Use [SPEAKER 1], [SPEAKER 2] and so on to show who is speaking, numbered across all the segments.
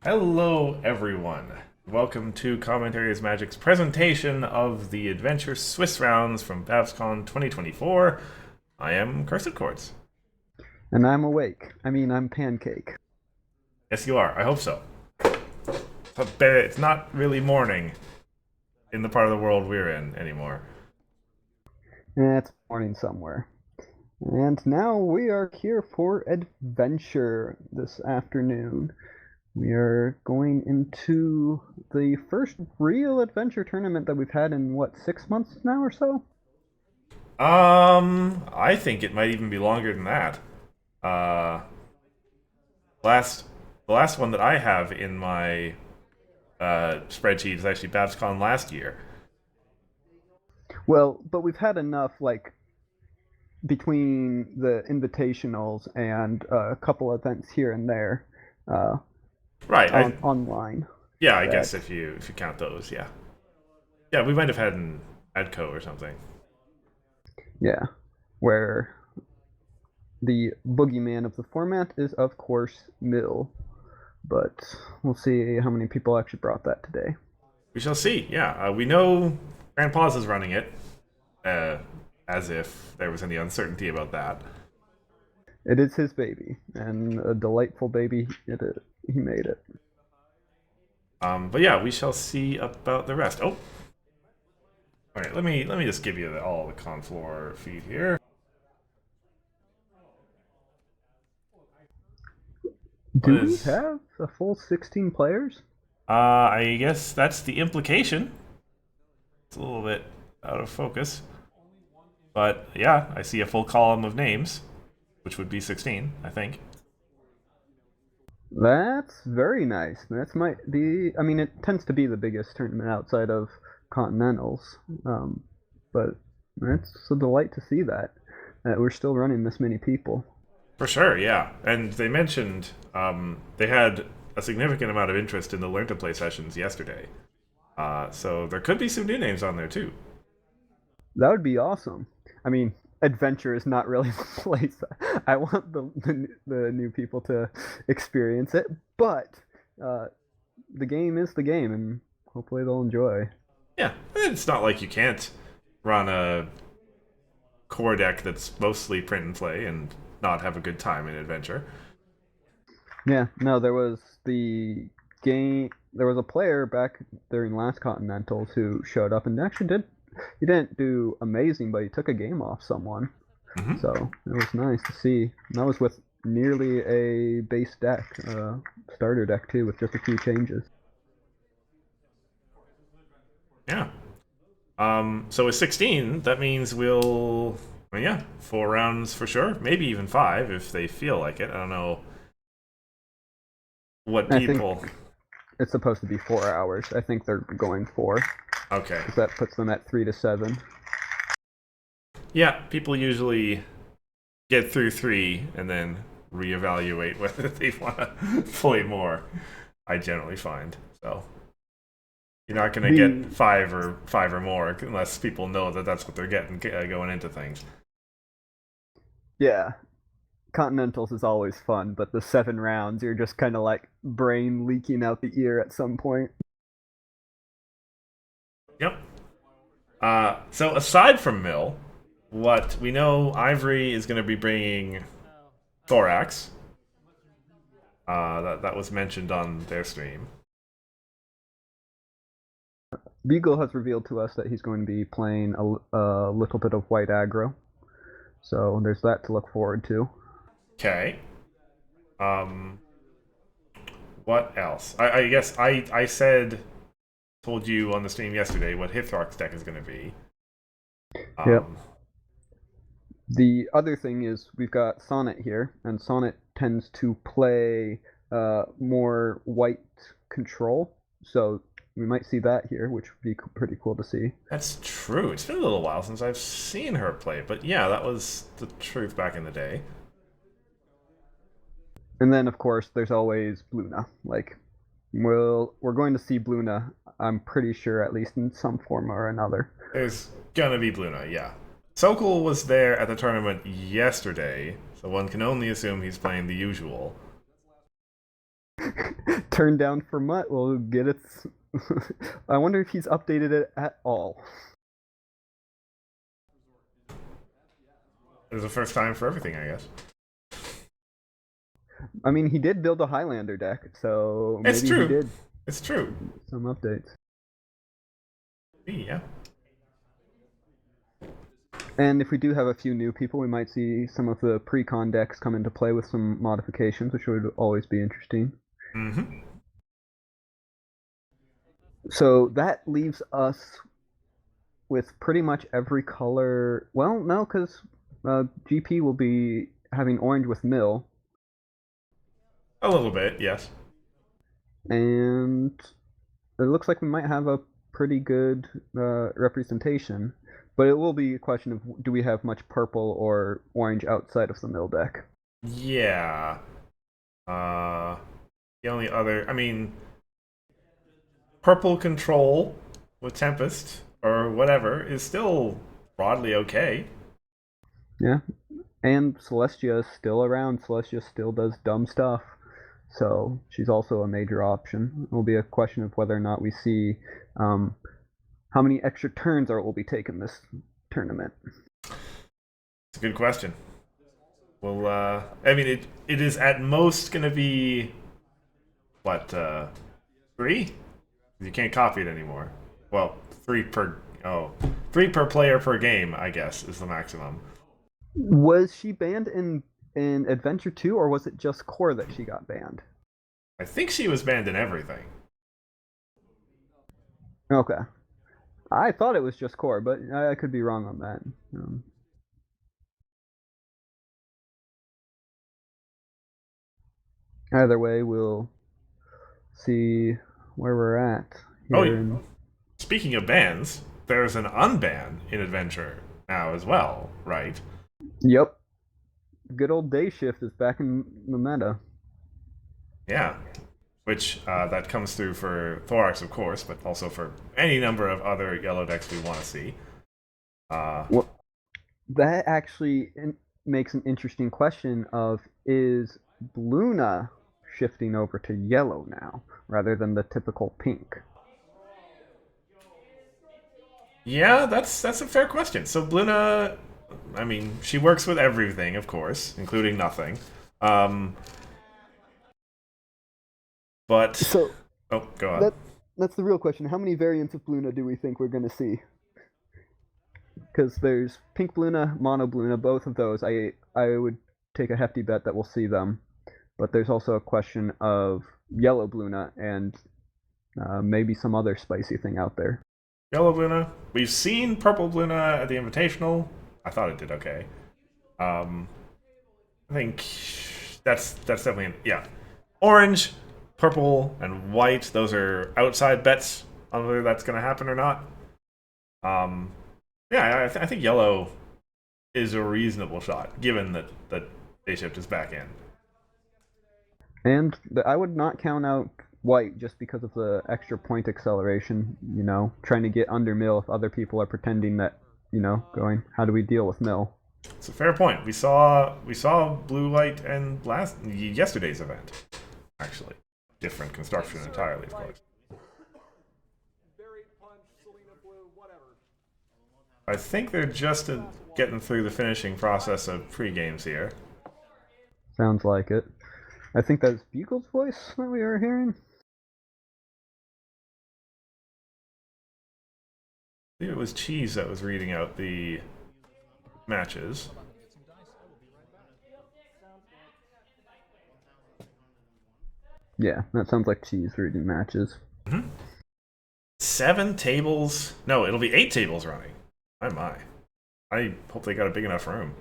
[SPEAKER 1] Hello, everyone. Welcome to Commentary is Magic's presentation of the Adventure Swiss rounds from BABSCon 2024. I am Cursed Chords.
[SPEAKER 2] And I'm awake. I'm Pancake.
[SPEAKER 1] Yes, you are. I hope so. But it's not really morning in the part of the world we're in anymore.
[SPEAKER 2] It's morning somewhere. And now we are here for adventure this afternoon. We are going into the first real adventure tournament that we've had in, 6 months now or so?
[SPEAKER 1] I think it might even be longer than that. Uh, last, the last one that I have in my spreadsheet is actually BABSCon last year.
[SPEAKER 2] Well, but we've had enough, between the invitationals and a couple events here and there uh,
[SPEAKER 1] Right.
[SPEAKER 2] online.
[SPEAKER 1] Yeah, I guess
[SPEAKER 2] That,
[SPEAKER 1] if you count those, yeah. Yeah, we might have had an Adco or something.
[SPEAKER 2] yeah, where the boogeyman of the format is, of course, Mill. But we'll see how many people actually brought that today.
[SPEAKER 1] We shall see. Yeah, we know Grandpa's is running it, uh, as if there was any uncertainty about that.
[SPEAKER 2] It is his baby, and a delightful baby it is. He made it.
[SPEAKER 1] But yeah, we shall see about the rest. Oh, all right. Let me just give you all the Conflor feed here. What
[SPEAKER 2] Do we
[SPEAKER 1] is?
[SPEAKER 2] have a full 16 players?
[SPEAKER 1] I guess that's the implication. It's a little bit out of focus, but yeah, I see a full column of names, which would be 16, I think.
[SPEAKER 2] That's very nice. That might be. It tends to be the biggest tournament outside of Continentals, but it's a delight to see that we're still running this many people.
[SPEAKER 1] For sure, yeah. And they mentioned they had a significant amount of interest in the Learn to Play sessions yesterday. So there could be some new names on there too.
[SPEAKER 2] That would be awesome. Adventure is not really the place. I want the new people to experience it, but uh, the game is the game, and hopefully they'll enjoy.
[SPEAKER 1] Yeah, it's not like you can't run a core deck that's mostly print and play and not have a good time in adventure.
[SPEAKER 2] Yeah, no, there was the game. There was a player back during last Continentals who showed up and actually did. He didn't do amazing, but he took a game off someone.
[SPEAKER 1] Hmm.
[SPEAKER 2] So it was nice to see. And that was with nearly a base deck, starter deck too, with just a few changes.
[SPEAKER 1] Yeah. So with 16, that means we'll, well, yeah, 4 rounds for sure. Maybe even 5 if they feel like it. I don't know what
[SPEAKER 2] I think
[SPEAKER 1] people.
[SPEAKER 2] it's supposed to be 4 hours. I think they're going 4,
[SPEAKER 1] Okay.
[SPEAKER 2] because that puts them at 3 to 7.
[SPEAKER 1] Yeah, people usually get through 3 and then reevaluate whether they want to play more. I generally find so. You're not going to
[SPEAKER 2] The
[SPEAKER 1] get 5 or more unless people know that that's what they're getting going into things.
[SPEAKER 2] Yeah, Continentals is always fun, but the 7 rounds, you're just kind of like brain leaking out the ear at some point.
[SPEAKER 1] Yep. So aside from Mill, what we know, Ivory is going to be bringing Thorax. That was mentioned on their stream.
[SPEAKER 2] Beagle has revealed to us that he's going to be playing a little bit of white aggro, so there's that to look forward to.
[SPEAKER 1] Okay. Um, what else? I guess I told you on the stream yesterday what Hithrock's deck is going to be.
[SPEAKER 2] Yep. The other thing is we've got Sonnet here, and Sonnet tends to play more white control, so we might see that here, which would be pretty cool to see.
[SPEAKER 1] That's true. It's been a little while since I've seen her play, but yeah, that was the truth back in the day.
[SPEAKER 2] And then, of course, there's always Bluna. We're going to see Bluna, I'm pretty sure, at least in some form or another.
[SPEAKER 1] There's gonna be Bluna, yeah. Sokol was there at the tournament yesterday, so one can only assume he's playing the usual.
[SPEAKER 2] Turned down for Mutt will get its. I wonder if he's updated it at all.
[SPEAKER 1] It was the first time for everything, I guess.
[SPEAKER 2] I mean, he did build a Highlander deck, so maybe
[SPEAKER 1] It's true.
[SPEAKER 2] he did
[SPEAKER 1] It's true.
[SPEAKER 2] some updates.
[SPEAKER 1] Yeah.
[SPEAKER 2] And if we do have a few new people, we might see some of the pre-con decks come into play with some modifications, which would always be interesting.
[SPEAKER 1] Mm-hmm.
[SPEAKER 2] So that leaves us with pretty much every color. Well, no, because GP will be having orange with mill,
[SPEAKER 1] A little bit, yes.
[SPEAKER 2] and it looks like we might have a pretty good representation. But it will be a question of do we have much purple or orange outside of the mill deck?
[SPEAKER 1] Yeah. The only other, I mean, purple control with Tempest or whatever is still broadly okay.
[SPEAKER 2] Yeah, and Celestia is still around. Celestia still does dumb stuff, so she's also a major option. It will be a question of whether or not we see how many extra turns will be taken this tournament.
[SPEAKER 1] It's a good question. Well, I mean, it is at most going to be, what, 3? You can't copy it anymore. Well, 3 per player per game, I guess, is the maximum.
[SPEAKER 2] Was she banned in Adventure 2, or was it just Core that she got banned?
[SPEAKER 1] I think she was banned in everything.
[SPEAKER 2] Okay. I thought it was just Core, but I could be wrong on that. Either way, we'll see where we're at
[SPEAKER 1] Oh,
[SPEAKER 2] here.
[SPEAKER 1] speaking of bans, there's an unban in Adventure now as well, right?
[SPEAKER 2] Yep. Good old Day Shift is back in the meta.
[SPEAKER 1] Yeah. Which that comes through for Thorax, of course, but also for any number of other yellow decks we want to see.
[SPEAKER 2] Well, that actually makes an interesting question of is Bluna shifting over to yellow now rather than the typical pink?
[SPEAKER 1] Yeah, that's a fair question. So Bluna, I mean, she works with everything, of course, including nothing. Um, but
[SPEAKER 2] So
[SPEAKER 1] oh, go on.
[SPEAKER 2] that's the real question. How many variants of Bluna do we think we're going to see? Because there's pink Bluna, mono Bluna, both of those. I would take a hefty bet that we'll see them. But there's also a question of yellow Bluna and maybe some other spicy thing out there.
[SPEAKER 1] Yellow Bluna. We've seen Purple Bluna at the Invitational. I thought it did okay. I think that's definitely yeah. Orange, purple, and white. Those are outside bets on whether that's going to happen or not. Yeah, I think yellow is a reasonable shot, given that Day Shift is back in.
[SPEAKER 2] And I would not count out white just because of the extra point acceleration, trying to get under mill if other people are pretending that, going, how do we deal with mill?
[SPEAKER 1] It's a fair point. We saw blue, white, and yesterday's event, actually. Different construction entirely, of course. I think they're just getting through the finishing process of pre-games here.
[SPEAKER 2] Sounds like it. I think that's Bugle's voice that we are hearing.
[SPEAKER 1] I believe it was Cheese that was reading out the matches.
[SPEAKER 2] Yeah, that sounds like Cheese reading matches.
[SPEAKER 1] Mm-hmm. 7 tables. No, it'll be 8 tables running. My. I hope they got a big enough room.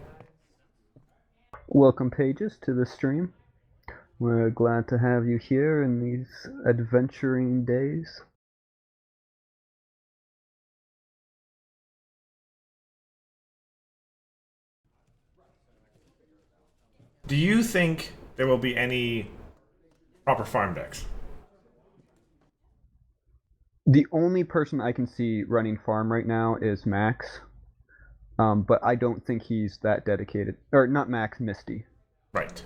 [SPEAKER 2] Welcome, Pages, to the stream. We're glad to have you here in these adventuring days.
[SPEAKER 1] Do you think there will be any proper farm decks?
[SPEAKER 2] The only person I can see running farm right now is Max. But I don't think he's that dedicated. Or not Max, Misty.
[SPEAKER 1] Right.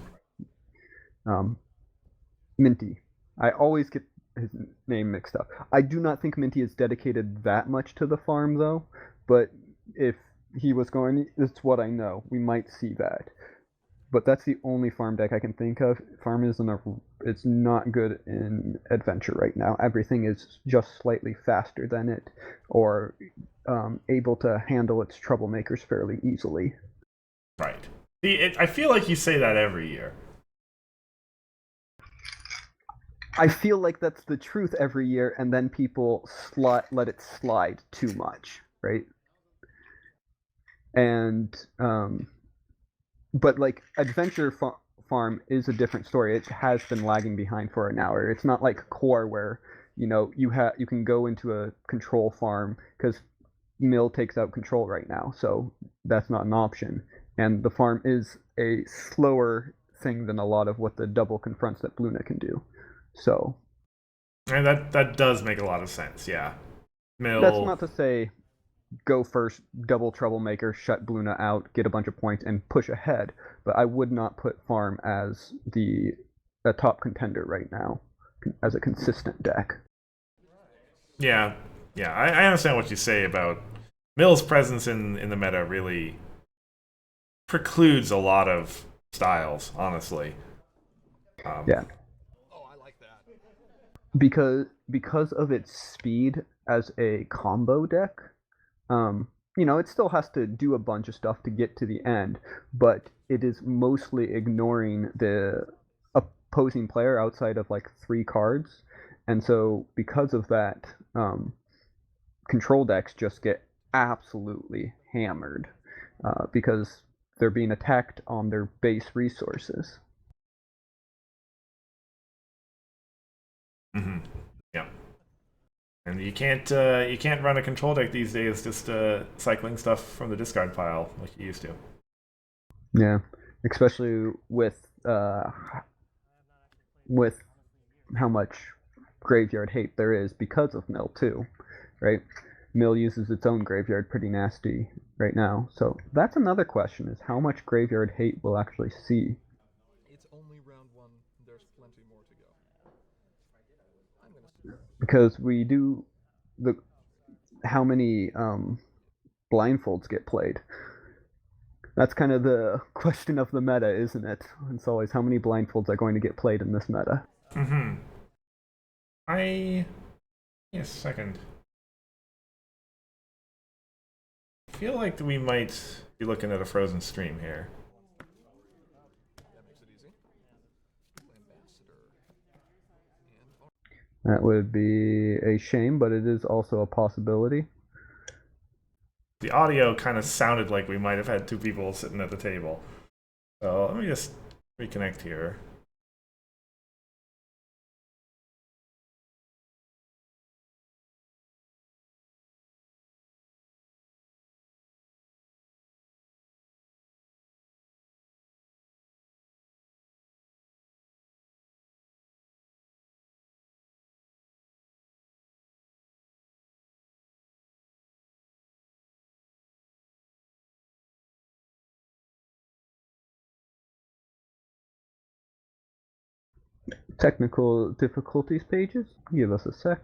[SPEAKER 2] Minty. I always get his name mixed up. I do not think Minty is dedicated that much to the farm, though. But if he was going, it's what I know. We might see that. But that's the only farm deck I can think of. Farm isn't it's not good in adventure right now. Everything is just slightly faster than it, or able to handle its troublemakers fairly easily.
[SPEAKER 1] Right. See, I feel like you say that every year.
[SPEAKER 2] I feel like that's the truth every year, and then people let it slide too much, right? And but like farm is a different story. It has been lagging behind for an hour. It's not like core where you can go into a control farm because mill takes out control right now, so that's not an option. And the farm is a slower thing than a lot of what the double confronts that Bluna can do. So
[SPEAKER 1] And that does make a lot of sense, yeah.
[SPEAKER 2] that's
[SPEAKER 1] Mill.
[SPEAKER 2] not to say go first, double troublemaker, shut Bluna out, get a bunch of points, and push ahead. But I would not put farm as a top contender right now as a consistent deck.
[SPEAKER 1] Yeah, yeah, I understand what you say about Mill's presence in the meta really precludes a lot of styles, honestly.
[SPEAKER 2] Yeah, because of its speed as a combo deck, it still has to do a bunch of stuff to get to the end, but it is mostly ignoring the opposing player outside of like 3 cards. And so because of that, control decks just get absolutely hammered because they're being attacked on their base resources.
[SPEAKER 1] Mm-hmm. Yeah, and you can't run a control deck these days just cycling stuff from the discard pile like you used to.
[SPEAKER 2] Yeah, especially with how much graveyard hate there is because of Mill too, right? Mill uses its own graveyard pretty nasty right now. So that's another question: is how much graveyard hate we'll actually see.
[SPEAKER 3] It's only round one. There's plenty more to go.
[SPEAKER 2] Because we do the how many blindfolds get played. That's kind of the question of the meta, isn't it? It's always how many blindfolds are going to get played in this meta.
[SPEAKER 1] Mm-hmm. I yes, second. I feel like we might be looking at a frozen stream here.
[SPEAKER 3] That makes it easy. Ambassador.
[SPEAKER 2] That would be a shame, but it is also a possibility.
[SPEAKER 1] The audio kind of sounded like we might have had two people sitting at the table. So let me just reconnect here.
[SPEAKER 2] Technical difficulties pages. Give us a sec.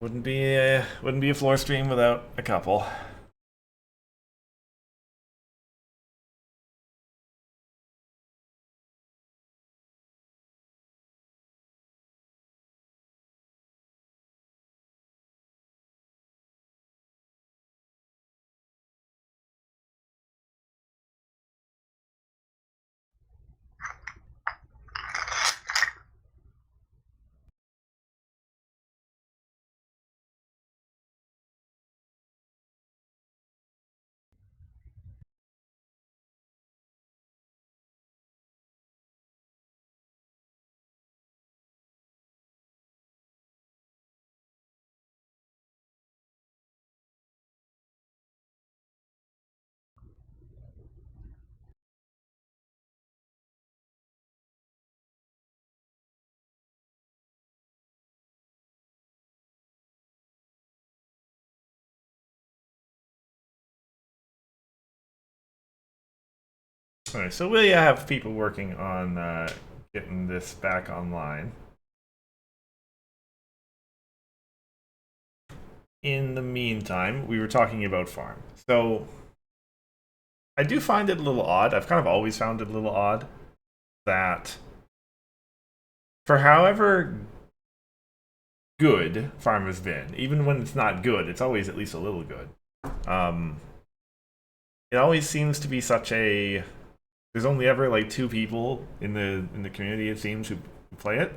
[SPEAKER 1] Wouldn't be a floor stream without a couple. All right, so we have people working on getting this back online. In the meantime, we were talking about farm. So I do find it a little odd. I've kind of always found it a little odd that for however good farm has been, even when it's not good, it's always at least a little good. It always seems to be such a. There's only ever like 2 people in the community, it seems, who play it.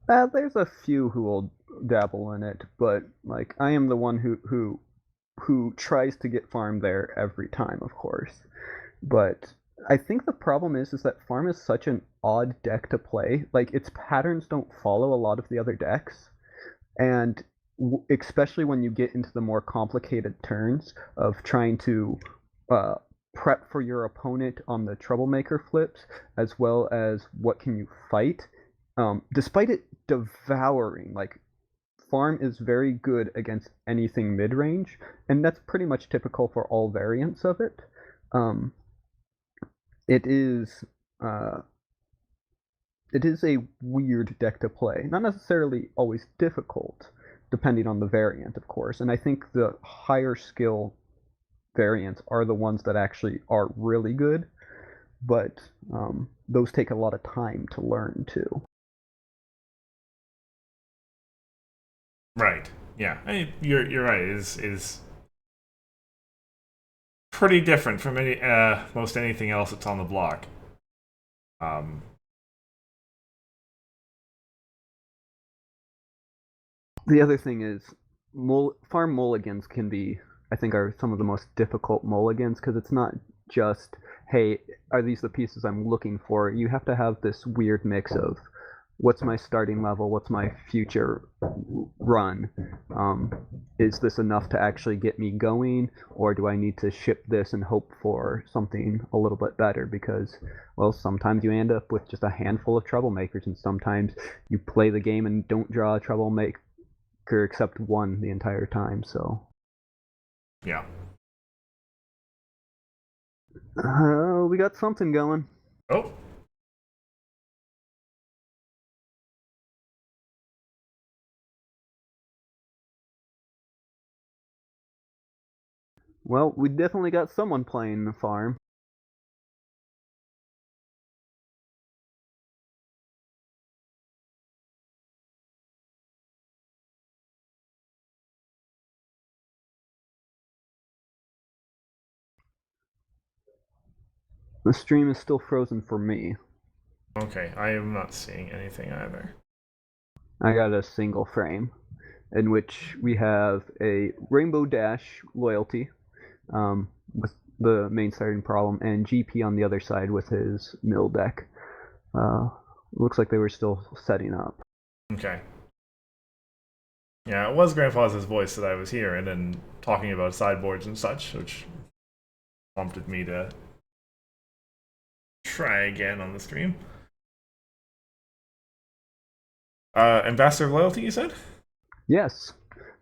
[SPEAKER 2] There's a few who will dabble in it, but like I am the one who tries to get farm there every time, of course. But I think the problem is that farm is such an odd deck to play. Like its patterns don't follow a lot of the other decks, and especially when you get into the more complicated turns of trying to prep for your opponent on the troublemaker flips, as well as what can you fight. Despite it devouring, like farm is very good against anything mid-range, and that's pretty much typical for all variants of it. It is a weird deck to play, not necessarily always difficult, depending on the variant, of course. And I think the higher skill variants are the ones that actually are really good, but those take a lot of time to learn too.
[SPEAKER 1] Right. Yeah. I mean, you're right. Is pretty different from any most anything else that's on the block.
[SPEAKER 2] The other thing is, farm mulligans can be, I think, are some of the most difficult mulligans because it's not just, hey, are these the pieces I'm looking for? You have to have this weird mix of what's my starting level, what's my future run, is this enough to actually get me going, or do I need to ship this and hope for something a little bit better? Because, well, sometimes you end up with just a handful of troublemakers, and sometimes you play the game and don't draw a troublemaker except one the entire time. So
[SPEAKER 1] Yeah.
[SPEAKER 2] We got something going.
[SPEAKER 1] Oh.
[SPEAKER 2] Well, we definitely got someone playing the farm. The stream is still frozen for me.
[SPEAKER 1] Okay. I am not seeing anything either.
[SPEAKER 2] I got a single frame in which we have a Rainbow Dash loyalty with the main starting problem, and GP on the other side with his mill deck. Looks like they were still setting up.
[SPEAKER 1] Okay. Yeah, it was Grandpa's voice that I was hearing and talking about sideboards and such, which prompted me to try again on the stream. Ambassador of Loyalty, you said?
[SPEAKER 2] Yes.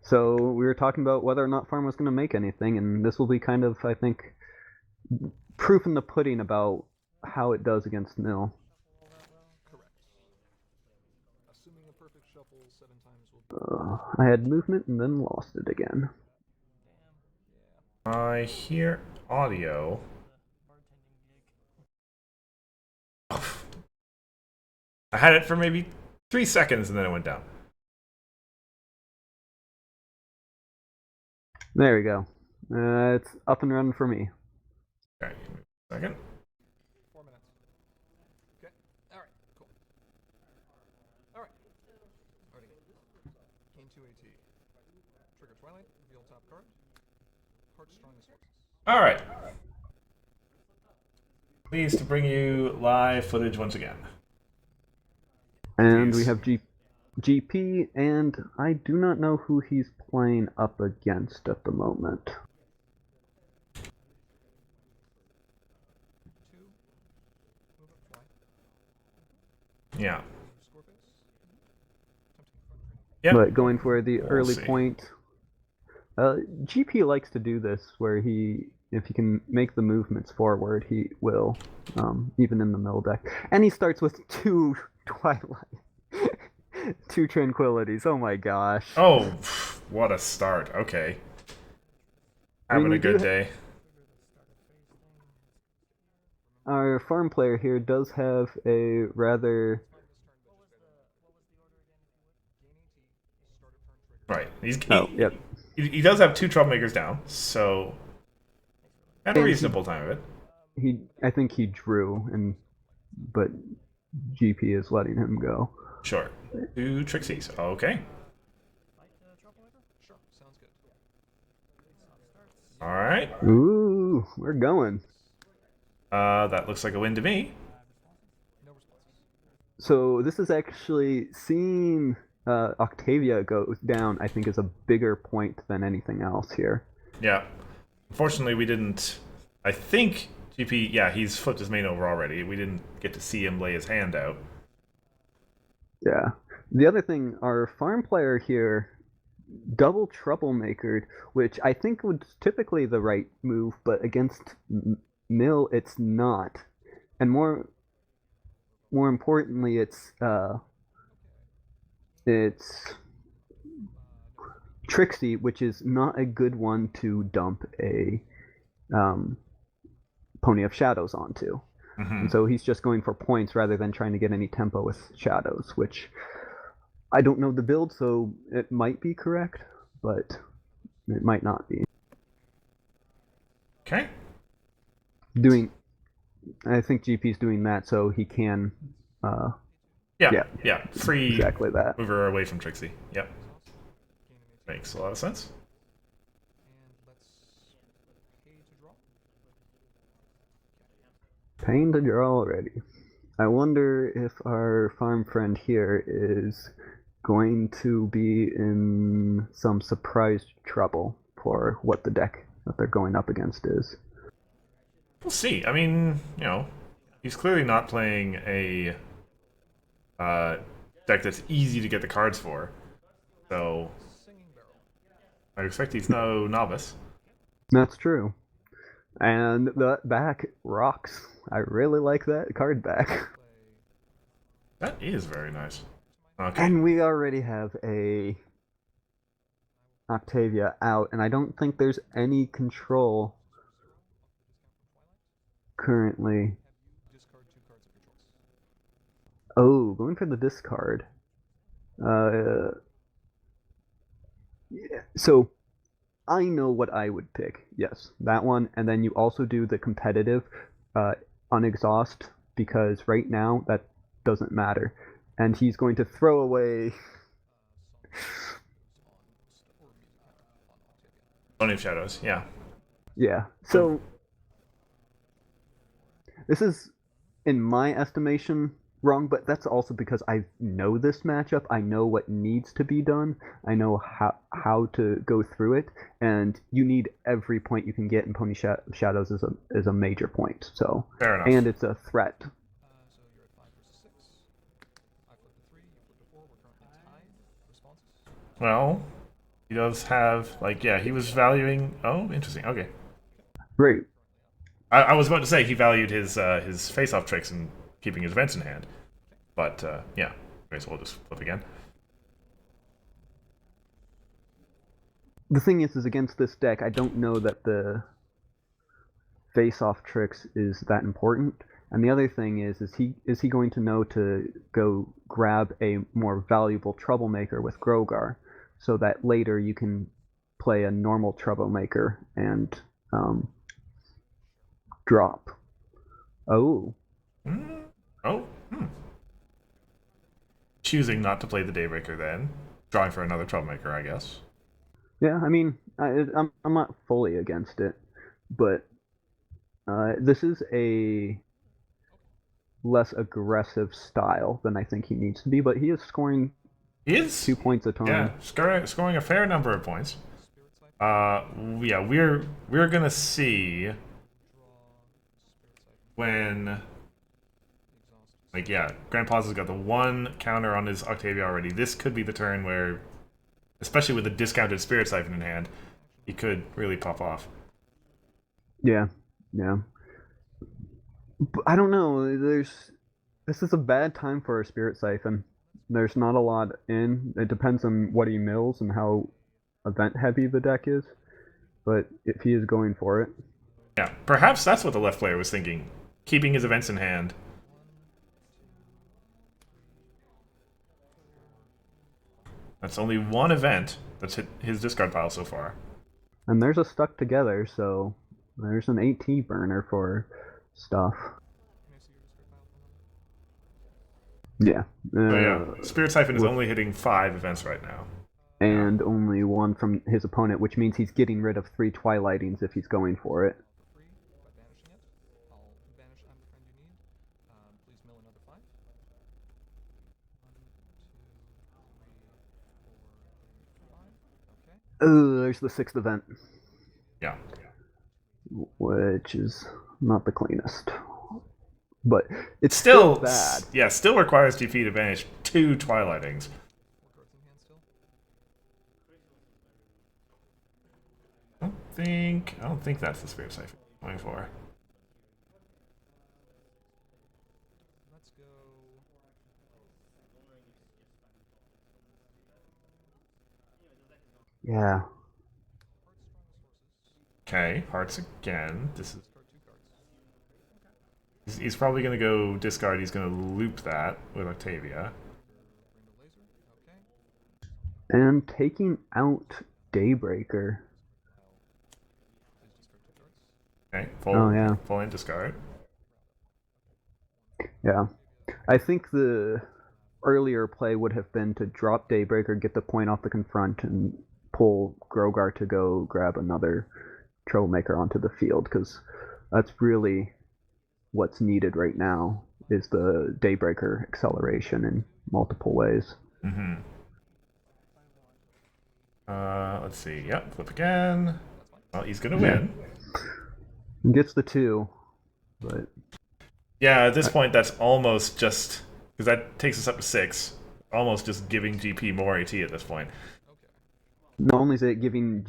[SPEAKER 2] So we were talking about whether or not farm was going to make anything, and this will be kind of, I think, proof in the pudding about how it does against mill.
[SPEAKER 3] Correct. Assuming a perfect shuffle 7 times will.
[SPEAKER 2] I had movement and then lost it again.
[SPEAKER 1] I hear audio. I had it for maybe 3 seconds and then it went down.
[SPEAKER 2] There we go. It's up and running for me.
[SPEAKER 1] Okay, give me a second.
[SPEAKER 3] 4 minutes. Okay. Alright, cool. Alright. Already. Gain 2 AT. Trigger Twilight, reveal top card. Heart's strongest forces.
[SPEAKER 1] Alright. Pleased to bring you live footage once again.
[SPEAKER 2] And
[SPEAKER 1] Jeez.
[SPEAKER 2] we have GP, and I do not know who he's playing up against at the moment.
[SPEAKER 3] 2. Move up, fly.
[SPEAKER 1] Yeah.
[SPEAKER 3] Score face. Tempting front training.
[SPEAKER 1] Yep.
[SPEAKER 2] But going for the
[SPEAKER 1] We'll
[SPEAKER 2] early
[SPEAKER 1] see.
[SPEAKER 2] point, GP likes to do this, where he If he can make the movements forward, he will, even in the middle deck. And he starts with 2 Twilight. 2 Tranquilities. Oh my gosh.
[SPEAKER 1] Oh, what a start. Okay.
[SPEAKER 2] I mean,
[SPEAKER 1] Having
[SPEAKER 2] we
[SPEAKER 1] a good
[SPEAKER 2] do
[SPEAKER 1] day.
[SPEAKER 2] Our farm player here does have a rather...
[SPEAKER 1] Right.
[SPEAKER 2] Oh, yep.
[SPEAKER 1] He does have 2 troublemakers down, so at a
[SPEAKER 2] And
[SPEAKER 1] reasonable time of it.
[SPEAKER 2] I think he drew, but GP is letting him go.
[SPEAKER 1] Sure. 2 Trixies. Okay.
[SPEAKER 3] Sure, sounds good.
[SPEAKER 1] All right.
[SPEAKER 2] Ooh, we're going.
[SPEAKER 1] That looks like a win to me.
[SPEAKER 3] No responses.
[SPEAKER 2] So this is actually seeing Octavia go down, I think, is a bigger point than anything else here.
[SPEAKER 1] Yeah. Unfortunately, we didn't. I think GP. Yeah, he's flipped his main over already. We didn't get to see him lay his hand out.
[SPEAKER 2] Yeah. The other thing, our farm player here double troublemakered, which I think was typically the right move, but against Mill, it's not. And more importantly, it's Trixie, which is not a good one to dump a Pony of Shadows onto. And so he's just going for points rather than trying to get any tempo with Shadows, which I don't know the build, so it might be correct, but it might not be.
[SPEAKER 1] Okay.
[SPEAKER 2] I think GP's doing that so he can.
[SPEAKER 1] Yeah. Free
[SPEAKER 2] exactly that.
[SPEAKER 1] mover away from Trixie. Yep. Makes a lot of sense.
[SPEAKER 3] And let's pay to draw.
[SPEAKER 2] Paying to draw already. I wonder if our farm friend here is going to be in some surprise trouble for what the deck that they're going up against is.
[SPEAKER 1] We'll see. I mean, he's clearly not playing a deck that's easy to get the cards for. So I expect he's no novice.
[SPEAKER 2] That's true. And the back rocks. I really like that card back.
[SPEAKER 1] That is very nice. Okay.
[SPEAKER 2] And we already have a Octavia out, and I don't think there's any control currently.
[SPEAKER 3] Discard 2 cards of your choice.
[SPEAKER 2] Oh, going for the discard. Yeah. So I know what I would pick. Yes, that one, and then you also do the competitive unexhaust, because right now that doesn't matter. And he's going to throw away.
[SPEAKER 1] Pony of Shadows, yeah.
[SPEAKER 2] Yeah. So this is, in my estimation, wrong, but that's also because I know this matchup. I know what needs to be done. I know how to go through it, and you need every point you can get in Pony Shadows is a major point. So
[SPEAKER 1] fair enough.
[SPEAKER 2] And it's a threat.
[SPEAKER 3] So you're at 5 versus 6. I flipped a 3, you flipped a 4. We're currently tied. Responses?
[SPEAKER 1] Well, he does have, he was valuing... Oh, interesting. Okay.
[SPEAKER 2] Right.
[SPEAKER 1] I was about to say he valued his face-off tricks and keeping his events in hand. But, yeah. Okay, so we'll just flip again.
[SPEAKER 2] The thing is against this deck, I don't know that the face-off tricks is that important. And the other thing is he going to know to go grab a more valuable troublemaker with Grogar, so that later you can play a normal troublemaker and drop. Oh.
[SPEAKER 1] Choosing not to play the Daybreaker then. Drawing for another troublemaker, I guess.
[SPEAKER 2] Yeah, I mean, I'm not fully against it, but this is a less aggressive style than I think he needs to be, but he is scoring 2 points a turn.
[SPEAKER 1] Yeah, scoring a fair number of points. Yeah, we're gonna see when, Grandpa's has got the 1 counter on his Octavia already. This could be the turn where, especially with the discounted Spirit Siphon in hand, he could really pop off.
[SPEAKER 2] Yeah, yeah. But I don't know. This is a bad time for a Spirit Siphon. There's not a lot in. It depends on what he mills and how event heavy the deck is. But if he is going for it,
[SPEAKER 1] Yeah, perhaps that's what the left player was thinking, keeping his events in hand. That's only one event that's hit his discard pile so far.
[SPEAKER 2] and there's a stuck together, so there's an AT burner for stuff.
[SPEAKER 3] Can I see your discard pile for a moment?
[SPEAKER 2] Yeah.
[SPEAKER 1] But yeah, Spirit Siphon is
[SPEAKER 2] with-
[SPEAKER 1] only hitting 5 events right now.
[SPEAKER 2] and only one from his opponent, which means he's getting rid of 3 Twilightings if he's going for it.
[SPEAKER 3] Free by banishing it. I'll banish I'm the friend you need. Please mill another 5. 1, 2, 3, 4, 5. Okay.
[SPEAKER 2] Oh, there's the 6th event,
[SPEAKER 1] Yeah.
[SPEAKER 2] which is not the cleanest. But it's
[SPEAKER 1] Still
[SPEAKER 2] bad.
[SPEAKER 1] Yeah, still requires GP to banish 2 Twilightings.
[SPEAKER 3] 4 cards in hand still.
[SPEAKER 1] I don't think that's the Spirit Siphon going for.
[SPEAKER 3] Let's go.
[SPEAKER 2] Yeah.
[SPEAKER 1] Okay, hearts again. This is
[SPEAKER 3] Discard 2 cards.
[SPEAKER 1] he's probably gonna go discard. He's gonna loop that with Octavia.
[SPEAKER 3] Bring the laser. Okay.
[SPEAKER 2] And taking out Daybreaker.
[SPEAKER 3] Please discard 2 cards.
[SPEAKER 1] Okay, full,
[SPEAKER 2] Oh, yeah.
[SPEAKER 1] full in discard.
[SPEAKER 2] Yeah. I think the earlier play would have been to drop Daybreaker, get the point off the confront, and pull Grogar to go grab another Troublemaker onto the field, because that's really what's needed right now, is the Daybreaker acceleration in multiple ways.
[SPEAKER 1] Mm-hmm. Let's see. Yep, flip again. Well, he's gonna win.
[SPEAKER 2] He gets the 2, but
[SPEAKER 1] Yeah, at this point, that's almost just because that takes us up to 6. Almost just giving GP more AT at this point.
[SPEAKER 3] Okay.
[SPEAKER 2] not only is it giving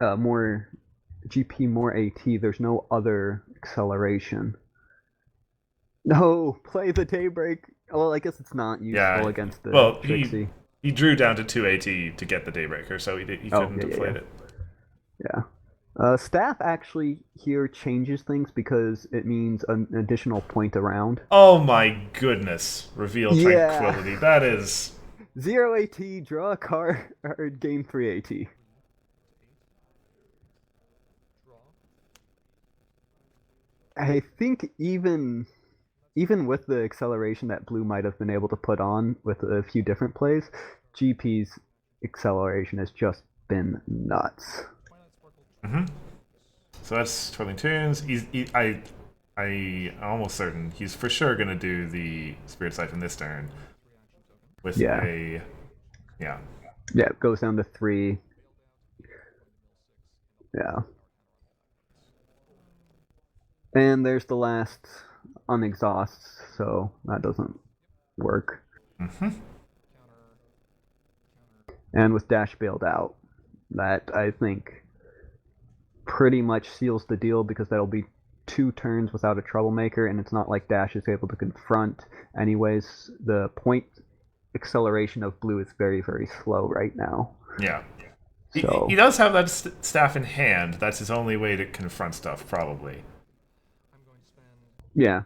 [SPEAKER 2] more GP more AT, there's no other acceleration. No, play the Daybreak. Well, I guess it's not useful
[SPEAKER 1] Yeah,
[SPEAKER 2] against the
[SPEAKER 1] well,
[SPEAKER 2] Trixie.
[SPEAKER 1] He drew down to 2 AT to get the Daybreaker, so he couldn't deflate it.
[SPEAKER 2] Yeah. Staff actually here changes things because it means an additional point around.
[SPEAKER 1] Oh my goodness! Reveal
[SPEAKER 2] Yeah.
[SPEAKER 1] Tranquility. That is
[SPEAKER 2] 0 AT, draw a card, or gain 3 AT.
[SPEAKER 3] Draw.
[SPEAKER 2] I think even with the acceleration that Blue might have been able to put on with a few different plays, GP's acceleration has just been nuts.
[SPEAKER 3] Twilight Sparkle.
[SPEAKER 1] Mm-hmm. So that's Twirling Tunes. I'm almost certain he's for sure gonna do the Spirit Siphon this turn
[SPEAKER 3] 3 action token.
[SPEAKER 1] with
[SPEAKER 2] Yeah.
[SPEAKER 1] yeah.
[SPEAKER 2] Yeah, it goes down to 3.
[SPEAKER 3] Bailed out. Going to mill 6.
[SPEAKER 2] Yeah. And there's the last unexhausts, so that doesn't work.
[SPEAKER 1] Mm-hmm.
[SPEAKER 3] Counter.
[SPEAKER 2] And with Dash bailed out, that I think pretty much seals the deal, because that'll be 2 turns without a Troublemaker, and it's not like Dash is able to confront. Anyways, the point acceleration of Blue is very, very slow right now.
[SPEAKER 1] Yeah.
[SPEAKER 2] So
[SPEAKER 1] He does have that staff in hand. That's his only way to confront stuff, probably.
[SPEAKER 3] I'm going to spend.
[SPEAKER 2] yeah,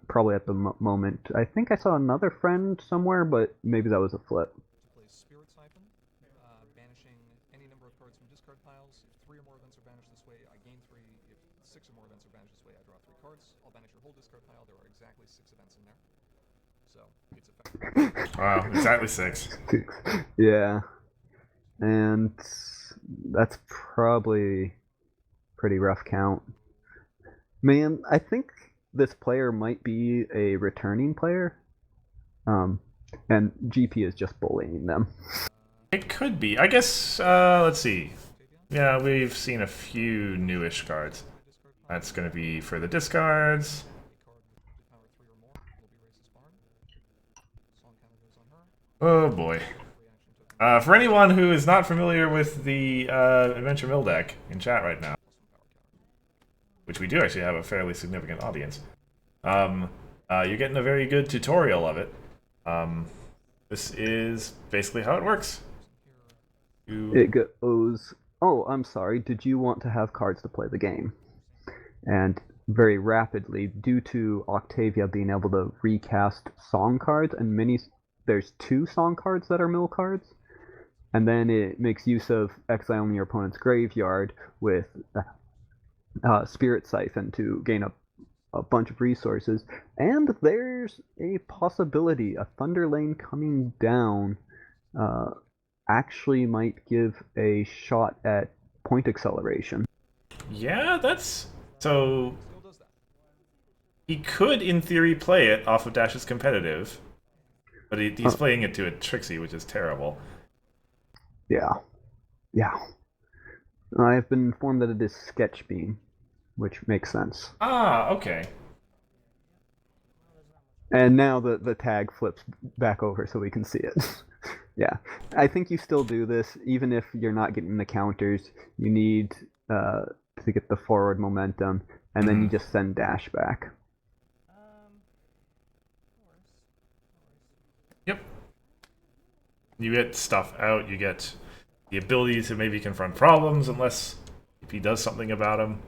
[SPEAKER 2] probably at the moment. I think I saw another friend somewhere, but maybe that was a flip.
[SPEAKER 3] To play Spirit Siphon, banishing any number of cards from discard piles. If 3 or more events are banished this way, I gain 3. If 6 or more events are banished this way, I draw 3 cards. I'll banish your whole discard pile. There are exactly 6 events in there. So, it's effective.
[SPEAKER 1] Wow, exactly 6.
[SPEAKER 2] Yeah, and that's probably pretty rough count. Man, I think this player might be a returning player, and GP is just bullying them.
[SPEAKER 1] It could be. I guess. Let's see.
[SPEAKER 3] Octavia,
[SPEAKER 1] Yeah, we've seen a few newish cards.
[SPEAKER 3] discard pile.
[SPEAKER 1] That's going to be for the discards.
[SPEAKER 3] A card with power 3 or more will be raised as Barn. Song counter goes on her.
[SPEAKER 1] Oh boy.
[SPEAKER 3] 3 action token.
[SPEAKER 1] For anyone who is not familiar with the Adventure Mill deck in chat right now, which we do actually have a fairly significant audience, you're getting a very good tutorial of it. This is basically how it works.
[SPEAKER 2] It goes, oh, I'm sorry, did you want to have cards to play the game? And very rapidly, due to Octavia being able to recast song cards, and there's 2 song cards that are mill cards, and then it makes use of exiling your opponent's graveyard with Spirit Siphon to gain a bunch of resources. And there's a possibility a Thunder Lane coming down actually might give a shot at point acceleration.
[SPEAKER 1] Yeah, that's... So, he could, in theory, play it off of Dash's competitive, but he's playing it to a Trixie, which is terrible.
[SPEAKER 2] Yeah. I've been informed that it is Sketch Beam, which makes sense.
[SPEAKER 1] Ah, okay.
[SPEAKER 2] And now the tag flips back over so we can see it. Yeah. I think you still do this, even if you're not getting the counters. You need to get the forward momentum, and then you just send Dash back.
[SPEAKER 1] Yep. You get stuff out, you get the ability to maybe confront problems, unless if he does something about them.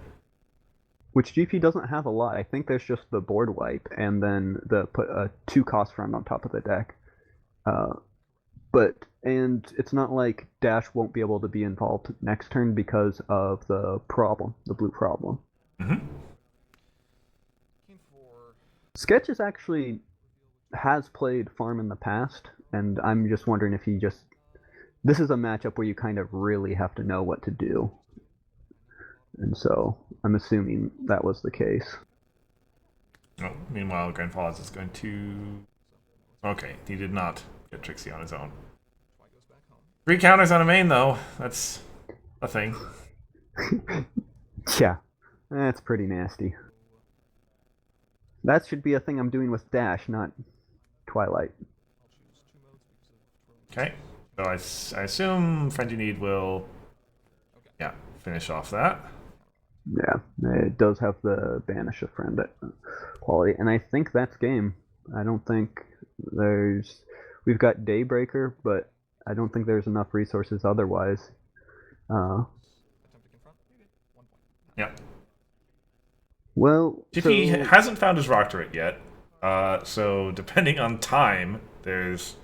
[SPEAKER 2] Which GP doesn't have a lot. I think there's just the board wipe, and then put a 2-cost friend on top of the deck. And it's not like Dash won't be able to be involved next turn because of the blue problem. Sketch actually has played farm in the past, and I'm just wondering if this is a matchup where you kind of really have to know what to do. And so I'm assuming that was the case.
[SPEAKER 1] Oh, meanwhile, Grandfather is going to... Okay, he did not get Trixie on his own. 3 counters on a main, though. That's a thing.
[SPEAKER 2] Yeah, that's pretty nasty. That should be a thing I'm doing with Dash, not Twilight.
[SPEAKER 1] Okay, so I assume Friend You Need will, yeah, finish off that.
[SPEAKER 2] Yeah, it does have the Banish a Friend quality, and I think that's game. I don't think we've got Daybreaker, but I don't think there's enough resources otherwise.
[SPEAKER 1] Yeah.
[SPEAKER 2] Well,
[SPEAKER 1] GP hasn't found his Rock Turret yet, so depending on time, there's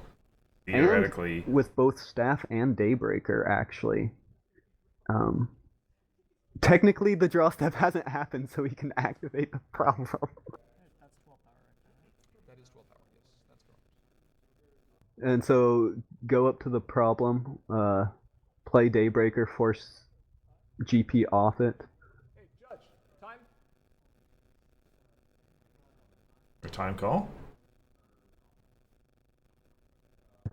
[SPEAKER 1] theoretically...
[SPEAKER 2] And with both Staff and Daybreaker, actually. Technically, the draw step hasn't happened, so we can activate the problem.
[SPEAKER 3] That is 12 power, yes, that's correct.
[SPEAKER 2] And so, go up to the problem, play Daybreaker, force GP off it.
[SPEAKER 3] Hey, Judge, time?
[SPEAKER 1] For time call?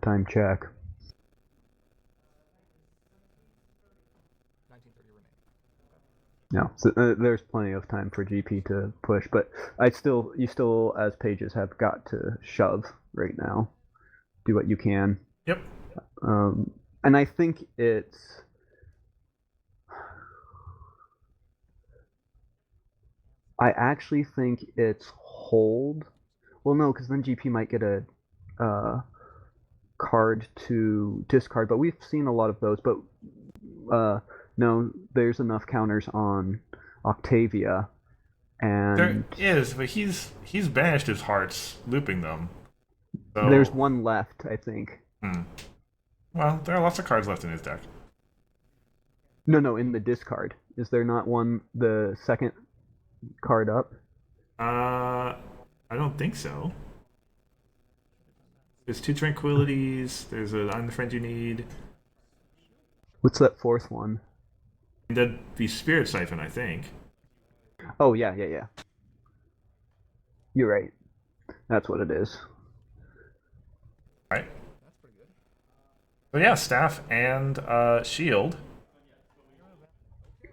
[SPEAKER 2] Time check.
[SPEAKER 3] 1930 remain.
[SPEAKER 2] No, so there's plenty of time for GP to push, but you still, as pages, have got to shove right now. Do what you can.
[SPEAKER 1] Yep.
[SPEAKER 2] And I think I actually think it's hold. Well, no, because then GP might get a card to discard, but we've seen a lot of those. But no, there's enough counters on Octavia, and
[SPEAKER 1] There is, but he's banished his hearts, looping them. So...
[SPEAKER 2] There's one left, I think.
[SPEAKER 1] Well, there are lots of cards left in his deck.
[SPEAKER 2] No, in the discard. Is there not one, the second card up?
[SPEAKER 1] I don't think so. There's 2 Tranquilities, there's a I'm the Friend You Need.
[SPEAKER 2] What's that 4th one?
[SPEAKER 1] That'd be Spirit Siphon, I think.
[SPEAKER 2] Oh, yeah. You're right. That's what it is.
[SPEAKER 1] Right. So yeah, Staff and Shield.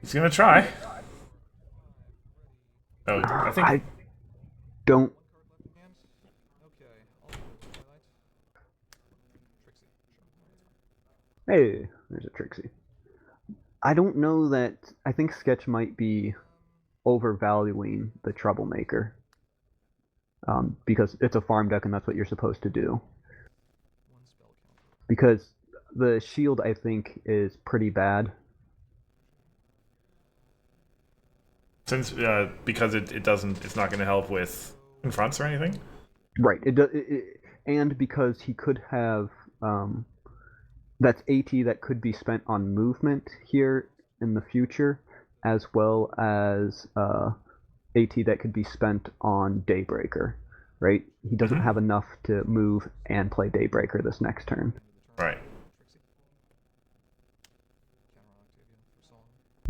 [SPEAKER 1] He's gonna try. Oh, I think...
[SPEAKER 2] I don't... Hey, there's a Trixie. I don't know that... I think Sketch might be overvaluing the Troublemaker. Because it's a farm deck and that's what you're supposed to do.
[SPEAKER 3] One spell counter.
[SPEAKER 2] Because the shield, I think, is pretty bad.
[SPEAKER 1] Since because it's not going to help with confronts or anything.
[SPEAKER 2] Right. And because he could have that's AT that could be spent on movement here in the future, as well as AT that could be spent on Daybreaker. Right. He doesn't have enough to move and play Daybreaker this next turn.
[SPEAKER 1] Right.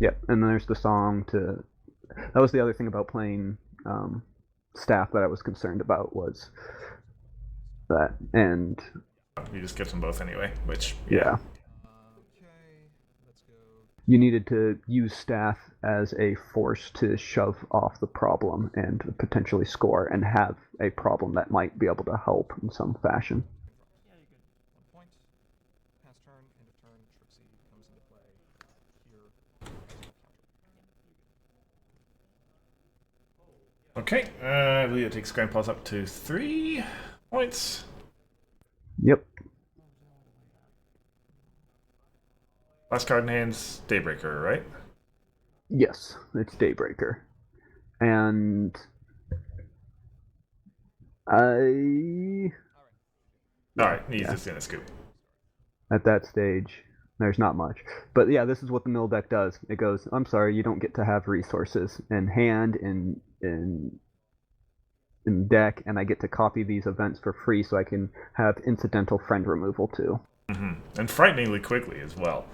[SPEAKER 2] Yep. And then there's the song to. That was the other thing about playing staff that I was concerned about was that, and
[SPEAKER 1] you just get them both anyway, which
[SPEAKER 2] yeah.
[SPEAKER 3] Okay, let's go.
[SPEAKER 2] You needed to use staff as a force to shove off the problem and potentially score and have a problem that might be able to help in some fashion.
[SPEAKER 3] 1 point. Pass turn, end of turn. Trixie comes into play here.
[SPEAKER 1] Okay, I believe it takes Grandpa's up to 3 points.
[SPEAKER 2] Yep.
[SPEAKER 1] Last card in hand's Daybreaker, right?
[SPEAKER 2] Yes, it's Daybreaker. And
[SPEAKER 1] Alright, he's just in a scoop.
[SPEAKER 2] At that stage, there's not much. But yeah, this is what the mill deck does. It goes, I'm sorry, you don't get to have resources in hand, in deck, and I get to copy these events for free so I can have incidental friend removal too.
[SPEAKER 1] And frighteningly quickly as well.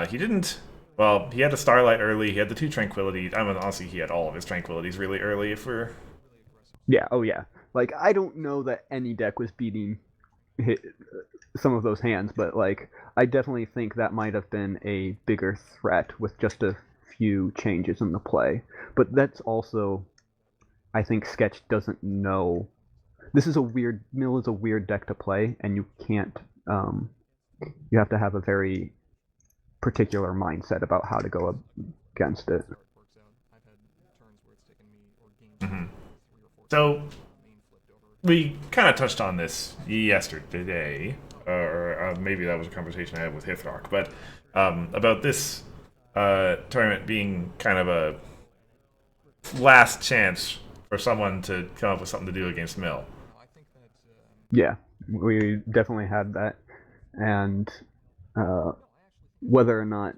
[SPEAKER 1] He didn't... Well, he had the Starlight early, he had the 2 Tranquilities. I mean, honestly, he had all of his Tranquilities really early if we're...
[SPEAKER 2] Yeah, oh yeah. Like, I don't know that any deck was beating some of those hands, but like, I definitely think that might have been a bigger threat with just a few changes in the play. But that's also... I think Sketch doesn't know. This is a weird... Mill is a weird deck to play, and you can't... you have to have a very particular mindset about how to go against it.
[SPEAKER 1] So, we kind of touched on this yesterday, or maybe that was a conversation I had with Hithrock, but about this tournament being kind of a last chance for someone to come up with something to do against Mill.
[SPEAKER 2] Yeah, we definitely had that, and whether or not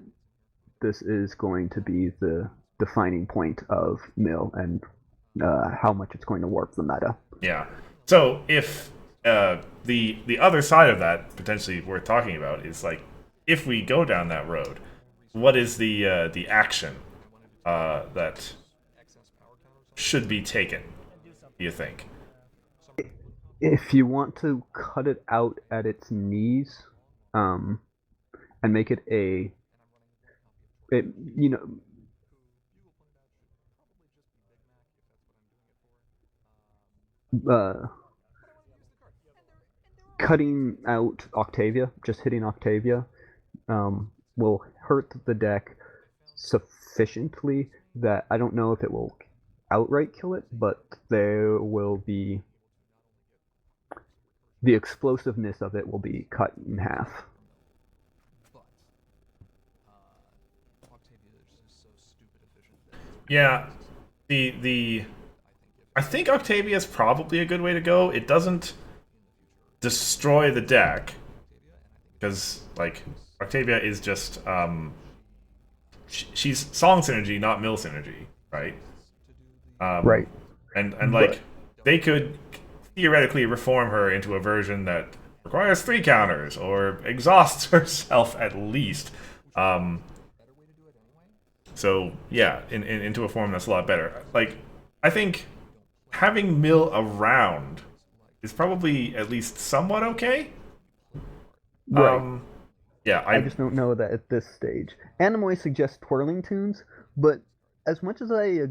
[SPEAKER 2] this is going to be the defining point of Mill and how much it's going to warp the meta.
[SPEAKER 1] Yeah. So if the other side of that potentially worth talking about is like if we go down that road, what is the action that should be taken? Do you think?
[SPEAKER 2] If you want to cut it out at its knees, and make it cutting out Octavia, just hitting Octavia, will hurt the deck sufficiently that I don't know if it will outright kill it, but there will be... the explosiveness of it will be cut in half.
[SPEAKER 1] Yeah, I think Octavia is probably a good way to go. It doesn't destroy the deck because like Octavia is just she's song synergy, not mill synergy, right?
[SPEAKER 2] Right.
[SPEAKER 1] And like they could theoretically reform her into a version that requires 3 counters or exhausts herself at least. So yeah, into a form that's a lot better. Like I think having Mill around is probably at least somewhat okay.
[SPEAKER 2] Right.
[SPEAKER 1] Yeah,
[SPEAKER 2] I just don't know that at this stage. Animoy suggests twirling tunes, but as much as I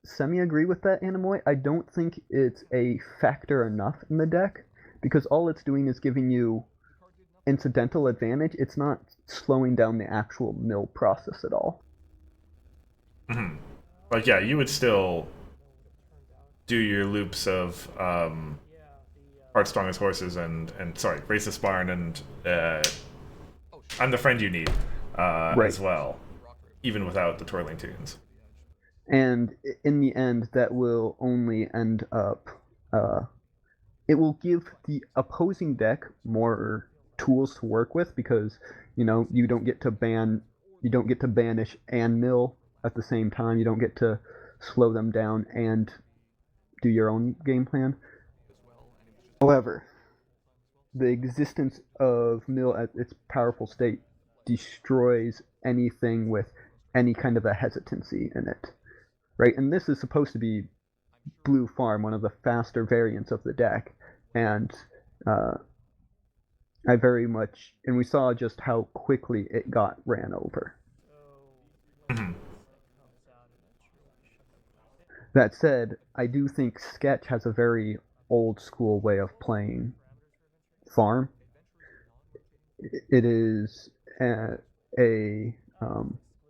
[SPEAKER 2] semi-agree with that, Animoy, I don't think it's a factor enough in the deck, because all it's doing is giving you incidental advantage. It's not slowing down the actual mill process at all.
[SPEAKER 1] like yeah, you would still do your loops of Heart Strongest Horses and sorry, Racist Barn and I'm the Friend You Need
[SPEAKER 2] Right.
[SPEAKER 1] as well, even without the twirling tunes.
[SPEAKER 2] And in the end, that will only end up. It will give the opposing deck more tools to work with because you don't get to banish and mill at the same time. You don't get to slow them down and do your own game plan. However, the existence of mill at its powerful state destroys anything with any kind of a hesitancy in it, right? And this is supposed to be blue farm, one of the faster variants of the deck, and I very much, and we saw just how quickly it got ran over.
[SPEAKER 1] Mhm.
[SPEAKER 2] That said, I do think Sketch has a very old school way of playing farm. It is a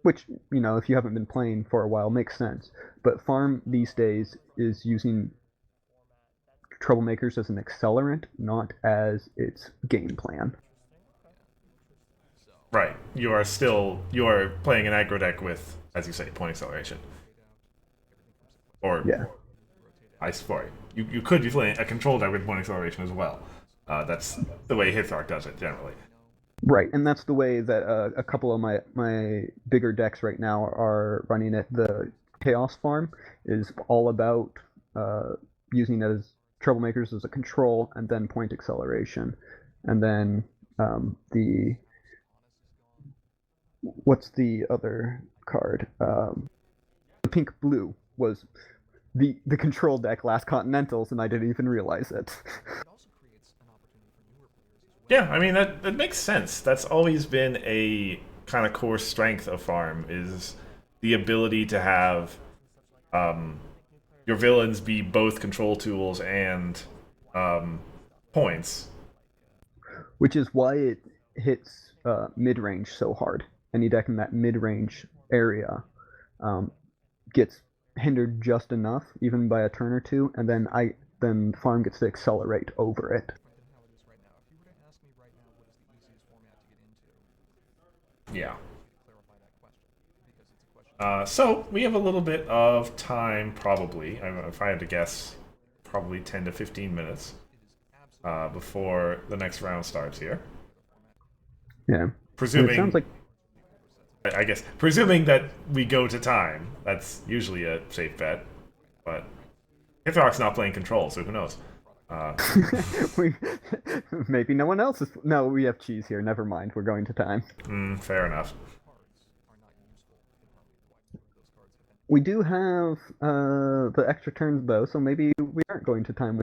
[SPEAKER 2] which if you haven't been playing for a while makes sense. But farm these days is using troublemakers as an accelerant, not as its game plan.
[SPEAKER 1] Right. You are playing an aggro deck with, as you say, point acceleration. Or
[SPEAKER 2] Yeah.
[SPEAKER 1] sorry, you could be playing a control deck with point acceleration as well. That's the way Hithark does it generally.
[SPEAKER 2] Right, and that's the way that a couple of my bigger decks right now are running it. The Chaos Farm is all about using it as troublemakers as a control, and then point acceleration, and then the what's the other card? The pink blue was the control deck last Continentals, and I didn't even realize it.
[SPEAKER 1] Yeah, I mean that makes sense. That's always been a kind of core strength of Farm is the ability to have your villains be both control tools and points.
[SPEAKER 2] Which is why it hits mid range so hard. Any deck in that mid range area gets hindered just enough, even by a turn or two, and then farm gets to accelerate over it.
[SPEAKER 1] Yeah. So we have a little bit of time, probably. If I had to guess, probably 10 to 15 minutes before the next round starts here.
[SPEAKER 2] Yeah.
[SPEAKER 1] Presuming,
[SPEAKER 2] it sounds like
[SPEAKER 1] I guess, presuming that we go to time, that's usually a safe bet. But Hithark's not playing control, so who knows?
[SPEAKER 2] Maybe no one else is. No, we have cheese here. Never mind. We're going to time.
[SPEAKER 1] Fair enough.
[SPEAKER 2] We do have the extra turns though, so maybe we aren't going to time.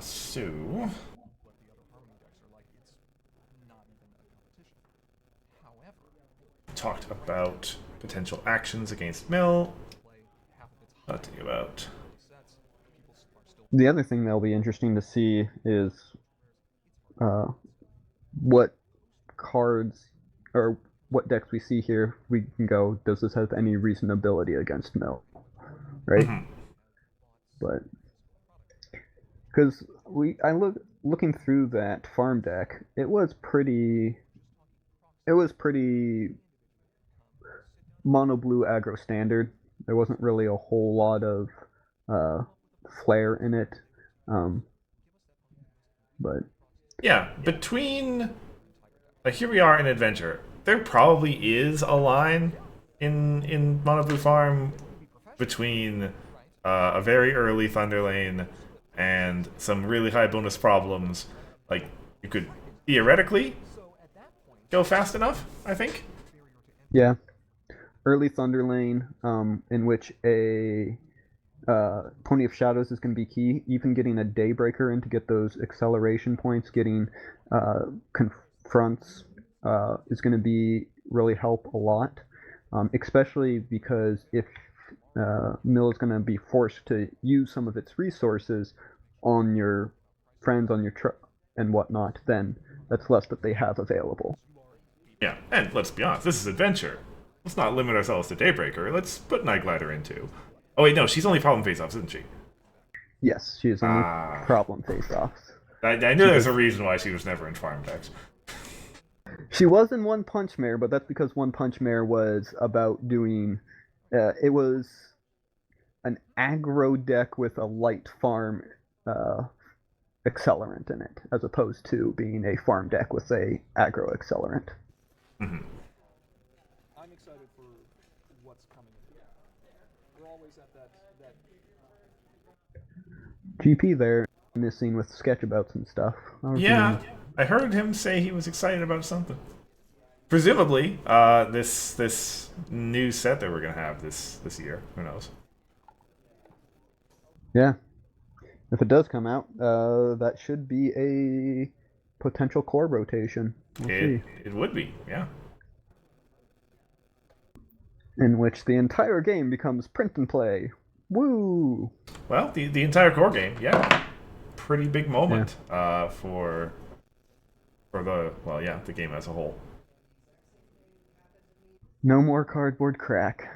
[SPEAKER 1] So talked about potential actions against Mill. Talking about
[SPEAKER 2] the other thing that'll be interesting to see is what cards or what decks we see here. We can go, does this have any reasonability against Mill? Right? But because looking through that farm deck, it was pretty mono blue aggro standard. There wasn't really a whole lot of flair in it, but
[SPEAKER 1] yeah, between here we are in Adventure. There probably is a line in Mono Blue Farm between a very early Thunder Lane and some really high bonus problems. Like you could theoretically go fast enough, I think.
[SPEAKER 2] Yeah, early Thunder Lane, in which a Pony of Shadows is going to be key. Even getting a Daybreaker in to get those acceleration points, getting confronts is going to be really help a lot, especially because if Mill is going to be forced to use some of its resources on your friends, on your and whatnot, then that's less that they have available.
[SPEAKER 1] Yeah, and let's be honest, this is adventure. Let's not limit ourselves to Daybreaker. Let's put Night Glider in too. Oh wait, no, she's only problem face-offs, isn't she?
[SPEAKER 2] Yes, she is only
[SPEAKER 1] Ah.
[SPEAKER 2] problem face-offs.
[SPEAKER 1] I knew there's a reason why she was never in farm decks.
[SPEAKER 2] She was in One Punch Mare, but that's because One Punch Mare was about doing. It was an aggro deck with a light farm accelerant in it, as opposed to being a farm deck with a aggro accelerant.
[SPEAKER 1] Mm-hmm.
[SPEAKER 3] I'm excited for what's coming. We're always at that
[SPEAKER 2] GP there missing with sketch about some stuff.
[SPEAKER 1] Yeah, I heard him say he was excited about something. Presumably, this new set that we're gonna have this year. Who knows?
[SPEAKER 2] Yeah. If it does come out, that should be a potential core rotation. We'll see.
[SPEAKER 1] It would be, yeah.
[SPEAKER 2] In which the entire game becomes print and play. Woo!
[SPEAKER 1] Well, the entire core game, yeah, pretty big moment for the game as a whole.
[SPEAKER 2] No more cardboard crack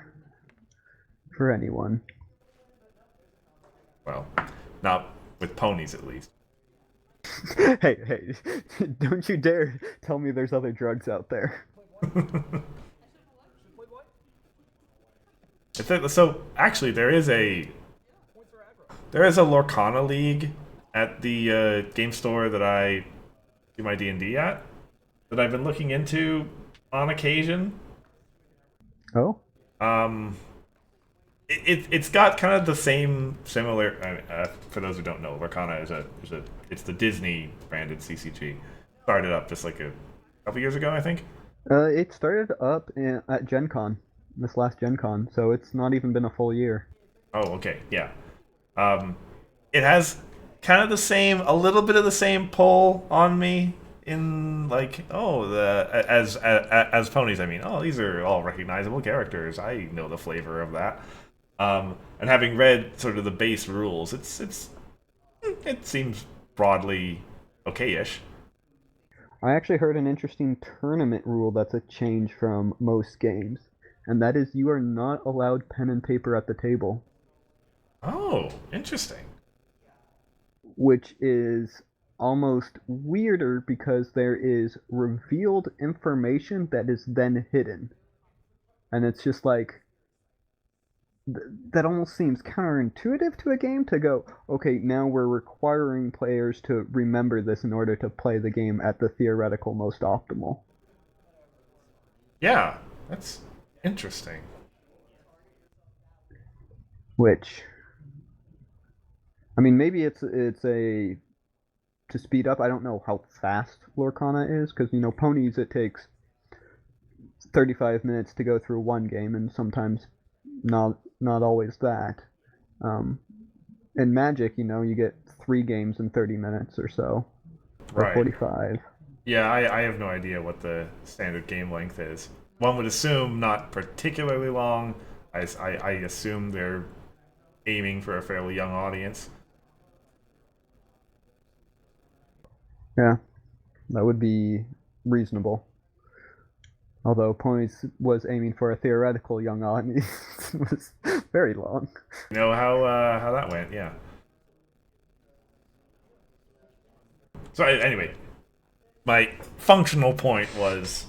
[SPEAKER 2] for anyone.
[SPEAKER 1] Well, not with ponies at least.
[SPEAKER 2] Hey, don't you dare tell me there's other drugs out there.
[SPEAKER 1] So actually, there is a Lorcana League at the game store that I do my D&D at that I've been looking into on occasion.
[SPEAKER 2] Oh?
[SPEAKER 1] It's got kind of the same similar. For those who don't know, Lorcana it's the Disney branded CCG. Started up just like a couple years ago, I think.
[SPEAKER 2] It started up at Gen Con, this last Gen Con, so it's not even been a full year.
[SPEAKER 1] Oh, okay, yeah. It has kind of a little bit of the same pull on me in like, as ponies. I mean, these are all recognizable characters. I know the flavor of that. And having read sort of the base rules, it seems broadly okay-ish.
[SPEAKER 2] I actually heard an interesting tournament rule that's a change from most games, and that is you are not allowed pen and paper at the table.
[SPEAKER 1] Oh, interesting.
[SPEAKER 2] Which is almost weirder because there is revealed information that is then hidden. And it's just like, that almost seems counterintuitive to a game to go, okay, now we're requiring players to remember this in order to play the game at the theoretical most optimal.
[SPEAKER 1] Yeah, that's interesting.
[SPEAKER 2] Which, I mean, maybe it's a to speed up. I don't know how fast Lorcana is because ponies it takes 35 minutes to go through one game, and sometimes not always that. In Magic, you get 3 games in 30 minutes or so, or 45.
[SPEAKER 1] Yeah, I have no idea what the standard game length is. One would assume not particularly long. I assume they're aiming for a fairly young audience.
[SPEAKER 2] Yeah, that would be reasonable. Although Ponies was aiming for a theoretical young audience, it was very long.
[SPEAKER 1] You know how that went, yeah. So anyway, my functional point was,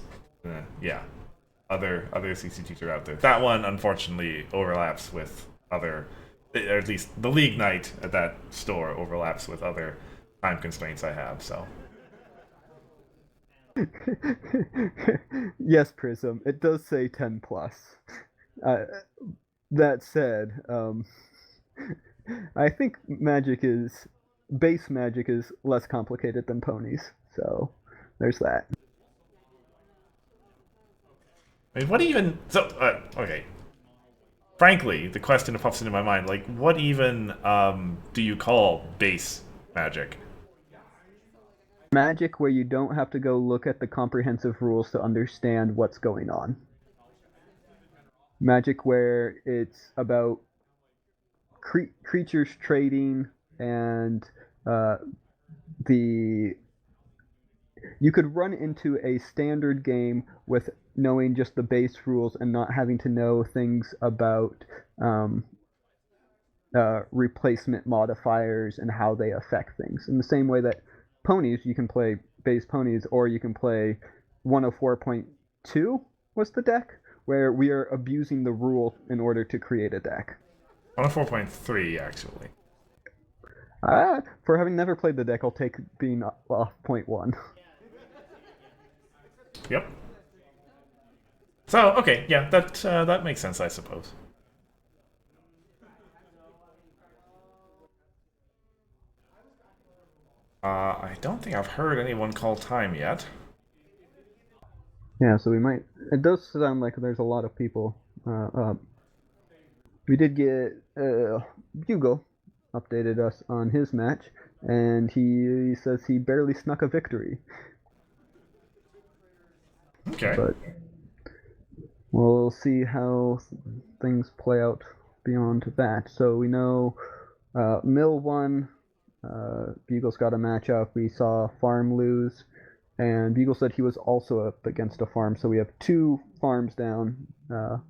[SPEAKER 1] other CCGs are out there. That one unfortunately overlaps with other, or at least the League night at that store overlaps with other time constraints I have. So.
[SPEAKER 2] Yes, Prism. It does say 10 plus. That said, I think base Magic is less complicated than ponies. So there's that.
[SPEAKER 1] I mean, what even? So okay. Frankly, the question that pops into my mind, like, what even do you call base Magic?
[SPEAKER 2] Magic where you don't have to go look at the comprehensive rules to understand what's going on. Magic where it's about creatures trading and you could run into a standard game with knowing just the base rules and not having to know things about replacement modifiers and how they affect things. In the same way that ponies, you can play base ponies, or you can play 104.2 was the deck, where we are abusing the rule in order to create a deck.
[SPEAKER 1] 104.3, actually.
[SPEAKER 2] For having never played the deck, I'll take being off 0.1.
[SPEAKER 1] Yep. So, okay, yeah, that makes sense, I suppose. I don't think I've heard anyone call time yet.
[SPEAKER 2] Yeah, so we might. It does sound like there's a lot of people. We did get Bugle updated us on his match, and he says he barely snuck a victory.
[SPEAKER 1] Okay.
[SPEAKER 2] But we'll see how things play out beyond that. So we know Mill won. Bugle's got a matchup. We saw Farm lose, and Bugle said he was also up against a farm. So we have 2 farms down, an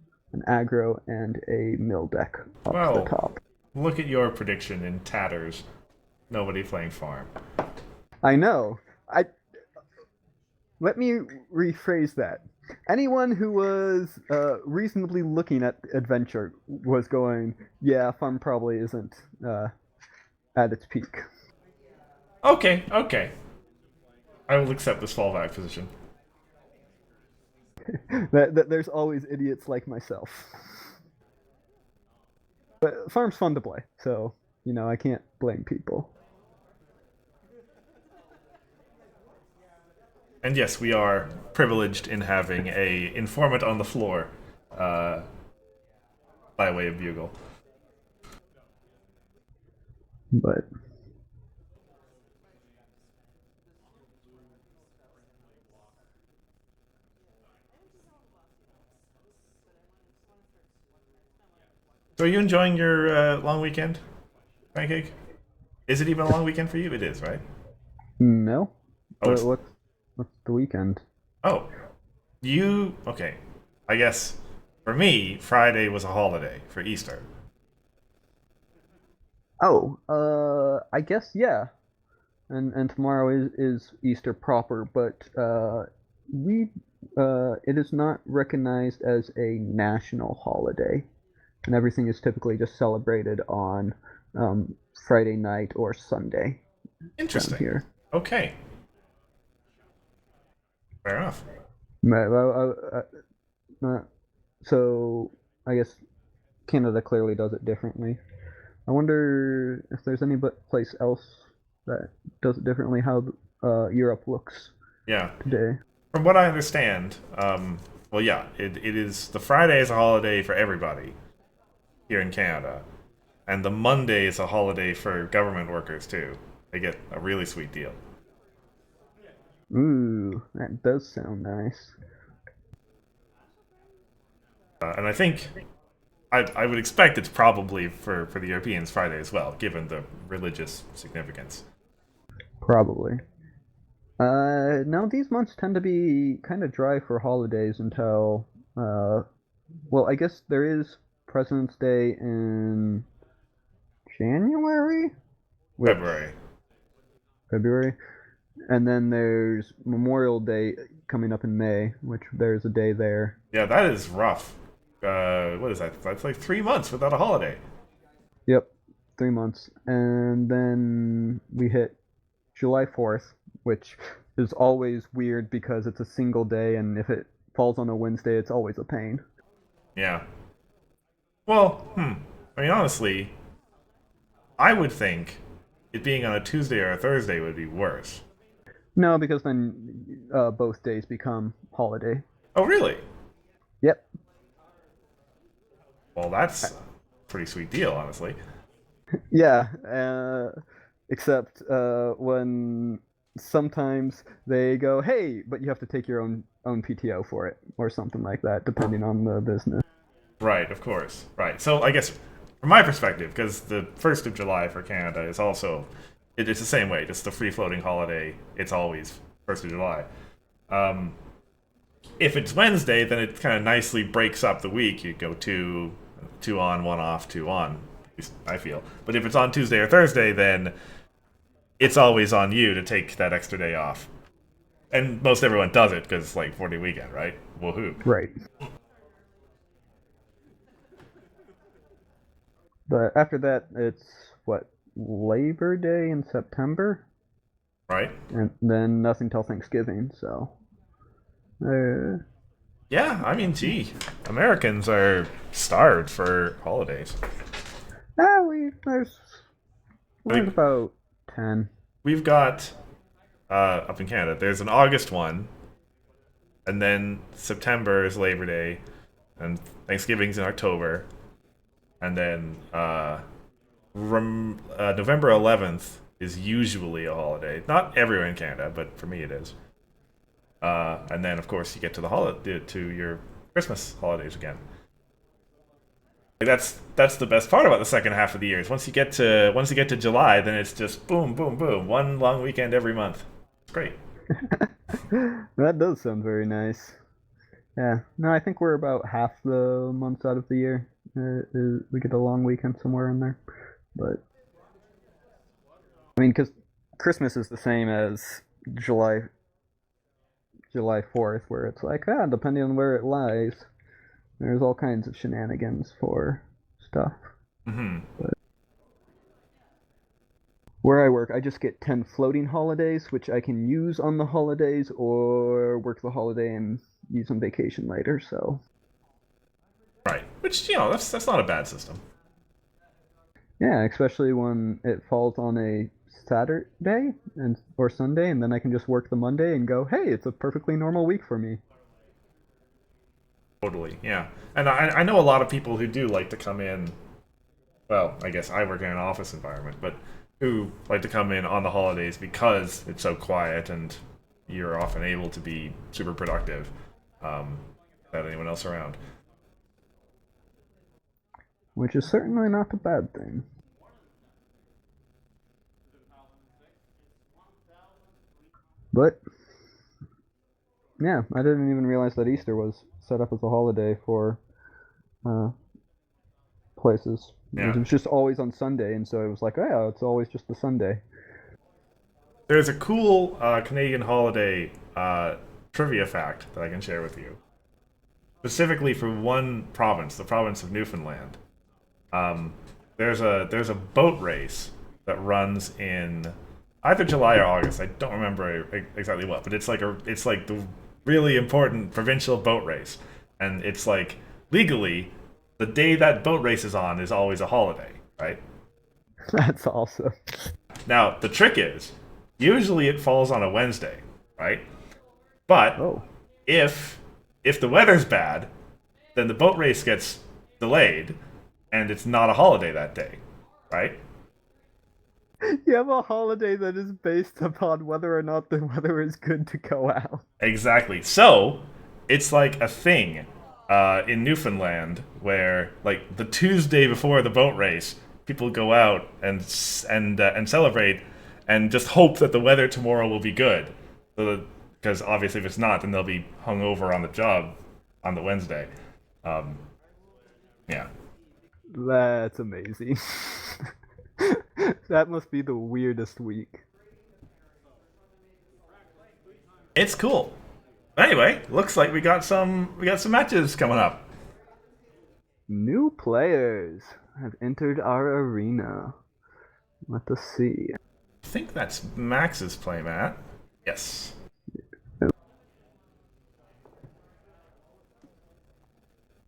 [SPEAKER 2] aggro and a mill deck up
[SPEAKER 1] Well,
[SPEAKER 2] the top.
[SPEAKER 1] Look at your prediction in tatters. Nobody playing farm.
[SPEAKER 2] I know. Let me rephrase that. Anyone who was reasonably looking at Adventure was going, yeah, farm probably isn't at its peak.
[SPEAKER 1] Okay. I will accept this fallback position.
[SPEAKER 2] There's always idiots like myself. But farm's fun to play, so, I can't blame people.
[SPEAKER 1] And yes, we are privileged in having a informant on the floor by way of Bugle.
[SPEAKER 2] But
[SPEAKER 1] So are you enjoying your long weekend, Pancake? Is it even a long weekend for you? It is, right?
[SPEAKER 2] no.
[SPEAKER 1] Oh,
[SPEAKER 2] What's the weekend?
[SPEAKER 1] Oh, okay. I guess for me, Friday was a holiday for Easter.
[SPEAKER 2] Oh, I guess yeah. And tomorrow is Easter proper, but it is not recognized as a national holiday, and everything is typically just celebrated on Friday night or Sunday.
[SPEAKER 1] Interesting.
[SPEAKER 2] Here.
[SPEAKER 1] Okay. Fair enough.
[SPEAKER 2] So I guess Canada clearly does it differently. I wonder if there's any place else that does it differently. How Europe looks today.
[SPEAKER 1] From what I understand, well, yeah, it is the Friday is a holiday for everybody here in Canada, and the Monday is a holiday for government workers too. They get a really sweet deal.
[SPEAKER 2] Ooh, that does sound nice.
[SPEAKER 1] And I think I would expect it's probably for the Europeans Friday as well, given the religious significance.
[SPEAKER 2] Probably. Now these months tend to be kind of dry for holidays until, well, I guess there is President's Day in January? February. And then there's Memorial Day coming up in May, which there's a day there.
[SPEAKER 1] Yeah, that is rough. What is that? That's like 3 months without a holiday.
[SPEAKER 2] Yep, 3 months. And then we hit July 4th, which is always weird because it's a single day, and if it falls on a Wednesday, it's always a pain.
[SPEAKER 1] Yeah. Well, I mean, honestly, I would think it being on a Tuesday or a Thursday would be worse.
[SPEAKER 2] No, because then both days become holiday.
[SPEAKER 1] Oh, really?
[SPEAKER 2] Yep.
[SPEAKER 1] Well, that's a pretty sweet deal, honestly.
[SPEAKER 2] Yeah, except when sometimes they go, hey, but you have to take your own PTO for it, or something like that, depending on the business.
[SPEAKER 1] Right, of course. Right. So I guess from my perspective, because the 1st of July for Canada is also, it's the same way, just the free-floating holiday. It's always 1st of July. If it's Wednesday, then it kind of nicely breaks up the week. You go two on, one off, two on. At least I feel. But if it's on Tuesday or Thursday, then it's always on you to take that extra day off. And most everyone does it because it's like 4-day weekend, right? Woohoo.
[SPEAKER 2] Right. But after that, it's what, Labor Day in September,
[SPEAKER 1] Right?
[SPEAKER 2] and then nothing till Thanksgiving. So,
[SPEAKER 1] Yeah, I mean, gee, Americans are starved for holidays.
[SPEAKER 2] there's
[SPEAKER 1] Like-
[SPEAKER 2] about 10.
[SPEAKER 1] We've got up in Canada. There's an August one, and then September is Labor Day, and Thanksgiving's in October, and then November 11th is usually a holiday. Not everywhere in Canada, but for me it is. And then of course you get to to your Christmas holidays again. Like, that's the best part about the second half of the year. Is once you get to July, then it's just boom, boom, boom, one long weekend every month. It's great.
[SPEAKER 2] That does sound very nice. Yeah. No, I think we're about half the months out of the year. We get a long weekend somewhere in there. But I mean, because Christmas is the same as July 4th, where it's like, depending on where it lies, there's all kinds of shenanigans for stuff.
[SPEAKER 1] Mm-hmm.
[SPEAKER 2] But where I work, I just get 10 floating holidays, which I can use on the holidays or work the holiday and use on vacation later. So
[SPEAKER 1] Right, which that's not a bad system.
[SPEAKER 2] yeah, especially when it falls on a Saturday or Sunday, and then I can just work the Monday and go, hey, it's a perfectly normal week for me.
[SPEAKER 1] Totally, yeah. And I know a lot of people who do like to come in. Well, I guess I work in an office environment, but who like to come in on the holidays because it's so quiet and you're often able to be super productive without anyone else around.
[SPEAKER 2] Which is certainly not a bad thing. But yeah, I didn't even realize that Easter was set up as a holiday for places.
[SPEAKER 1] Yeah.
[SPEAKER 2] It was just always on Sunday, and so it was like, oh yeah, it's always just the Sunday.
[SPEAKER 1] There's a cool Canadian holiday trivia fact that I can share with you. Specifically for one province, the province of Newfoundland. There's a boat race that runs in either July or August. I don't remember exactly what, but it's like the really important provincial boat race, and it's like legally the day that boat race is on is always a holiday, right?
[SPEAKER 2] That's awesome.
[SPEAKER 1] Now the trick is, usually it falls on a Wednesday, right? But if the weather's bad, then the boat race gets delayed, and it's not a holiday that day, right?
[SPEAKER 2] You have a holiday that is based upon whether or not the weather is good to go out.
[SPEAKER 1] Exactly. So it's like a thing in Newfoundland where, like, the Tuesday before the boat race, people go out and celebrate and just hope that the weather tomorrow will be good. Because obviously, if it's not, then they'll be hungover on the job on the Wednesday. Yeah.
[SPEAKER 2] That's amazing. That must be the weirdest week.
[SPEAKER 1] It's cool. Anyway, looks like we got some matches coming up.
[SPEAKER 2] New players have entered our arena. Let us see.
[SPEAKER 1] I think that's Max's playmat. Yes.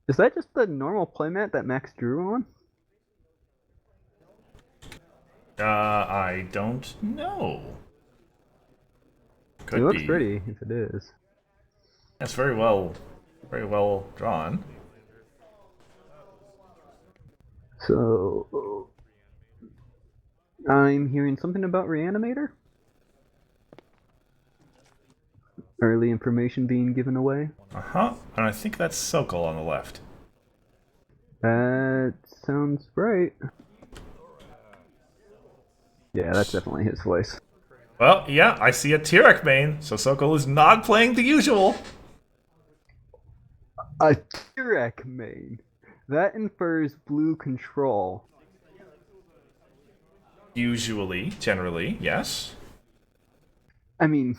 [SPEAKER 2] Is that just the normal playmat that Max drew on?
[SPEAKER 1] I don't know. Could
[SPEAKER 2] It looks
[SPEAKER 1] be.
[SPEAKER 2] pretty if it is.
[SPEAKER 1] That's very well drawn.
[SPEAKER 2] So I'm hearing something about Reanimator. Early information being given away.
[SPEAKER 1] Uh-huh. And I think that's Sokol on the left.
[SPEAKER 2] That sounds right. Yeah, that's definitely his voice.
[SPEAKER 1] Well, yeah, I see a Tyrek main, so Sokol is not playing the usual.
[SPEAKER 2] A Tyrek main. That infers blue control.
[SPEAKER 1] Usually, generally, yes.
[SPEAKER 2] I mean,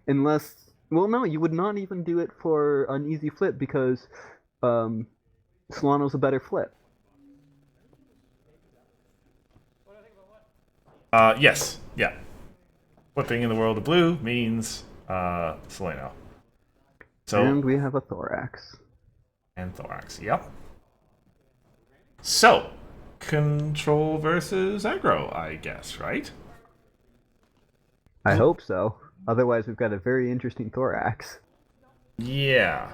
[SPEAKER 2] unless... Well, no, you would not even do it for an easy flip because Solano's a better flip.
[SPEAKER 1] Yes, yeah. Flipping in the world of blue means Solano. So,
[SPEAKER 2] And we have a Thorax.
[SPEAKER 1] and Thorax, yep. So, control versus aggro, I guess, right?
[SPEAKER 2] I hope so. Otherwise, we've got a very interesting Thorax.
[SPEAKER 1] Yeah.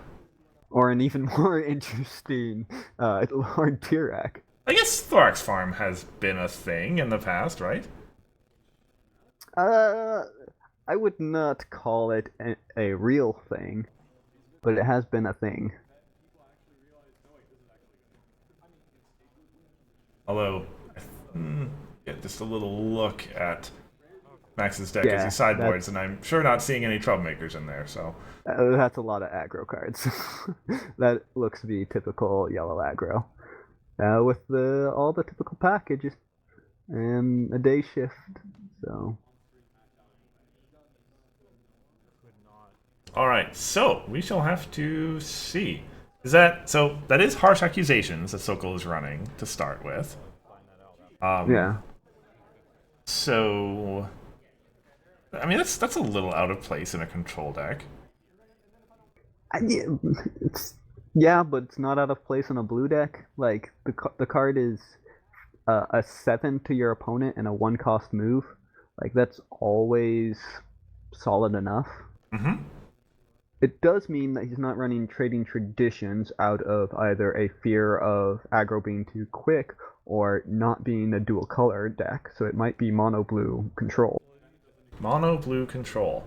[SPEAKER 2] Or an even more interesting Lord Tyrek.
[SPEAKER 1] I guess Thorax Farm has been a thing in the past, right?
[SPEAKER 2] I would not call it a real thing, but it has been a thing.
[SPEAKER 1] Although, get just a little look at Max's deck
[SPEAKER 2] Yeah,
[SPEAKER 1] as he sideboards, and I'm sure not seeing any troublemakers in there, so...
[SPEAKER 2] That's a lot of aggro cards. That looks to be typical yellow aggro. With all the typical packages and a day shift, so...
[SPEAKER 1] Alright, so we shall have to see. That is harsh accusations that Sokol is running to start with.
[SPEAKER 2] Yeah.
[SPEAKER 1] So, I mean, that's a little out of place in a control deck.
[SPEAKER 2] Yeah, but it's not out of place in a blue deck. Like, the card is a 7 to your opponent and a 1-cost move. Like, that's always solid enough.
[SPEAKER 1] Mm-hmm.
[SPEAKER 2] It does mean that he's not running Trading Traditions out of either a fear of aggro being too quick or not being a dual color deck, so it might be mono blue control.
[SPEAKER 1] Mono blue control.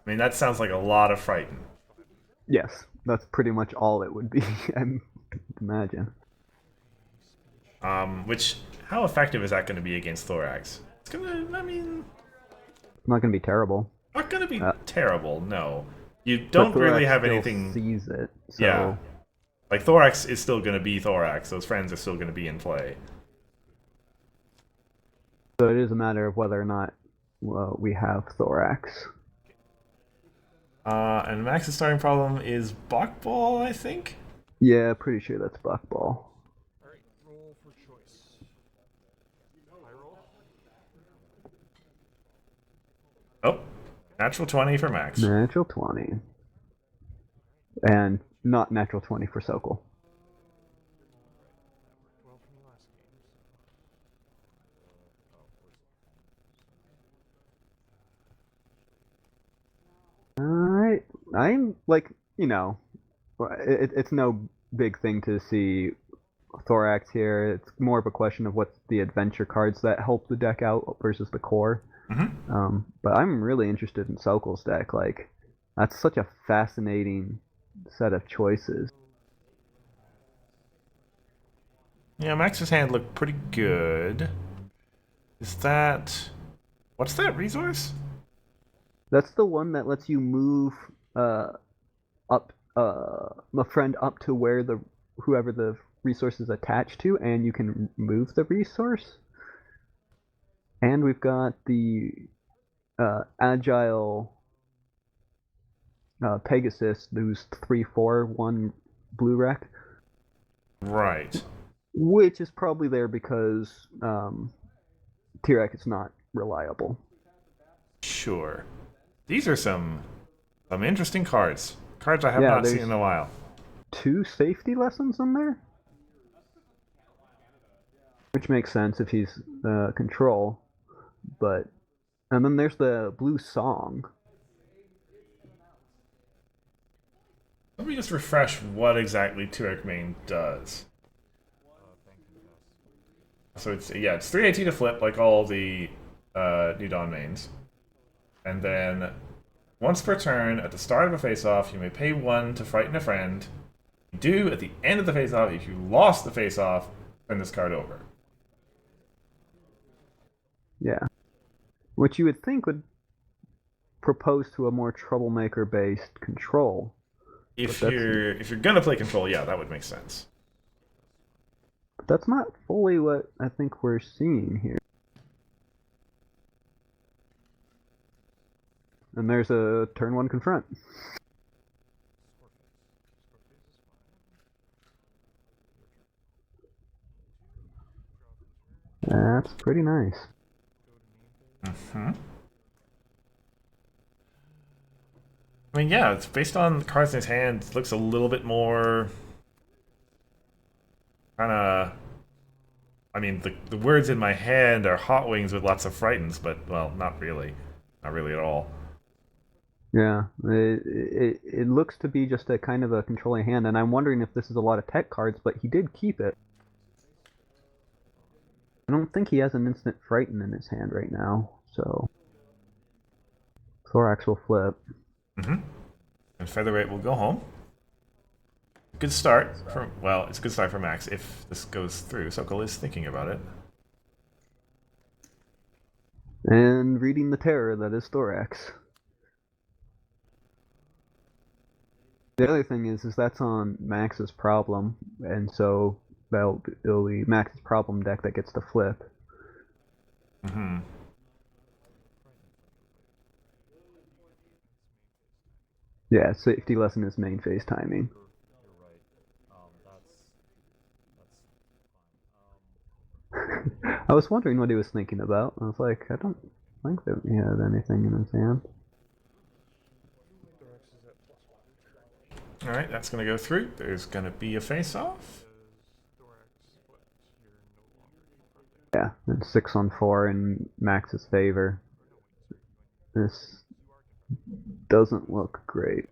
[SPEAKER 1] I mean, that sounds like a lot of Frighten.
[SPEAKER 2] Yes, that's pretty much all it would be, I imagine.
[SPEAKER 1] How effective is that going to be against Thorax? It's
[SPEAKER 2] Not gonna be terrible.
[SPEAKER 1] not going to be terrible, no. You don't
[SPEAKER 2] But
[SPEAKER 1] really
[SPEAKER 2] Thorax
[SPEAKER 1] have
[SPEAKER 2] still
[SPEAKER 1] anything...
[SPEAKER 2] sees it, so...
[SPEAKER 1] Yeah. Like, Thorax is still going to be Thorax. Those friends are still going to be in play.
[SPEAKER 2] So it is a matter of whether or not we have Thorax.
[SPEAKER 1] And Max's starting problem is Buckball, I think?
[SPEAKER 2] Yeah, pretty sure that's Buckball.
[SPEAKER 3] Alright, roll for choice. I roll.
[SPEAKER 1] Oh, natural 20 for Max.
[SPEAKER 2] Natural 20. And not natural 20 for Sokol.
[SPEAKER 3] Well, from the last game.
[SPEAKER 2] Alright. I'm, like, it's no big thing to see Thorax here. It's more of a question of what's the adventure cards that help the deck out versus the core.
[SPEAKER 1] Mm-hmm.
[SPEAKER 2] But I'm really interested in Sokol's deck. Like, that's such a fascinating set of choices.
[SPEAKER 1] Yeah, Max's hand looked pretty good. Is that... What's that resource?
[SPEAKER 2] That's the one that lets you move up a friend up to where whoever the resource is attached to, and you can move the resource. And we've got the agile Pegasus, who's 3/4/1 blue rec.
[SPEAKER 1] Right.
[SPEAKER 2] Which is probably there because Tyrek is not reliable.
[SPEAKER 1] Sure. These are some interesting cards. Cards I have
[SPEAKER 2] Yeah,
[SPEAKER 1] not seen
[SPEAKER 2] there's-
[SPEAKER 1] in a while.
[SPEAKER 2] 2 safety lessons in there? Which makes sense if he's control. And then there's the blue song.
[SPEAKER 1] Let me just refresh what exactly Turek Main does. So it's 3AT to flip like all the New Dawn mains. And then once per turn, at the start of a face-off, you may pay 1 to frighten a friend. You do at the end of the face-off. If you lost the face-off, turn this card over.
[SPEAKER 2] Yeah. which you would think would propose to a more troublemaker-based control.
[SPEAKER 1] If
[SPEAKER 2] But
[SPEAKER 1] you're gonna play control, yeah, that would make sense.
[SPEAKER 2] that's not fully what I think we're seeing here. And there's a turn 1 confront. That's pretty nice.
[SPEAKER 1] Mm-hmm. I mean, yeah, it's based on the cards in his hand. It looks a little bit more kind of. I mean, the words in my hand are hot wings with lots of frightens, but well, not really, not really at all.
[SPEAKER 2] Yeah, it looks to be just a kind of a controlling hand, and I'm wondering if this is a lot of tech cards, but he did keep it. I don't think he has an instant frighten in his hand right now, so Thorax will flip.
[SPEAKER 1] Mm-hmm. And featherweight will go home. Good start for well, it's a good start for Max if this goes through. Sokol is thinking about it.
[SPEAKER 2] And reading the terror that is Thorax. The other thing is that's on Max's problem, and so it'll be Max's problem deck that gets to flip.
[SPEAKER 1] Mm-hmm.
[SPEAKER 2] Yeah, safety lesson is main phase timing.
[SPEAKER 3] You're right. That's fine.
[SPEAKER 2] I was wondering what he was thinking about. I was like, I don't think that he had anything in his hand.
[SPEAKER 1] All right, that's going to go through. There's going to be a face-off.
[SPEAKER 2] Yeah, and 6 on 4 in Max's favor. This doesn't look great.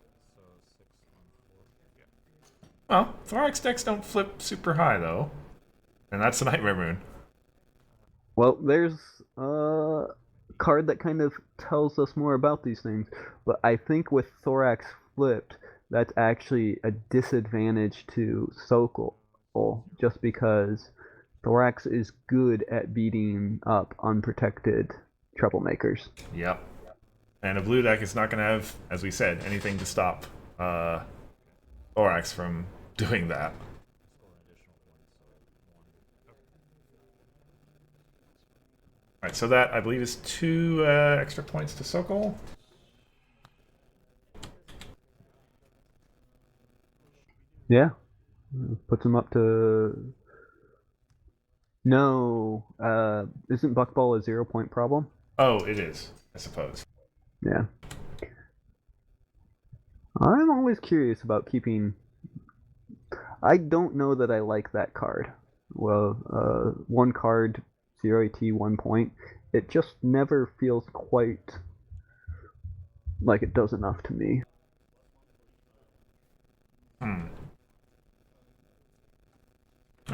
[SPEAKER 1] Well, Thorax decks don't flip super high, though. And that's the Nightmare Moon.
[SPEAKER 2] Well, there's a card that kind of tells us more about these things, but I think with Thorax flipped, that's actually a disadvantage to Sokol, just because Thorax is good at beating up unprotected troublemakers.
[SPEAKER 1] Yep. And a blue deck is not going to have, as we said, anything to stop Thorax from doing that. Alright, so that, I believe, is 2 extra points to Sokol.
[SPEAKER 2] Yeah. Puts him up to... No, isn't Buckball a 0-point problem?
[SPEAKER 1] Oh, it is, I suppose.
[SPEAKER 2] Yeah. I'm always curious about keeping... I don't know that I like that card. Well, 1 card, 0 AT, 1 point. It just never feels quite like it does enough to me.
[SPEAKER 1] I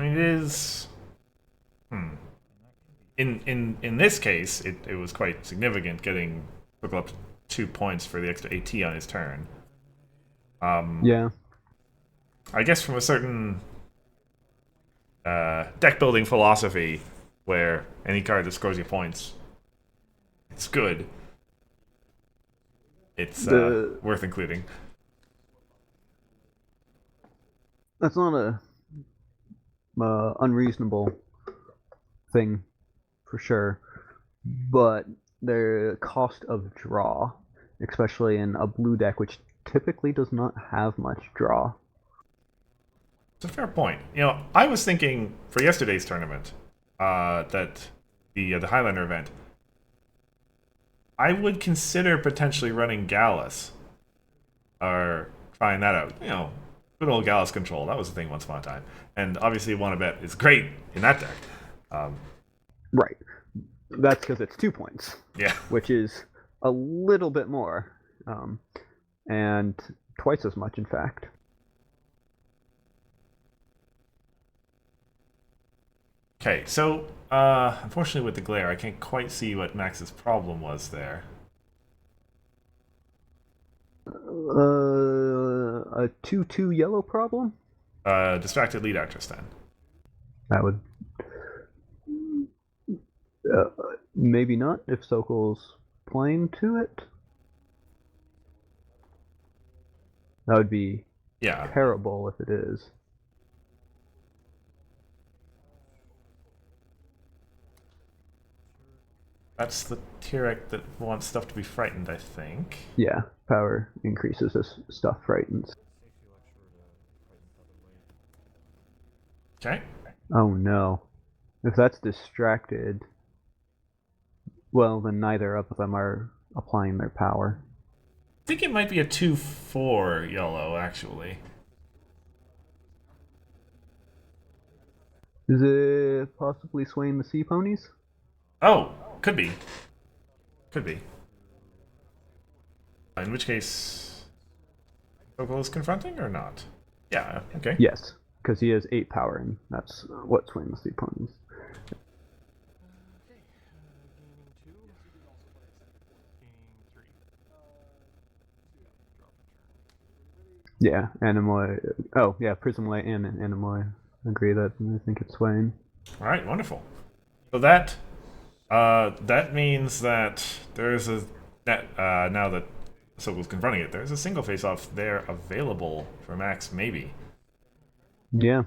[SPEAKER 1] mean, it is... In this case, it was quite significant getting Sokol up to 2 points for the extra AT on his turn.
[SPEAKER 2] Yeah.
[SPEAKER 1] I guess from a certain deck building philosophy where any card that scores you points, it's good. It's worth including.
[SPEAKER 2] That's not a unreasonable thing for sure, but the cost of draw, especially in a blue deck which typically does not have much draw.
[SPEAKER 1] It's a fair point. You know, I was thinking for yesterday's tournament, that the Highlander event, I would consider potentially running Gallus, or trying that out. You know, good old Gallus control. That was a thing once upon a time, and obviously Wanna Bet is great in that deck.
[SPEAKER 2] Right. That's because it's 2 points.
[SPEAKER 1] Yeah.
[SPEAKER 2] Which is a little bit more, and twice as much, in fact.
[SPEAKER 1] Okay, so unfortunately with the glare, I can't quite see what Max's problem was there.
[SPEAKER 2] A 2/2 yellow problem?
[SPEAKER 1] Distracted lead actress then.
[SPEAKER 2] That would... Maybe not if Sokol's playing to it. That would be
[SPEAKER 1] Yeah.
[SPEAKER 2] terrible if it is.
[SPEAKER 1] That's the T-Rex that wants stuff to be frightened, I think.
[SPEAKER 2] Yeah, power increases as stuff frightens.
[SPEAKER 1] Okay.
[SPEAKER 2] Oh no. If that's distracted, well, then neither of them are applying their power.
[SPEAKER 1] I think it might be a 2/4 yellow, actually.
[SPEAKER 2] Is it possibly swaying the sea ponies?
[SPEAKER 1] Oh, could be. Could be. In which case, Sokol is confronting or not? Yeah, okay.
[SPEAKER 2] Yes, because he has 8 power, and that's what swaying the sea ponies.
[SPEAKER 3] Okay, gaining 2, gaining 3. Drop a turn.
[SPEAKER 2] Yeah, Anemoy. Oh, yeah, Prism Light and Anemoy agree that I think it's swaying.
[SPEAKER 1] All right, wonderful. So that means that there is a now that Sokol's confronting it, there's a single face-off there available for Max, maybe.
[SPEAKER 2] Yeah.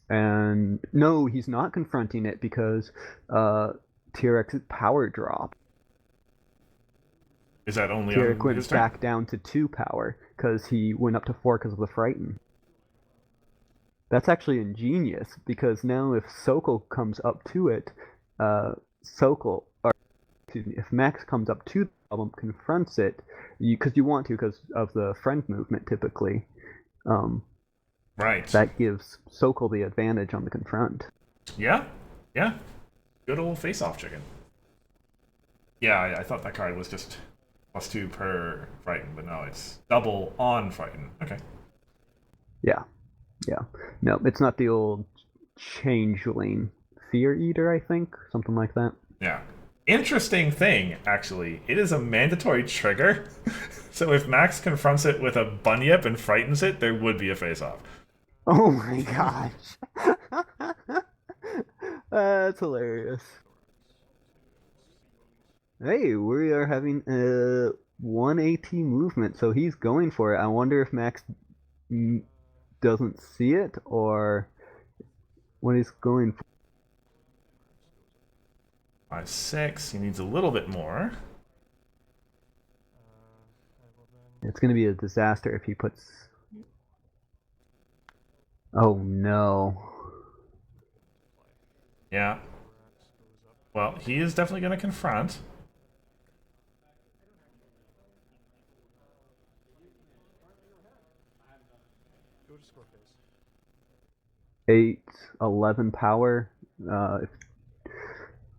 [SPEAKER 2] And no, he's not confronting it because T-Rex's power dropped.
[SPEAKER 1] Is that only
[SPEAKER 2] T-Rex
[SPEAKER 1] on his
[SPEAKER 2] went
[SPEAKER 1] turn?
[SPEAKER 2] back down to 2 power because he went up to 4 because of the Frighten. That's actually ingenious because now if Sokol comes up to it, if Max comes up to the problem, confronts it, because you want to because of the friend movement typically,
[SPEAKER 1] Right.
[SPEAKER 2] that gives Sokol the advantage on the confront.
[SPEAKER 1] Yeah, yeah. Good old face-off chicken. Yeah, I thought that card was just +2 per frighten, but no, it's double on frighten. Okay.
[SPEAKER 2] Yeah. No, it's not the old changeling fear eater, I think, something like that.
[SPEAKER 1] Yeah. Interesting thing, actually. It is a mandatory trigger. So if Max confronts it with a bunyip and frightens it, there would be a face-off.
[SPEAKER 2] Oh my gosh. That's hilarious. Hey, we are having a 1 AT movement, so he's going for it. I wonder if Max doesn't see it or what he's going for.
[SPEAKER 1] 5/6. He needs a little bit more.
[SPEAKER 2] It's going to be a disaster if he puts. Oh no.
[SPEAKER 1] Yeah. Well, he is definitely going to confront.
[SPEAKER 3] Go to score phase.
[SPEAKER 2] 8, 11 power. If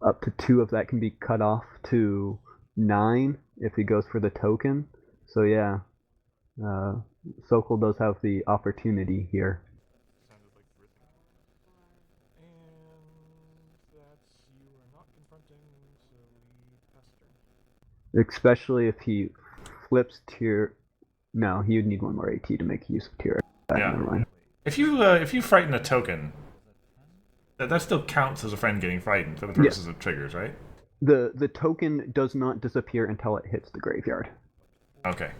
[SPEAKER 2] up to 2 of that can be cut off to 9 if he goes for the token. So yeah, Sokol does have the opportunity here.
[SPEAKER 3] Sounded like ripping. And that's you are not confronting, so we pass the turn.
[SPEAKER 2] Especially if he flips tier. No, he would need 1 more AT to make use of tier.
[SPEAKER 1] Yeah.
[SPEAKER 2] Never mind.
[SPEAKER 1] If you frighten a token, that still counts as a friend getting frightened for the purposes of triggers, right?
[SPEAKER 2] The token does not disappear until it hits the graveyard.
[SPEAKER 1] Okay.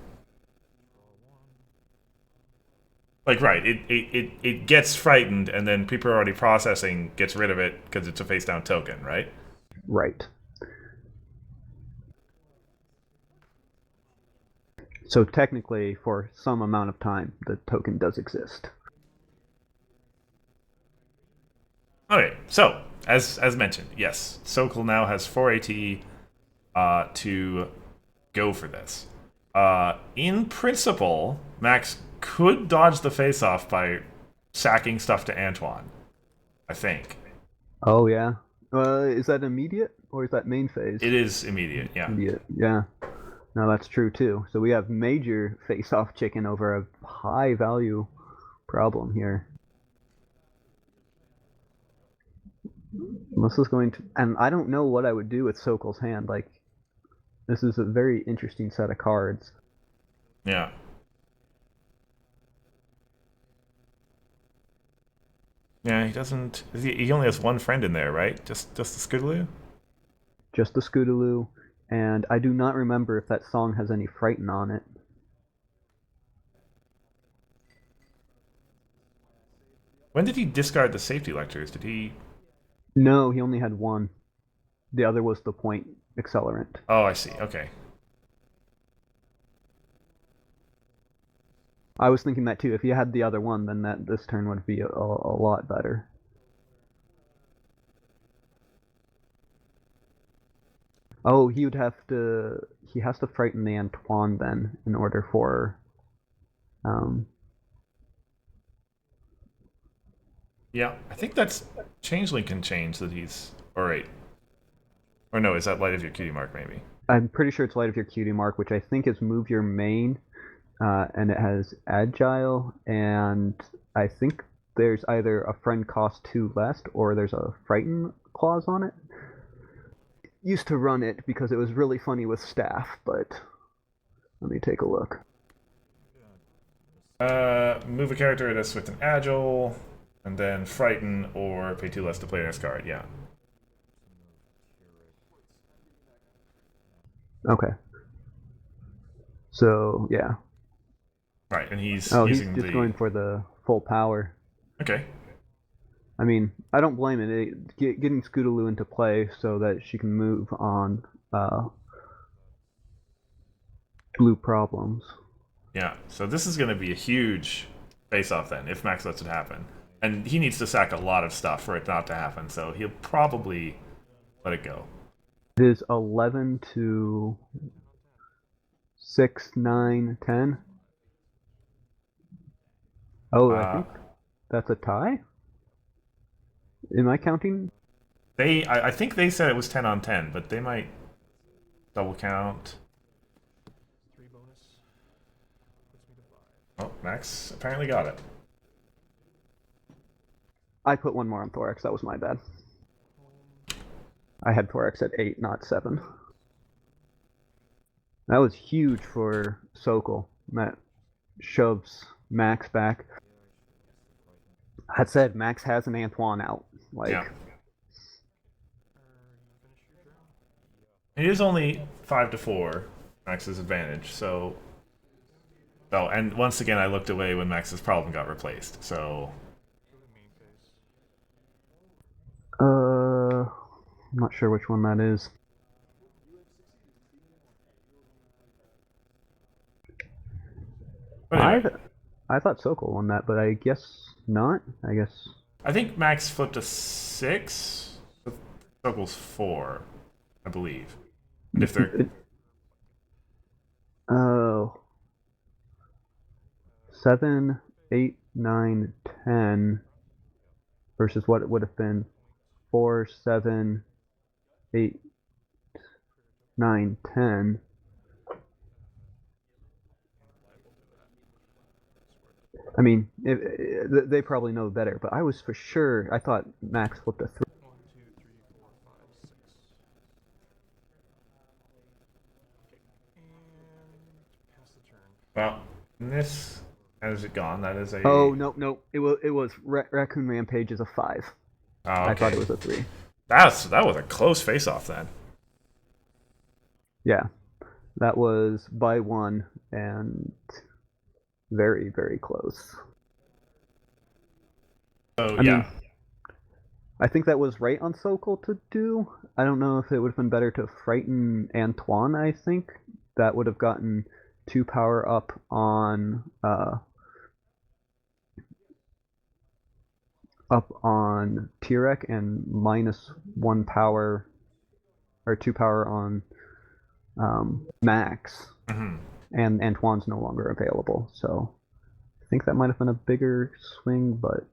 [SPEAKER 1] Like, right, it gets frightened, and then people are already processing gets rid of it because it's a face-down token, right?
[SPEAKER 2] Right. So technically, for some amount of time, the token does exist.
[SPEAKER 1] Okay, so, as mentioned, yes, Sokol now has 4 AT to go for this. In principle, Max could dodge the face-off by sacking stuff to Antoine, I think.
[SPEAKER 2] Oh yeah. Is that immediate or is that main phase?
[SPEAKER 1] It is immediate, yeah.
[SPEAKER 2] Immediate. Yeah. No, that's true too. So we have major face-off chicken over a high value problem here. This is going to, and I don't know what I would do with Sokol's hand. Like, this is a very interesting set of cards.
[SPEAKER 1] Yeah. Yeah, he doesn't. He only has 1 friend in there, right? Just the Skidaloo?
[SPEAKER 2] just the Scootaloo, and I do not remember if that song has any Frighten on it.
[SPEAKER 1] When did he discard the safety lectures? Did he?
[SPEAKER 2] No, he only had one. The other was the point accelerant.
[SPEAKER 1] Oh, I see. Okay.
[SPEAKER 2] I was thinking that too. If he had the other one, then this turn would be a lot better. Oh, he has to frighten the Antoine then in order for,
[SPEAKER 1] Yeah, I think that's Changeling can change that he's. Or wait. Or no, is that Light of Your Cutie Mark maybe?
[SPEAKER 2] I'm pretty sure it's Light of Your Cutie Mark, which I think is move your main, and it has Agile, and I think there's either a friend cost 2 less, or there's a Frighten clause on it. Used to run it because it was really funny with staff, but let me take a look.
[SPEAKER 1] Move a character that's with an Agile, and then Frighten, or pay 2 less to play next card, yeah.
[SPEAKER 2] Okay. So, yeah.
[SPEAKER 1] Right, and he's
[SPEAKER 2] He's
[SPEAKER 1] using
[SPEAKER 2] just going for the full power.
[SPEAKER 1] Okay.
[SPEAKER 2] I mean, I don't blame it. Getting Scootaloo into play so that she can move on blue problems.
[SPEAKER 1] Yeah, so this is going to be a huge face-off then, if Max lets it happen. And he needs to sack a lot of stuff for it not to happen, so he'll probably let it go.
[SPEAKER 2] It is 11 to 6, 9, 10. Oh, I think that's a tie? Am I counting?
[SPEAKER 1] I think they said it was 10 on 10, but they might double count.
[SPEAKER 3] 3 bonus. Puts me to 5.
[SPEAKER 1] Oh, Max apparently got it.
[SPEAKER 2] I put one more on Thorax. That was my bad. I had Thorax at 8, not 7. That was huge for Sokol. That shoves Max back. That said, Max has an Antoine out. Like,
[SPEAKER 1] Yeah. It is only 5 to 4, Max's advantage, so... Oh, and once again I looked away when Max's problem got replaced, so...
[SPEAKER 2] I'm not sure which one that is.
[SPEAKER 1] But anyway,
[SPEAKER 2] I thought Sokol won that, but I guess not. I guess.
[SPEAKER 1] I think Max flipped a 6, with Sokol's 4, I believe. And if they're...
[SPEAKER 2] Oh. 7, 8, 9, 10 versus what it would have been 4, 7, 8, 9, 10. I mean, they probably know better, but I was for sure. I thought Max flipped a 3.
[SPEAKER 3] 1, 2, 3, 4, 5, 6. Okay, and pass the turn.
[SPEAKER 1] Well, this has it gone. That is a...
[SPEAKER 2] Oh no! It was Raccoon Rampage is a 5.
[SPEAKER 1] Oh, okay.
[SPEAKER 2] I thought it was a 3.
[SPEAKER 1] That was a close face-off then.
[SPEAKER 2] Yeah, that was by 1 and very, very close.
[SPEAKER 1] So
[SPEAKER 2] I
[SPEAKER 1] yeah,
[SPEAKER 2] mean, I think that was right on Sokol to do. I don't know if it would have been better to frighten Antoine. I think that would have gotten 2 power up on Tirek and minus 1 power or 2 power on Max.
[SPEAKER 1] mm-hmm.
[SPEAKER 2] And Antoine's no longer available, so I think that might have been a bigger swing, but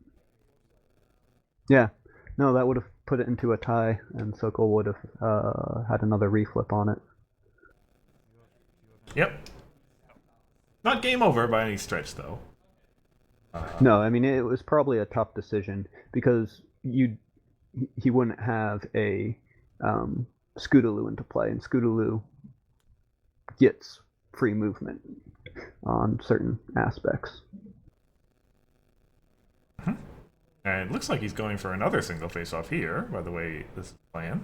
[SPEAKER 2] yeah, no, that would have put it into a tie, and Sokol would have had another reflip on it.
[SPEAKER 1] Yep. Not game over by any stretch, though.
[SPEAKER 2] No, I mean it was probably a tough decision because he wouldn't have a Scootaloo into play, and Scootaloo gets free movement on certain aspects.
[SPEAKER 1] And it looks like he's going for another single face-off here, by the way this is playing.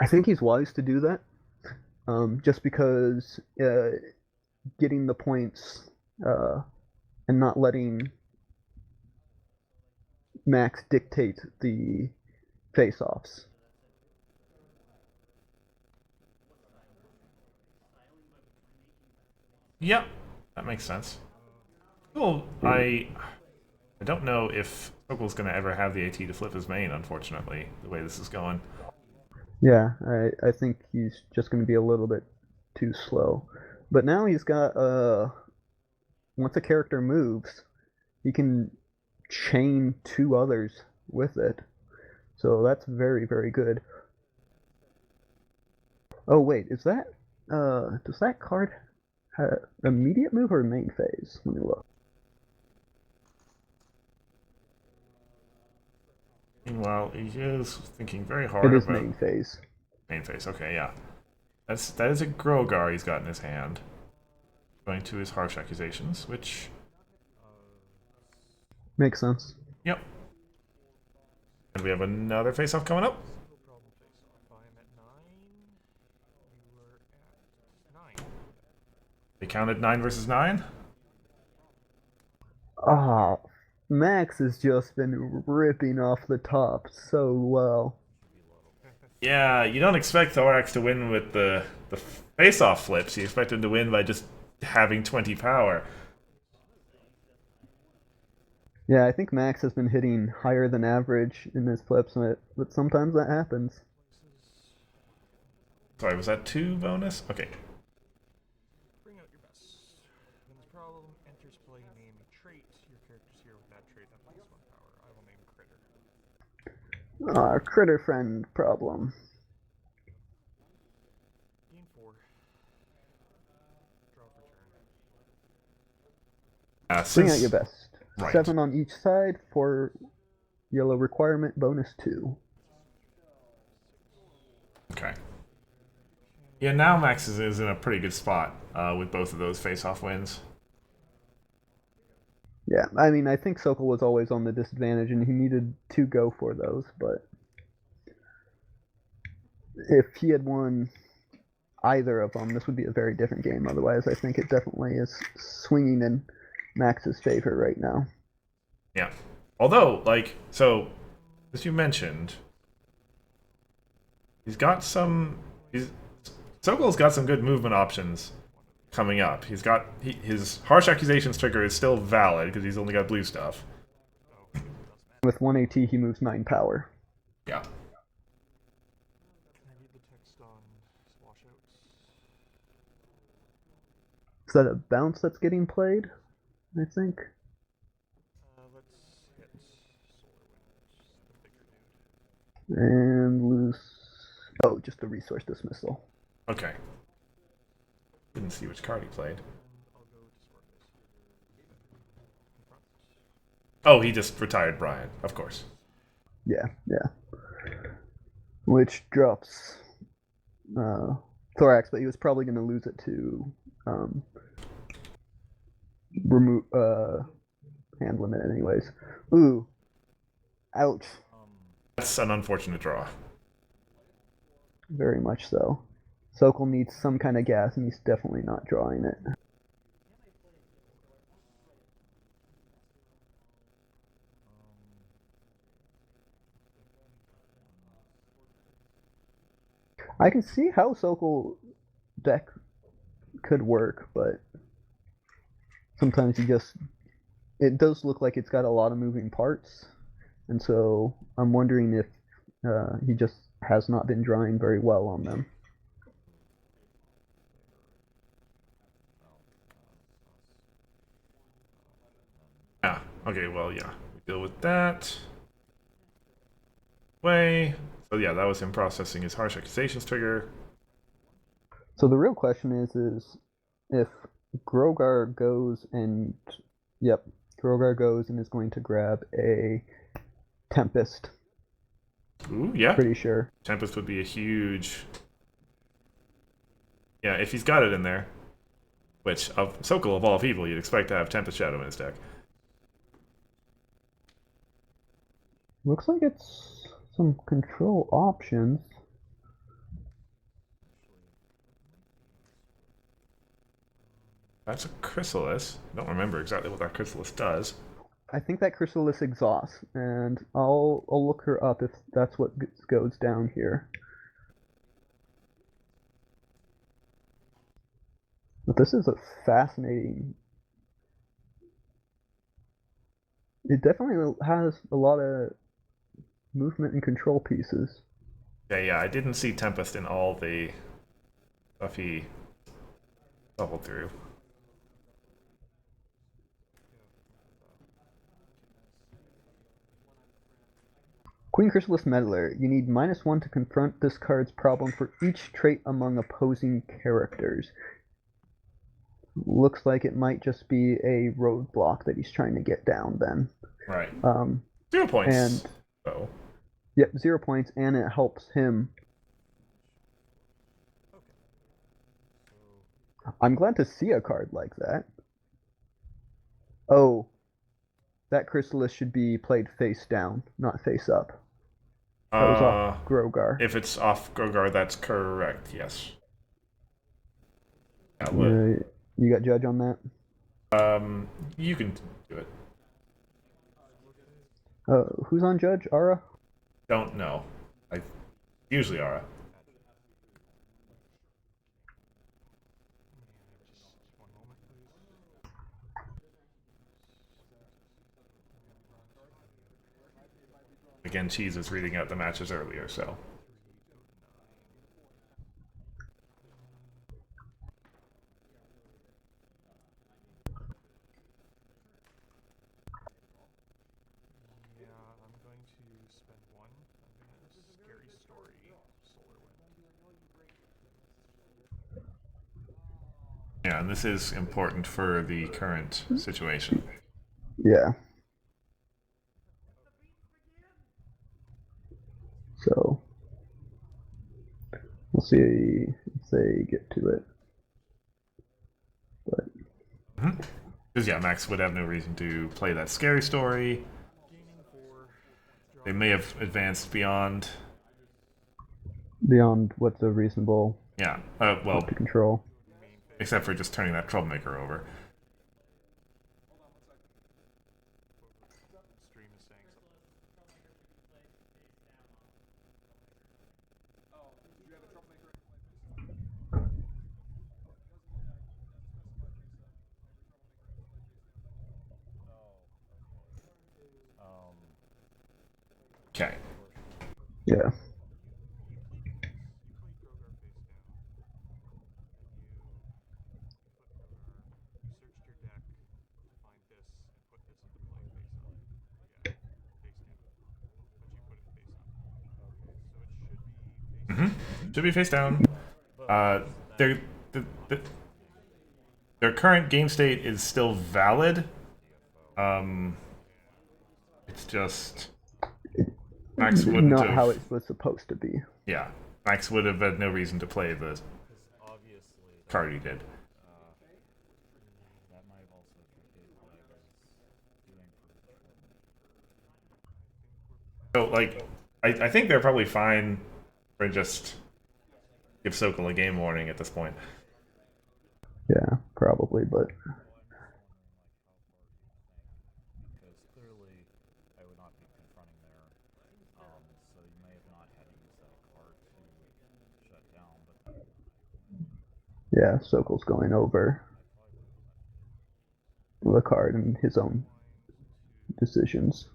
[SPEAKER 2] I think he's wise to do that, just because getting the points and not letting Max dictate the face-offs.
[SPEAKER 1] Yep, that makes sense. Well, I don't know if Sokol's going to ever have the AT to flip his main, unfortunately, the way this is going.
[SPEAKER 2] Yeah, I think he's just going to be a little bit too slow. But now he's got, once a character moves, he can chain two others with it. So that's very, very good. Oh, wait, is that, does that card have immediate move or main phase? Let me look.
[SPEAKER 1] Meanwhile, he is thinking very hard
[SPEAKER 2] It is
[SPEAKER 1] about
[SPEAKER 2] main phase.
[SPEAKER 1] main phase. Okay, yeah. That is a Grogar he's got in his hand. Going to his harsh accusations, which...
[SPEAKER 2] Makes sense.
[SPEAKER 1] Yep. And we have another face-off coming up.
[SPEAKER 3] No problem face off. I am at 9. You were at 9.
[SPEAKER 1] They counted 9 versus 9.
[SPEAKER 2] Ah, Max has just been ripping off the top so well.
[SPEAKER 1] Yeah, you don't expect Thorax to win with the face-off flips. You expect him to win by just having 20 power.
[SPEAKER 2] Yeah, I think Max has been hitting higher than average in his flips, but sometimes that happens.
[SPEAKER 1] Sorry, was that 2 bonus? Okay.
[SPEAKER 3] Bring out your best. When this problem enters play, name a trait. Your character's here with that trait that plus 1 power. I will name Critter.
[SPEAKER 2] Ah, critter friend problem.
[SPEAKER 3] Gain 4. Draw for turn.
[SPEAKER 2] Bring out your best.
[SPEAKER 1] Right.
[SPEAKER 2] 7 on each side for yellow requirement, bonus 2.
[SPEAKER 1] Okay. Yeah, now Max is in a pretty good spot with both of those face-off wins.
[SPEAKER 2] Yeah, I mean, I think Sokol was always on the disadvantage, and he needed to go for those, but if he had won either of them, this would be a very different game. Otherwise, I think it definitely is swinging in Max's favor right now.
[SPEAKER 1] Yeah. Although, like, so, as you mentioned, Sokol's got some good movement options coming up. His harsh accusations trigger is still valid because he's only got blue stuff.
[SPEAKER 2] With 1 AT, he moves 9 power.
[SPEAKER 1] Yeah.
[SPEAKER 3] Can I read the text on washouts?
[SPEAKER 2] Is that a bounce that's getting played? I think.
[SPEAKER 3] Let's hit Solar Wind, the bigger dude.
[SPEAKER 2] And lose. Oh, just a resource dismissal.
[SPEAKER 1] Okay. Didn't see which card he played.
[SPEAKER 3] And I'll go to Sparkles. Confront.
[SPEAKER 1] Oh, he just retired Brian, of course.
[SPEAKER 2] Yeah. Which drops Thorax, but he was probably going to lose it to remove hand limit anyways. Ooh. Ouch.
[SPEAKER 1] That's an unfortunate draw.
[SPEAKER 2] Very much so. Sokol needs some kind of gas, and he's definitely not drawing it. I can see how Sokol deck could work, but sometimes it does look like it's got a lot of moving parts, and so I'm wondering if he just has not been drawing very well on them.
[SPEAKER 1] Yeah. Okay, well, yeah. We deal with that. Way. So yeah, that was him processing his harsh accusations trigger.
[SPEAKER 2] So the real question is if Grogar goes and Grogar goes and is going to grab a Tempest.
[SPEAKER 1] Ooh, yeah.
[SPEAKER 2] Pretty sure.
[SPEAKER 1] Tempest would be a huge... Yeah, if he's got it in there. Which, of Sokol of all people, you'd expect to have Tempest Shadow in his deck.
[SPEAKER 2] Looks like it's some control options.
[SPEAKER 1] That's a chrysalis. I don't remember exactly what that chrysalis does.
[SPEAKER 2] I think that chrysalis exhausts, and I'll look her up if that's what goes down here. But this is a fascinating. It definitely has a lot of movement and control pieces.
[SPEAKER 1] Yeah, I didn't see Tempest in all the stuff he leveled through.
[SPEAKER 2] Queen Chrysalis Meddler. You need -1 to confront this card's problem for each trait among opposing characters. Looks like it might just be a roadblock that he's trying to get down then.
[SPEAKER 1] Right.
[SPEAKER 2] Um,
[SPEAKER 1] 0 points.
[SPEAKER 2] and
[SPEAKER 1] Oh.
[SPEAKER 2] Yep, 0 points, and it helps him. I'm glad to see a card like that. Oh, that Chrysalis should be played face down, not face up. That was off Grogar.
[SPEAKER 1] If it's off Grogar, that's correct, yes.
[SPEAKER 2] You got Judge on that?
[SPEAKER 1] You can do it.
[SPEAKER 2] Who's on Judge? Ara?
[SPEAKER 1] Don't know. Usually Ara. Again, Cheese is reading out the matches earlier, so.
[SPEAKER 3] Yeah, I'm going to spend 1. I'm going to Scary Story Solar Wind.
[SPEAKER 1] Yeah, and this is important for the current situation.
[SPEAKER 2] Yeah. So, we'll see if they get to it. But
[SPEAKER 1] Because yeah, Max would have no reason to play that Scary Story. They may have advanced beyond
[SPEAKER 2] what's a reasonable
[SPEAKER 1] well,
[SPEAKER 2] to control.
[SPEAKER 1] Except for just turning that Troublemaker over. Okay.
[SPEAKER 2] Yeah.
[SPEAKER 1] Should be face down. Their current game state is still valid. It's just Max wouldn't
[SPEAKER 2] not
[SPEAKER 1] have.
[SPEAKER 2] how it was supposed to be.
[SPEAKER 1] Yeah, Max would have had no reason to play the card he did. So, like, I think they're probably fine for just give Sokol a game warning at this point.
[SPEAKER 2] Yeah, probably, but yeah, Sokol's going over the card and his own decisions.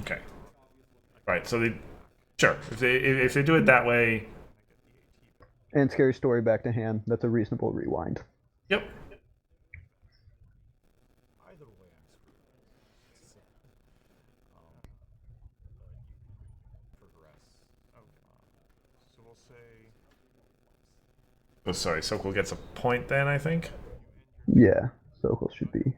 [SPEAKER 1] Okay. Right. So if they do it that way.
[SPEAKER 2] And Scary Story back to hand. That's a reasonable rewind.
[SPEAKER 1] Yep. Oh, sorry. Sokol gets a point then, I think.
[SPEAKER 2] Yeah, Sokol should be.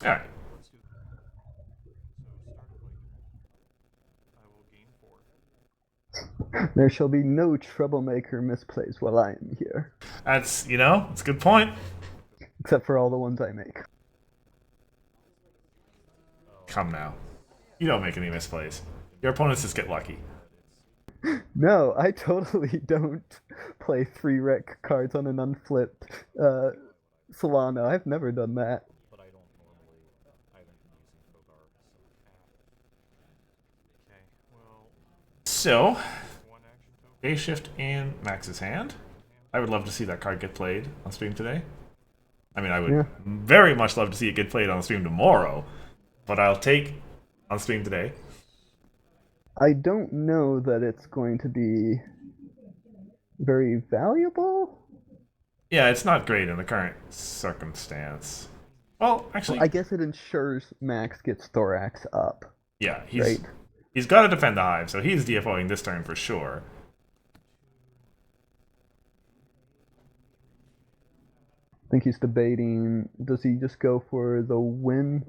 [SPEAKER 1] All right.
[SPEAKER 2] There shall be no troublemaker misplays while I am here.
[SPEAKER 1] That's it's a good point.
[SPEAKER 2] except for all the ones I make.
[SPEAKER 1] Come now. You don't make any misplays. Your opponents just get lucky.
[SPEAKER 2] No, I totally don't play 3 rec cards on an unflipped Solana. I've never done that.
[SPEAKER 4] But I don't normally. I haven't been using Kogar, so. Okay, well.
[SPEAKER 1] So,
[SPEAKER 4] One action token.
[SPEAKER 1] Day Shift in Max's hand. I would love to see that card get played on stream today. I mean, I would very much love to see it get played on stream tomorrow, but I'll take on stream today.
[SPEAKER 2] I don't know that it's going to be very valuable.
[SPEAKER 1] Yeah, it's not great in the current circumstance. Well, actually,
[SPEAKER 2] I guess it ensures Max gets Thorax up.
[SPEAKER 1] yeah,
[SPEAKER 2] Right.
[SPEAKER 1] he's got to defend the hive, so he's DFOing this turn for sure.
[SPEAKER 2] I think he's debating, does he just go for the win?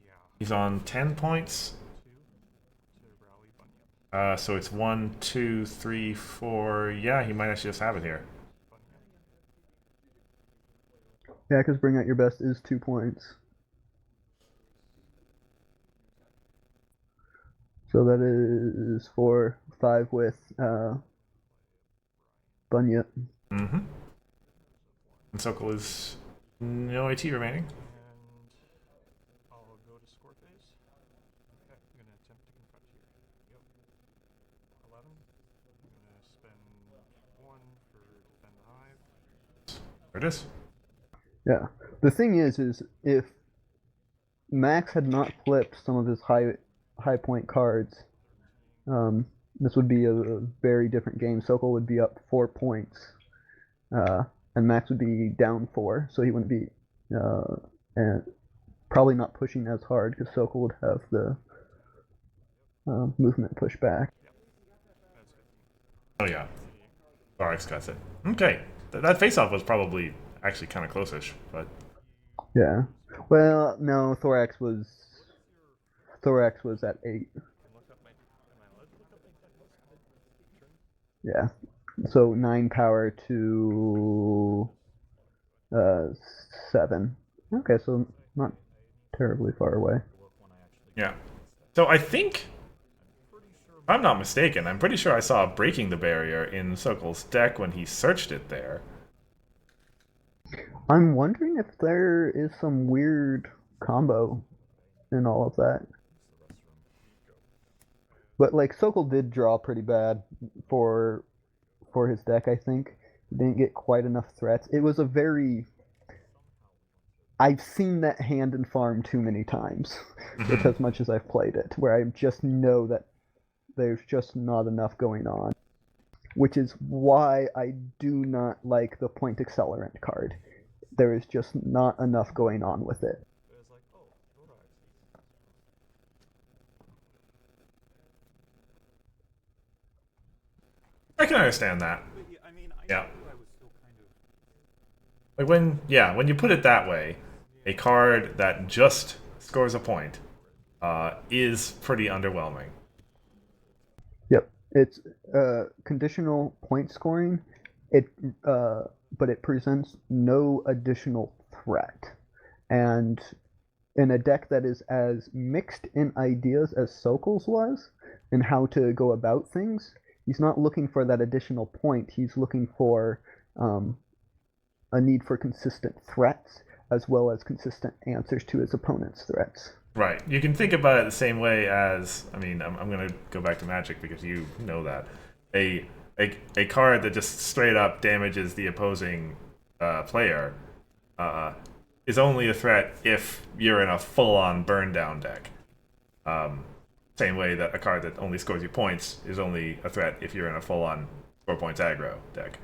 [SPEAKER 4] Yeah.
[SPEAKER 1] He's on 10 points.
[SPEAKER 4] 2 to rally Bunyip.
[SPEAKER 1] So it's 1, 2, 3, 4. Yeah, he might actually just have it here.
[SPEAKER 2] Yeah, because bring out your best is 2 points. So that is 4, 5 with Bunyip.
[SPEAKER 1] Mm-hmm. And Sokol is no AT remaining.
[SPEAKER 4] And I'll go to score phase. Okay, I'm going to attempt to confront here. Yep. 11. I'm going to spend 1 for defend the hive.
[SPEAKER 1] There it is.
[SPEAKER 2] Yeah. The thing is if Max had not flipped some of his high point cards, this would be a very different game. Sokol would be up 4 points, and Max would be down 4, so he wouldn't be and probably not pushing as hard because Sokol would have the movement push back.
[SPEAKER 1] Oh yeah, Thorax got it. Okay, that face-off was probably actually kind of close-ish, but
[SPEAKER 2] Yeah. Well, no, Thorax was at 8. Yeah. So 9 power to 7. Okay, so not terribly far away.
[SPEAKER 1] yeah. So I think, if I'm not mistaken, I'm pretty sure I saw Breaking the Barrier in Sokol's deck when he searched it there.
[SPEAKER 2] I'm wondering if there is some weird combo in all of that. But like Sokol did draw pretty bad for his deck, I think. He didn't get quite enough threats. It was a very I've seen that hand in farm too many times. It's as much as I've played it, where I just know that there's just not enough going on. Which is why I do not like the point accelerant card. There is just not enough going on with it.
[SPEAKER 1] I can understand that. Yeah. Like when you put it that way, a card that just scores a point is pretty underwhelming.
[SPEAKER 2] Yep, it's conditional point scoring. But it presents no additional threat, and in a deck that is as mixed in ideas as Sokol's was, and how to go about things, he's not looking for that additional point. He's looking for a need for consistent threats as well as consistent answers to his opponent's threats.
[SPEAKER 1] Right. You can think about it the same way as, I mean, I'm going to go back to Magic because you know that. A card that just straight up damages the opposing player is only a threat if you're in a full-on burn-down deck. Same way that a card that only scores you points is only a threat if you're in a full-on score points aggro deck.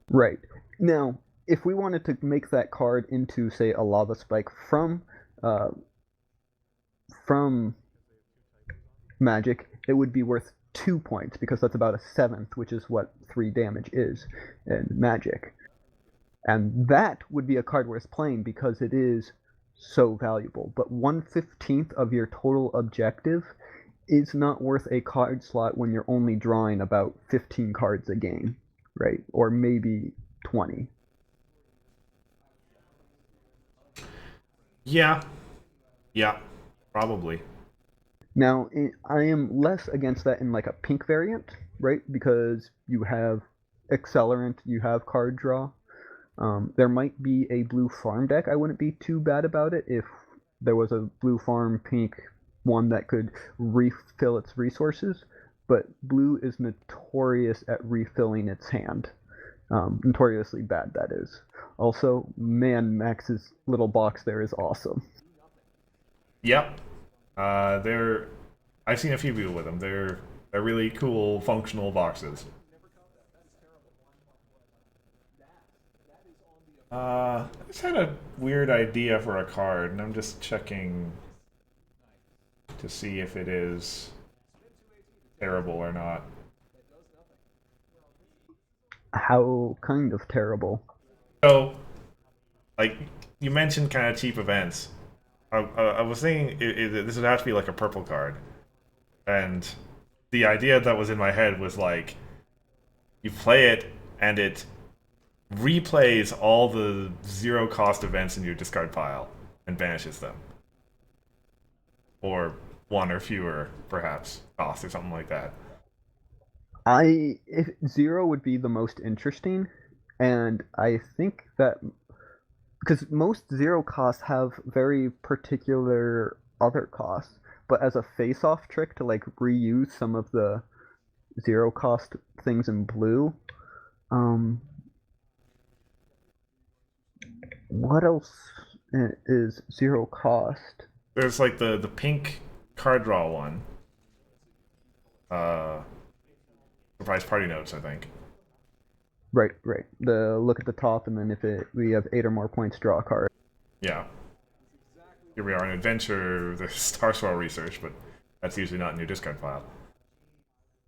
[SPEAKER 2] Right. Now, if we wanted to make that card into, say, a Lava Spike from Magic, it would be worth 2 points, because that's about a 7th, which is what 3 damage is in Magic. And that would be a card worth playing because it is so valuable. But 1/15th of your total objective is not worth a card slot when you're only drawing about 15 cards a game, right? Or maybe 20.
[SPEAKER 1] Yeah, yeah, probably.
[SPEAKER 2] Now, I am less against that in like a pink variant, right? Because you have accelerant, you have card draw. There might be a blue farm deck. I wouldn't be too bad about it if there was a blue farm pink one that could refill its resources. But blue is notorious at refilling its hand. Notoriously bad, that is. Also, man, Max's little box there is awesome.
[SPEAKER 1] Yep. They're. I've seen a few people with them. They're really cool, functional boxes. I just had a weird idea for a card, and I'm just checking to see if it is terrible or not.
[SPEAKER 2] How kind of terrible.
[SPEAKER 1] So, like, you mentioned kind of cheap events. I was thinking this would have to be like a purple card, and the idea that was in my head was like, you play it, and it replays all the zero cost events in your discard pile and banishes them. Or one or fewer, perhaps, cost or something like that.
[SPEAKER 2] If zero would be the most interesting, and I think that because most zero costs have very particular other costs, but as a face-off trick to like reuse some of the zero cost things in blue, um, what else is zero cost?
[SPEAKER 1] There's like the pink card draw one. Uh, Surprise party notes, I think.
[SPEAKER 2] Right, right. The look at the top, and then if we have 8 or more points, draw a card.
[SPEAKER 1] Yeah. Here we are in adventure, the Star Swirl research, but that's usually not in your discard pile.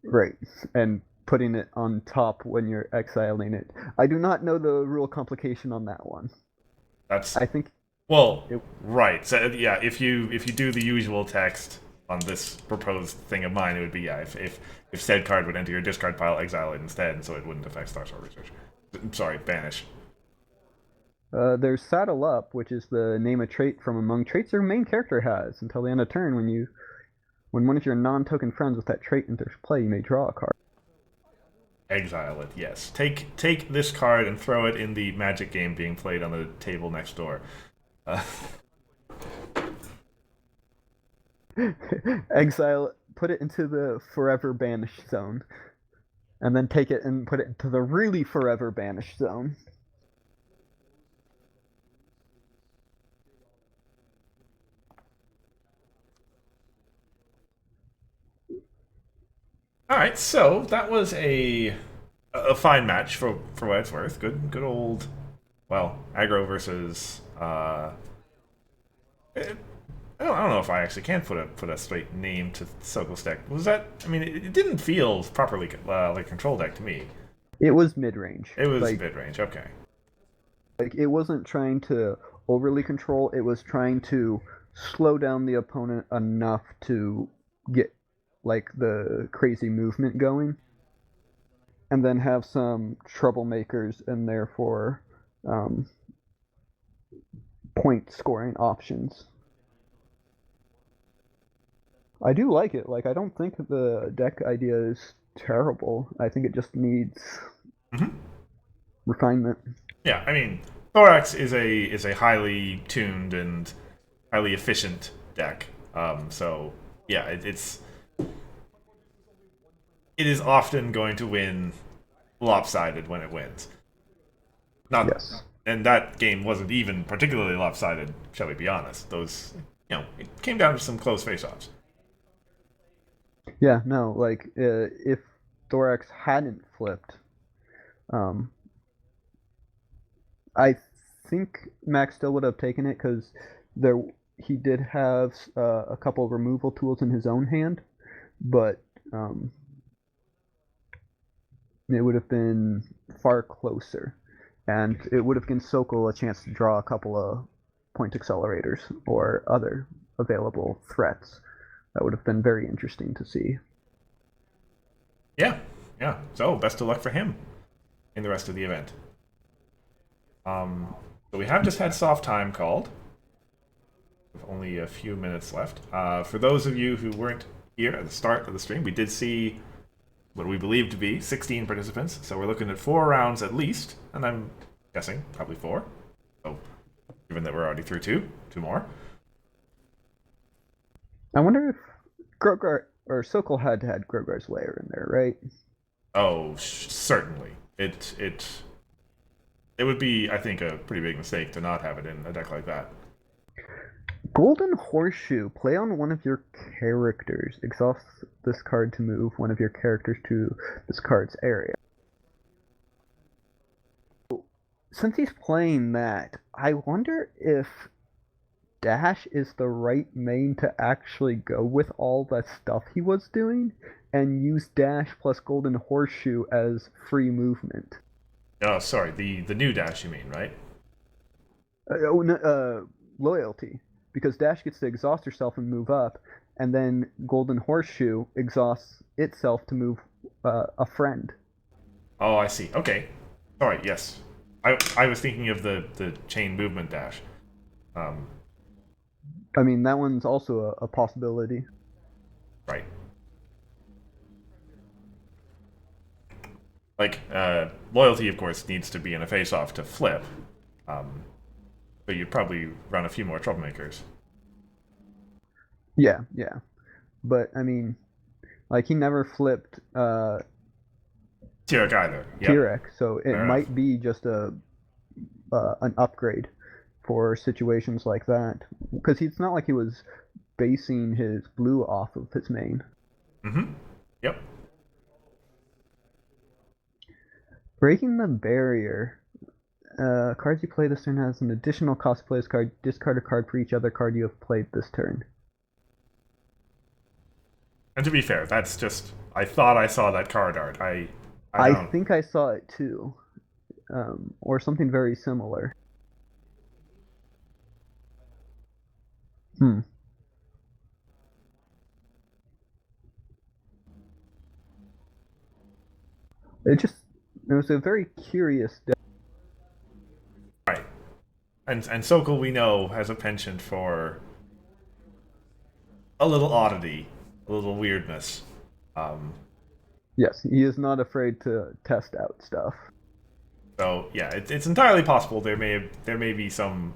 [SPEAKER 2] Right, and putting it on top when you're exiling it. I do not know the rule complication on that one.
[SPEAKER 1] That's
[SPEAKER 2] I think
[SPEAKER 1] well, right. So yeah, if you do the usual text on this proposed thing of mine, it would be yeah. If said card would enter your discard pile, exile it instead, and so it wouldn't affect Star Swirl research. Sorry, banish.
[SPEAKER 2] there's Saddle Up, which is the name a trait from among traits your main character has until the end of turn. When one of your non-token friends with that trait enters play, you may draw a card.
[SPEAKER 1] Exile it. Yes. Take this card and throw it in the Magic game being played on the table next door.
[SPEAKER 2] Exile, put it into the forever banished zone, and then take it and put it into the really forever banished zone.
[SPEAKER 1] All right, so that was a fine match for what it's worth. Good old, well, aggro versus. I don't know if I actually can put a straight name to Soko's deck. Was that? I mean, it didn't feel properly like a control deck to me.
[SPEAKER 2] It was mid-range.
[SPEAKER 1] It was
[SPEAKER 2] like,
[SPEAKER 1] mid range. Okay.
[SPEAKER 2] Like it wasn't trying to overly control. It was trying to slow down the opponent enough to get like the crazy movement going, and then have some troublemakers and therefore point scoring options. I do like it. Like I don't think the deck idea is terrible. I think it just needs refinement.
[SPEAKER 1] Yeah, I mean, Thorax is a highly tuned and highly efficient deck. So yeah, it is often going to win lopsided when it wins. Not,
[SPEAKER 2] yes.
[SPEAKER 1] And that game wasn't even particularly lopsided, shall we be honest. Those, it came down to some close face-offs.
[SPEAKER 2] Yeah, no, like if Thorax hadn't flipped, I think Max still would have taken it because he did have a couple of removal tools in his own hand, but it would have been far closer, and it would have given Sokol a chance to draw a couple of point accelerators or other available threats. That would have been very interesting to see.
[SPEAKER 1] Yeah. So best of luck for him in the rest of the event. So we have just had soft time called. with only a few minutes left. For those of you who weren't here at the start of the stream, we did see what we believe to be 16 participants. So we're looking at 4 rounds at least, and I'm guessing probably 4. So given that we're already through two more.
[SPEAKER 2] I wonder if Grogar or Sokol had Grogar's lair in there, right?
[SPEAKER 1] Oh, certainly. It would be, I think, a pretty big mistake to not have it in a deck like that.
[SPEAKER 2] Golden Horseshoe. Play on one of your characters. Exhaust this card to move one of your characters to this card's area. Since he's playing that, I wonder if Dash is the right main to actually go with all that stuff he was doing and use Dash plus Golden Horseshoe as free movement.
[SPEAKER 1] Oh, sorry, the new Dash you mean, right?
[SPEAKER 2] Loyalty. Because Dash gets to exhaust herself and move up, and then Golden Horseshoe exhausts itself to move a friend.
[SPEAKER 1] Oh, I see. Okay. Sorry, yes. I was thinking of the chain movement dash.
[SPEAKER 2] I mean, that one's also a possibility.
[SPEAKER 1] Right. Like, loyalty, of course, needs to be in a face-off to flip. But you'd probably run a few more troublemakers.
[SPEAKER 2] Yeah. But, I mean, like, he never flipped
[SPEAKER 1] Tyrek either. Yep.
[SPEAKER 2] Tyrek, so it
[SPEAKER 1] Fair
[SPEAKER 2] might
[SPEAKER 1] enough.
[SPEAKER 2] be just an upgrade for situations like that. Because it's not like he was basing his blue off of his main.
[SPEAKER 1] Mm-hmm. Yep.
[SPEAKER 2] Breaking the Barrier. Cards you play this turn has an additional cost to play this card. Discard a card for each other card you have played this turn.
[SPEAKER 1] And to be fair, that's just... I thought I saw that card art. I
[SPEAKER 2] think I saw it too. Or something very similar. It was a very curious deck.
[SPEAKER 1] Right. And Sokol, we know, has a penchant for a little oddity, a little weirdness.
[SPEAKER 2] Yes, he is not afraid to test out stuff.
[SPEAKER 1] So yeah, it's entirely possible there may be some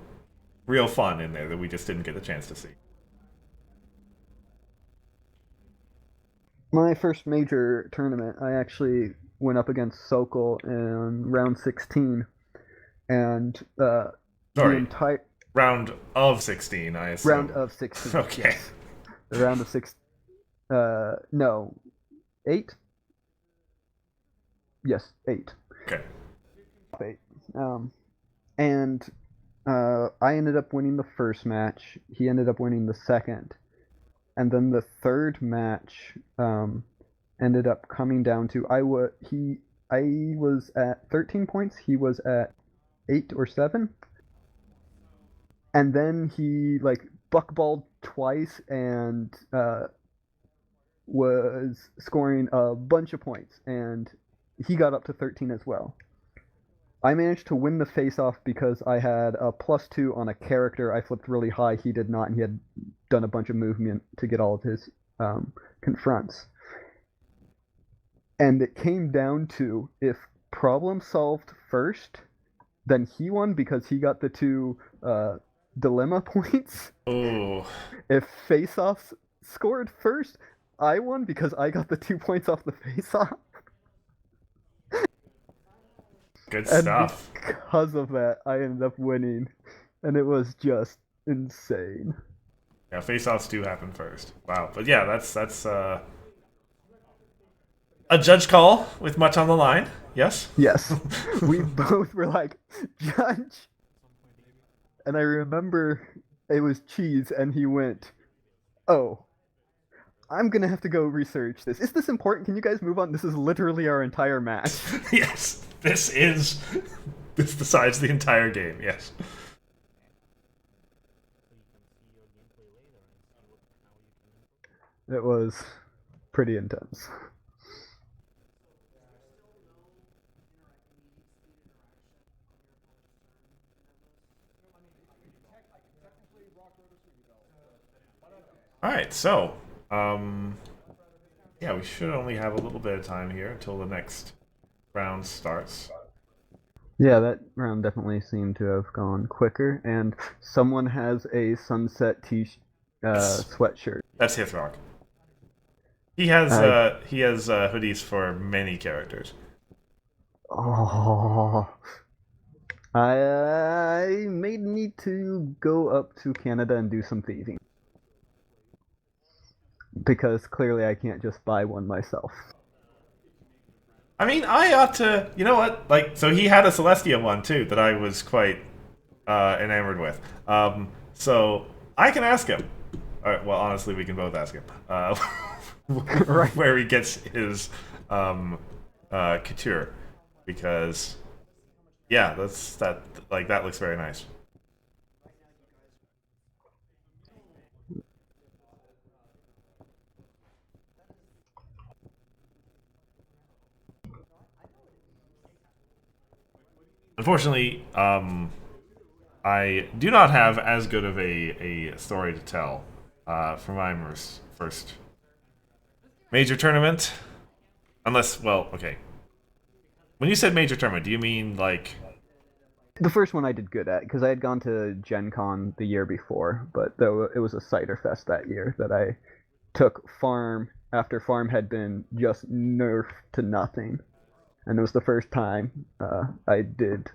[SPEAKER 1] real fun in there that we just didn't get the chance to see.
[SPEAKER 2] My first major tournament, I actually went up against Sokol in round 16, and the entire
[SPEAKER 1] round of 16, I assume.
[SPEAKER 2] Round of 16.
[SPEAKER 1] Okay.
[SPEAKER 2] Yes. The round of 6. No, 8. Yes, 8.
[SPEAKER 1] Okay.
[SPEAKER 2] 8. And I ended up winning the first match. He ended up winning the second. And then the third match ended up coming down to I was at 13 points. He was at 8 or 7. And then he buckballed twice and was scoring a bunch of points, and he got up to 13 as well. I managed to win the face-off because I had a +2 on a character. I flipped really high. He did not, and he had done a bunch of movement to get all of his confronts. And it came down to if problem solved first, then he won because he got the 2 dilemma points.
[SPEAKER 1] Oh.
[SPEAKER 2] If face-offs scored first, I won because I got the 2 points off the face-off.
[SPEAKER 1] Good stuff.
[SPEAKER 2] And because of that, I ended up winning, and it was just insane.
[SPEAKER 1] Yeah, face-offs do happen first. Wow, but yeah, that's a judge call with much on the line. Yes.
[SPEAKER 2] Yes, we both were like, judge. And I remember it was Cheese, and he went, "Oh, I'm gonna have to go research this. Is this important? Can you guys move on? This is literally our entire match."
[SPEAKER 1] Yes, this decides the entire game. Yes.
[SPEAKER 2] It was pretty intense.
[SPEAKER 1] All right, so yeah, we should only have a little bit of time here until the next round starts.
[SPEAKER 2] Yeah, that round definitely seemed to have gone quicker, and someone has a sunset sweatshirt.
[SPEAKER 1] That's Hithrock.
[SPEAKER 2] I
[SPEAKER 1] He has hoodies for many characters.
[SPEAKER 2] Oh, I may need to go up to Canada and do some thieving because clearly I can't just buy one myself.
[SPEAKER 1] I mean, I ought to. You know what? Like, so he had a Celestia one too that I was quite enamored with. So I can ask him. Well, honestly, we can both ask him.
[SPEAKER 2] Right.
[SPEAKER 1] Where he gets his couture, because yeah, that looks very nice. Unfortunately, I do not have as good of a story to tell for my first major tournament. Unless, well, okay. When you said major tournament, do you mean like...
[SPEAKER 2] The first one I did good at because I had gone to Gen Con the year before, but though it was a cider fest that year that I took farm after farm had been just nerfed to nothing, and it was the first time I did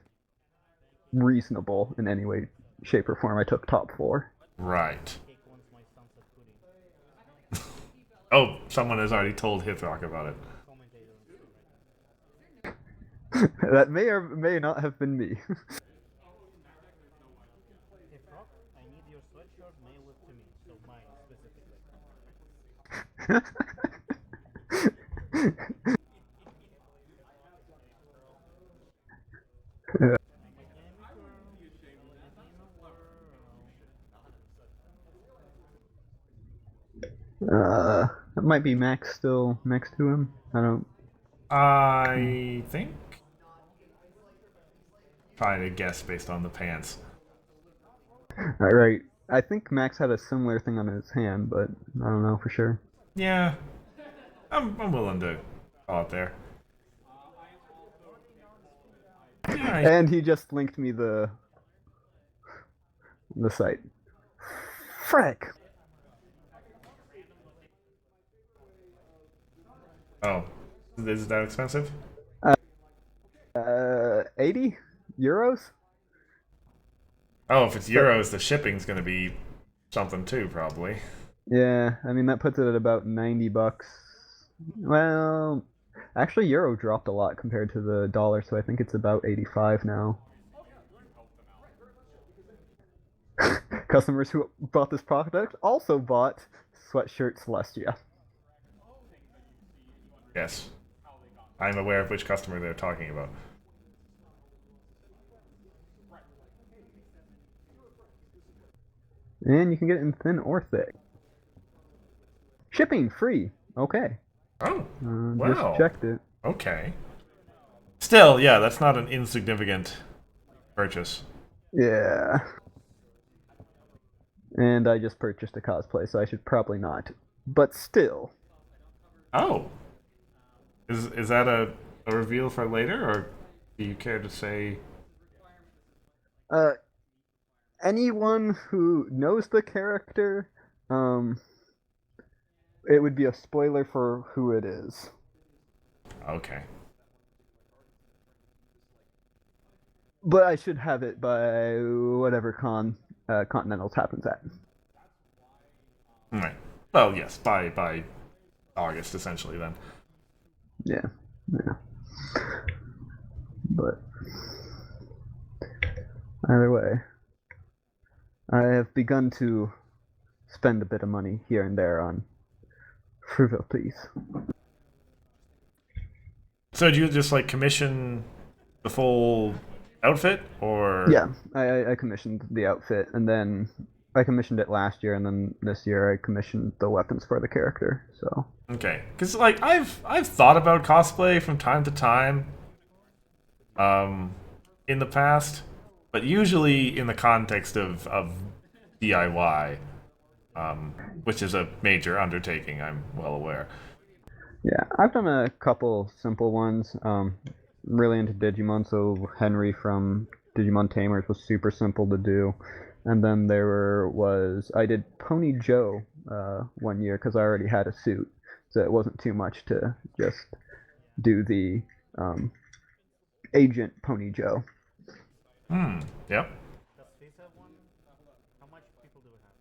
[SPEAKER 2] reasonable in any way, shape, or form. I took top 4.
[SPEAKER 1] Right. Oh, someone has already told Hithrock about it.
[SPEAKER 2] That may or may not have been me.
[SPEAKER 5] I need your sweatshirt, mail it to me, so mine specifically.
[SPEAKER 2] That might be Max still next to him. I don't.
[SPEAKER 1] I think. Trying to guess based on the pants.
[SPEAKER 2] All right. I think Max had a similar thing on his hand, but I don't know for sure.
[SPEAKER 1] Yeah, I'm willing to call it there. Yeah,
[SPEAKER 2] And he just linked me the site. Frick.
[SPEAKER 1] oh, is that expensive?
[SPEAKER 2] 80 euros.
[SPEAKER 1] Oh, if it's euros, the shipping's gonna be something too, probably.
[SPEAKER 2] Yeah, I mean that puts it at about 90 bucks. Well, actually euro dropped a lot compared to the dollar, so I think it's about 85 now. Customers who bought this product also bought sweatshirt Celestia.
[SPEAKER 1] Yes, I'm aware of which customer they're talking about.
[SPEAKER 2] And you can get it in thin or thick. Shipping free. Okay.
[SPEAKER 1] Oh,
[SPEAKER 2] Just checked it.
[SPEAKER 1] Okay. Still, yeah, that's not an insignificant purchase.
[SPEAKER 2] Yeah. And I just purchased a cosplay, so I should probably not. But still.
[SPEAKER 1] Oh. Is that a reveal for later, or do you care to say?
[SPEAKER 2] Anyone who knows the character, it would be a spoiler for who it is.
[SPEAKER 1] Okay.
[SPEAKER 2] But I should have it by whatever Continentals happens at.
[SPEAKER 1] Right. Well, yes, by August, essentially, then.
[SPEAKER 2] Yeah. But either way, I have begun to spend a bit of money here and there on frivolities.
[SPEAKER 1] So did you just like commission the full outfit, or?
[SPEAKER 2] Yeah, I commissioned the outfit, and then I commissioned it last year, and then this year I commissioned the weapons for the character. So
[SPEAKER 1] Okay, because like I've thought about cosplay from time to time, in the past, but usually in the context of DIY. which is a major undertaking. I'm well aware.
[SPEAKER 2] Yeah, I've done a couple simple ones. Really into Digimon, so Henry from Digimon Tamers was super simple to do. And then I did Pony Joe 1 year because I already had a suit, so it wasn't too much to just do the Agent Pony Joe.
[SPEAKER 1] Yep.
[SPEAKER 5] Does Fizz have one? How much people do we have?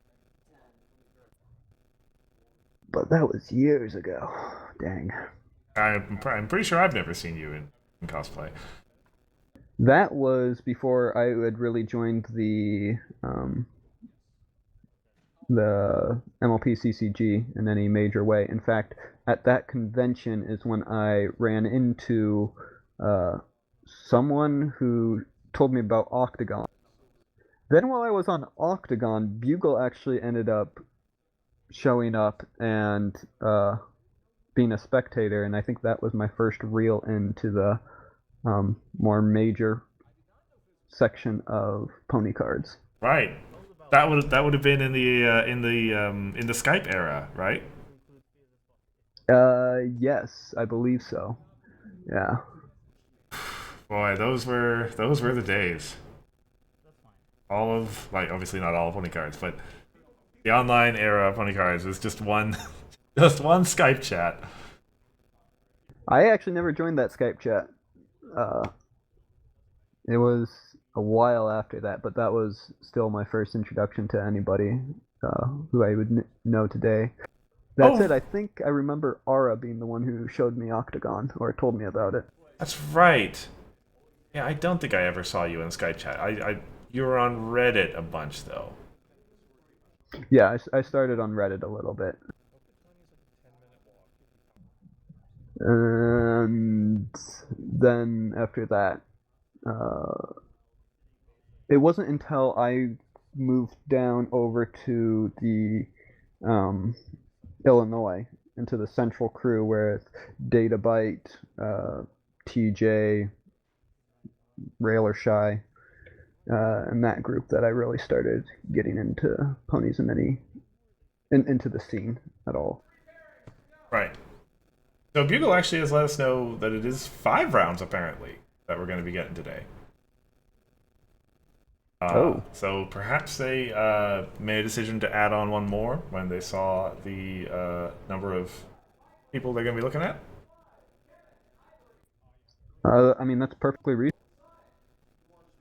[SPEAKER 2] But that was years ago. Dang.
[SPEAKER 1] I'm pretty sure I've never seen you in cosplay.
[SPEAKER 2] That was before I had really joined the MLP CCG in any major way. In fact, at that convention is when I ran into someone who told me about Octagon. Then while I was on Octagon, Bugle actually ended up showing up and being a spectator, and I think that was my first real into the more major section of pony cards.
[SPEAKER 1] Right. That would have been in the Skype era, right?
[SPEAKER 2] Yes, I believe so. Yeah.
[SPEAKER 1] Boy, those were the days.
[SPEAKER 5] That's fine.
[SPEAKER 1] All of like obviously not all of pony cards, but the online era of pony cards was just one just one Skype chat.
[SPEAKER 2] I actually never joined that Skype chat. It was a while after that, but that was still my first introduction to anybody who I would know today. That said, I think I remember Ara being the one who showed me Octagon or told me about it.
[SPEAKER 1] That's right. Yeah, I don't think I ever saw you in Skype chat. You were on Reddit a bunch though.
[SPEAKER 2] Yeah, I started on Reddit a little bit. And then after that, it wasn't until I moved down over to the Illinois into the central crew where it's Databyte, TJ, Railer Shy, and that group that I really started getting into ponies into the scene at all.
[SPEAKER 1] Right. So Bugle actually has let us know that it is 5 rounds apparently that we're going to be getting today. So perhaps they made a decision to add on one more when they saw the number of people they're going to be looking at.
[SPEAKER 2] I mean, that's perfectly reasonable.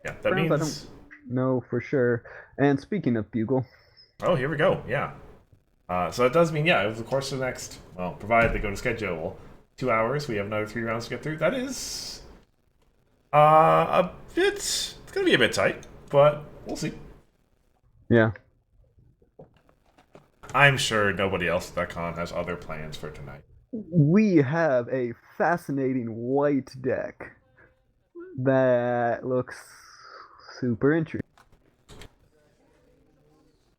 [SPEAKER 1] Yeah, that means.
[SPEAKER 2] I don't know for sure. And speaking of Bugle.
[SPEAKER 1] Oh, here we go. Yeah. So that does mean, yeah, over the course of the next, well, provided they go to schedule, 2 hours, we have another 3 rounds to get through. That is a bit. It's going to be a bit tight, but we'll see.
[SPEAKER 2] Yeah.
[SPEAKER 1] I'm sure nobody else at that con has other plans for tonight.
[SPEAKER 2] We have a fascinating white deck that looks super interesting.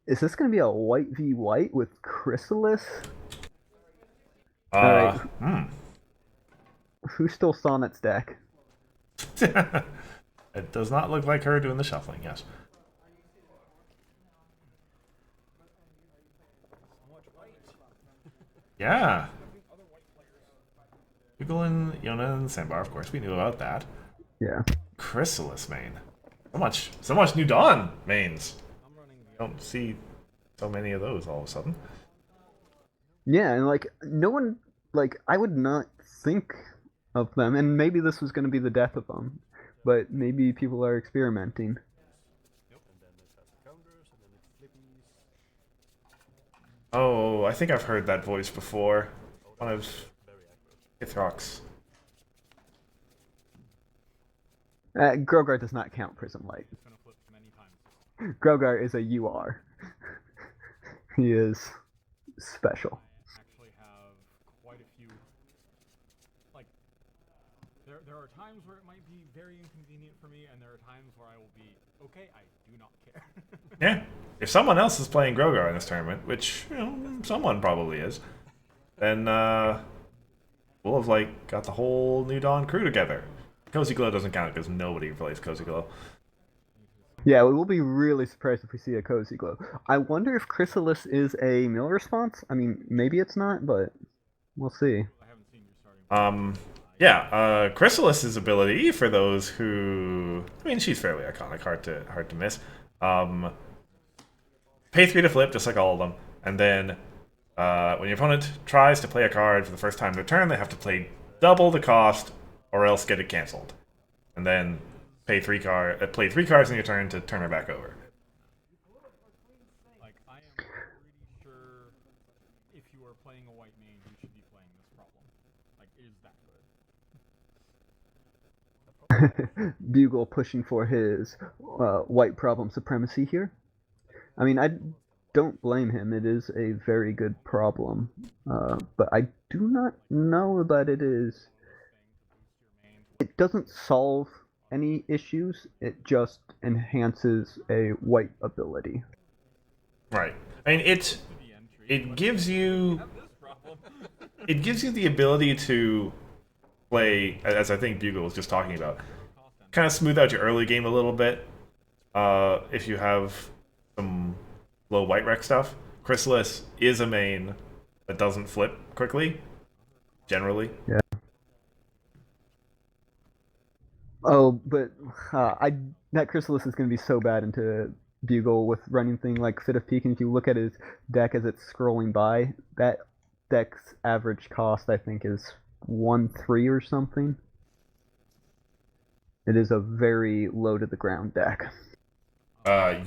[SPEAKER 2] Is this going to be a white v white with Chrysalis? Alright. Who stole Sonnet's deck?
[SPEAKER 1] It does not look like her doing the shuffling, yes. Yeah. Bugle and Yona and Sandbar, of course, we knew about that.
[SPEAKER 2] Yeah.
[SPEAKER 1] Chrysalis main. So much New Dawn mains. You don't see so many of those all of a sudden.
[SPEAKER 2] Yeah, and like no one, like I would not think of them, and maybe this was going to be the death of them, but maybe people are experimenting.
[SPEAKER 1] Oh, I think I've heard that voice before. One of Ithrox.
[SPEAKER 2] Grogar does not count Prism Light. Grogar is a UR. He is special.
[SPEAKER 4] I actually have quite a few. Like, there are times where it might be very inconvenient for me, and there are times where I will be okay. I do not care.
[SPEAKER 1] Yeah, if someone else is playing Grogar in this tournament, which you know someone probably is, then we'll have like got the whole New Dawn crew together. Cozy Glow doesn't count because nobody plays Cozy Glow.
[SPEAKER 2] Yeah, we'll be really surprised if we see a Cozy Glow. I wonder if Chrysalis is a mill response. I mean, maybe it's not, but we'll see.
[SPEAKER 1] Chrysalis's ability, for those who, I mean, she's fairly iconic, hard to miss. Pay 3 to flip, just like all of them, and then when your opponent tries to play a card for the first time in their turn, they have to play double the cost, or else get it canceled, and then play 3 cards in your turn to turn it back over.
[SPEAKER 6] Like, I am pretty sure if you are playing a white mage, you should be playing this problem. Like, it is that good.
[SPEAKER 2] Bugle pushing for his white problem supremacy here. I mean, I don't blame him. It is a very good problem, but I do not know that it is. It doesn't solve any issues. It just enhances a white ability.
[SPEAKER 1] Right. I mean, it gives you the ability to play, as I think Bugle was just talking about, kind of smooth out your early game a little bit. If you have some low white rec stuff, Chrysalis is a main that doesn't flip quickly, generally.
[SPEAKER 2] Yeah. Oh, but that Chrysalis is going to be so bad into Bugle with running thing like Fit of Peak, and if you look at his deck as it's scrolling by, that deck's average cost I think is 1-3 or something. It is a very low to the ground deck.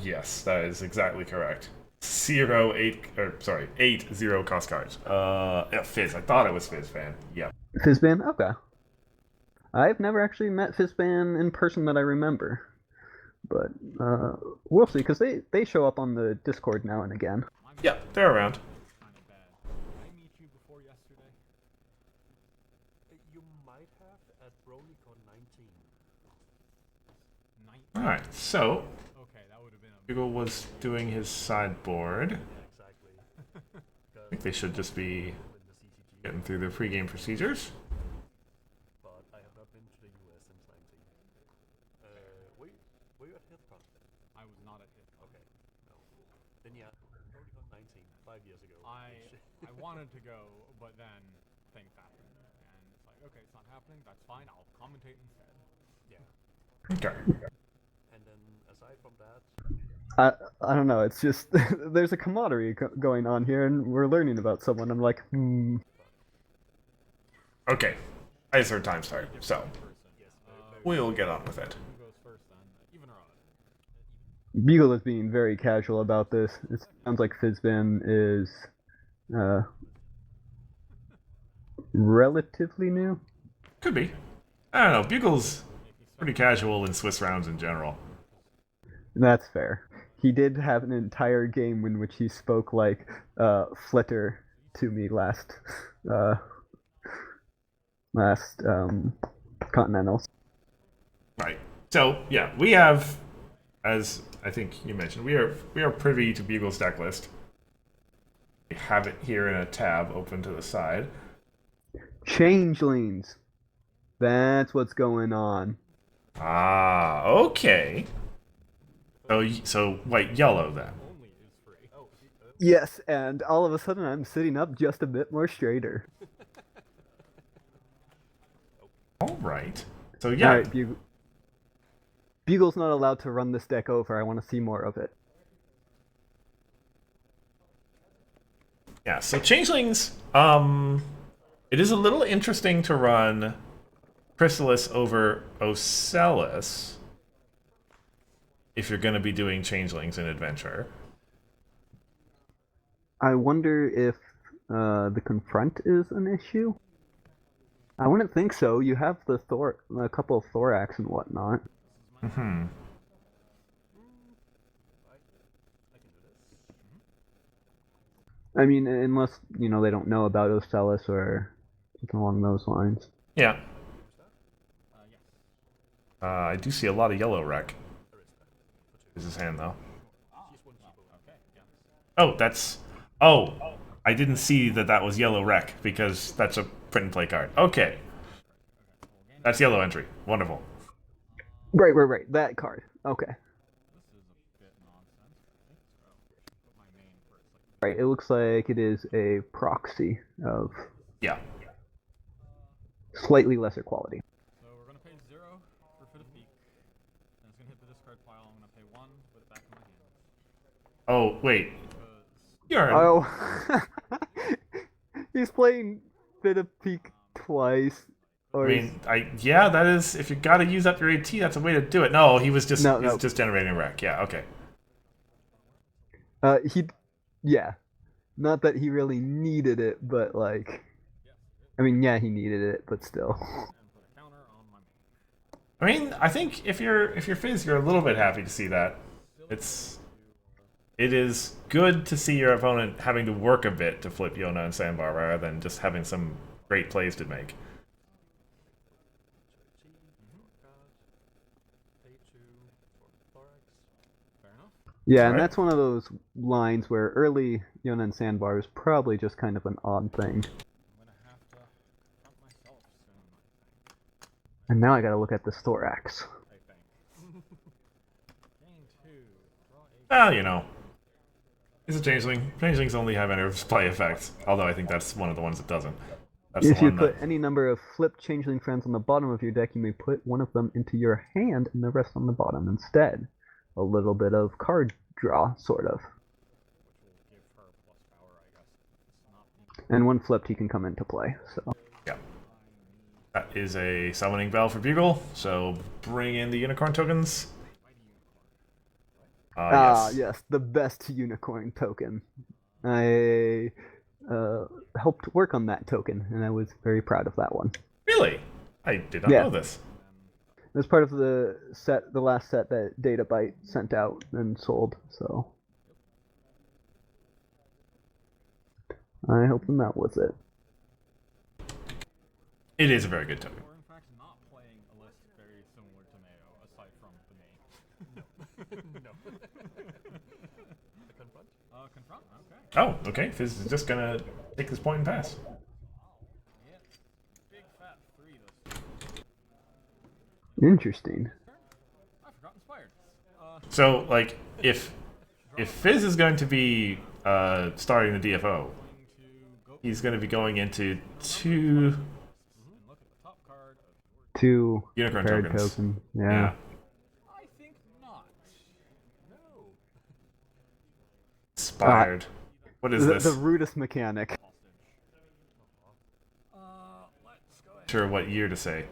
[SPEAKER 1] Yes, that is exactly correct. 8-0 cost cards. Fizz. I thought it was Fizz fan. Yep.
[SPEAKER 2] Fizzban? Okay. I've never actually met Fizzban in person that I remember. But we'll see, because they show up on the Discord now and again.
[SPEAKER 1] Yeah, they're around.
[SPEAKER 6] Kind of bad. Did I meet you before yesterday?
[SPEAKER 4] You might have at BronyCon 19.
[SPEAKER 6] 19?
[SPEAKER 1] Alright, so
[SPEAKER 6] Okay, that would have been a...
[SPEAKER 1] Bugle was doing his sideboard.
[SPEAKER 4] Exactly.
[SPEAKER 1] I think they should just be getting through their pregame procedures.
[SPEAKER 4] But I have not been to the US since 19. Were you at HithCon?
[SPEAKER 6] I was not at hit.
[SPEAKER 4] Okay, no. Then yeah, BronyCon 19, 5 years ago.
[SPEAKER 6] I wanted to go, but then things happened. And it's like, okay, it's not happening, that's fine, I'll commentate instead.
[SPEAKER 4] Yeah.
[SPEAKER 1] Okay.
[SPEAKER 4] And then aside from that,
[SPEAKER 2] I don't know, it's just, there's a camaraderie going on here, and we're learning about someone. I'm like,
[SPEAKER 1] Okay. I just heard time start, so we'll get on with it.
[SPEAKER 6] Who goes first then? Even or odd?
[SPEAKER 2] Bugle is being very casual about this. It sounds like Fizzban is relatively new.
[SPEAKER 1] Could be. I don't know. Bugle's pretty casual in Swiss rounds in general.
[SPEAKER 2] That's fair. He did have an entire game in which he spoke like Flitter to me last Continentals.
[SPEAKER 1] Right. So yeah, we have, as I think you mentioned, we are privy to Bugle's deck list. We have it here in a tab open to the side.
[SPEAKER 2] Changelings. That's what's going on.
[SPEAKER 1] Ah, okay. So white yellow then.
[SPEAKER 6] Only is free. Oh,
[SPEAKER 2] Yes, and all of a sudden I'm sitting up just a bit more straighter.
[SPEAKER 1] All right. So yeah.
[SPEAKER 2] All right, Bugle's not allowed to run this deck over. I want to see more of it.
[SPEAKER 1] Yeah, so Changelings, it is a little interesting to run Chrysalis over Ocellus if you're going to be doing Changelings in Adventure.
[SPEAKER 2] I wonder if the confront is an issue. I wouldn't think so. You have the a couple of thorax and whatnot.
[SPEAKER 1] Mm-hmm.
[SPEAKER 2] I mean, unless they don't know about Ocellus or something along those lines.
[SPEAKER 1] Yeah.
[SPEAKER 6] yes.
[SPEAKER 1] I do see a lot of yellow wreck. Is his hand though?
[SPEAKER 6] Okay, yeah.
[SPEAKER 1] Oh, that's. Oh, I didn't see that was yellow wreck because that's a print and play card. Okay. That's yellow entry. Wonderful.
[SPEAKER 2] Right. That card. Okay. Right, it looks like it is a proxy of
[SPEAKER 1] Yeah.
[SPEAKER 2] slightly lesser quality.
[SPEAKER 6] So we're gonna pay 0 for Fit of Peak. And it's gonna hit the discard pile. I'm gonna pay 1, put it back in my hand.
[SPEAKER 1] Oh, wait.
[SPEAKER 6] Because
[SPEAKER 1] You're
[SPEAKER 2] Oh, he's playing Bit of Peak twice. Or
[SPEAKER 1] yeah, that is. If you got to use up your AT, that's a way to do it. No, he was just just generating a wreck. Yeah, okay.
[SPEAKER 2] Yeah, not that he really needed it, but like, I mean, yeah, he needed it, but still.
[SPEAKER 6] and put a counter on my main.
[SPEAKER 1] I mean, I think if you're Fizz, you're a little bit happy to see that. It is good to see your opponent having to work a bit to flip Yona and Sandbar rather than just having some great plays to make.
[SPEAKER 2] Yeah, and
[SPEAKER 1] Right.
[SPEAKER 2] that's one of those lines where early Yona and Sandbar is probably just kind of an odd thing.
[SPEAKER 6] I'm gonna have to front myself soon, I think.
[SPEAKER 2] And now I gotta look at the Thorax.
[SPEAKER 6] I think. Gain 2. Draw 8.
[SPEAKER 1] Well, you know. It's a changeling. Changelings only have energy play effects. Although I think that's one of the ones that doesn't. That's
[SPEAKER 2] If
[SPEAKER 1] the
[SPEAKER 2] you
[SPEAKER 1] one
[SPEAKER 2] put
[SPEAKER 1] that...
[SPEAKER 2] any number of flipped changeling friends on the bottom of your deck, you may put one of them into your hand and the rest on the bottom instead. A little bit of card draw, sort of.
[SPEAKER 6] Which will give her plus power, I guess. It's not
[SPEAKER 2] And when flipped, he can come into play. So
[SPEAKER 1] Yeah. That is a summoning bell for Bugle, so bring in the unicorn tokens.
[SPEAKER 2] yes, the best unicorn token. I helped work on that token, and I was very proud of that one.
[SPEAKER 1] Really? I did not
[SPEAKER 2] Yeah.
[SPEAKER 1] know this.
[SPEAKER 2] It was part of the last set that Databyte sent out and sold, so I helped them out with it.
[SPEAKER 1] It is a very good token.
[SPEAKER 6] We're in fact not playing a list very similar to Mayo, aside from the name.
[SPEAKER 4] No. The confront?
[SPEAKER 6] Confront? Okay.
[SPEAKER 1] Oh, okay. Fizz is just gonna take this point and pass.
[SPEAKER 6] Yeah. Big fat 3 this
[SPEAKER 2] Interesting.
[SPEAKER 6] I forgot Inspired.
[SPEAKER 1] So, like, if Fizz is going to be starting the DFO,
[SPEAKER 6] Going to go
[SPEAKER 1] he's going to be going into 2
[SPEAKER 6] and look at the top card of your
[SPEAKER 2] 2
[SPEAKER 1] unicorn
[SPEAKER 2] prepared
[SPEAKER 1] tokens.
[SPEAKER 2] token.
[SPEAKER 1] Yeah.
[SPEAKER 2] Yeah.
[SPEAKER 6] I think not. No.
[SPEAKER 1] Inspired. What is
[SPEAKER 2] The,
[SPEAKER 1] this?
[SPEAKER 2] the rudest mechanic.
[SPEAKER 6] Hostage. Let's go ahead.
[SPEAKER 1] Sure, what year to say.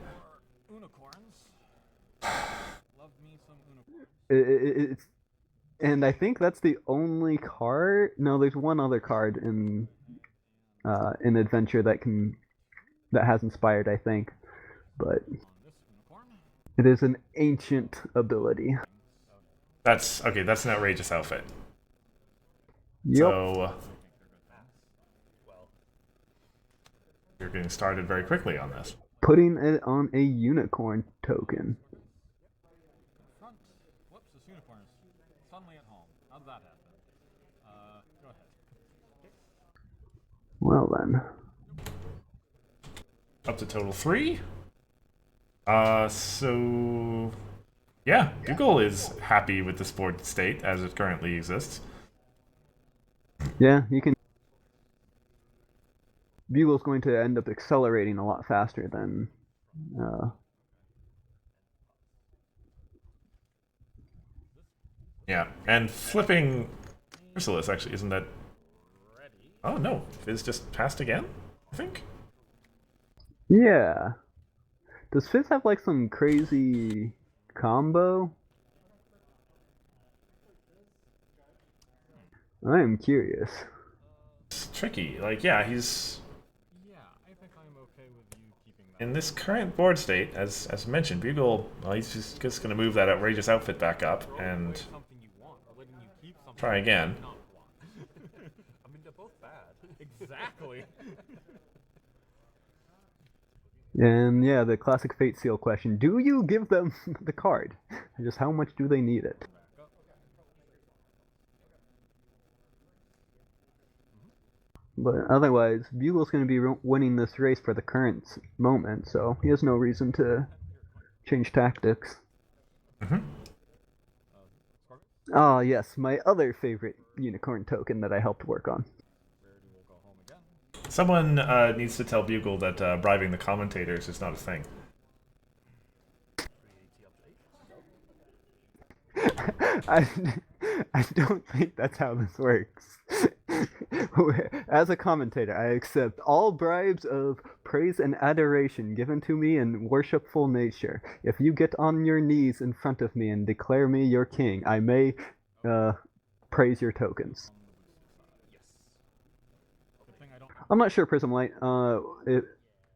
[SPEAKER 6] For unicorns. Love me some unicorns.
[SPEAKER 2] It's, and I think that's the only card. No, there's one other card in Adventure that has inspired, I think, but
[SPEAKER 6] On this unicorn.
[SPEAKER 2] it is an ancient ability.
[SPEAKER 1] That's okay. That's an outrageous outfit.
[SPEAKER 2] Yep.
[SPEAKER 1] So you're getting started very quickly on this.
[SPEAKER 2] Putting it on a unicorn token.
[SPEAKER 6] Front. Whoops, this unicorn is suddenly at home. How did that happen? Go ahead.
[SPEAKER 2] Well then.
[SPEAKER 1] Up to total 3. So yeah, Google is happy with the sport state as it currently exists.
[SPEAKER 2] Yeah, you can. Bugle's going to end up accelerating a lot faster than.
[SPEAKER 1] Yeah, and flipping Chrysalis actually isn't that. Oh no, Fizz just passed again, I think.
[SPEAKER 2] Yeah. Does Fizz have like some crazy combo? I am curious.
[SPEAKER 1] It's tricky. Like, yeah, he's
[SPEAKER 6] Yeah, I think I'm okay with you keeping that.
[SPEAKER 1] in this current board state, as mentioned. Bugle, well, he's just gonna move that outrageous outfit back up and
[SPEAKER 6] Something you want, or letting you keep something
[SPEAKER 1] try again.
[SPEAKER 6] you not want.
[SPEAKER 4] I mean, they're both bad.
[SPEAKER 6] Exactly.
[SPEAKER 2] And yeah, the classic Fate Seal question: do you give them the card? Just how much do they need it? But otherwise, Bugle's going to be winning this race for the current moment, so he has no reason to change tactics.
[SPEAKER 1] Mhm.
[SPEAKER 2] Ah, yes, my other favorite unicorn token that I helped work on.
[SPEAKER 6] Rarity will go home again.
[SPEAKER 1] Someone needs to tell Bugle that bribing the commentators is not a thing.
[SPEAKER 2] I, I don't think that's how this works. As a commentator, I accept all bribes of praise and adoration given to me in worshipful nature. If you get on your knees in front of me and declare me your king, I may praise your tokens.
[SPEAKER 6] Yes. Good thing I don't.
[SPEAKER 2] I'm not sure, Prism Light,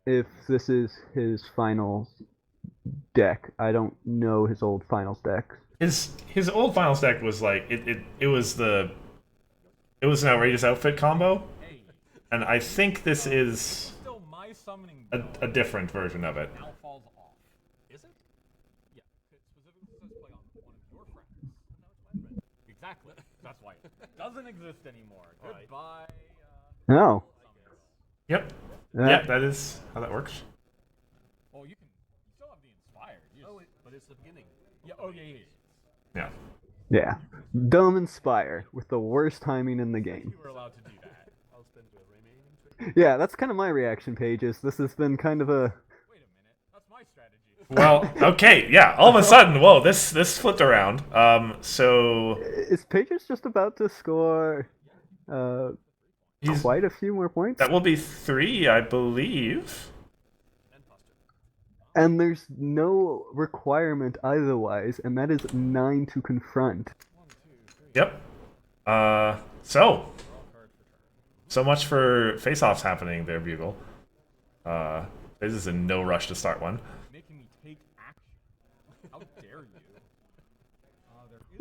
[SPEAKER 2] if this is his finals deck. I don't know his old finals deck.
[SPEAKER 1] His old finals deck was like it was an outrageous outfit combo,
[SPEAKER 6] Hey,
[SPEAKER 1] and I think this is
[SPEAKER 6] still my summoning
[SPEAKER 1] a
[SPEAKER 6] bell
[SPEAKER 1] different version of it.
[SPEAKER 6] now falls off. Is it? Yeah. It specifically says play on one of your friends. Now it's my friend. Exactly. That's why it doesn't exist anymore. Goodbye.
[SPEAKER 2] No.
[SPEAKER 1] Yep.
[SPEAKER 2] Uh,
[SPEAKER 1] Yep, that is how that works.
[SPEAKER 6] Well, you still have the inspired.
[SPEAKER 4] But it's the beginning.
[SPEAKER 6] Yeah. Oh yeah.
[SPEAKER 1] Yeah.
[SPEAKER 2] Yeah. Dumb Inspire with the worst timing in the game.
[SPEAKER 6] You were allowed to do that.
[SPEAKER 4] I'll spend the remaining 20.
[SPEAKER 2] Yeah, that's kind of my reaction, Pages. This has been kind of a.
[SPEAKER 6] Wait a minute. That's my strategy.
[SPEAKER 1] Well, okay, yeah. All of a sudden, whoa, this flipped around. So
[SPEAKER 2] Is Pages just about to score
[SPEAKER 1] he's
[SPEAKER 2] quite a few more points?
[SPEAKER 1] that will be 3, I believe.
[SPEAKER 2] And there's no requirement otherwise, and that is 9 to confront.
[SPEAKER 1] Yep. So much for face-offs happening there, Bugle. This is in no rush to start one.
[SPEAKER 6] Making me take action. How dare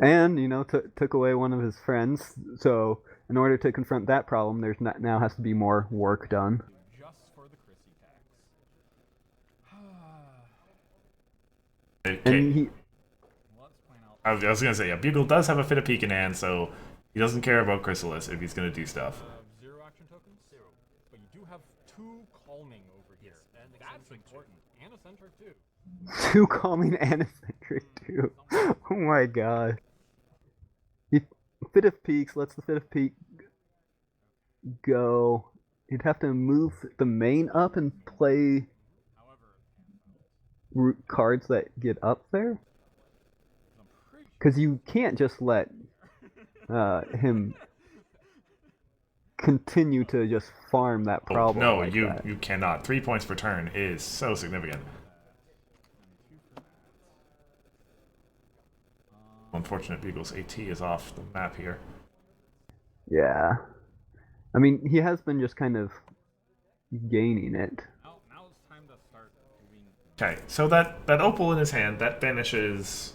[SPEAKER 6] you?
[SPEAKER 2] And, took away one of his friends, so in order to confront that problem, there's now has to be more work done.
[SPEAKER 6] Just for the Chrissy tax.
[SPEAKER 1] Okay.
[SPEAKER 2] And he.
[SPEAKER 6] Let's plan out.
[SPEAKER 1] I was gonna say, yeah, Bugle does have a Fit of Peak in hand, so he doesn't care about Chrysalis if he's gonna do stuff.
[SPEAKER 6] 0 action tokens. 0. But you do have 2 calming over here.
[SPEAKER 4] and
[SPEAKER 6] That's important. And a center too.
[SPEAKER 2] 2 calming and eccentric too. Oh my god. He Fit of Peaks lets the Fit of Peak go. He'd have to move the main up and play
[SPEAKER 6] However,
[SPEAKER 2] cards that get up there.
[SPEAKER 6] I'm pretty
[SPEAKER 2] Because you can't just let him continue to just farm that
[SPEAKER 1] Oh,
[SPEAKER 2] problem.
[SPEAKER 1] no,
[SPEAKER 2] like
[SPEAKER 1] you
[SPEAKER 2] that.
[SPEAKER 1] you cannot. 3 points per turn is so significant. Unfortunate, Bugle's AT is off the map here.
[SPEAKER 2] Yeah. I mean, he has been just kind of gaining it.
[SPEAKER 6] now it's time to start doing.
[SPEAKER 1] Okay, so that opal in his hand, that banishes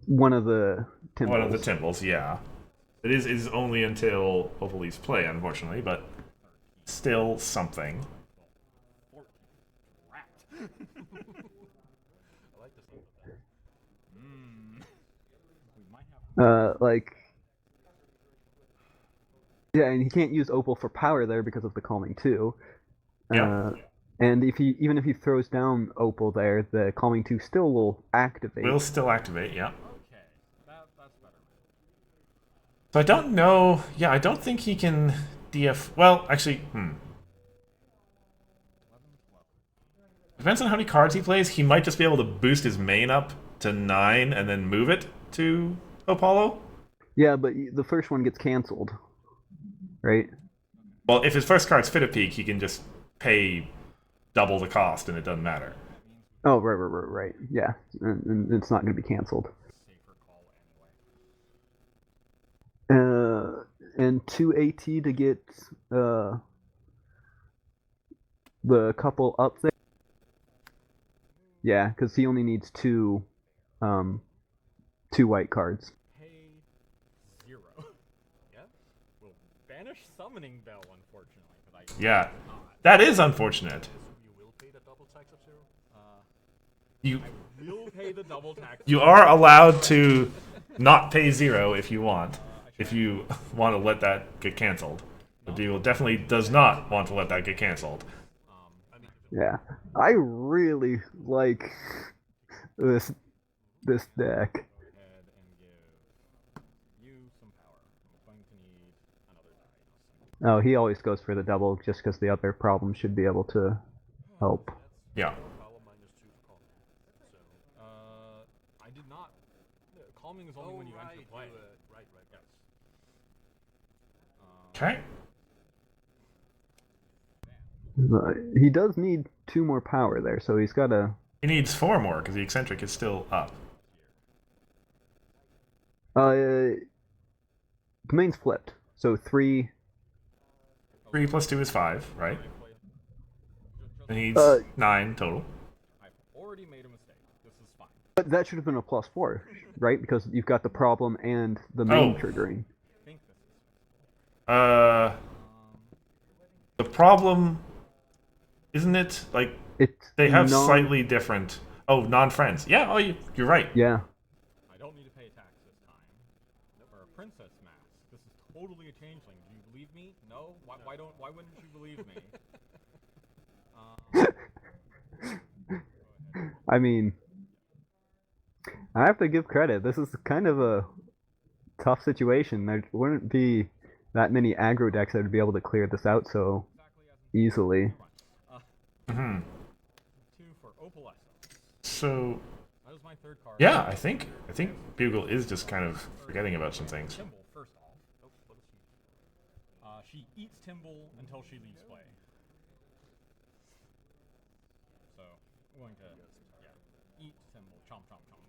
[SPEAKER 2] One of the Timbals.
[SPEAKER 1] one of the Timbals, yeah. It is only until opal leaves play, unfortunately, but still something.
[SPEAKER 6] Rat.
[SPEAKER 4] I like this one.
[SPEAKER 6] We might have.
[SPEAKER 2] Yeah, and he can't use opal for power there because of the calming too.
[SPEAKER 1] Yeah.
[SPEAKER 2] And even if he throws down opal there, the calming 2 still will activate.
[SPEAKER 1] Will still activate, yeah.
[SPEAKER 6] Okay, that's better.
[SPEAKER 1] So I don't know. Yeah, I don't think he can DF. Well, actually, depends on how many cards he plays. He might just be able to boost his main up to 9 and then move it to Apollo.
[SPEAKER 2] Yeah, but the first one gets canceled, right?
[SPEAKER 1] Well, if his first card's Fit of Peak, he can just pay double the cost and it doesn't matter.
[SPEAKER 2] Oh, right. Yeah, and it's not going to be canceled.
[SPEAKER 6] Safer call anyway.
[SPEAKER 2] And 2 AT to get the couple up there. Yeah, because he only needs 2 white cards.
[SPEAKER 6] Pay 0. Yeah. We'll banish summoning bell, unfortunately, but I.
[SPEAKER 1] Yeah, that is unfortunate.
[SPEAKER 4] You will pay the double tax of 0?
[SPEAKER 1] You
[SPEAKER 6] We'll pay the double tax.
[SPEAKER 1] you are allowed to not pay 0 if you want. If you want to let that get canceled. But Bugle definitely does not want to let that get canceled.
[SPEAKER 2] Yeah, I really like this deck.
[SPEAKER 6] Ahead and give
[SPEAKER 2] Oh, he always goes for the double just because the other problem should be able to help.
[SPEAKER 1] Yeah.
[SPEAKER 4] Power -2 for calm. So.
[SPEAKER 6] I did not. Calming is only when you enter play.
[SPEAKER 4] Right.
[SPEAKER 6] Yes.
[SPEAKER 1] Okay.
[SPEAKER 2] He does need 2 more power there, so he's got to.
[SPEAKER 1] He needs 4 more because the eccentric is still up.
[SPEAKER 2] The main's flipped, so 3.
[SPEAKER 1] 3 plus 2 is 5, right? And he needs 9 total.
[SPEAKER 6] I've already made a mistake. This is fine.
[SPEAKER 2] But that should have been a +4, right? Because you've got the problem and the main triggering.
[SPEAKER 6] I think this is.
[SPEAKER 1] The problem, isn't it? Like,
[SPEAKER 2] It's
[SPEAKER 1] they have slightly different. Oh, non-friends. Yeah. Oh, you're right.
[SPEAKER 2] Yeah.
[SPEAKER 6] I don't need to pay tax this time. For a princess mask, this is totally a changeling. Do you believe me? No. Why wouldn't you believe me?
[SPEAKER 2] I mean, I have to give credit. This is kind of a tough situation. There wouldn't be that many aggro decks that would be able to clear this out so easily.
[SPEAKER 1] Mm-hmm.
[SPEAKER 6] 2 for opalescence.
[SPEAKER 1] So,
[SPEAKER 6] That was my 3rd card.
[SPEAKER 1] yeah, I think Bugle is just kind of forgetting about some things.
[SPEAKER 6] Timble, first off. She eats Timble until she leaves play. So, I'm going to eat Timble. Chomp, chomp, chomp.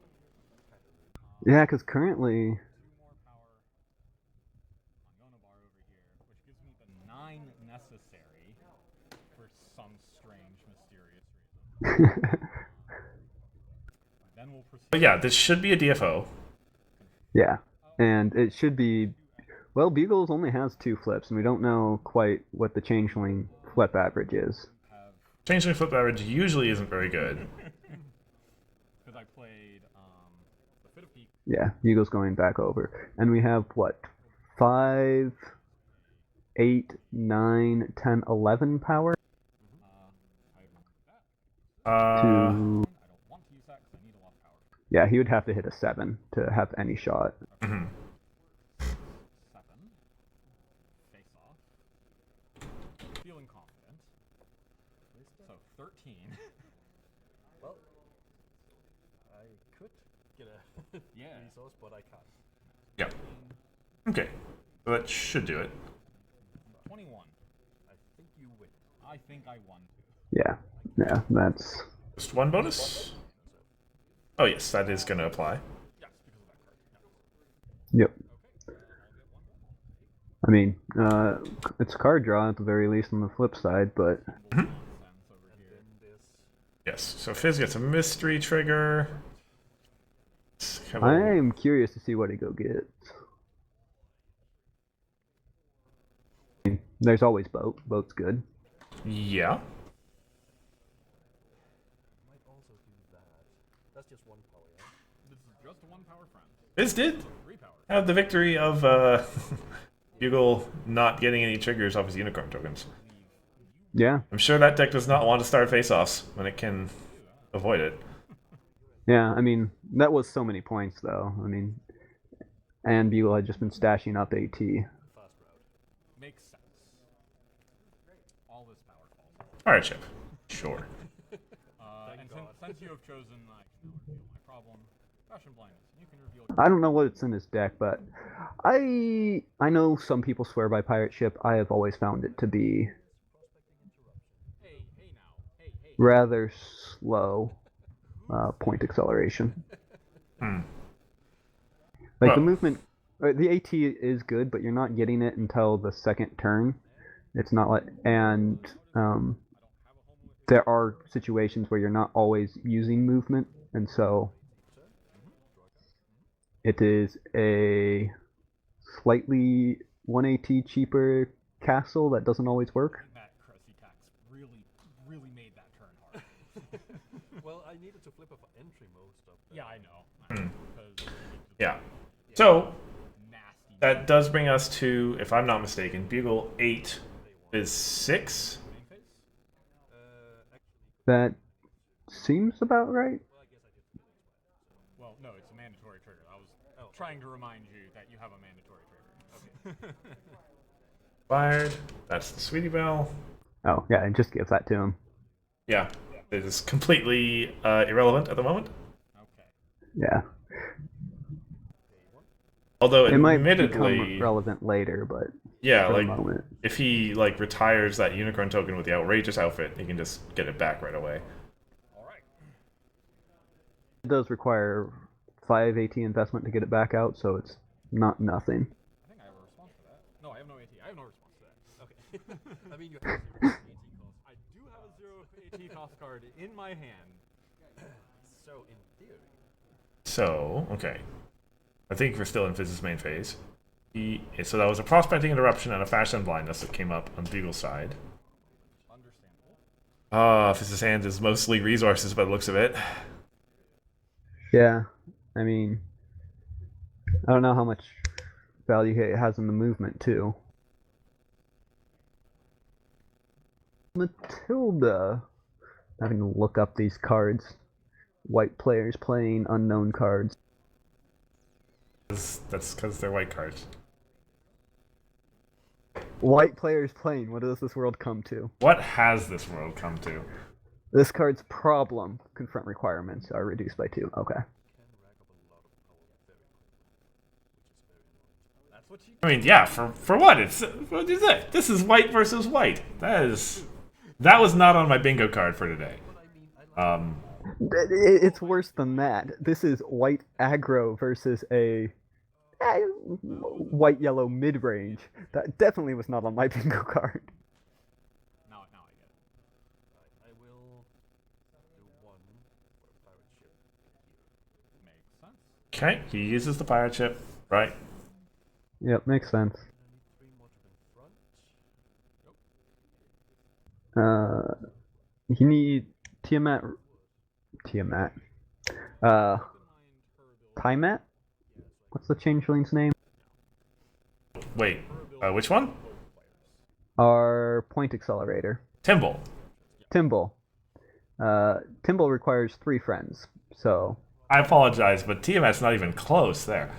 [SPEAKER 2] Yeah, because currently.
[SPEAKER 6] 2 more power on Yonabar over here, which gives me the 9 necessary for some strange, mysterious reason. Then we'll proceed.
[SPEAKER 1] But yeah, this should be a DFO.
[SPEAKER 2] Yeah, and it should be. Well, Bugles only has 2 flips, and we don't know quite what the Changeling flip average is.
[SPEAKER 1] Changeling flip average usually isn't very good.
[SPEAKER 6] Because I played the Fit of Peak.
[SPEAKER 2] Yeah, Bugle's going back over. And we have, what, 5, 8, 9, 10, 11 power?
[SPEAKER 1] Uh,
[SPEAKER 6] I don't want to use that because I need a lot of power.
[SPEAKER 2] Yeah, he would have to hit a 7 to have any shot.
[SPEAKER 1] 7.
[SPEAKER 6] Face off. Feeling confident. So 13.
[SPEAKER 4] Well, I could get a resource, but I can't.
[SPEAKER 1] Yeah. Okay. So that should do it.
[SPEAKER 6] 21.
[SPEAKER 4] I think you win.
[SPEAKER 6] I think I won too.
[SPEAKER 2] Yeah, that's.
[SPEAKER 1] Just 1 bonus? Oh, yes, that is going to apply.
[SPEAKER 6] Yes, because of that card.
[SPEAKER 2] Yep. I mean, it's card draw at the very least on the flip side, but.
[SPEAKER 6] Sense over here.
[SPEAKER 1] Yes, so Fizz gets a mystery trigger.
[SPEAKER 2] I am curious to see what he go gets. There's always boat. Boat's good.
[SPEAKER 1] Yeah.
[SPEAKER 4] Might also do that. That's just 1 power, yeah?
[SPEAKER 6] This is just a 1 power friend.
[SPEAKER 1] Fizz did
[SPEAKER 6] 3 power.
[SPEAKER 1] have the victory of Bugle not getting any triggers off his unicorn tokens.
[SPEAKER 2] Yeah.
[SPEAKER 1] I'm sure that deck does not want to start face-offs when it can avoid it.
[SPEAKER 2] Yeah, I mean, that was so many points, though. I mean, and Bugle had just been stashing up AT.
[SPEAKER 4] Fast route.
[SPEAKER 6] Makes sense. All this power falls.
[SPEAKER 1] Alright, Chip. Sure.
[SPEAKER 6] And since you have chosen, I can now reveal my problem. Fashion blindness. You can reveal.
[SPEAKER 2] I don't know what's in his deck, but I know some people swear by Pirate Ship. I have always found it to be
[SPEAKER 6] Hey now. Hey.
[SPEAKER 2] rather slow point acceleration. Like
[SPEAKER 1] Well-
[SPEAKER 2] the movement, the AT is good, but you're not getting it until the second turn. It's not like, and there are situations where you're not always using movement, and so it is a slightly 1 AT cheaper castle that doesn't always work.
[SPEAKER 6] That Cressy tax really made that turn hard.
[SPEAKER 4] Well, I needed to flip up for entry most of the...
[SPEAKER 6] Yeah, I know. Because
[SPEAKER 1] Yeah. So,
[SPEAKER 6] nasty.
[SPEAKER 1] that does bring us to, if I'm not mistaken, Bugle 8 is 6?
[SPEAKER 6] Main phase?
[SPEAKER 4] Actually,
[SPEAKER 2] That seems about right.
[SPEAKER 4] well, I guess I did split it as well.
[SPEAKER 6] Well, no, it's a mandatory trigger. I was trying to remind you that you have a mandatory trigger.
[SPEAKER 4] Okay.
[SPEAKER 1] Fired. That's the Sweetie Belle.
[SPEAKER 2] Oh, yeah, it just gives that to him.
[SPEAKER 1] Yeah, it is completely irrelevant at the moment.
[SPEAKER 6] Okay.
[SPEAKER 2] Yeah.
[SPEAKER 1] Although,
[SPEAKER 2] It might
[SPEAKER 1] admittedly,
[SPEAKER 2] become relevant later, but
[SPEAKER 1] yeah,
[SPEAKER 2] for
[SPEAKER 1] like
[SPEAKER 2] the moment.
[SPEAKER 1] if he like retires that unicorn token with the outrageous outfit, he can just get it back right away.
[SPEAKER 6] All right.
[SPEAKER 2] It does require 5 AT investment to get it back out, so it's not nothing.
[SPEAKER 6] I think I have a response to that. No, I have no AT. I have no response to that. Okay.
[SPEAKER 3] I mean, you have
[SPEAKER 6] AT cost. I do have a 0 AT cost card in my hand.
[SPEAKER 3] so in theory.
[SPEAKER 1] So, okay. I think we're still in Fizz's main phase. So that was a prospecting interruption and a fashion blindness that came up on Bugle's side.
[SPEAKER 6] Understandable.
[SPEAKER 1] Fizz's hand is mostly resources by the looks of it.
[SPEAKER 2] Yeah, I mean, I don't know how much value it has in the movement, too. Matilda. Having to look up these cards. White players playing unknown cards.
[SPEAKER 1] That's because they're white cards.
[SPEAKER 2] White players playing. What does this world come to?
[SPEAKER 1] What has this world come to?
[SPEAKER 2] This card's problem confront requirements are reduced by 2. Okay.
[SPEAKER 6] That's what you.
[SPEAKER 1] I mean, yeah, for what? What is it? This is white versus white. That was not on my bingo card for today.
[SPEAKER 2] It's worse than that. This is white aggro versus a white yellow mid range. That definitely was not on my bingo card.
[SPEAKER 6] Now I get it.
[SPEAKER 3] I will do one for a pirate ship here.
[SPEAKER 6] Makes sense.
[SPEAKER 1] Okay, he uses the pirate ship, right?
[SPEAKER 2] Yep, makes sense.
[SPEAKER 3] I need 3 more to confront.
[SPEAKER 2] You need Tiamat. Tiamat? What's the changeling's name?
[SPEAKER 1] Wait, which one?
[SPEAKER 2] Our point accelerator.
[SPEAKER 1] Timble.
[SPEAKER 2] Timble. Timble requires 3 friends, so.
[SPEAKER 1] I apologize, but Tiamat's not even close there.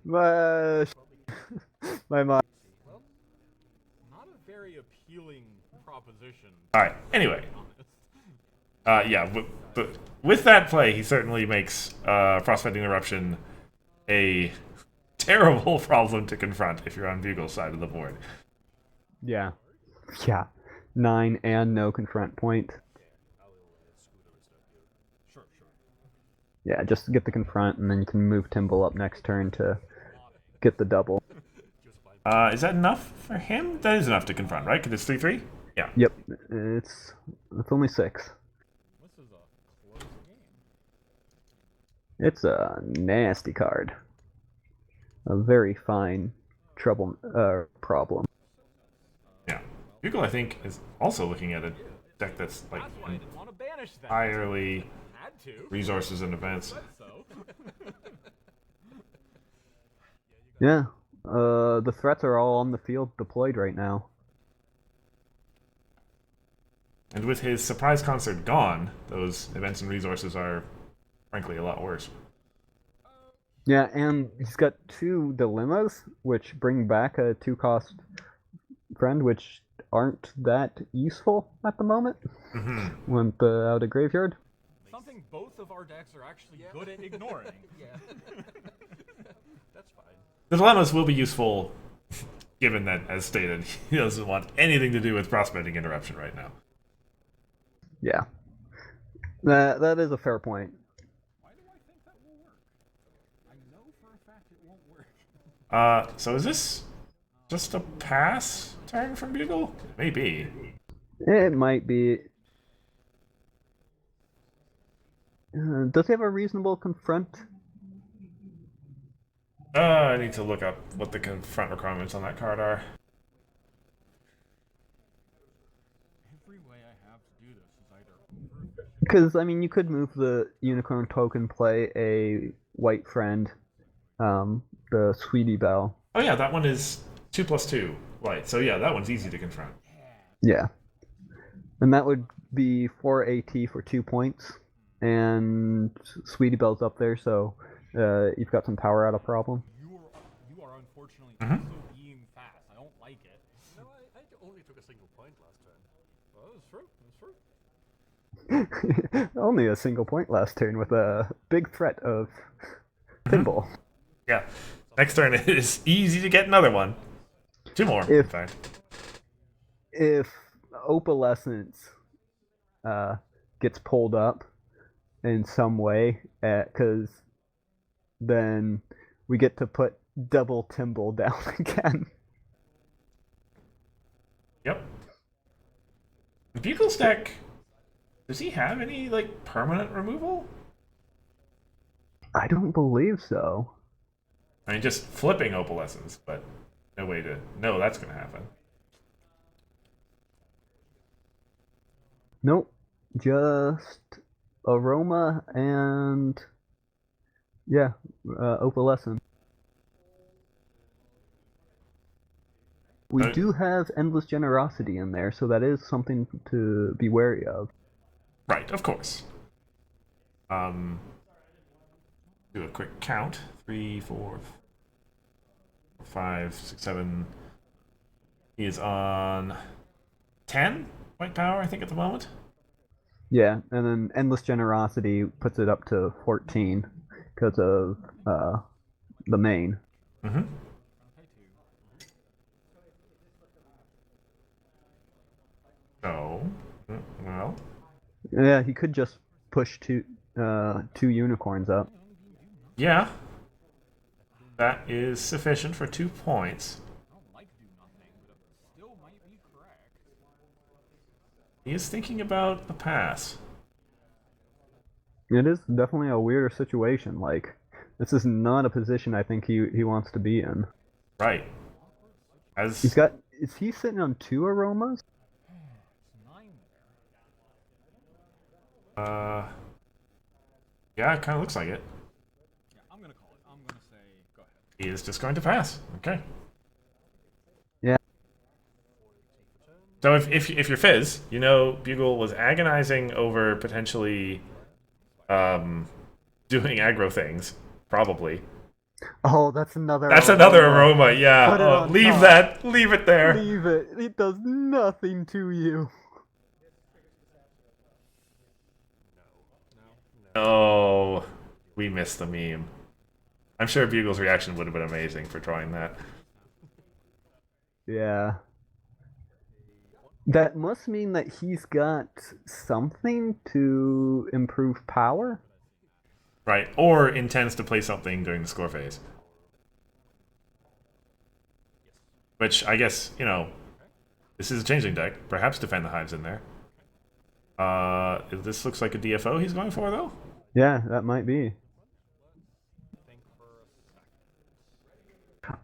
[SPEAKER 2] My mind.
[SPEAKER 6] Well, not a very appealing proposition.
[SPEAKER 1] Alright, anyway.
[SPEAKER 6] to be honest.
[SPEAKER 1] Yeah, but with that play, he certainly makes Prospecting Eruption a terrible problem to confront if you're on Bugle's side of the board.
[SPEAKER 2] Yeah. Yeah. 9 and no confront point.
[SPEAKER 6] Sure.
[SPEAKER 2] Yeah, just get the confront, and then you can move Timble up next turn to get the double.
[SPEAKER 1] Is that enough for him? That is enough to confront, right? Because it's 3-3? Yeah.
[SPEAKER 2] Yep, it's only 6.
[SPEAKER 6] This is a close game.
[SPEAKER 2] It's a nasty card. A very fine problem.
[SPEAKER 1] Yeah. Bugle, I think, is also looking at a deck that's like
[SPEAKER 6] That's why I didn't want to banish that.
[SPEAKER 1] entirely
[SPEAKER 6] Had to.
[SPEAKER 1] resources and events.
[SPEAKER 6] So.
[SPEAKER 2] Yeah, the threats are all on the field deployed right now.
[SPEAKER 1] And with his surprise concert gone, those events and resources are, frankly, a lot worse.
[SPEAKER 2] Yeah, and he's got 2 dilemmas, which bring back a 2-cost friend, which aren't that useful at the moment.
[SPEAKER 1] Mm-hmm.
[SPEAKER 2] Went out of graveyard.
[SPEAKER 6] Something both of our decks are actually good at ignoring.
[SPEAKER 3] Yeah. That's fine.
[SPEAKER 1] The dilemmas will be useful, given that, as stated, he doesn't want anything to do with prospecting interruption right now.
[SPEAKER 2] Yeah, that is a fair point.
[SPEAKER 6] Why do I think that will work? I know for a fact it won't work.
[SPEAKER 1] So is this just a pass turn from Bugle? Maybe.
[SPEAKER 2] It might be. Does he have a reasonable confront?
[SPEAKER 1] I need to look up what the confront requirements on that card are.
[SPEAKER 6] Every way I have to do this is either
[SPEAKER 2] Because, I mean, you could move the unicorn token, play a white friend, the Sweetie Belle.
[SPEAKER 1] Oh yeah, that one is 2+2 white. So yeah, that one's easy to confront.
[SPEAKER 2] Yeah. And that would be 4 AT for 2 points. And Sweetie Belle's up there, so you've got some power out of problem.
[SPEAKER 6] unfortunately
[SPEAKER 1] Mhm.
[SPEAKER 6] also being fast. I don't like it.
[SPEAKER 4] No, I only took a single point last turn. Well, that's true. That's true.
[SPEAKER 2] Only a single point last turn with a big threat of pinball.
[SPEAKER 1] Yeah. Next turn is easy to get another one. 2 more, in
[SPEAKER 2] If
[SPEAKER 1] fact.
[SPEAKER 2] if Opalescence gets pulled up in some way, because then we get to put double Timble down again.
[SPEAKER 1] Yep. The Bugle Stack, does he have any, like, permanent removal?
[SPEAKER 2] I don't believe so.
[SPEAKER 1] I mean, just flipping Opalescence, but no way to know that's going to happen.
[SPEAKER 2] Nope. Just Aroma and yeah, Opalescence. We
[SPEAKER 1] Uh,
[SPEAKER 2] do have Endless Generosity in there, so that is something to be wary of.
[SPEAKER 1] Right, of course. Do a quick count. 3, 4, 5, 6, 7. He is on 10 white power, I think, at the moment.
[SPEAKER 2] Yeah, and then Endless Generosity puts it up to 14 because of the main.
[SPEAKER 1] Mm-hmm. So, well,
[SPEAKER 2] Yeah, he could just push two unicorns up.
[SPEAKER 1] yeah. That is sufficient for 2 points.
[SPEAKER 6] I don't like do nothing, but it still might be correct.
[SPEAKER 1] He is thinking about the pass.
[SPEAKER 2] It is definitely a weirder situation. Like, this is not a position I think he wants to be in.
[SPEAKER 1] Right.
[SPEAKER 2] He's got. Is he sitting on 2 aromas?
[SPEAKER 6] It's 9 there.
[SPEAKER 1] Yeah, it kind of looks like it.
[SPEAKER 6] Yeah, I'm gonna call it. I'm gonna say go ahead.
[SPEAKER 1] He is just going to pass. Okay.
[SPEAKER 2] Yeah.
[SPEAKER 1] So if you're Fizz, you know Bugle was agonizing over potentially doing aggro things, probably.
[SPEAKER 2] Oh, that's another.
[SPEAKER 1] That's another aroma, yeah.
[SPEAKER 2] Put it
[SPEAKER 1] Oh,
[SPEAKER 2] on
[SPEAKER 1] leave
[SPEAKER 2] top.
[SPEAKER 1] that. Leave it there.
[SPEAKER 2] Leave it. It does nothing to you.
[SPEAKER 1] Oh, we missed the meme. I'm sure Bugle's reaction would have been amazing for drawing that.
[SPEAKER 2] Yeah. That must mean that he's got something to improve power.
[SPEAKER 1] Right, or intends to play something during the score phase. Which, I guess, you know, this is a changing deck. Perhaps Defend the Hive's in there. This looks like a DFO he's going for, though?
[SPEAKER 2] Yeah, that might be.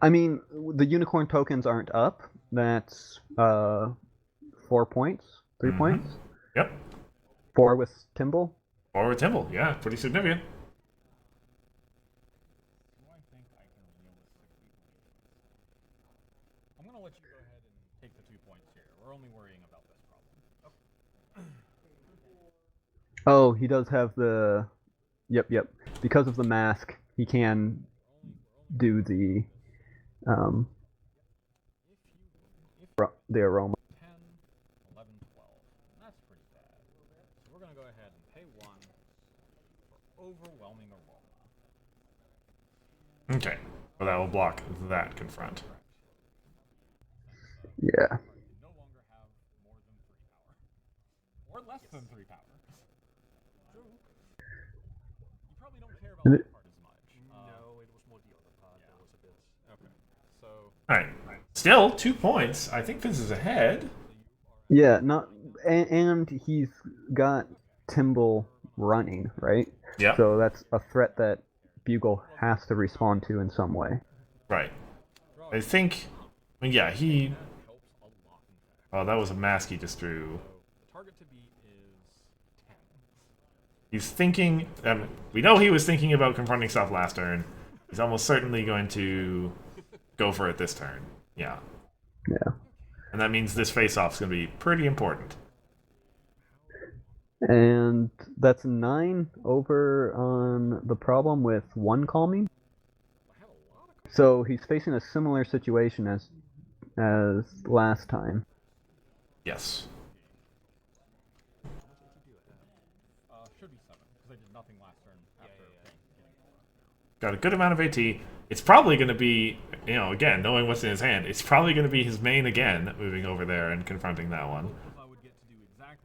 [SPEAKER 2] I mean, the unicorn tokens aren't up. That's 4 points, 3 points.
[SPEAKER 1] Yep.
[SPEAKER 2] 4 with Timble.
[SPEAKER 1] Or with Timble, yeah, pretty significant.
[SPEAKER 6] Do I think I can realistically I'm gonna let you go ahead and take the 2 points here. We're only worrying about this problem.
[SPEAKER 2] Oh, he does have the. Yep. Because of the mask, he can do the the aroma.
[SPEAKER 6] 10, 11, 12. That's pretty bad. So we're gonna go ahead and pay 1 for overwhelming aroma.
[SPEAKER 1] Okay, well that will block that confront.
[SPEAKER 2] Yeah.
[SPEAKER 6] You no longer have more than 3 power. Or less than 3 power. True. You probably don't care about that part as much.
[SPEAKER 4] No, it was more the other part that was a bit.
[SPEAKER 6] Okay. So
[SPEAKER 1] Alright, still 2 points. I think Fizz is ahead.
[SPEAKER 2] Yeah, not and he's got Timble running, right?
[SPEAKER 1] Yeah.
[SPEAKER 2] So that's a threat that Bugle has to respond to in some way.
[SPEAKER 1] Right. I think, yeah, he.
[SPEAKER 6] helps a lot in fact.
[SPEAKER 1] Oh, that was a mask he just drew.
[SPEAKER 6] The target to beat is 10.
[SPEAKER 1] He's thinking. We know he was thinking about confronting stuff last turn. He's almost certainly going to go for it this turn. Yeah.
[SPEAKER 2] Yeah.
[SPEAKER 1] And that means this face-off is going to be pretty important.
[SPEAKER 2] And that's 9 over on the problem with 1 calming. So he's facing a similar situation as last time.
[SPEAKER 1] Yes.
[SPEAKER 6] Should be 7, because I did nothing last turn after.
[SPEAKER 1] Got a good amount of AT. It's probably going to be, again, knowing what's in his hand, it's probably going to be his main again, moving over there and confronting that one.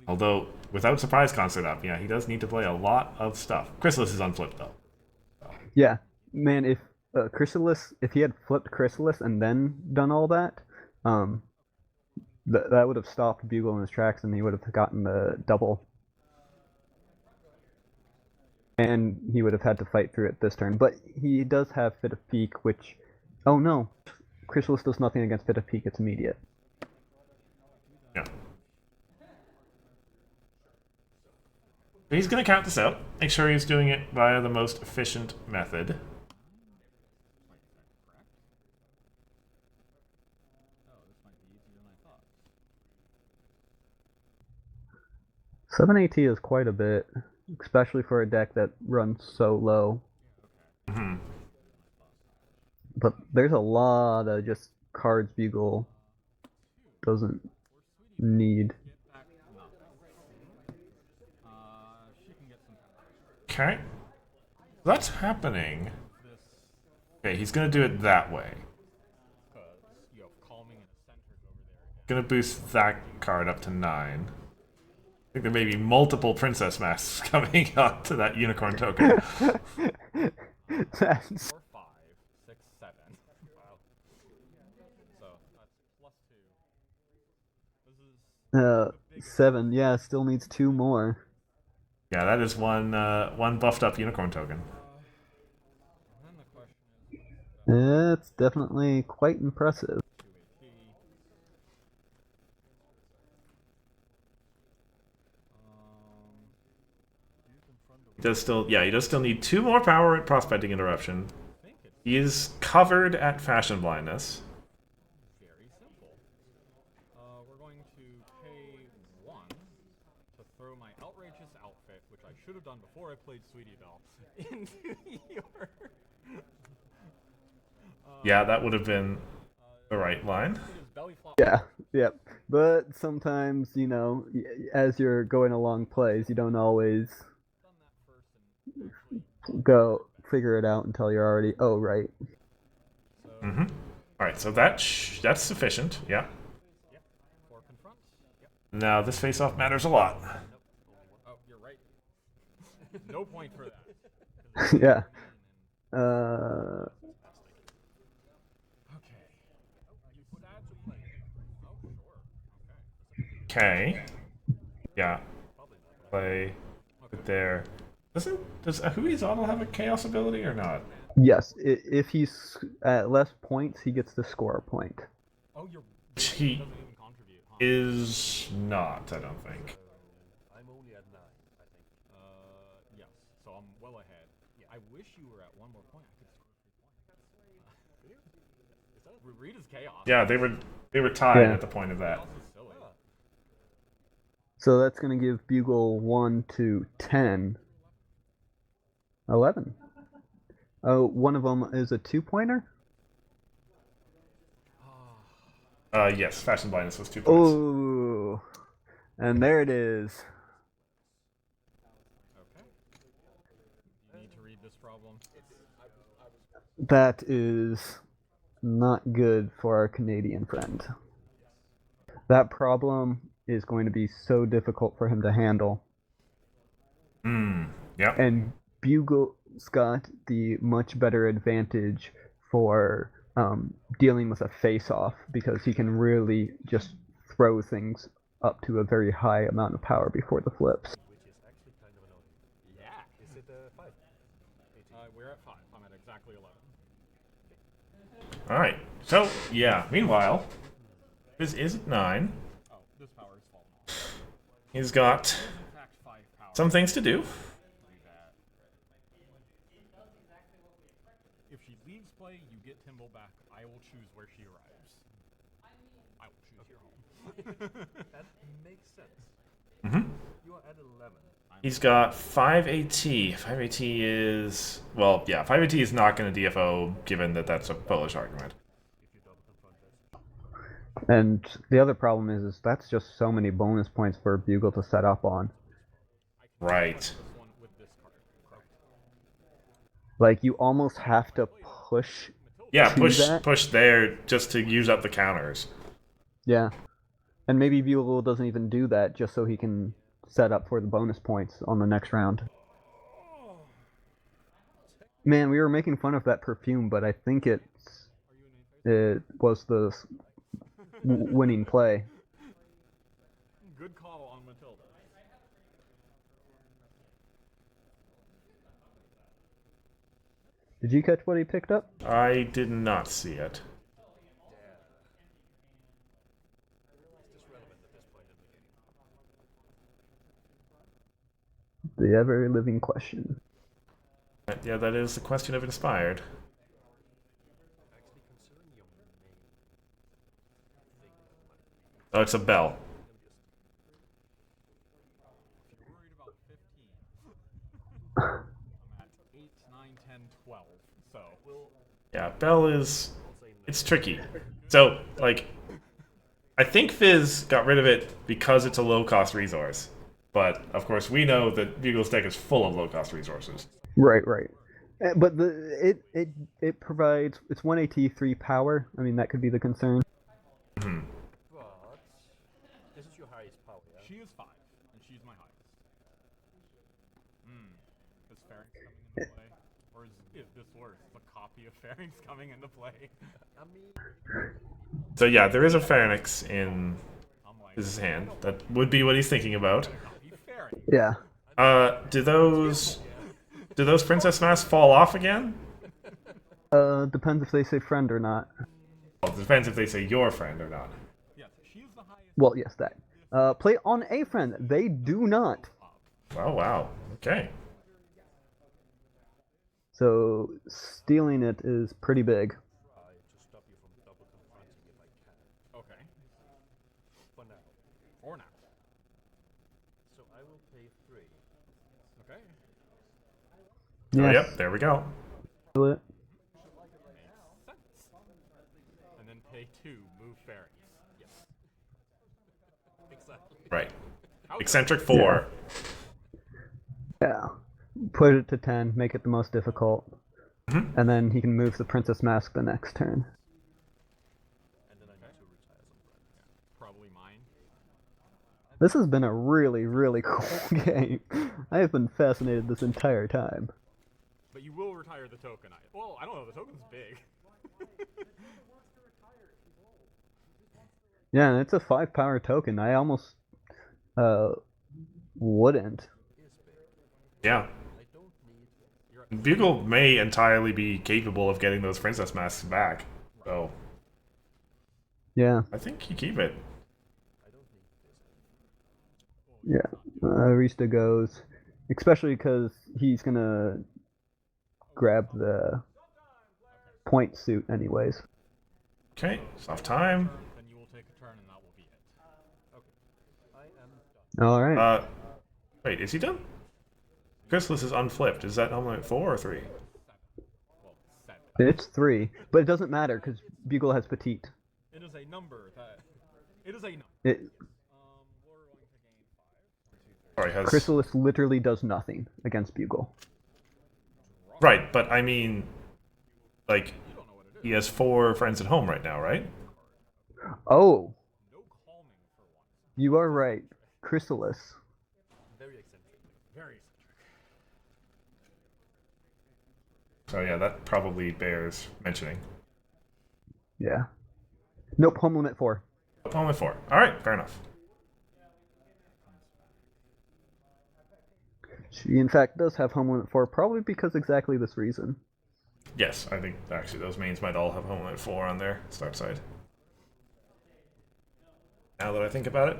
[SPEAKER 1] Although, without Surprise Concert up, yeah, he does need to play a lot of stuff. Chrysalis is unflipped, though.
[SPEAKER 2] Yeah, man, if Chrysalis, if he had flipped Chrysalis and then done all that, that would have stopped Bugle in his tracks and he would have gotten the double. And he would have had to fight through it this turn. But he does have Fit of Peak, which... Oh no, Chrysalis does nothing against Fit of Peak, it's immediate.
[SPEAKER 1] Yeah. He's going to count this out. Make sure he's doing it via the most efficient method.
[SPEAKER 6] Oh, this might be easier than I thought.
[SPEAKER 2] 7 AT is quite a bit, especially for a deck that runs so low.
[SPEAKER 1] Mm-hmm.
[SPEAKER 2] But there's a lot of just cards Bugle doesn't need.
[SPEAKER 6] She can get some.
[SPEAKER 1] Okay. That's happening. Okay, he's going to do it that way.
[SPEAKER 6] Because you have calming and eccentric over there again.
[SPEAKER 1] Going to boost that card up to 9. I think there may be multiple princess masks coming up to that unicorn token.
[SPEAKER 2] That's...
[SPEAKER 6] 4, 5, 6, 7. Wow. So that's +2. This is
[SPEAKER 2] 7, yeah, still needs 2 more.
[SPEAKER 1] Yeah, that is one buffed up unicorn token.
[SPEAKER 6] and then the question is
[SPEAKER 2] It's definitely quite impressive.
[SPEAKER 6] 2 AP.
[SPEAKER 1] He does still need 2 more power at Prospecting Interruption.
[SPEAKER 6] I think it's
[SPEAKER 1] He is covered at Fashion Blindness.
[SPEAKER 6] very simple. We're going to pay 1 to throw my outrageous outfit, which I should have done before I played Sweetie Belle, into your...
[SPEAKER 1] Yeah, that would have been the right line.
[SPEAKER 6] It is belly flop.
[SPEAKER 2] Yeah, yep. But sometimes, as you're going along plays, you don't always
[SPEAKER 6] Done that first and actually...
[SPEAKER 2] go figure it out until you're already... Oh, right.
[SPEAKER 6] So,
[SPEAKER 1] Mm-hmm. Alright, so that's sufficient, yeah.
[SPEAKER 6] yep. 4 confront. Yep.
[SPEAKER 1] Now this face-off matters a lot.
[SPEAKER 6] Nope. Oh, you're right. No point for that.
[SPEAKER 2] Yeah.
[SPEAKER 6] Okay. You sadly... Oh, sure. Okay.
[SPEAKER 1] Okay. Yeah. Play it there. Does Ahui's Auto have a chaos ability or not?
[SPEAKER 2] Yes, if he's at less points, he gets to score a point.
[SPEAKER 6] Oh, you're...
[SPEAKER 1] He
[SPEAKER 6] doesn't even contribute, huh?
[SPEAKER 1] is not, I don't think.
[SPEAKER 4] I'm only at 9, I think.
[SPEAKER 6] Yes. So I'm well ahead. Yeah. I wish you were at 1 more point. I could score 3 points. Read his chaos.
[SPEAKER 1] Yeah, they were tied
[SPEAKER 2] Yeah.
[SPEAKER 1] at the point of that.
[SPEAKER 6] Chaos is silly.
[SPEAKER 2] So that's going to give Bugle 1 to 10. 11. Oh, one of them is a 2-pointer?
[SPEAKER 1] Yes, Fashion Blindness was 2 points.
[SPEAKER 2] Oh, and there it is.
[SPEAKER 6] Okay. You need to read this problem.
[SPEAKER 2] That is not good for our Canadian friend. That problem is going to be so difficult for him to handle.
[SPEAKER 1] Yeah.
[SPEAKER 2] And Bugle's got the much better advantage for dealing with a face-off because he can really just throw things up to a very high amount of power before the flips.
[SPEAKER 4] Which is actually kind of annoying.
[SPEAKER 6] Yeah.
[SPEAKER 4] Is it 5?
[SPEAKER 6] We're at 5. I'm at exactly 11.
[SPEAKER 1] Alright. So, yeah. Meanwhile, this is at 9.
[SPEAKER 6] Oh, this power is falling off.
[SPEAKER 1] He's got
[SPEAKER 6] In fact, 5 power.
[SPEAKER 1] some things to do.
[SPEAKER 6] Pretty bad. If she leaves play, you get Timble back. I will choose where she arrives. I will choose your home.
[SPEAKER 4] That makes sense.
[SPEAKER 1] Mm-hmm.
[SPEAKER 4] You are at 11.
[SPEAKER 1] He's got 5 AT. 5 AT is... Well, yeah, 5 AT is not going to DFO, given that that's a Polish argument.
[SPEAKER 4] If you double confront this.
[SPEAKER 2] And the other problem is that's just so many bonus points for Bugle to set up on.
[SPEAKER 1] Right.
[SPEAKER 6] This one with this card. Correct.
[SPEAKER 2] Like, you almost have to push.
[SPEAKER 1] Yeah,
[SPEAKER 2] to that.
[SPEAKER 1] push there just to use up the counters.
[SPEAKER 2] Yeah. And maybe Bugle doesn't even do that just so he can set up for the bonus points on the next round. Man, we were making fun of that perfume, but I think it was the winning play.
[SPEAKER 6] Good call on Matilda.
[SPEAKER 2] Did you catch what he picked up?
[SPEAKER 1] I did not see it.
[SPEAKER 2] The ever-living question.
[SPEAKER 1] Yeah, that is the question of Inspired.
[SPEAKER 4] Actually, considering your main thing,
[SPEAKER 1] Oh, it's a bell.
[SPEAKER 6] If you're worried about 15, I'm at 8, 9, 10, 12. So
[SPEAKER 1] Yeah, bell is... It's tricky. So, like... I think Fizz got rid of it because it's a low-cost resource. But, of course, we know that Bugle's deck is full of low-cost resources.
[SPEAKER 2] Right. But it provides, it's 1 AT, 3 power. I mean, that could be the concern.
[SPEAKER 1] Hmm.
[SPEAKER 4] but this is your highest power, yeah?
[SPEAKER 6] she is 5, and she's my highest. Is Pharynx coming into play? Or is this worse? The copy of Pharynx coming into play?
[SPEAKER 4] I mean,
[SPEAKER 1] So yeah, there is a Pharynx in
[SPEAKER 6] I'm like,
[SPEAKER 1] his hand. That would be what he's thinking about.
[SPEAKER 6] copy Pharynx.
[SPEAKER 2] Yeah.
[SPEAKER 1] Do those Princess Masks fall off again?
[SPEAKER 2] Depends if they say friend or not.
[SPEAKER 1] Well, it depends if they say your friend or not.
[SPEAKER 6] Yes, she's the highest.
[SPEAKER 2] Well, yes, that. Play on a friend. They do not.
[SPEAKER 1] Oh, wow. Okay.
[SPEAKER 2] So stealing it is pretty big.
[SPEAKER 4] try to stop you from double confronting if I can.
[SPEAKER 6] Okay.
[SPEAKER 4] For now.
[SPEAKER 6] For now.
[SPEAKER 4] So I will pay 3.
[SPEAKER 6] Okay.
[SPEAKER 1] Oh,
[SPEAKER 2] Yes.
[SPEAKER 1] yep, there we go.
[SPEAKER 2] Do it.
[SPEAKER 6] Makes sense. And then pay 2, move Pharynx. Yes.
[SPEAKER 4] Exactly.
[SPEAKER 1] Right.
[SPEAKER 6] How
[SPEAKER 1] Eccentric 4.
[SPEAKER 2] Yeah. Put it to 10, make it the most difficult. And then he can move the Princess Mask the next turn.
[SPEAKER 4] And then I need to retire some friends.
[SPEAKER 6] Probably mine.
[SPEAKER 2] This has been a really, really cool game. I have been fascinated this entire time.
[SPEAKER 6] But you will retire the token. Well, I don't know. The token's big.
[SPEAKER 2] Yeah, and it's a 5 power token. I almost wouldn't.
[SPEAKER 1] Yeah.
[SPEAKER 4] I don't need...
[SPEAKER 1] Bugle may entirely be capable of getting those Princess Masks back. So,
[SPEAKER 2] Yeah.
[SPEAKER 1] I think you keep it.
[SPEAKER 4] I don't need this.
[SPEAKER 2] Yeah. Arista goes, especially because he's gonna grab the point suit anyways.
[SPEAKER 1] Okay, soft time.
[SPEAKER 6] Then you will take a turn, and that will be it.
[SPEAKER 4] I am done.
[SPEAKER 2] All right.
[SPEAKER 1] Wait, is he done? Chrysalis is unflipped. Is that only 4 or 3?
[SPEAKER 6] Well, 7.
[SPEAKER 2] It's 3, but it doesn't matter because Bugle has petite.
[SPEAKER 6] It is a number that. It is a number.
[SPEAKER 2] It,
[SPEAKER 6] We're going to gain 5.
[SPEAKER 1] Sorry, has...
[SPEAKER 2] Chrysalis literally does nothing against Bugle.
[SPEAKER 1] Right, but I mean, like,
[SPEAKER 6] You don't know what it is.
[SPEAKER 1] he has 4 friends at home right now, right?
[SPEAKER 2] Oh,
[SPEAKER 6] No calming for once.
[SPEAKER 2] you are right. Chrysalis.
[SPEAKER 4] Very eccentric.
[SPEAKER 6] Very eccentric.
[SPEAKER 1] So yeah, that probably bears mentioning.
[SPEAKER 2] Yeah. Nope, home limit 4.
[SPEAKER 1] Home at 4. Alright, fair enough.
[SPEAKER 2] She, in fact, does have home limit 4, probably because exactly this reason.
[SPEAKER 1] Yes, I think actually those mains might all have home at 4 on their start side. Now that I think about it.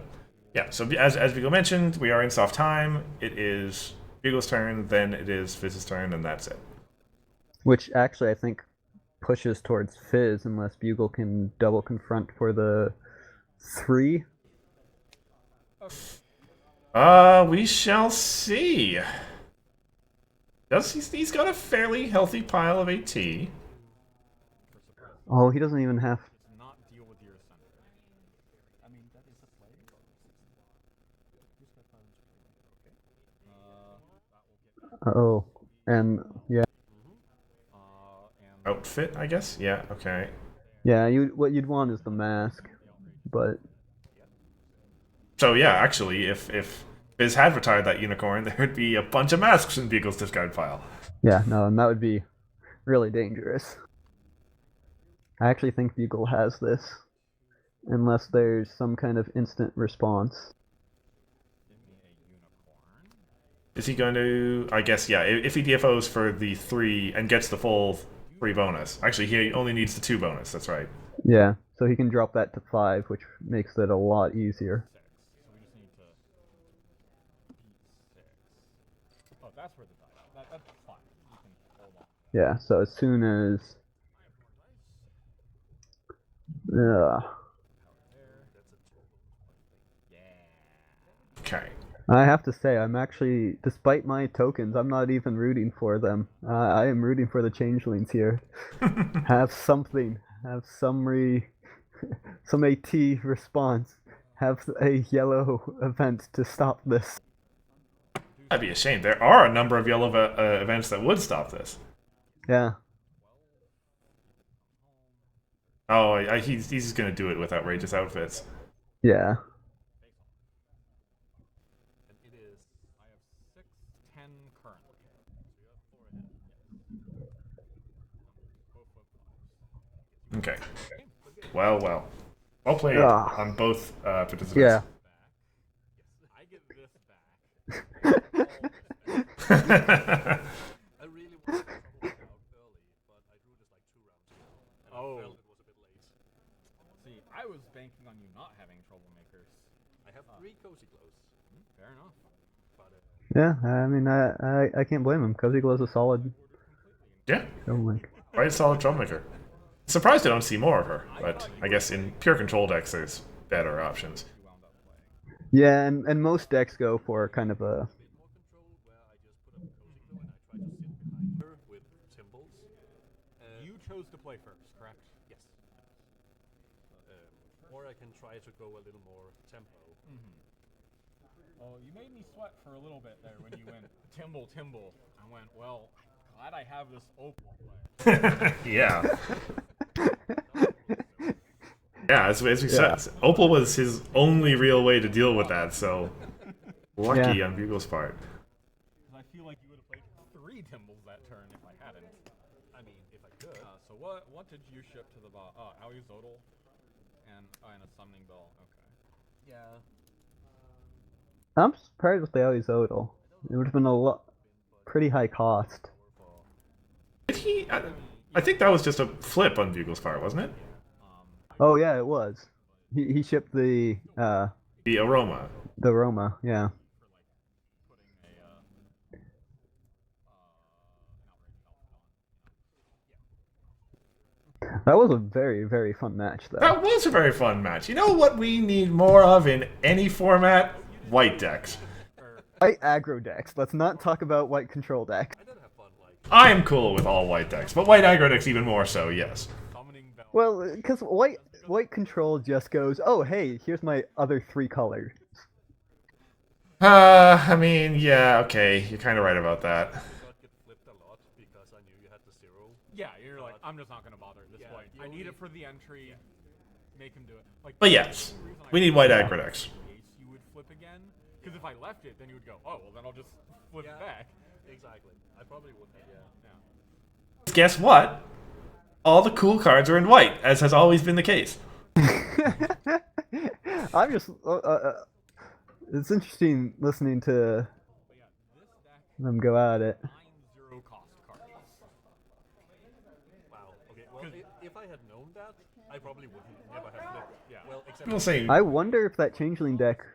[SPEAKER 1] Yeah, so as Vigo mentioned, we are in soft time. It is Bugle's turn, then it is Fizz's turn, and that's it.
[SPEAKER 2] Which actually I think pushes towards Fizz unless Bugle can double confront for the 3.
[SPEAKER 1] We shall see. He's got a fairly healthy pile of AT.
[SPEAKER 2] Oh, he doesn't even have.
[SPEAKER 6] Does not deal with your center. I mean, that is the play. That will get.
[SPEAKER 2] Oh, and yeah,
[SPEAKER 6] And
[SPEAKER 1] Outfit, I guess? Yeah, okay.
[SPEAKER 2] yeah. What you'd want is the mask, but
[SPEAKER 1] So yeah, actually, if Biz had retired that unicorn, there would be a bunch of masks in Beagle's discard pile.
[SPEAKER 2] yeah, no, and that would be really dangerous. I actually think Bugle has this, unless there's some kind of instant response.
[SPEAKER 6] give me a unicorn.
[SPEAKER 1] Is he going to? I guess yeah. If he DFOs for the 3 and gets the full 3 bonus, actually he only needs the 2 bonus. That's right.
[SPEAKER 2] Yeah, so he can drop that to 5, which makes it a lot easier.
[SPEAKER 6] 6. So we just need to beat 6. Oh, that's where the die. That's fine. You can hold on.
[SPEAKER 2] Yeah, so as soon as
[SPEAKER 6] There. Yeah.
[SPEAKER 1] Okay.
[SPEAKER 2] I have to say, I'm actually, despite my tokens, I'm not even rooting for them. I am rooting for the changelings here. Have something. Have some some AT response. Have a yellow event to stop this.
[SPEAKER 1] That'd be a shame. There are a number of yellow events that would stop this.
[SPEAKER 2] Yeah.
[SPEAKER 1] Oh, he's going to do it with outrageous outfits.
[SPEAKER 2] Yeah.
[SPEAKER 6] It is. I have 6, 10 currently. So you have 4 ahead. Yes.
[SPEAKER 1] Okay. Well. Well played
[SPEAKER 2] Ah.
[SPEAKER 1] on both participants.
[SPEAKER 2] Yeah.
[SPEAKER 6] Yes. I get this back.
[SPEAKER 4] I really wanted to trouble out early, but I drew this like 2 rounds ago, and
[SPEAKER 6] Oh.
[SPEAKER 4] I felt it was a bit late.
[SPEAKER 6] See, I was banking on you not having troublemakers.
[SPEAKER 4] I have 3 cozy glows,
[SPEAKER 6] Fair enough.
[SPEAKER 4] but
[SPEAKER 2] Yeah, I mean, I can't blame him. Cozy Glow's a solid
[SPEAKER 1] Yeah,
[SPEAKER 2] troublemaker.
[SPEAKER 1] quite a solid troublemaker. Surprised I don't see more of her, but I guess in pure control decks there's better options.
[SPEAKER 6] You wound up playing.
[SPEAKER 2] Yeah, and most decks go for kind of a.
[SPEAKER 4] a bit more control where I just put up a cozy glow and I try to sit behind her with symbols.
[SPEAKER 6] You chose to play first, correct?
[SPEAKER 4] Yes. Or I can try to go a little more tempo.
[SPEAKER 6] Oh, you made me sweat for a little bit there when you went Timble. I went, well, glad I have this Opal player.
[SPEAKER 1] Yeah. Yeah, as we said, Opal was his only real way to deal with that, so lucky on Bugle's part.
[SPEAKER 6] Because I feel like you would have played 3 Timbles that turn if I hadn't.
[SPEAKER 4] I mean, if I could.
[SPEAKER 6] So what did you ship to the bot? Oh, Aoi Zodal and a Summoning Bell. Okay.
[SPEAKER 4] Yeah.
[SPEAKER 2] I'm surprised with the Aoi Zodal. It would have been a lot, pretty high cost.
[SPEAKER 1] Did he? I think that was just a flip on Bugle's part, wasn't it?
[SPEAKER 2] Oh yeah, it was. He shipped the
[SPEAKER 1] The aroma.
[SPEAKER 2] Roma. Yeah.
[SPEAKER 6] Putting
[SPEAKER 2] That was a very, very fun match, though.
[SPEAKER 1] That was a very fun match. You know what we need more of in any format? White decks.
[SPEAKER 2] White aggro decks. Let's not talk about white control decks.
[SPEAKER 4] I did have fun, like,
[SPEAKER 1] I am cool with all white decks, but white aggro decks even more so, yes.
[SPEAKER 6] Summoning Bell.
[SPEAKER 2] Well, because white control just goes, oh hey, here's my other 3 colors.
[SPEAKER 1] I mean, yeah, okay, you're kind of right about that.
[SPEAKER 4] got get flipped a lot because I knew you had the 0.
[SPEAKER 6] Yeah, you're like, I'm just not gonna bother at this
[SPEAKER 4] Yeah,
[SPEAKER 6] point.
[SPEAKER 4] the
[SPEAKER 6] I need
[SPEAKER 4] only-
[SPEAKER 6] it for the entry. Make him do it. Like,
[SPEAKER 1] But yes,
[SPEAKER 6] the reason I
[SPEAKER 1] we need white aggro decks.
[SPEAKER 6] case you would flip again. Because if I left it, then you would go, oh, well, then I'll just flip
[SPEAKER 4] Yeah.
[SPEAKER 6] it back.
[SPEAKER 4] Exactly. I probably wouldn't have, yeah.
[SPEAKER 6] Yeah.
[SPEAKER 1] Guess what? All the cool cards are in white, as has always been the case.
[SPEAKER 2] I'm just. It's interesting listening to
[SPEAKER 6] But yeah, this deck,
[SPEAKER 2] them go at it.
[SPEAKER 6] 9-0 cost cards.
[SPEAKER 4] Wow. Okay, well, if I had known that, I probably wouldn't never have flipped.
[SPEAKER 6] Yeah.
[SPEAKER 4] Well, except
[SPEAKER 1] We'll see.
[SPEAKER 2] I wonder if that changeling deck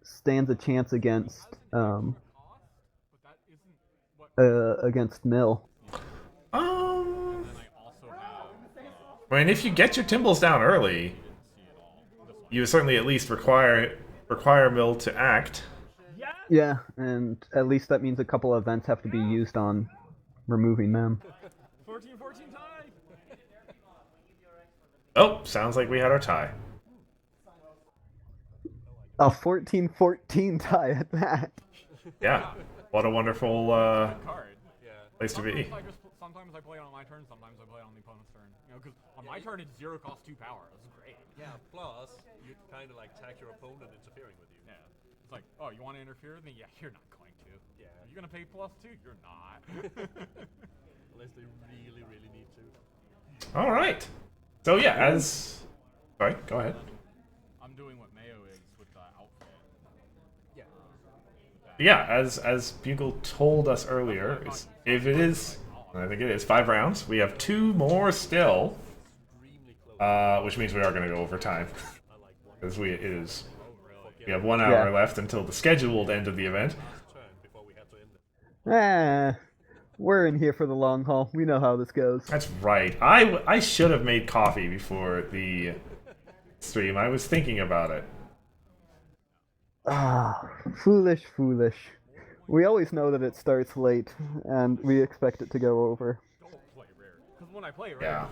[SPEAKER 2] stands a chance against
[SPEAKER 6] Cost, but that isn't what.
[SPEAKER 2] against Mill.
[SPEAKER 6] Then I also have.
[SPEAKER 1] I mean, if you get your Timbles down early,
[SPEAKER 6] See it all. This one.
[SPEAKER 1] you certainly at least require Mill to act.
[SPEAKER 2] Yeah, and at least that means a couple of events have to be used on removing them.
[SPEAKER 6] 14-14 tie.
[SPEAKER 1] Oh, sounds like we had our tie.
[SPEAKER 2] A 14-14 tie at that.
[SPEAKER 1] Yeah. What a wonderful
[SPEAKER 6] Card.
[SPEAKER 1] place to be.
[SPEAKER 6] Sometimes I play it on my turn, sometimes I play it on the opponent's turn. You know, because on my turn it's 0 cost 2 power. That's great.
[SPEAKER 7] Yeah, plus you kind of like tag your opponent interfering with you.
[SPEAKER 6] Yeah. It's like, oh, you want to interfere with me? Yeah, you're not going to.
[SPEAKER 7] Yeah.
[SPEAKER 6] You're gonna pay +2? You're not.
[SPEAKER 7] Unless they really, really need to.
[SPEAKER 1] All right. So yeah, as sorry, go ahead.
[SPEAKER 6] I'm doing what Mayo is with the outfit.
[SPEAKER 7] Yeah.
[SPEAKER 1] Yeah, as Bugle told us earlier, if it is, I think it is 5 rounds. We have 2 more still, which means we are going to go over time, because it is. We have 1 hour left until the scheduled end of the event.
[SPEAKER 7] Turn before we have to end it.
[SPEAKER 2] We're in here for the long haul. We know how this goes.
[SPEAKER 1] That's right. I should have made coffee before the stream. I was thinking about it.
[SPEAKER 2] Foolish, foolish. We always know that it starts late, and we expect it to go over.
[SPEAKER 6] Don't play rare. Because when I play rare,
[SPEAKER 1] Yeah.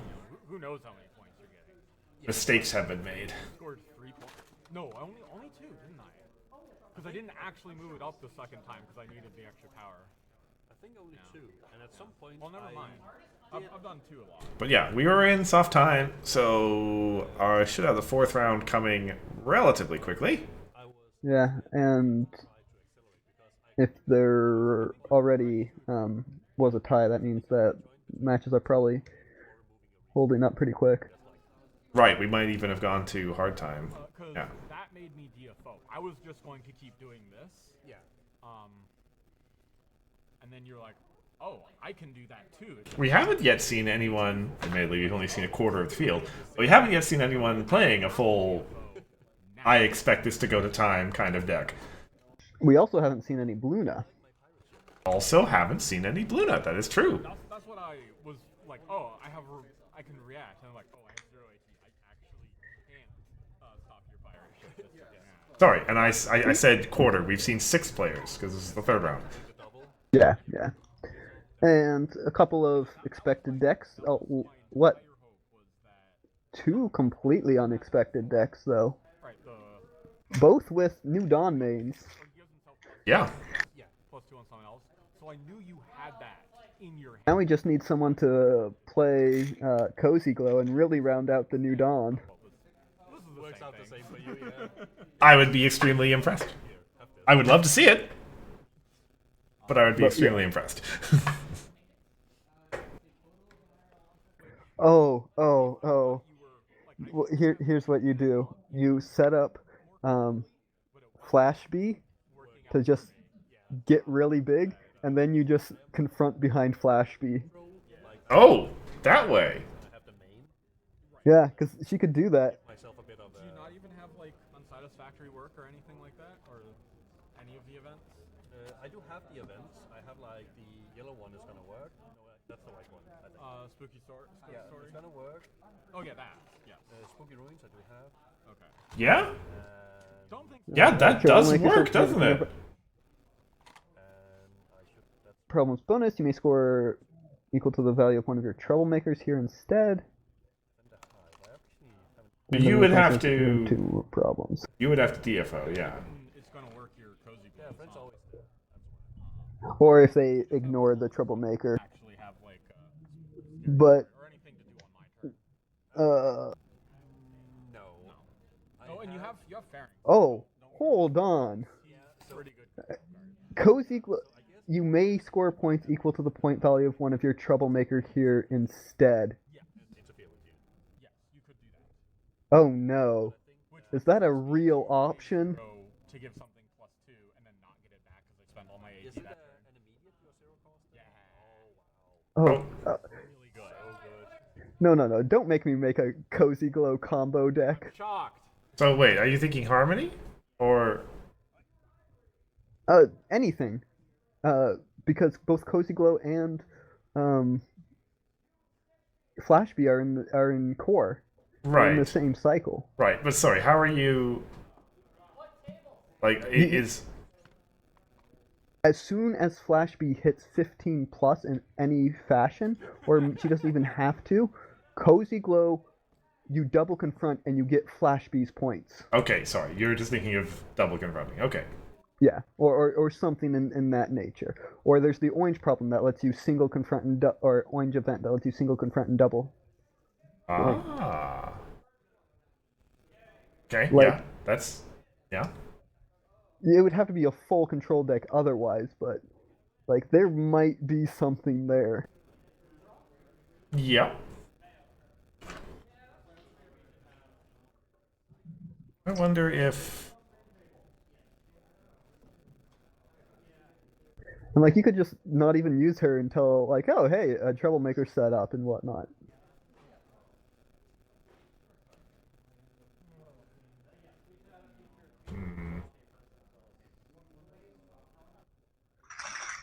[SPEAKER 6] who knows how many points you're getting.
[SPEAKER 1] Mistakes have been made.
[SPEAKER 6] Scored 3 points. No, only 2, didn't I? Because I didn't actually move it up the second time because I needed the extra power.
[SPEAKER 7] I think only 2, and at some point.
[SPEAKER 6] Well, never mind. I've done 2 a lot.
[SPEAKER 1] But yeah, we were in soft time, so I should have the 4th round coming relatively quickly.
[SPEAKER 2] Yeah, and if there already was a tie, that means that matches are probably holding up pretty quick.
[SPEAKER 1] Right, we might even have gone to hard time.
[SPEAKER 6] Because
[SPEAKER 1] Yeah.
[SPEAKER 6] that made me DFO. I was just going to keep doing this.
[SPEAKER 7] Yeah.
[SPEAKER 6] And then you're like, oh, I can do that too.
[SPEAKER 1] We haven't yet seen anyone, admittedly we've only seen a quarter of the field, but we haven't yet seen anyone playing a full I expect this to go to time kind of deck.
[SPEAKER 2] We also haven't seen any Bluna.
[SPEAKER 1] Also haven't seen any Bluna, that is true.
[SPEAKER 6] That's what I was like, oh, I can react. And I'm like, oh, I have 0 HP. I actually can't stop your fire. Yeah.
[SPEAKER 1] Sorry, and I said quarter. We've seen 6 players, because this is the 3rd round.
[SPEAKER 2] Yeah. And a couple of expected decks. Oh, what? 2 completely unexpected decks, though.
[SPEAKER 6] Right,
[SPEAKER 2] Both with New Dawn mains.
[SPEAKER 1] Yeah.
[SPEAKER 6] Yeah, +2 on someone else. So I knew you had that in your hand.
[SPEAKER 2] Now we just need someone to play Cozy Glow and really round out the New Dawn.
[SPEAKER 6] This is the
[SPEAKER 7] Works
[SPEAKER 6] same
[SPEAKER 7] out
[SPEAKER 6] thing.
[SPEAKER 7] the same for you, yeah.
[SPEAKER 1] I would be extremely impressed. I would love to see it, but I would be extremely impressed.
[SPEAKER 2] Oh. Well, here's what you do. You set up Flash B to just get really big, and then you just confront behind Flash B.
[SPEAKER 1] Oh, that way.
[SPEAKER 7] I have the main.
[SPEAKER 2] Yeah, because she could do that.
[SPEAKER 7] Myself a bit of
[SPEAKER 6] Do you not even have like unsatisfactory work or anything like that, or any of the events?
[SPEAKER 7] I do have the events. I have like the yellow one is gonna work. No, that's the right one. I think.
[SPEAKER 6] Spooky Story.
[SPEAKER 7] Yeah, it's gonna work.
[SPEAKER 6] Oh yeah, that. Yeah.
[SPEAKER 7] Spooky Ruins I do have.
[SPEAKER 6] Okay.
[SPEAKER 1] Yeah?
[SPEAKER 6] Don't think.
[SPEAKER 1] Yeah, that does
[SPEAKER 2] Troublemaker
[SPEAKER 1] work,
[SPEAKER 2] says-
[SPEAKER 1] doesn't it?
[SPEAKER 7] And I should. That's
[SPEAKER 2] Problems bonus. You may score equal to the value of one of your troublemakers here instead.
[SPEAKER 7] the high. I actually haven't.
[SPEAKER 1] But you would have
[SPEAKER 2] Two
[SPEAKER 1] to.
[SPEAKER 2] problems.
[SPEAKER 1] You would have to DFO, yeah.
[SPEAKER 6] It's gonna work your cozy.
[SPEAKER 7] Yeah,
[SPEAKER 6] Glow
[SPEAKER 7] friends
[SPEAKER 6] song.
[SPEAKER 7] always there.
[SPEAKER 2] Or if they ignore the troublemaker.
[SPEAKER 6] Actually have like
[SPEAKER 2] But
[SPEAKER 6] or anything to do on my turn.
[SPEAKER 7] No.
[SPEAKER 6] Oh, and you have Pharynx.
[SPEAKER 2] Oh, hold on.
[SPEAKER 6] Pretty good.
[SPEAKER 2] Cozy Glow. You may score points equal to the point value of one of your troublemaker here instead.
[SPEAKER 6] Yeah.
[SPEAKER 7] Interfere with you.
[SPEAKER 6] Yes, you could do that.
[SPEAKER 2] Oh no.
[SPEAKER 6] Which
[SPEAKER 2] Is that a real option?
[SPEAKER 6] go to give something +2 and then not get it back because I spent all my
[SPEAKER 7] Is
[SPEAKER 6] AP
[SPEAKER 7] it
[SPEAKER 6] that
[SPEAKER 7] an immediate your 0 cost?
[SPEAKER 6] Yeah.
[SPEAKER 7] Oh wow.
[SPEAKER 2] Oh,
[SPEAKER 6] Really good.
[SPEAKER 7] So good.
[SPEAKER 2] no. Don't make me make a Cozy Glow combo deck.
[SPEAKER 6] Shocked.
[SPEAKER 1] So wait, are you thinking Harmony? Or...
[SPEAKER 2] Anything. Because both Cozy Glow and Flash B are in core. They're in the
[SPEAKER 1] Right,
[SPEAKER 2] same cycle.
[SPEAKER 1] right. But sorry, how are you... Like, is...
[SPEAKER 2] as soon as Flash B hits 15 plus in any fashion, or she doesn't even have to, Cozy Glow, you double confront and you get Flash B's points.
[SPEAKER 1] Okay, sorry. You're just thinking of double confronting. Okay.
[SPEAKER 2] Yeah, or something in that nature. Or there's the orange problem that lets you single confront and or orange event that lets you single confront and double.
[SPEAKER 1] Ah. Okay,
[SPEAKER 2] Like,
[SPEAKER 1] yeah. That's... Yeah.
[SPEAKER 2] it would have to be a full control deck otherwise, but like there might be something there.
[SPEAKER 1] Yep. I wonder if...
[SPEAKER 2] And like you could just not even use her until like, oh hey, a troublemaker set up and whatnot.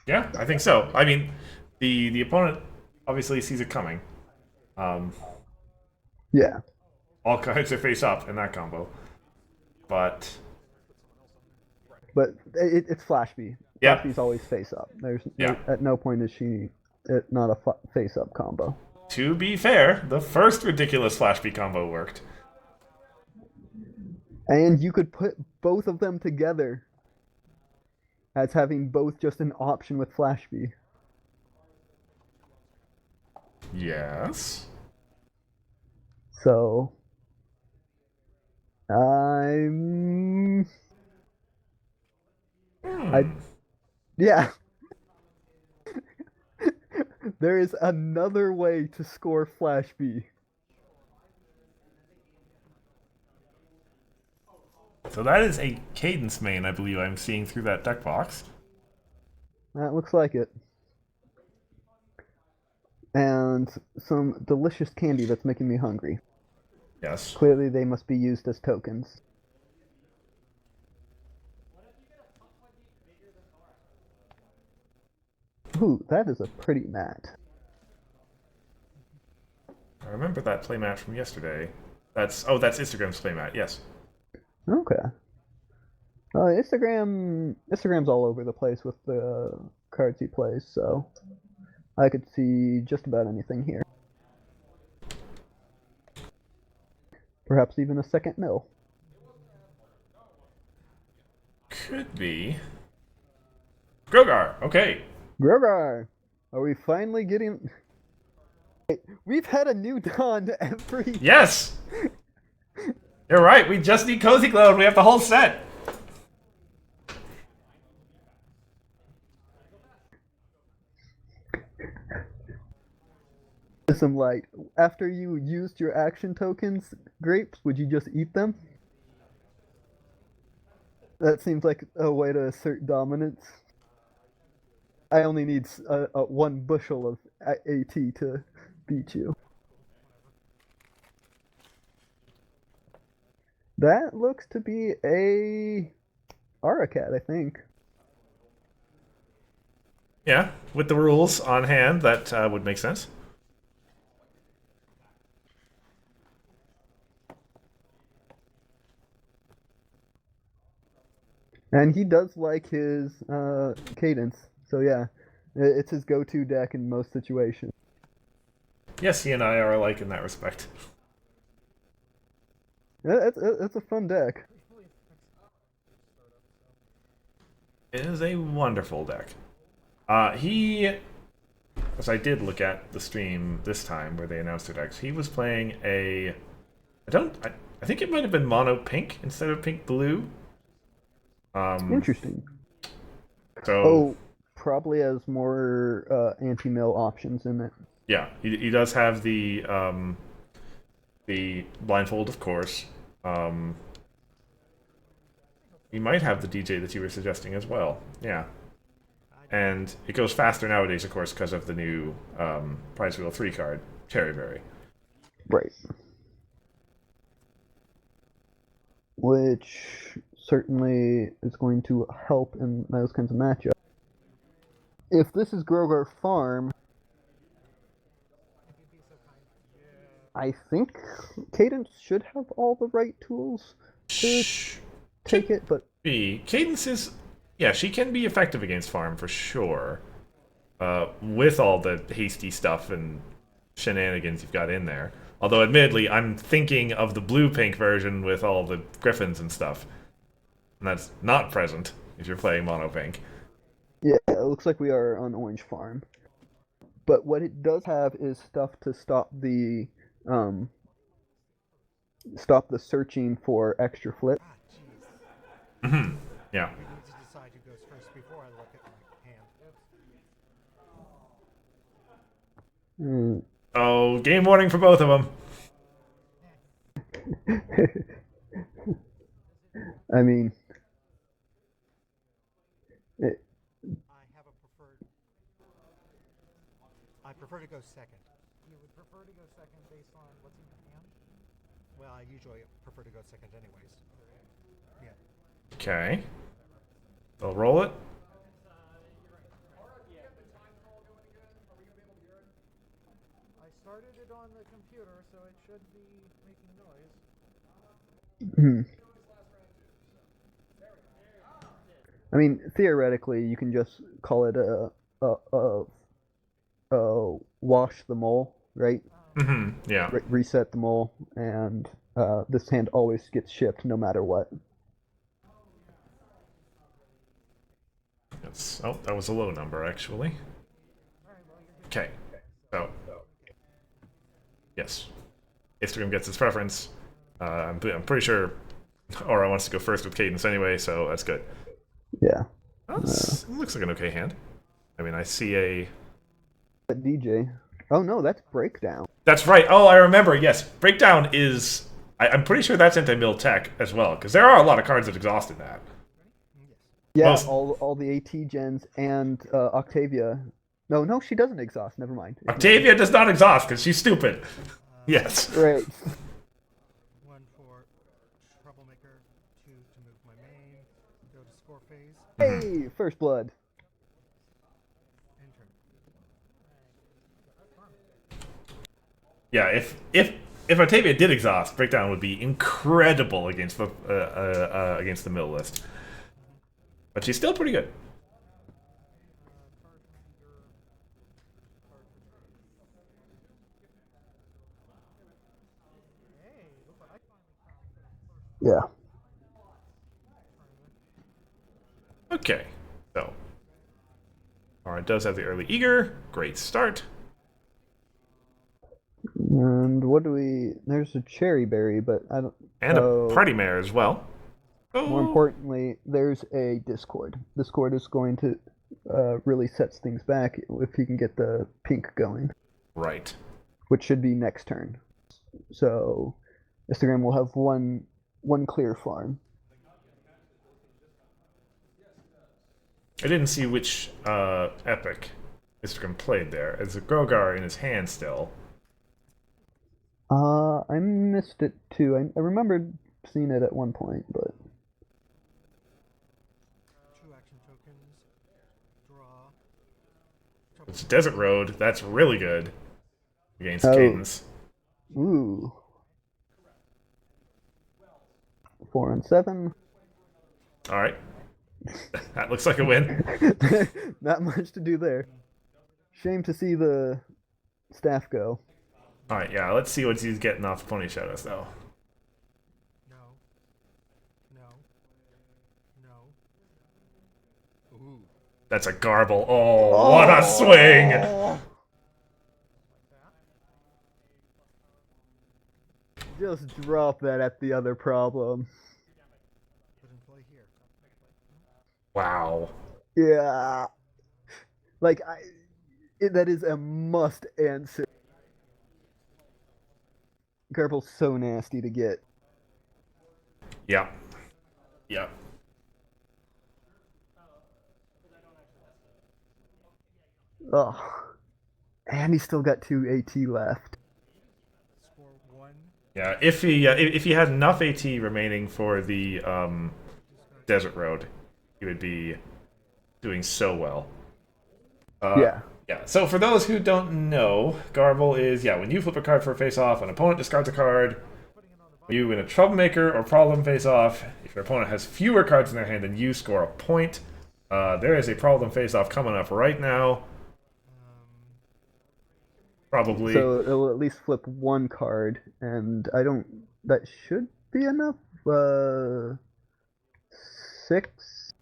[SPEAKER 1] Yeah, I think so. I mean, the opponent obviously sees it coming.
[SPEAKER 2] Yeah.
[SPEAKER 1] All cards are face up in that combo. But
[SPEAKER 2] But it's Flash B.
[SPEAKER 1] Yeah.
[SPEAKER 2] Flash B's always face up.
[SPEAKER 1] Yeah.
[SPEAKER 2] At no point is she not a face up combo.
[SPEAKER 1] to be fair, the first ridiculous Flash B combo worked.
[SPEAKER 2] And you could put both of them together as having both just an option with Flash B.
[SPEAKER 1] Yes.
[SPEAKER 2] So I'm yeah. There is another way to score Flash B.
[SPEAKER 1] So that is a Cadence main, I believe I'm seeing through that deck box.
[SPEAKER 2] That looks like it. And some delicious candy that's making me hungry.
[SPEAKER 1] Yes.
[SPEAKER 2] Clearly they must be used as tokens. Ooh, that is a pretty mat.
[SPEAKER 1] I remember that playmat from yesterday. That's Instagram's playmat, yes.
[SPEAKER 2] Okay. Instagram's all over the place with the cards he plays, so I could see just about anything here. Perhaps even a second mill.
[SPEAKER 1] Could be. Grogar, okay.
[SPEAKER 2] Grogar! Are we finally getting... We've had a new Dawn every...
[SPEAKER 1] Yes! You're right, we just need Cozy Glow and we have the whole set!
[SPEAKER 2] Some light. After you used your action tokens, Grapes, would you just eat them? That seems like a way to assert dominance. I only need 1 bushel of AT to beat you. That looks to be a Aracat, I think.
[SPEAKER 1] Yeah, with the rules on hand, that would make sense.
[SPEAKER 2] And he does like his cadence, so yeah, it's his go-to deck in most situations.
[SPEAKER 1] Yes, he and I are alike in that respect.
[SPEAKER 2] It's a fun deck.
[SPEAKER 1] It is a wonderful deck. As I did look at the stream this time where they announced their decks, he was playing a... I think it might have been mono pink instead of pink blue.
[SPEAKER 2] Interesting.
[SPEAKER 1] So,
[SPEAKER 2] Oh, probably has more anti-mill options in it.
[SPEAKER 1] yeah, he does have the blindfold, of course. He might have the DJ that you were suggesting as well. Yeah. And it goes faster nowadays, of course, because of the new Prize Wheel 3 card, Cherryberry.
[SPEAKER 2] Right. Which certainly is going to help in those kinds of matchups. If this is Grogar Farm, I think Cadence should have all the right tools to take it, but...
[SPEAKER 1] Cadence is Yeah, she can be effective against farm for sure. With all the hasty stuff and shenanigans you've got in there. Although, admittedly, I'm thinking of the blue-pink version with all the griffins and stuff. And that's not present if you're playing mono-pink.
[SPEAKER 2] Yeah, it looks like we are on orange farm. But what it does have is stuff to stop the searching for extra flip.
[SPEAKER 5] Ah, jeez.
[SPEAKER 1] Mm-hmm. Yeah.
[SPEAKER 5] We need to decide who goes first before I look at my hand.
[SPEAKER 2] Mm.
[SPEAKER 1] Oh, game warning for both of them.
[SPEAKER 2] I mean, it,
[SPEAKER 5] I have a preferred. I prefer to go second.
[SPEAKER 8] You would prefer to go second based on what's in your hand?
[SPEAKER 5] Well, I usually prefer to go second anyways. Yeah.
[SPEAKER 1] Okay. They'll roll it.
[SPEAKER 8] I started it on the computer, so it should be making noise.
[SPEAKER 2] hmm. I mean, theoretically, you can just call it a wash the mole, right?
[SPEAKER 1] Mm-hmm. Yeah.
[SPEAKER 2] Reset the mole, and this hand always gets shipped no matter what.
[SPEAKER 1] That's, oh, that was a low number, actually. Okay. So. Yes. Instagram gets its preference. I'm pretty sure Aura wants to go first with Cadence anyway, so that's good.
[SPEAKER 2] Yeah.
[SPEAKER 1] Well, it looks like an okay hand. I mean, I see a...
[SPEAKER 2] But DJ. Oh no, that's breakdown.
[SPEAKER 1] That's right. Oh, I remember. Yes. Breakdown is... I'm pretty sure that's anti-mill tech as well, because there are a lot of cards that exhaust in that.
[SPEAKER 2] Yeah,
[SPEAKER 1] Most-
[SPEAKER 2] all the AT gens and Octavia. No, she doesn't exhaust. Never mind.
[SPEAKER 1] Octavia does not exhaust, because she's stupid. Yes.
[SPEAKER 2] Right.
[SPEAKER 5] One for troublemaker, two to move my main, go to score phase,
[SPEAKER 2] Hey, first blood.
[SPEAKER 5] and turn.
[SPEAKER 1] Yeah, if Octavia did exhaust, Breakdown would be incredible against the mill list. But she's still pretty good.
[SPEAKER 2] Yeah.
[SPEAKER 1] Okay, so Aura does have the early eager. Great start.
[SPEAKER 2] And what do we? There's a cherry berry, but I don't.
[SPEAKER 1] And
[SPEAKER 2] oh,
[SPEAKER 1] a party mare as well.
[SPEAKER 2] More
[SPEAKER 1] Oh.
[SPEAKER 2] importantly, there's a Discord. Discord is going to really sets things back if you can get the pink going,
[SPEAKER 1] Right.
[SPEAKER 2] which should be next turn. So Instagram will have one clear farm.
[SPEAKER 1] I didn't see which epic Instagram played there. As a Grogar in his hand still.
[SPEAKER 2] I missed it too. I remembered seeing it at one point, but
[SPEAKER 5] 2 action tokens, draw.
[SPEAKER 1] It's Desert Road. That's really good against
[SPEAKER 2] Oh.
[SPEAKER 1] Cadence.
[SPEAKER 2] ooh, 4 and 7.
[SPEAKER 1] All right. That looks like a win.
[SPEAKER 2] Not much to do there. Shame to see the staff go.
[SPEAKER 1] All right, yeah. Let's see what he's getting off Pony Shadows though.
[SPEAKER 5] No. No. Ooh.
[SPEAKER 1] That's a garble. Oh, what a swing!
[SPEAKER 2] Just drop that at the other problem.
[SPEAKER 5] Put in play here.
[SPEAKER 1] Wow.
[SPEAKER 2] Yeah. Like, that is a must answer. Garble's so nasty to get.
[SPEAKER 1] Yeah. Yeah.
[SPEAKER 2] Ugh. And he's still got 2 AT left.
[SPEAKER 5] Score 1.
[SPEAKER 1] Yeah. If he had enough AT remaining for the Desert Road, he would be doing so well.
[SPEAKER 2] Yeah.
[SPEAKER 1] Yeah, so for those who don't know, Garble is, when you flip a card for a face-off, an opponent discards a card. You win a Troublemaker or Problem face-off. If your opponent has fewer cards in their hand than you, score a point. There is a problem face-off coming up right now. Probably.
[SPEAKER 2] So it'll at least flip one card, and I don't. That should be enough. 6.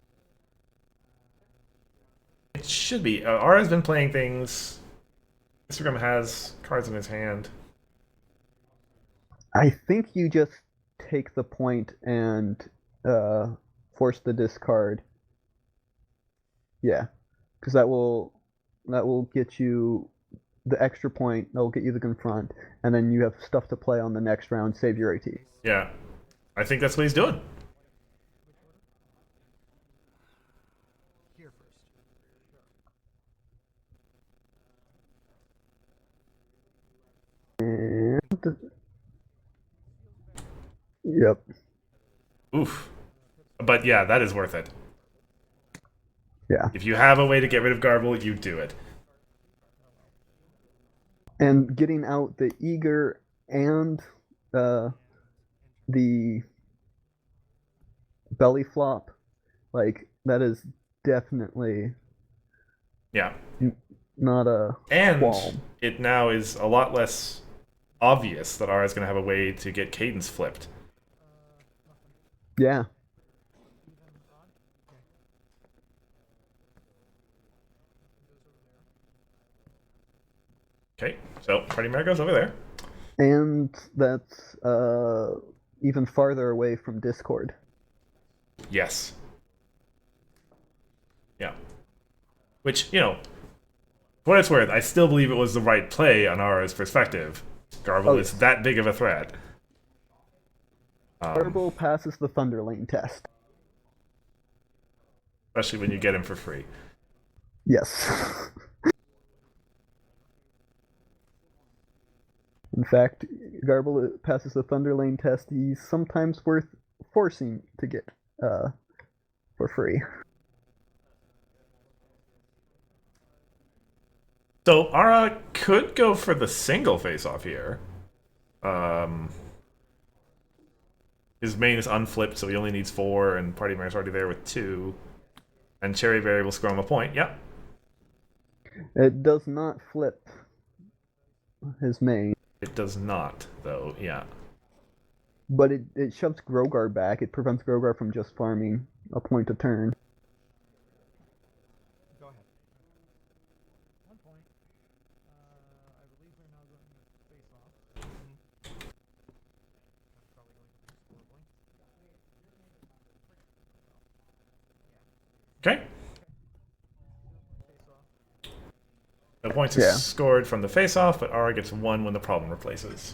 [SPEAKER 1] It should be. Ara's been playing things. Instagram has cards in his hand.
[SPEAKER 2] I think you just take the point and force the discard. Yeah, because that will get you the extra point. That will get you the confront, and then you have stuff to play on the next round. Save your AT.
[SPEAKER 1] Yeah, I think that's what he's doing.
[SPEAKER 5] Here first.
[SPEAKER 2] And yep.
[SPEAKER 1] Oof. But yeah, that is worth it.
[SPEAKER 2] Yeah.
[SPEAKER 1] If you have a way to get rid of Garble, you do it.
[SPEAKER 2] And getting out the eager and the belly flop, like that is definitely
[SPEAKER 1] Yeah.
[SPEAKER 2] not a
[SPEAKER 1] And
[SPEAKER 2] qualm.
[SPEAKER 1] it now is a lot less obvious that Ara's going to have a way to get Cadence flipped.
[SPEAKER 2] Yeah.
[SPEAKER 1] Okay, so Party Mare goes over there.
[SPEAKER 2] And that's even farther away from Discord.
[SPEAKER 1] Yes. Yeah. Which, you know, for what it's worth, I still believe it was the right play on Ara's perspective. Garble is that big of a threat.
[SPEAKER 2] Garble passes the Thunder Lane test.
[SPEAKER 1] Especially when you get him for free.
[SPEAKER 2] Yes. In fact, Garble passes the Thunder Lane test. He's sometimes worth forcing to get for free.
[SPEAKER 1] So Ara could go for the single face-off here. His main is unflipped, so he only needs 4, and Party Mare's already there with 2. And Cherry Berry will score him a point. Yep.
[SPEAKER 2] It does not flip his main.
[SPEAKER 1] It does not, though. Yeah.
[SPEAKER 2] But it shoves Grogar back. It prevents Grogar from just farming a point a turn.
[SPEAKER 5] Go ahead.
[SPEAKER 8] 1 point. I believe we're now going to face off.
[SPEAKER 5] Probably going to be score points.
[SPEAKER 1] Okay.
[SPEAKER 8] Face off.
[SPEAKER 1] The points is scored from the face-off, but Ara gets 1 when the problem replaces.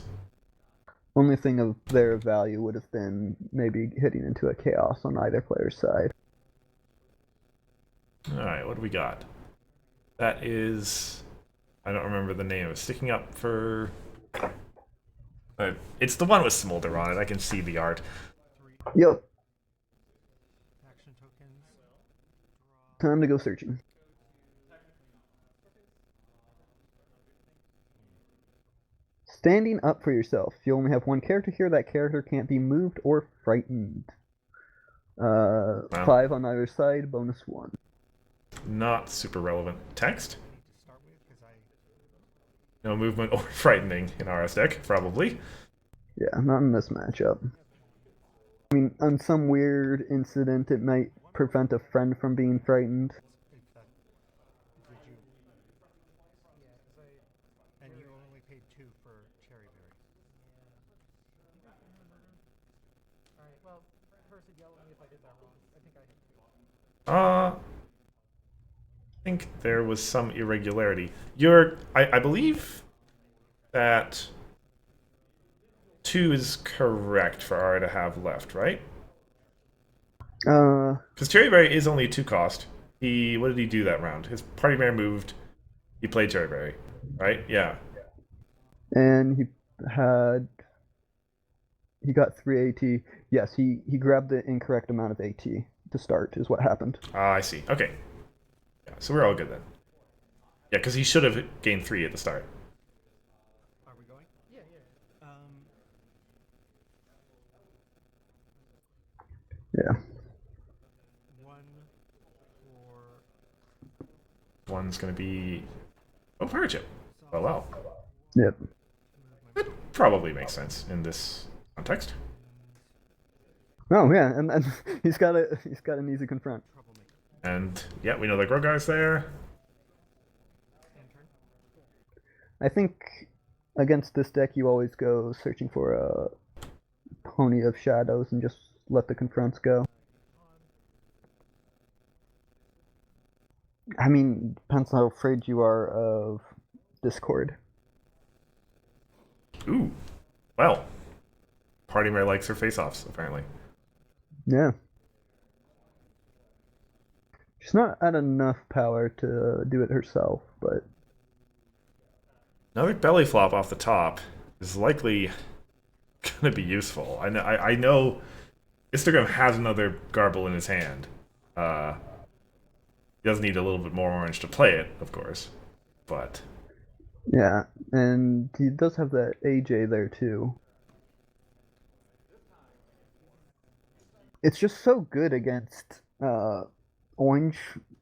[SPEAKER 2] Only thing of their value would have been maybe hitting into a chaos on either player's side.
[SPEAKER 1] Alright, what do we got? That is... I don't remember the name. It's sticking up for... it's the one with Smolder on it. I can see the art.
[SPEAKER 2] Yep.
[SPEAKER 5] Action tokens.
[SPEAKER 2] Time to go searching. Standing up for yourself. You only have 1 character here. That character can't be moved or frightened. 5 on either side, bonus 1.
[SPEAKER 1] Not super relevant. Text?
[SPEAKER 5] To start with, because I
[SPEAKER 1] No movement or frightening in Ara's deck, probably.
[SPEAKER 2] Yeah, not in this matchup. I mean, on some weird incident, it might prevent a friend from being frightened.
[SPEAKER 5] if that did you
[SPEAKER 8] Yeah, because I.
[SPEAKER 5] and you only paid 2 for Cherry Berry.
[SPEAKER 8] Alright, well, Percy yell at me if I did that wrong. I think I hit 2.
[SPEAKER 1] I think there was some irregularity. I believe that 2 is correct for Ara to have left, right? Because Cherry Berry is only a 2 cost. What did he do that round? His Party Mare moved. He played Cherry Berry, right? Yeah.
[SPEAKER 2] And he got 3 AT. Yes, he grabbed the incorrect amount of AT to start, is what happened.
[SPEAKER 1] Ah, I see. Okay. Yeah, so we're all good then. Yeah, because he should have gained 3 at the start.
[SPEAKER 5] Are we going?
[SPEAKER 8] Yeah.
[SPEAKER 2] Yeah.
[SPEAKER 5] 1 for
[SPEAKER 1] one's going to be... Oh, pirate ship. Oh, wow.
[SPEAKER 2] Yep.
[SPEAKER 1] That probably makes sense in this context.
[SPEAKER 2] Oh yeah, and he's got an easy confront.
[SPEAKER 1] And yeah, we know the Grogar's there.
[SPEAKER 2] I think against this deck you always go searching for a pony of shadows and just let the confronts go. I mean, depends how afraid you are of Discord.
[SPEAKER 1] Ooh. Well. Party Mare likes her face-offs, apparently.
[SPEAKER 2] Yeah. She's not at enough power to do it herself, but...
[SPEAKER 1] Another belly flop off the top is likely going to be useful. I know Instagram has another Garble in his hand. He does need a little bit more orange to play it, of course. But...
[SPEAKER 2] Yeah, and he does have that AJ there too. It's just so good against Orange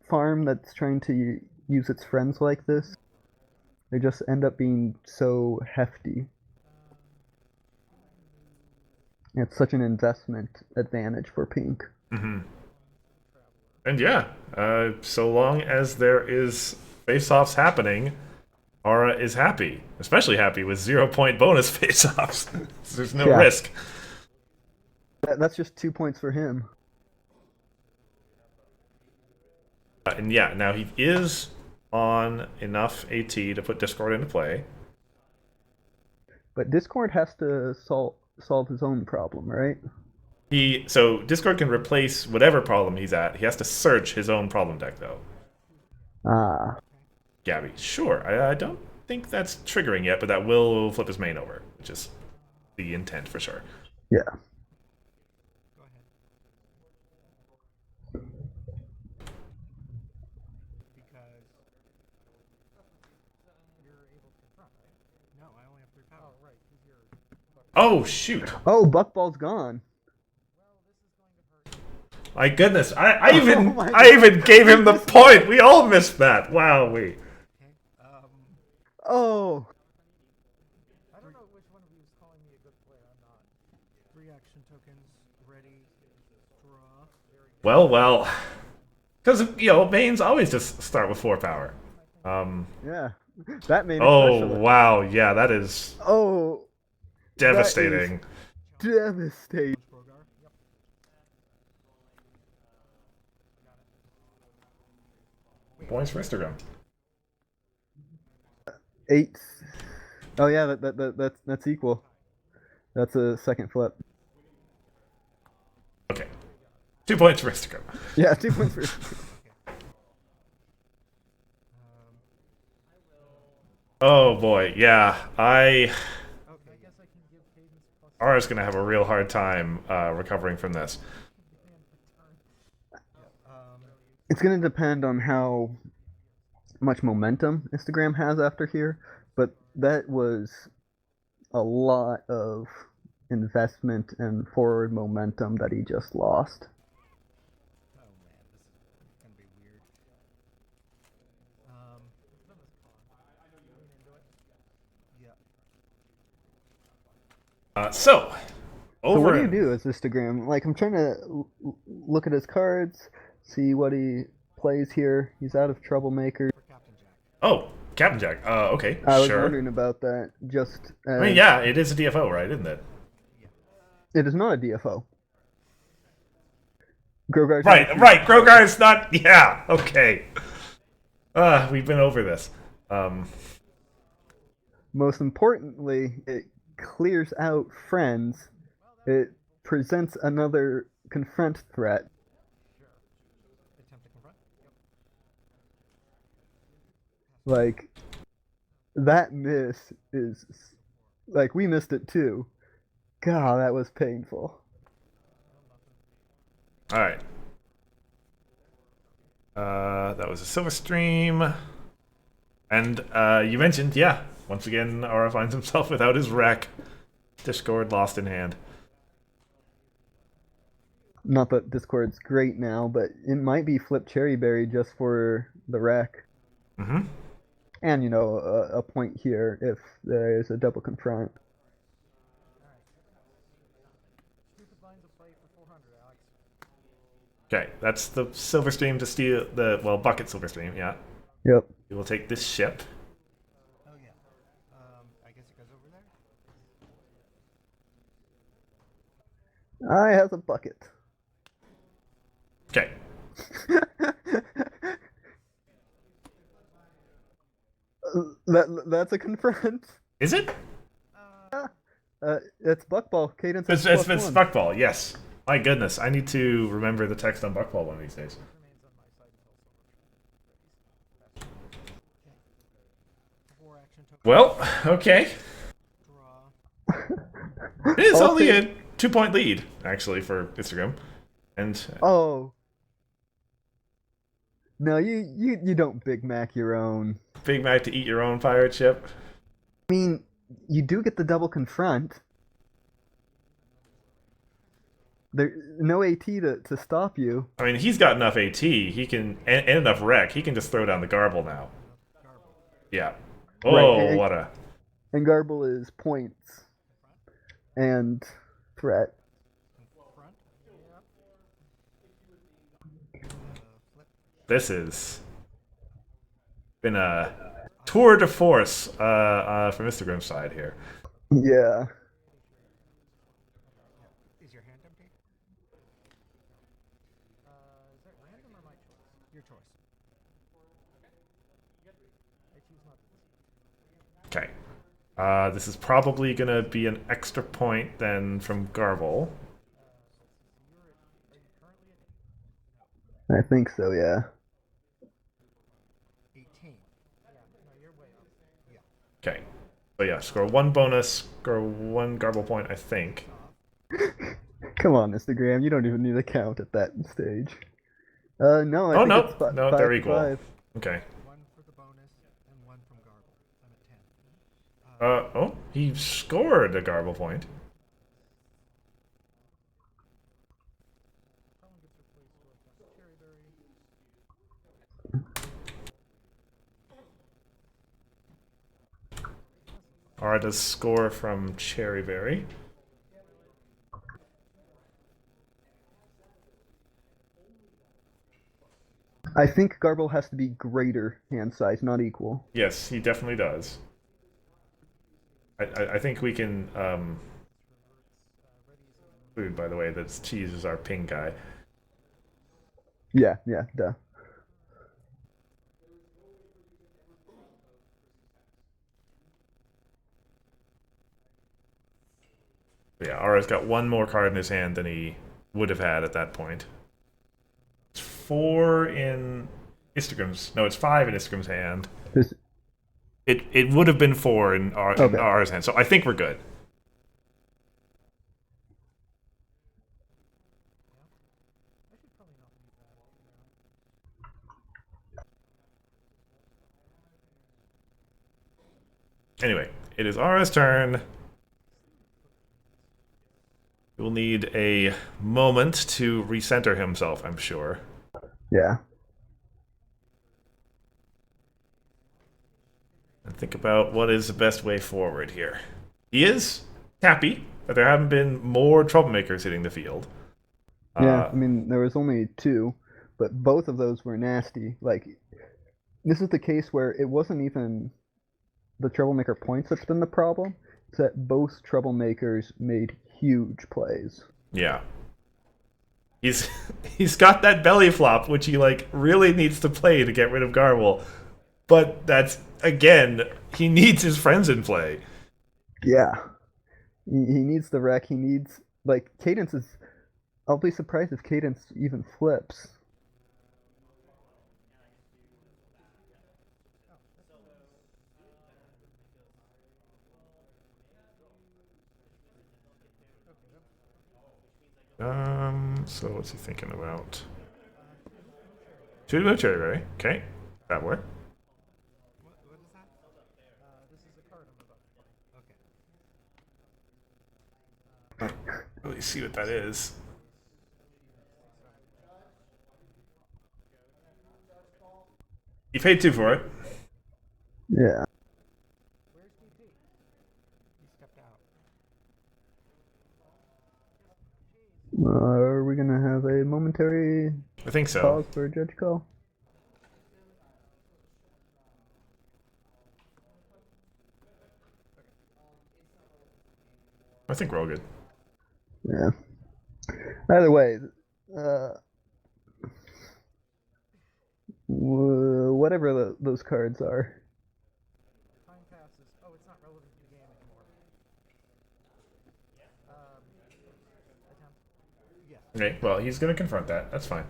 [SPEAKER 2] Farm that's trying to use its friends like this. They just end up being so hefty. It's such an investment advantage for pink.
[SPEAKER 1] Mm-hmm. And yeah, so long as there is face-offs happening, Aura is happy. Especially happy with 0-point bonus face-offs. There's no risk.
[SPEAKER 2] That's just 2 points for him.
[SPEAKER 1] And yeah, now he is on enough AT to put Discord into play.
[SPEAKER 2] But Discord has to solve his own problem, right?
[SPEAKER 1] So Discord can replace whatever problem he's at. He has to search his own problem deck, though.
[SPEAKER 2] Ah.
[SPEAKER 1] Gabby, sure. I don't think that's triggering yet, but that will flip his main over, which is the intent for sure.
[SPEAKER 2] Yeah.
[SPEAKER 5] Go ahead. Because
[SPEAKER 8] You're able to confront, right?
[SPEAKER 5] no, I only have 3 power.
[SPEAKER 8] Oh, right, because you're...
[SPEAKER 1] Oh, shoot.
[SPEAKER 2] Oh, Buckball's gone.
[SPEAKER 8] Well, this is going to hurt.
[SPEAKER 1] My goodness. I even
[SPEAKER 2] my
[SPEAKER 1] I even gave him the point. We all missed that. Wow, we.
[SPEAKER 5] Okay.
[SPEAKER 2] Oh.
[SPEAKER 8] I don't know which one of you is calling me a good player. I'm not.
[SPEAKER 5] 3 action tokens ready. Draw.
[SPEAKER 1] Well. Because, mains always just start with 4 power.
[SPEAKER 2] Yeah. That made
[SPEAKER 1] Oh, wow. Yeah, that is
[SPEAKER 2] Oh.
[SPEAKER 1] devastating.
[SPEAKER 2] Devastating.
[SPEAKER 5] Grogar. Yep.
[SPEAKER 1] Points for Instagram.
[SPEAKER 2] 8. Oh yeah, that's equal. That's a second flip.
[SPEAKER 1] Okay. 2 points for Instagram.
[SPEAKER 2] Yeah, 2 points for.
[SPEAKER 1] Oh, boy. Yeah,
[SPEAKER 8] Okay, I guess I can give Cadence plus...
[SPEAKER 1] Ara's going to have a real hard time recovering from this.
[SPEAKER 2] It's gonna depend on how much momentum Instagram has after here, but that was a lot of investment and forward momentum that he just lost.
[SPEAKER 6] Oh man, this is gonna be weird.
[SPEAKER 5] Yeah.
[SPEAKER 1] So
[SPEAKER 2] So what do you do as Instagram? Like, I'm trying to look at his cards, see what he plays here. He's out of Troublemaker.
[SPEAKER 5] For Captain Jack.
[SPEAKER 1] Oh, Captain Jack. Okay,
[SPEAKER 2] I was
[SPEAKER 1] sure.
[SPEAKER 2] wondering about that. Just
[SPEAKER 1] I mean, yeah, it is a DFO, right? Isn't it?
[SPEAKER 2] it is not a DFO. Grogar's
[SPEAKER 1] Right. Grogar's not. Yeah. Okay. We've been over this.
[SPEAKER 2] Most importantly, it clears out friends. It presents another confront threat.
[SPEAKER 5] Attempt to confront. Yep.
[SPEAKER 2] Like, that miss is like, we missed it too. God, that was painful.
[SPEAKER 1] All right. That was a Silver Stream. And you mentioned, yeah, once again, Aura finds himself without his wreck. Discord lost in hand.
[SPEAKER 2] Not that Discord's great now, but it might be Flip Cherryberry just for the wreck.
[SPEAKER 1] Mm-hmm.
[SPEAKER 2] And, you know, a point here if there is a double confront.
[SPEAKER 8] Alright. Stupid lines of play for 400, Alex.
[SPEAKER 1] Okay, that's the silver stream to steal the bucket silver stream. Yeah,
[SPEAKER 2] Yep.
[SPEAKER 1] we will take this ship.
[SPEAKER 5] Oh yeah. I guess it goes over there.
[SPEAKER 2] I has a bucket.
[SPEAKER 1] Okay,
[SPEAKER 2] That's a confront.
[SPEAKER 1] is it?
[SPEAKER 2] It's Buckball. Cadence has
[SPEAKER 1] It's
[SPEAKER 2] +1.
[SPEAKER 1] Buckball. Yes. My goodness, I need to remember the text on Buckball one of these days.
[SPEAKER 8] Remains on my side until silver.
[SPEAKER 5] 4 action tokens.
[SPEAKER 1] Well, okay.
[SPEAKER 5] Draw.
[SPEAKER 1] It is
[SPEAKER 2] I'll
[SPEAKER 1] only
[SPEAKER 2] take-
[SPEAKER 1] a 2-point lead, actually, for Instagram. And
[SPEAKER 2] Oh. No, you don't Big Mac your own.
[SPEAKER 1] Big Mac to eat your own pirate ship.
[SPEAKER 2] I mean, you do get the double confront. There no AT to stop you.
[SPEAKER 1] I mean, he's got enough AT. He can and enough wreck. He can just throw down the Garble now. Yeah. Oh,
[SPEAKER 2] Right,
[SPEAKER 1] what a
[SPEAKER 2] And Garble is points and threat.
[SPEAKER 5] Front. Flip.
[SPEAKER 1] this is been a tour de force from Instagram's side here.
[SPEAKER 2] Yeah.
[SPEAKER 5] Is your hand empty?
[SPEAKER 8] Is that random or my choice?
[SPEAKER 5] Your choice.
[SPEAKER 8] I choose not to.
[SPEAKER 1] Okay. This is probably gonna be an extra point then from Garble.
[SPEAKER 8] Are you currently at
[SPEAKER 2] I think so, yeah.
[SPEAKER 5] 18.
[SPEAKER 8] Yeah, no, you're way up.
[SPEAKER 1] Okay. So yeah, score 1 bonus, score 1 Garble point, I think.
[SPEAKER 2] Come on, Instagram. You don't even need a count at that stage. No, I
[SPEAKER 1] Oh
[SPEAKER 2] think
[SPEAKER 1] no,
[SPEAKER 2] it's fi-
[SPEAKER 1] no,
[SPEAKER 2] 5
[SPEAKER 1] they're
[SPEAKER 2] to
[SPEAKER 1] equal.
[SPEAKER 2] 5.
[SPEAKER 1] Okay.
[SPEAKER 5] 1 for the bonus and 1 from Garble. I'm at 10.
[SPEAKER 1] Oh, he scored a Garble point.
[SPEAKER 8] Colin gets replaced with Cherryberry.
[SPEAKER 1] Ara does score from Cherryberry.
[SPEAKER 2] I think Garble has to be greater hand size, not equal.
[SPEAKER 1] Yes, he definitely does. I think we can include, by the way, that Cheese is our ping guy.
[SPEAKER 2] Yeah, duh.
[SPEAKER 1] Yeah, Ara's got 1 more card in his hand than he would have had at that point. It's 4 in Instagram's. No, it's 5 in Instagram's hand.
[SPEAKER 2] This-
[SPEAKER 1] It would have been 4 in
[SPEAKER 2] Okay.
[SPEAKER 1] Ara's hand, so I think we're good.
[SPEAKER 8] I should probably not leave that.
[SPEAKER 1] Anyway, it is Ara's turn. He will need a moment to recenter himself, I'm sure.
[SPEAKER 2] Yeah.
[SPEAKER 1] And think about what is the best way forward here. He is happy that there haven't been more troublemakers hitting the field.
[SPEAKER 2] Yeah, I mean, there was only 2, but both of those were nasty. Like, this is the case where it wasn't even the troublemaker points that's been the problem. It's that both troublemakers made huge plays.
[SPEAKER 1] Yeah. He's got that belly flop, which he really needs to play to get rid of Garble. But that's again, he needs his friends in play.
[SPEAKER 2] Yeah. He needs the wreck. He needs Cadence is. I'll be surprised if Cadence even flips.
[SPEAKER 1] So what's he thinking about? Shoot him Cherryberry. Okay. That work.
[SPEAKER 5] What is that?
[SPEAKER 8] This is a card I'm about to play.
[SPEAKER 5] Okay.
[SPEAKER 1] Really see what that is. He paid 2 for it.
[SPEAKER 2] Yeah.
[SPEAKER 8] Where's DT?
[SPEAKER 5] He stepped out.
[SPEAKER 2] Are we gonna have a momentary
[SPEAKER 1] I think so.
[SPEAKER 2] pause for a judge call?
[SPEAKER 1] I think we're all good.
[SPEAKER 2] Yeah. Either way, uh, whatever those cards are.
[SPEAKER 8] Time passes. Oh, it's not relevant to the game anymore. Attempt.
[SPEAKER 5] Yes.
[SPEAKER 1] Okay, well, he's going to confront that. That's fine.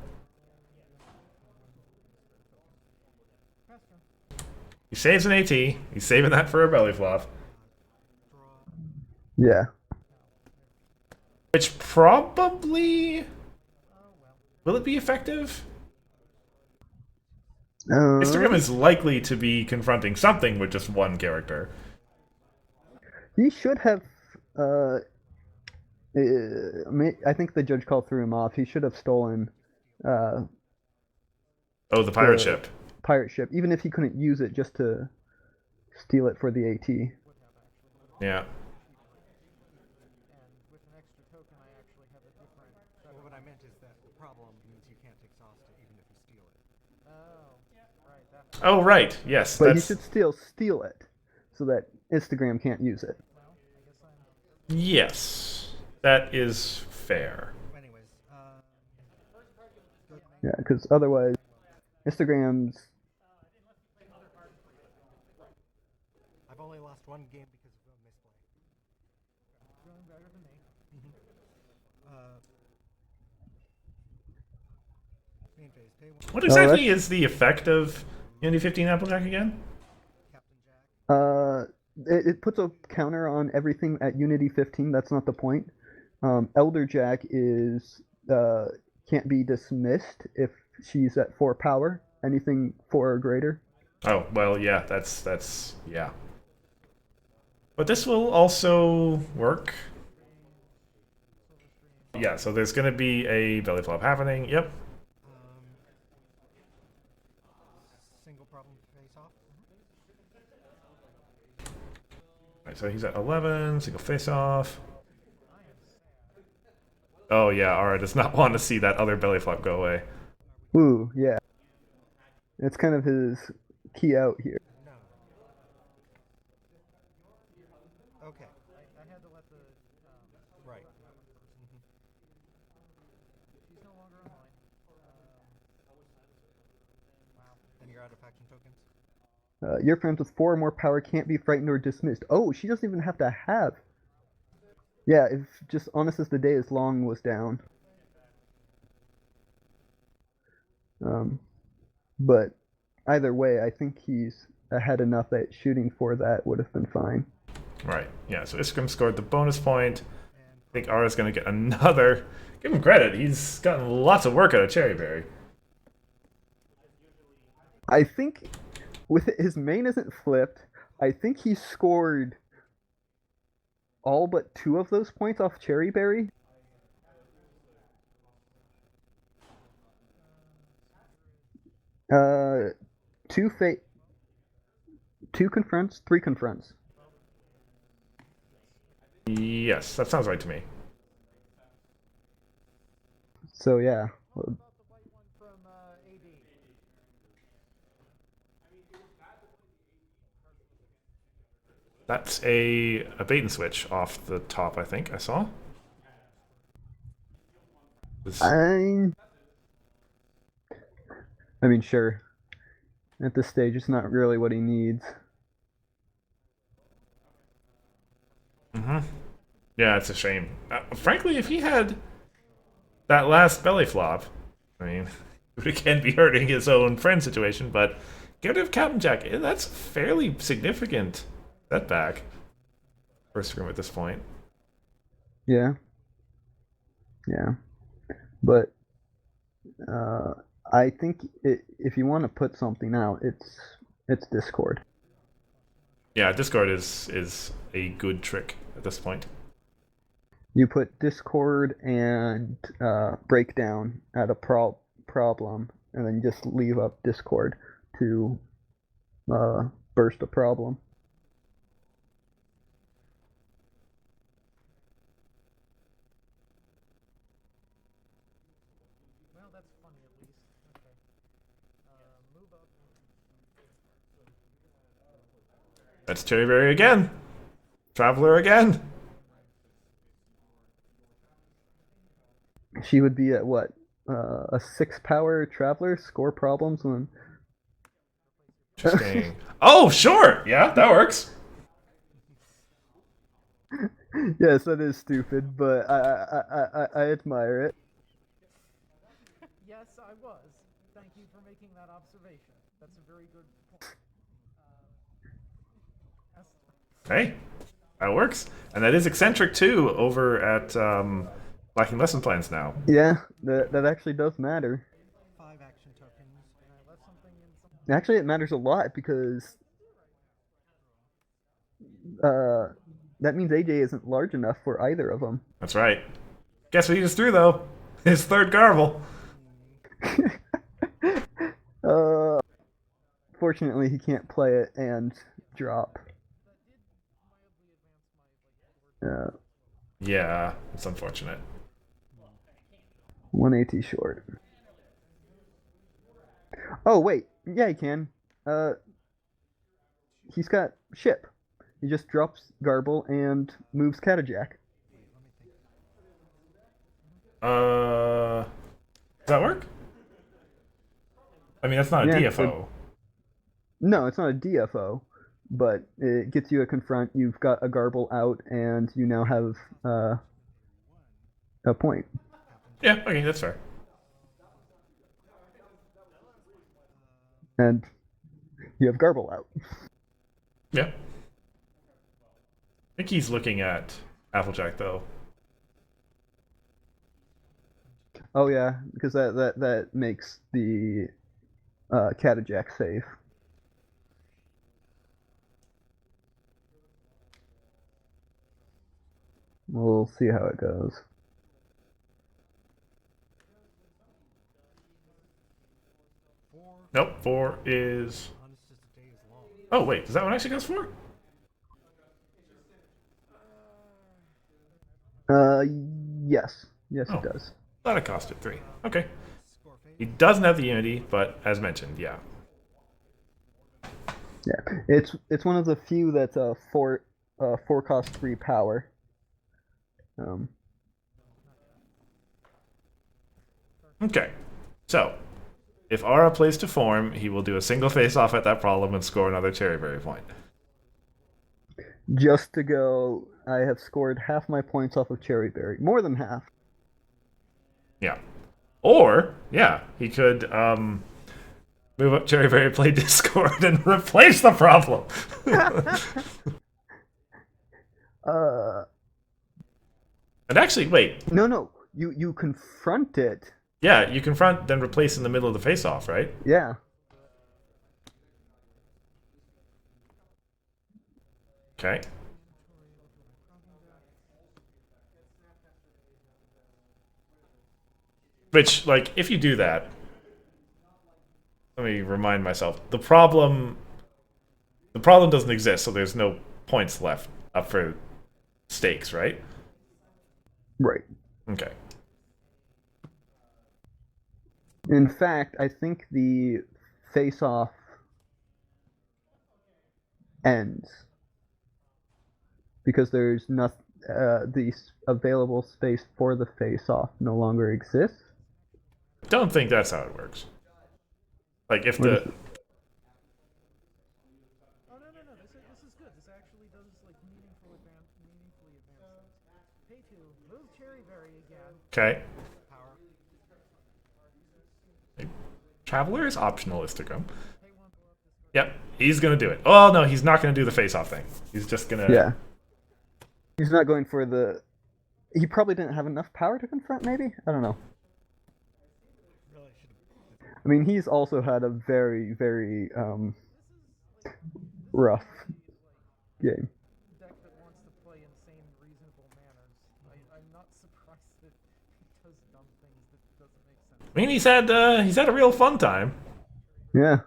[SPEAKER 8] Pass turn.
[SPEAKER 1] He saves an AT. He's saving that for a belly flop.
[SPEAKER 5] Draw.
[SPEAKER 2] Yeah.
[SPEAKER 1] Which probably...
[SPEAKER 8] Oh well.
[SPEAKER 1] Will it be effective? Instagram
[SPEAKER 2] Um,
[SPEAKER 1] is likely to be confronting something with just one character.
[SPEAKER 2] he should have. I think the judge call threw him off. He should have stolen
[SPEAKER 1] Oh, the pirate
[SPEAKER 2] the
[SPEAKER 1] ship.
[SPEAKER 2] pirate ship, even if he couldn't use it just to steal it for the AT.
[SPEAKER 1] Yeah.
[SPEAKER 8] And with an extra token, I actually have a different.
[SPEAKER 5] Well, what I meant is that the problem means you can't exhaust it even if you steal it.
[SPEAKER 8] Oh, right. That.
[SPEAKER 1] Oh, right. Yes,
[SPEAKER 2] But he
[SPEAKER 1] that's...
[SPEAKER 2] should still steal it, so that Instagram can't use it.
[SPEAKER 8] Well, I guess I'm.
[SPEAKER 1] Yes. That is fair.
[SPEAKER 5] Anyways, go to
[SPEAKER 2] Yeah, because otherwise, Instagram's.
[SPEAKER 5] I've only lost one game because of a misplay.
[SPEAKER 8] Doing better than me.
[SPEAKER 5] Main phase, pay one.
[SPEAKER 1] What exactly
[SPEAKER 2] that's-
[SPEAKER 1] is the effect of Unity 15 Applejack again?
[SPEAKER 5] Captain Jack.
[SPEAKER 2] It puts a counter on everything at Unity 15. That's not the point. Elder Jack is can't be dismissed if she's at 4 power. Anything 4 or greater.
[SPEAKER 1] Oh, well, yeah, that's yeah. But this will also work. Yeah, so there's going to be a belly flop happening. Yep.
[SPEAKER 5] Single problem face off.
[SPEAKER 1] Right, so he's at 11, single face off. Oh, yeah, Ara does not want to see that other belly flop go away.
[SPEAKER 2] Ooh, yeah. It's kind of his key out here.
[SPEAKER 5] No. Okay.
[SPEAKER 8] I had to let the.
[SPEAKER 5] Right.
[SPEAKER 8] She's no longer online. Wow.
[SPEAKER 5] And you're out of faction tokens.
[SPEAKER 2] Your friends with 4 or more power can't be frightened or dismissed. Oh, she doesn't even have to have. Yeah, if just honest as the day is long was down. But either way, I think he's ahead enough that shooting for that would have been fine.
[SPEAKER 1] Right, yeah, so Iskram scored the bonus point. I think Ara's going to get another. Give him credit, he's gotten lots of work out of Cherryberry.
[SPEAKER 2] I think with his main isn't flipped, I think he scored all but 2 of those points off Cherryberry. Two confronts, 3 confronts.
[SPEAKER 1] Yes, that sounds right to me.
[SPEAKER 2] So yeah,
[SPEAKER 8] How about the white one from AD?
[SPEAKER 1] That's a bait and switch off the top, I think I saw.
[SPEAKER 2] I mean, sure. At this stage, it's not really what he needs.
[SPEAKER 1] Yeah, it's a shame. Frankly, if he had that last belly flop, I mean, he would again be hurting his own friend situation, but get rid of Captain Jack. That's fairly significant setback for Scrim at this point.
[SPEAKER 2] Yeah. Yeah. But I think if you want to put something out, it's Discord.
[SPEAKER 1] Yeah, Discord is a good trick at this point.
[SPEAKER 2] You put Discord and Breakdown at a problem, and then you just leave up Discord to burst a problem.
[SPEAKER 8] Well, that's funny at least. Okay. Move up.
[SPEAKER 1] That's Cherryberry again. Traveler again.
[SPEAKER 2] She would be at what? A 6 power traveler, score problems when.
[SPEAKER 1] Interesting. Oh, sure. Yeah, that works.
[SPEAKER 2] Yes, that is stupid, but I admire it.
[SPEAKER 8] Yes, I was. Thank you for making that observation. That's a very good point.
[SPEAKER 1] Hey, that works. And that is eccentric too over at Lacking Lesson Plans now.
[SPEAKER 2] Yeah, that actually does matter.
[SPEAKER 5] 5 action tokens.
[SPEAKER 8] And I left something in some.
[SPEAKER 2] Actually, it matters a lot because that means AJ isn't large enough for either of them.
[SPEAKER 1] That's right. Guess what he just threw though? His third garble.
[SPEAKER 2] Fortunately, he can't play it and drop.
[SPEAKER 1] Yeah, it's unfortunate.
[SPEAKER 2] 1 AT short. Oh wait, yeah, he can. He's got ship. He just drops Garble and moves Catajack.
[SPEAKER 1] Does that work? I mean, that's not a
[SPEAKER 2] Yeah,
[SPEAKER 1] DFO.
[SPEAKER 2] No, it's not a DFO, but it gets you a confront. You've got a Garble out, and you now have a point.
[SPEAKER 1] Yeah, okay, that's fair.
[SPEAKER 2] And you have Garble out.
[SPEAKER 1] Yeah. I think he's looking at Applejack though.
[SPEAKER 2] Oh yeah, because that makes the Catajack safe. We'll see how it goes.
[SPEAKER 1] Nope, 4 is... Oh wait, is that what actually goes 4?
[SPEAKER 2] Yes. Yes,
[SPEAKER 1] Oh.
[SPEAKER 2] it does.
[SPEAKER 1] Thought it costed 3. Okay. He doesn't have the Unity, but as mentioned, yeah.
[SPEAKER 2] Yeah, it's one of the few that's a 4 cost 3 power.
[SPEAKER 1] Okay. So, if Aura plays to form, he will do a single face-off at that problem and score another Cherryberry point.
[SPEAKER 2] Just to go, I have scored half my points off of Cherryberry. More than half.
[SPEAKER 1] Yeah. Or, yeah, he could move up Cherryberry, play Discord, and replace the problem. And actually, wait.
[SPEAKER 2] No. You confront it.
[SPEAKER 1] Yeah, you confront, then replace in the middle of the face-off, right?
[SPEAKER 2] Yeah.
[SPEAKER 1] Okay. Which, like, if you do that, let me remind myself, the problem doesn't exist, so there's no points left up for stakes, right?
[SPEAKER 2] Right.
[SPEAKER 1] Okay.
[SPEAKER 2] In fact, I think the face-off ends because there's not the available space for the face-off no longer exists.
[SPEAKER 1] Don't think that's how it works. Like, if
[SPEAKER 2] What
[SPEAKER 1] the...
[SPEAKER 2] is it?
[SPEAKER 8] Oh no. This is good. This actually does like meaningfully advance things. Pay 2. Move Cherryberry again.
[SPEAKER 1] Okay. Traveler is optional, Instagram.
[SPEAKER 8] Pay 1 below this.
[SPEAKER 1] Yep, he's gonna do it. Oh no, he's not gonna do the face-off thing. He's just gonna...
[SPEAKER 2] Yeah. He's not going for the... He probably didn't have enough power to confront, maybe? I don't know. I mean, he's also had a very, very rough game.
[SPEAKER 8] Deck that wants to play in sane, reasonable manners. I'm not surprised that he does dumb things that doesn't make sense.
[SPEAKER 1] I mean, he's had a real fun time.
[SPEAKER 2] Yeah.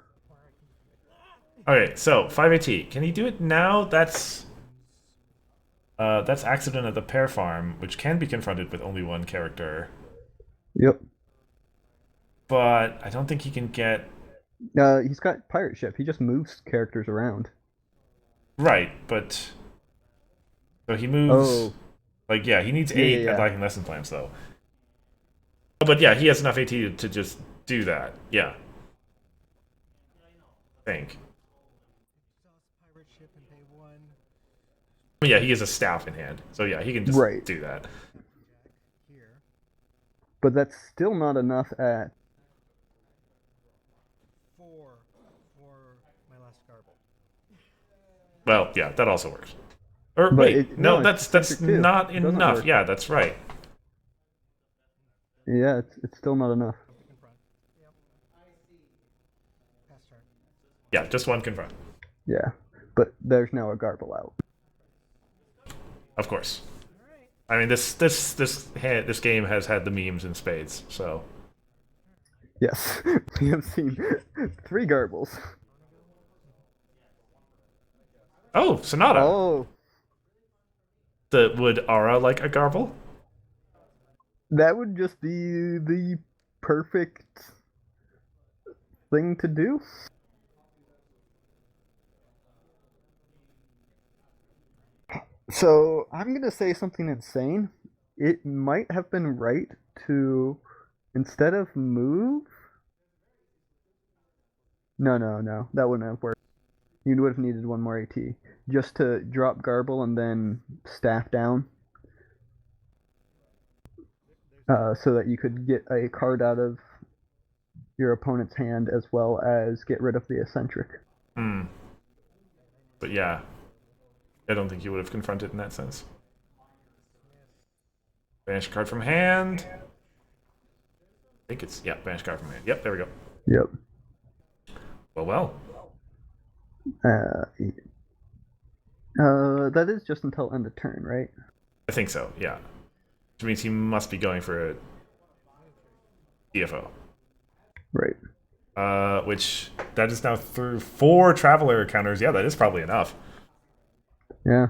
[SPEAKER 1] Okay, so 5AT. Can he do it now? That's accident at the pair farm, which can be confronted with only one character.
[SPEAKER 2] Yep.
[SPEAKER 1] But I don't think he can get
[SPEAKER 2] He's got pirate ship. He just moves characters around.
[SPEAKER 1] right, but so he moves
[SPEAKER 2] Oh,
[SPEAKER 1] like yeah, he needs
[SPEAKER 2] Yeah,
[SPEAKER 1] 8
[SPEAKER 2] yeah,
[SPEAKER 1] at
[SPEAKER 2] yeah.
[SPEAKER 1] lacking lesson plans though. But yeah, he has enough AT to just do that. Yeah. I think.
[SPEAKER 5] Exhaust pirate ship and pay 1.
[SPEAKER 1] But yeah, he has a staff in hand. So yeah, he can just
[SPEAKER 2] Right.
[SPEAKER 1] do that.
[SPEAKER 5] Jack here.
[SPEAKER 2] but that's still not enough at
[SPEAKER 5] 4 for my last garble.
[SPEAKER 1] Well, yeah, that also works. Or
[SPEAKER 2] But
[SPEAKER 1] wait, no,
[SPEAKER 2] it's
[SPEAKER 1] that's
[SPEAKER 2] eccentric too.
[SPEAKER 1] not
[SPEAKER 2] It doesn't
[SPEAKER 1] enough.
[SPEAKER 2] work.
[SPEAKER 1] Yeah, that's right.
[SPEAKER 2] Yeah, it's still not enough.
[SPEAKER 5] To confront. Yep. Pass turn.
[SPEAKER 1] Yeah, just one confront.
[SPEAKER 2] Yeah, but there's now a garble out.
[SPEAKER 1] Of course.
[SPEAKER 8] All right.
[SPEAKER 1] I mean, this game has had the memes in spades. So
[SPEAKER 2] Yes, we have seen 3 garbles.
[SPEAKER 1] oh, Sonata.
[SPEAKER 2] Oh,
[SPEAKER 1] Would Aura like a garble?
[SPEAKER 2] that would just be the perfect thing to do. So I'm gonna say something insane. It might have been right to, instead of move. No, that wouldn't have worked. You would have needed 1 more AT just to drop garble and then staff down, so that you could get a card out of your opponent's hand as well as get rid of the eccentric.
[SPEAKER 1] Hmm. But yeah, I don't think you would have confronted in that sense. Banish a card from hand. I think it's yeah, banish card from hand. Yep, there we go.
[SPEAKER 2] Yep.
[SPEAKER 1] Well.
[SPEAKER 2] That is just until end of turn, right?
[SPEAKER 1] I think so. Yeah, which means he must be going for a DFO.
[SPEAKER 2] Right.
[SPEAKER 1] Which that is now through 4 traveler counters. Yeah, that is probably enough.
[SPEAKER 2] Yeah.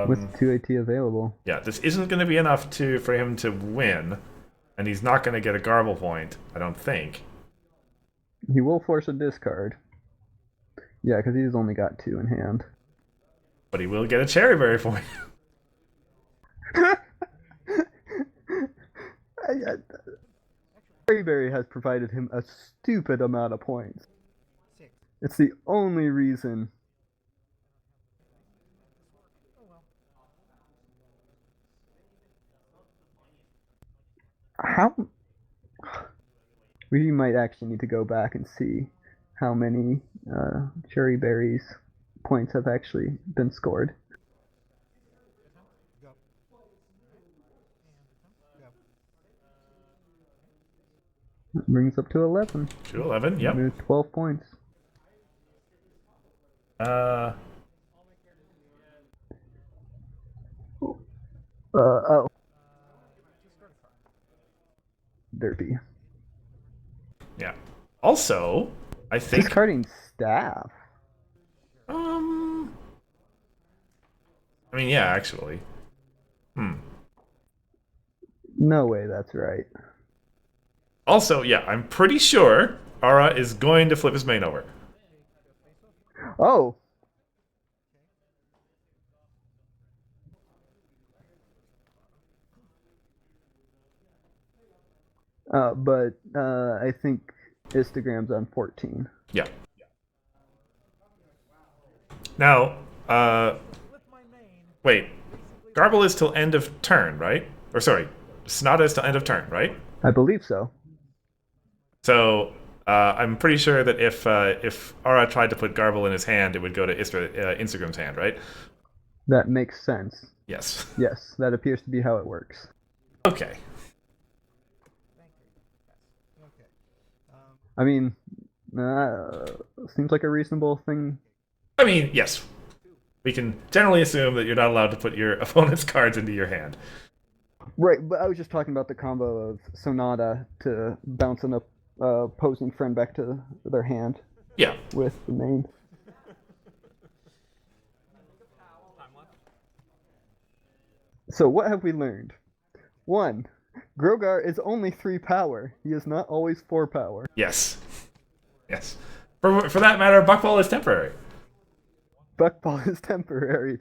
[SPEAKER 2] With 2 AT available.
[SPEAKER 1] Yeah, this isn't going to be enough for him to win, and he's not going to get a garble point. I don't think.
[SPEAKER 2] He will force a discard. Yeah, because he's only got 2 in hand.
[SPEAKER 1] But he will get a cherryberry point.
[SPEAKER 2] Berry has provided him a stupid amount of points.
[SPEAKER 5] 6.
[SPEAKER 2] It's the only reason. How? We might actually need to go back and see how many Cherry Berry's points have actually been scored.
[SPEAKER 5] Go. Go.
[SPEAKER 2] That brings up to 11.
[SPEAKER 1] To 11, yep.
[SPEAKER 2] There's 12 points. Oh. Derpy.
[SPEAKER 1] Yeah. Also, I think
[SPEAKER 2] Discarding staff.
[SPEAKER 1] I mean, yeah, actually.
[SPEAKER 2] No way that's right.
[SPEAKER 1] Also, yeah, I'm pretty sure Ara is going to flip his main over.
[SPEAKER 2] Oh. But I think Instagram's on 14.
[SPEAKER 1] Yeah. Now,
[SPEAKER 8] Flip my main.
[SPEAKER 1] wait. Garble is till end of turn, right? Or sorry, Sonata is till end of turn, right?
[SPEAKER 2] I believe so.
[SPEAKER 1] So I'm pretty sure that if Ara tried to put Garble in his hand, it would go to Instagram's hand, right?
[SPEAKER 2] That makes sense.
[SPEAKER 1] Yes.
[SPEAKER 2] Yes, that appears to be how it works.
[SPEAKER 1] Okay.
[SPEAKER 5] Okay.
[SPEAKER 2] I mean, seems like a reasonable thing.
[SPEAKER 1] I mean, yes. We can generally assume that you're not allowed to put your opponent's cards into your hand.
[SPEAKER 2] Right, but I was just talking about the combo of Sonata to bounce an opposing friend back to their hand
[SPEAKER 1] Yeah.
[SPEAKER 2] with the main.
[SPEAKER 6] Time left.
[SPEAKER 2] So what have we learned? 1. Grogar is only 3 power. He is not always 4 power.
[SPEAKER 1] Yes. Yes. For that matter, Buckball is temporary.
[SPEAKER 2] Buckball is temporary.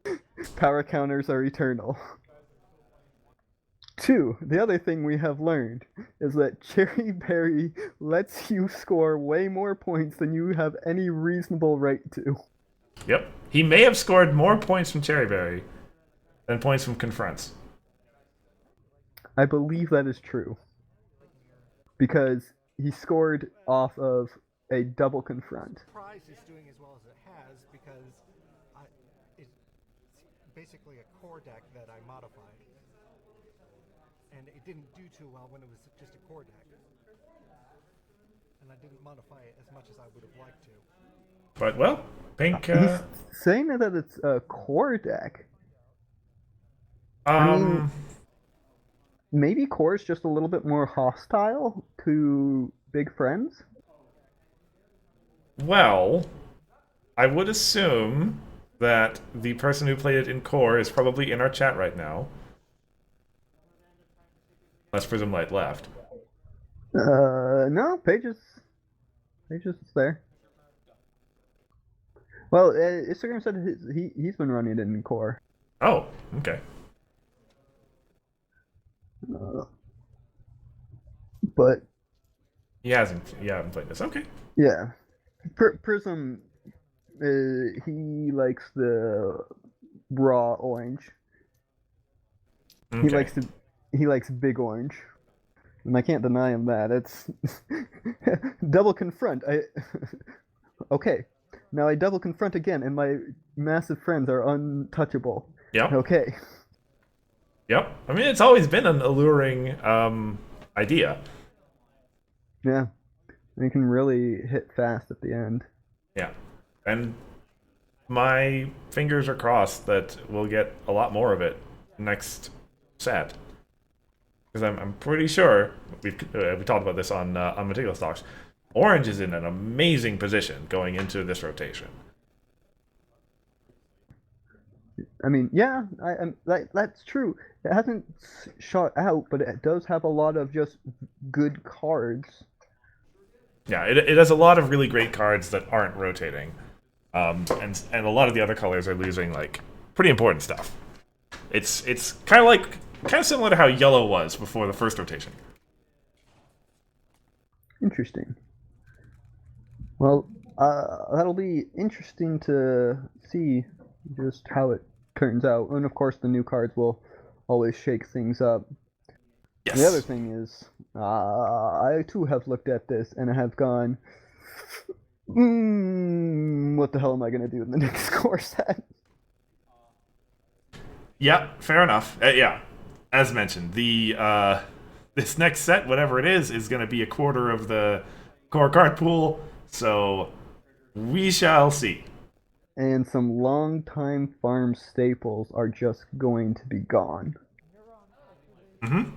[SPEAKER 2] Power counters are eternal. 2. The other thing we have learned is that Cherry Berry lets you score way more points than you have any reasonable right to.
[SPEAKER 1] Yep. He may have scored more points from Cherryberry than points from Confronts.
[SPEAKER 2] I believe that is true. Because he scored off of a double confront.
[SPEAKER 5] Prize is doing as well as it has because it's basically a core deck that I modified. And it didn't do too well when it was just a core deck. And I didn't modify it as much as I would have liked to.
[SPEAKER 1] But, well, Pink...
[SPEAKER 2] He's saying that it's a core deck. I mean, maybe core is just a little bit more hostile to big friends?
[SPEAKER 1] Well, I would assume that the person who played it in core is probably in our chat right now. Unless Prism Light left.
[SPEAKER 2] No, Paige is there. Well, Instagram said he's been running it in core.
[SPEAKER 1] Oh, okay.
[SPEAKER 2] But
[SPEAKER 1] You haven't played this. Okay.
[SPEAKER 2] yeah, Prism, he likes the raw orange.
[SPEAKER 1] Okay.
[SPEAKER 2] He likes big orange, and I can't deny him that. It's double confront. Okay, now I double confront again, and my massive friends are untouchable.
[SPEAKER 1] Yep.
[SPEAKER 2] Okay.
[SPEAKER 1] Yep. I mean, it's always been an alluring idea.
[SPEAKER 2] Yeah, you can really hit fast at the end.
[SPEAKER 1] Yeah. And my fingers are crossed that we'll get a lot more of it next set. Because I'm pretty sure we talked about this on Meticulous Talks. Orange is in an amazing position going into this rotation.
[SPEAKER 2] I mean, yeah, that's true. It hasn't shot out, but it does have a lot of just good cards.
[SPEAKER 1] Yeah, it has a lot of really great cards that aren't rotating, and a lot of the other colors are losing like pretty important stuff. It's kind of similar to how yellow was before the first rotation.
[SPEAKER 2] Interesting. Well, that'll be interesting to see just how it turns out, and of course the new cards will always shake things up.
[SPEAKER 1] Yes.
[SPEAKER 2] The other thing is, I too have looked at this and have gone, what the hell am I going to do in the next core set?
[SPEAKER 1] Yeah, fair enough. Yeah, as mentioned, the this next set, whatever it is going to be a quarter of the core card pool. So we shall see.
[SPEAKER 2] And some long-time farm staples are just going to be gone.
[SPEAKER 1] Mm-hmm.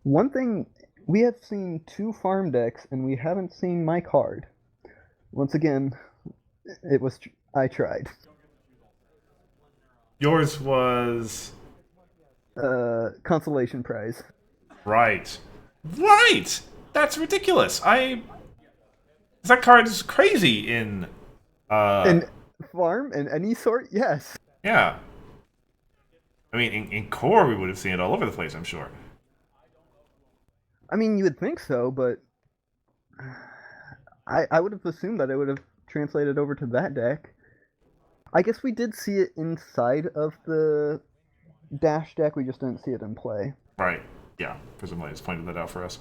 [SPEAKER 2] One thing, we have seen 2 farm decks, and we haven't seen my card. Once again, I tried.
[SPEAKER 1] Yours was...
[SPEAKER 2] Consolation prize.
[SPEAKER 1] Right. Right! That's ridiculous. That card is crazy in...
[SPEAKER 2] In farm, in any sort, yes.
[SPEAKER 1] Yeah. I mean, in core, we would have seen it all over the place, I'm sure.
[SPEAKER 2] I mean, you would think so, but I would have assumed that it would have translated over to that deck. I guess we did see it inside of the Dash deck, we just didn't see it in play.
[SPEAKER 1] Right. Yeah. Prism Light has pointed that out for us.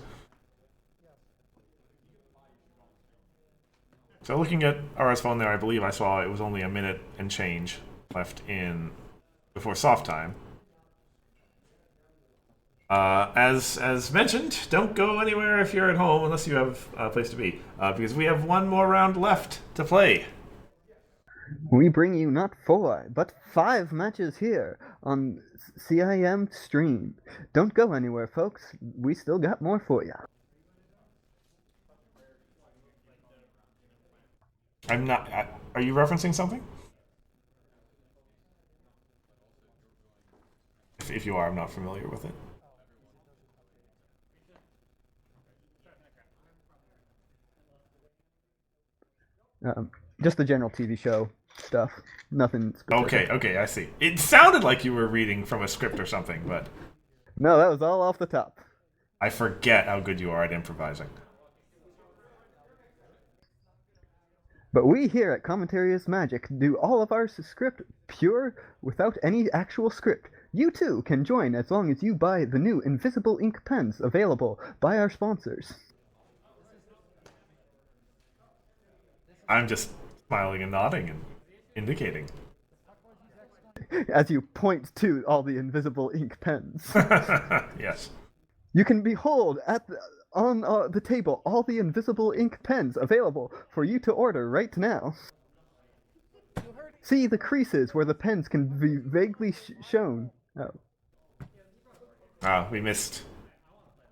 [SPEAKER 1] So looking at RS phone there, I believe I saw it was only a minute and change left in before soft time. As mentioned, don't go anywhere if you're at home unless you have a place to be, because we have one more round left to play.
[SPEAKER 2] We bring you not 4, but 5 matches here on CIM stream. Don't go anywhere, folks. We still got more for you.
[SPEAKER 1] I'm not. Are you referencing something? If you are, I'm not familiar with it.
[SPEAKER 2] Just the general TV show stuff. Nothing specific.
[SPEAKER 1] Okay, I see. It sounded like you were reading from a script or something, but
[SPEAKER 2] No, that was all off the top.
[SPEAKER 1] I forget how good you are at improvising.
[SPEAKER 2] But we here at Commentary is Magic do all of our script pure without any actual script. You too can join as long as you buy the new invisible ink pens available by our sponsors.
[SPEAKER 1] I'm just smiling and nodding and indicating.
[SPEAKER 2] As you point to all the invisible ink pens.
[SPEAKER 1] Yes.
[SPEAKER 2] You can behold on the table all the invisible ink pens available for you to order right now. See the creases where the pens can be vaguely shown. Oh.
[SPEAKER 1] Ah, we missed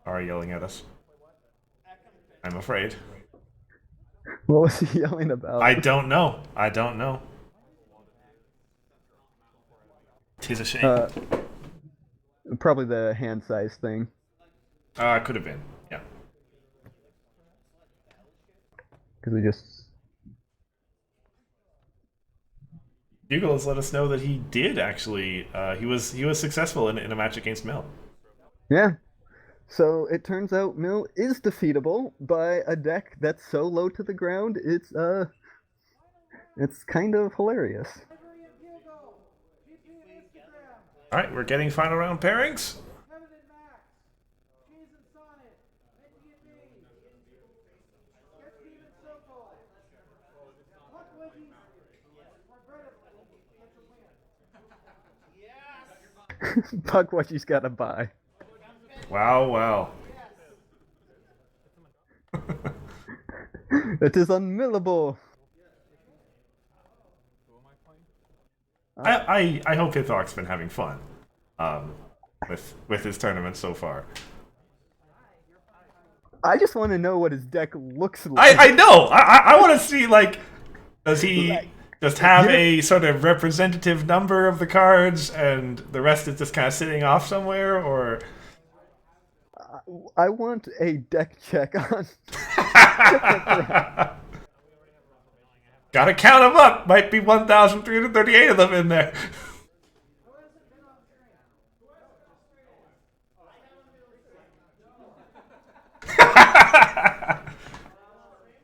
[SPEAKER 1] Ari yelling at us. I'm afraid.
[SPEAKER 2] What was he yelling about?
[SPEAKER 1] I don't know. I don't know. 'Tis a shame.
[SPEAKER 2] Probably the hand size thing.
[SPEAKER 1] Could have been. Yeah.
[SPEAKER 2] Because we just...
[SPEAKER 1] Bugle has let us know that he did actually. He was successful in a match against Mill.
[SPEAKER 2] Yeah. So it turns out Mill is defeatable by a deck that's so low to the ground. It's kind of hilarious.
[SPEAKER 1] All right, we're getting final round pairings.
[SPEAKER 2] Fuck what she's gotta buy.
[SPEAKER 1] Wow, wow.
[SPEAKER 2] It is unmillable.
[SPEAKER 1] I hope Hithock's been having fun with his tournament so far.
[SPEAKER 2] I just want to know what his deck looks like.
[SPEAKER 1] I know. I want to see, like, does he just have a sort of representative number of the cards and the rest is just kind of sitting off somewhere, or
[SPEAKER 2] I want a deck check on.
[SPEAKER 1] Gotta count them up. Might be 1,338 of them in there.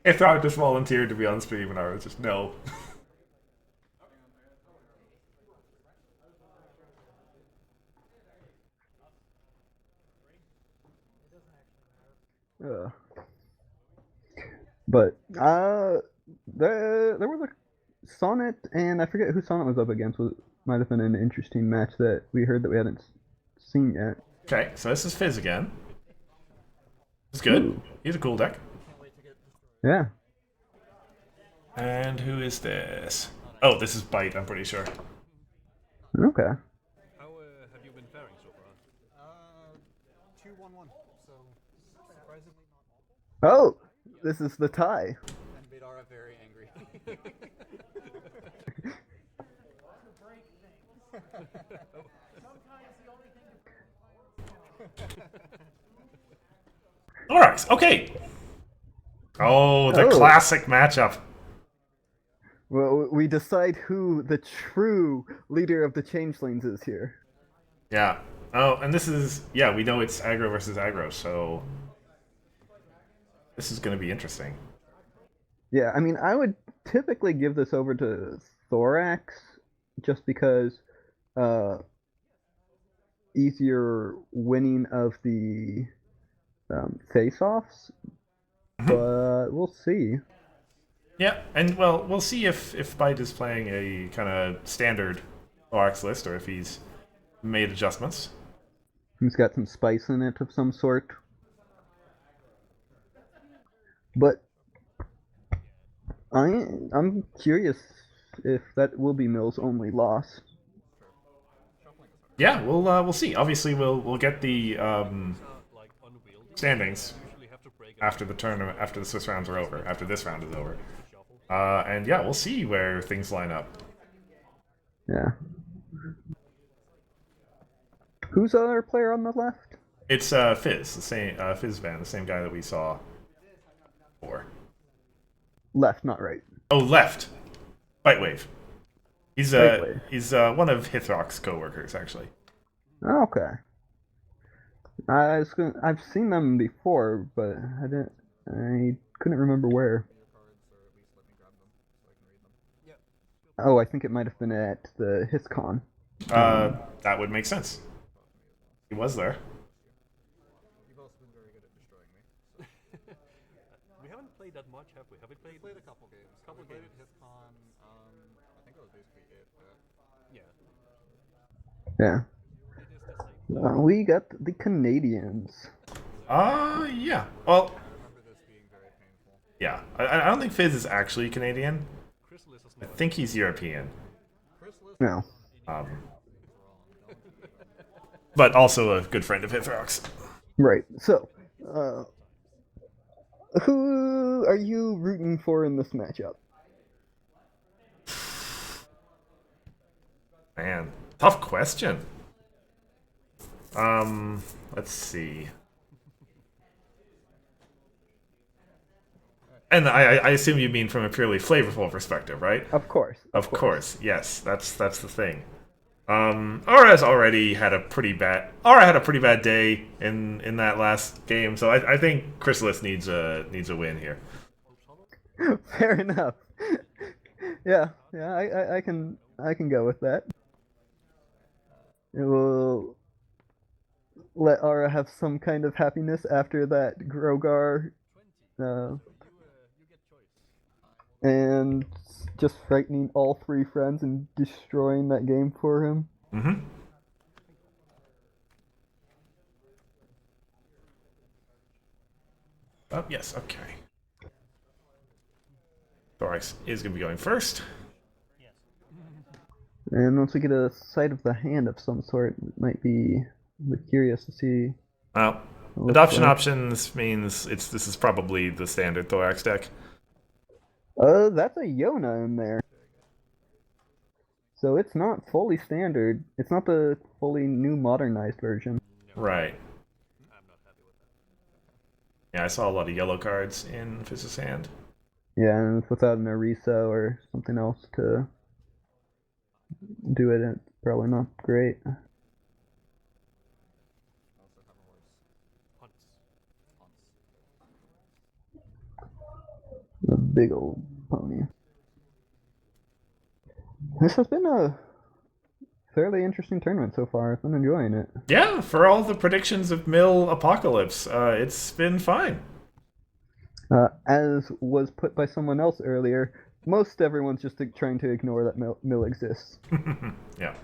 [SPEAKER 1] If I just volunteered to be on stream and I was just no.
[SPEAKER 2] But there was a Sonnet, and I forget who Sonnet was up against. Might have been an interesting match that we heard that we hadn't seen yet.
[SPEAKER 1] Okay, so this is Fizz again. It's good. Ooh. He's a cool deck.
[SPEAKER 2] Yeah.
[SPEAKER 1] And who is this? Oh, this is Bite, I'm pretty sure.
[SPEAKER 2] Okay.
[SPEAKER 7] How have you been faring so far?
[SPEAKER 5] 2-1-1, so surprisingly not awful.
[SPEAKER 2] Oh, this is the tie.
[SPEAKER 9] And Vidar are very angry.
[SPEAKER 1] Alright, okay. Oh, the classic matchup.
[SPEAKER 2] Well, we decide who the true leader of the Changelings is here.
[SPEAKER 1] Yeah. Oh, and this is... Yeah, we know it's aggro versus aggro, so... This is going to be interesting.
[SPEAKER 2] Yeah, I mean, I would typically give this over to Thorax, just because easier winning of the face-offs, but we'll see.
[SPEAKER 1] Yeah, and well, we'll see if Bite is playing a kind of standard Thorax list, or if he's made adjustments.
[SPEAKER 2] He's got some spice in it of some sort. But I'm curious if that will be Mill's only loss.
[SPEAKER 1] Yeah, we'll see. Obviously, we'll get the standings after the tournament, after the Swiss rounds are over, after this round is over. And yeah, we'll see where things line up.
[SPEAKER 2] Yeah. Who's the other player on the left?
[SPEAKER 1] It's Fizz, the same Fizzban, the same guy that we saw before.
[SPEAKER 2] Left, not right.
[SPEAKER 1] Oh, left. Bitewave. He's
[SPEAKER 2] Bitewave.
[SPEAKER 1] he's one of Hithrock's coworkers, actually.
[SPEAKER 2] Oh, okay. I've seen them before, but I couldn't remember where. Oh, I think it might have been at the HithCon.
[SPEAKER 1] That would make sense. He was there.
[SPEAKER 3] You've also been very good at destroying me.
[SPEAKER 7] We haven't played that much, have we? Have we
[SPEAKER 3] We
[SPEAKER 7] played?
[SPEAKER 3] played a couple games. We played at HithCon. I think that was basically it.
[SPEAKER 7] Yeah.
[SPEAKER 2] Yeah.
[SPEAKER 7] It is the same.
[SPEAKER 2] We got the Canadians.
[SPEAKER 1] Yeah. Well,
[SPEAKER 3] I remember this being very painful.
[SPEAKER 1] yeah. I don't think Fizz is actually Canadian.
[SPEAKER 7] Chrysalis is
[SPEAKER 1] I
[SPEAKER 7] not.
[SPEAKER 1] think he's European.
[SPEAKER 3] Chrysalis
[SPEAKER 2] No.
[SPEAKER 3] is wrong.
[SPEAKER 1] But also a good friend of Hithrock's.
[SPEAKER 2] Right. So, who are you rooting for in this matchup?
[SPEAKER 1] Man, tough question. Let's see. And I assume you mean from a purely flavorful perspective, right?
[SPEAKER 2] Of course.
[SPEAKER 1] Of course, yes. That's the thing. Aura's already had a pretty bad day in that last game, so I think Chrysalis needs a win here.
[SPEAKER 2] Fair enough. yeah, I can go with that. It will let Aura have some kind of happiness after that Grogar, and just frightening all three friends and destroying that game for him.
[SPEAKER 1] Mm-hmm. Oh, yes, okay. Thorax is going to be going first.
[SPEAKER 2] And once we get a sight of the hand of some sort, it might be curious to see.
[SPEAKER 1] Well,
[SPEAKER 2] looks
[SPEAKER 1] adoption
[SPEAKER 2] like.
[SPEAKER 1] options means this is probably the standard Thorax deck.
[SPEAKER 2] That's a Yona in there. So it's not fully standard. It's not the fully new modernized version.
[SPEAKER 1] Right.
[SPEAKER 7] I'm not happy with that.
[SPEAKER 1] Yeah, I saw a lot of yellow cards in Fizz's hand.
[SPEAKER 2] Yeah, and without an Orisa or something else to do it, it's probably not great.
[SPEAKER 7] Hunts.
[SPEAKER 2] The big old pony. This has been a fairly interesting tournament so far. I've been enjoying it.
[SPEAKER 1] Yeah, for all the predictions of Mill Apocalypse, it's been fine.
[SPEAKER 2] As was put by someone else earlier, most everyone's just trying to ignore that mill exists.
[SPEAKER 1] Yeah.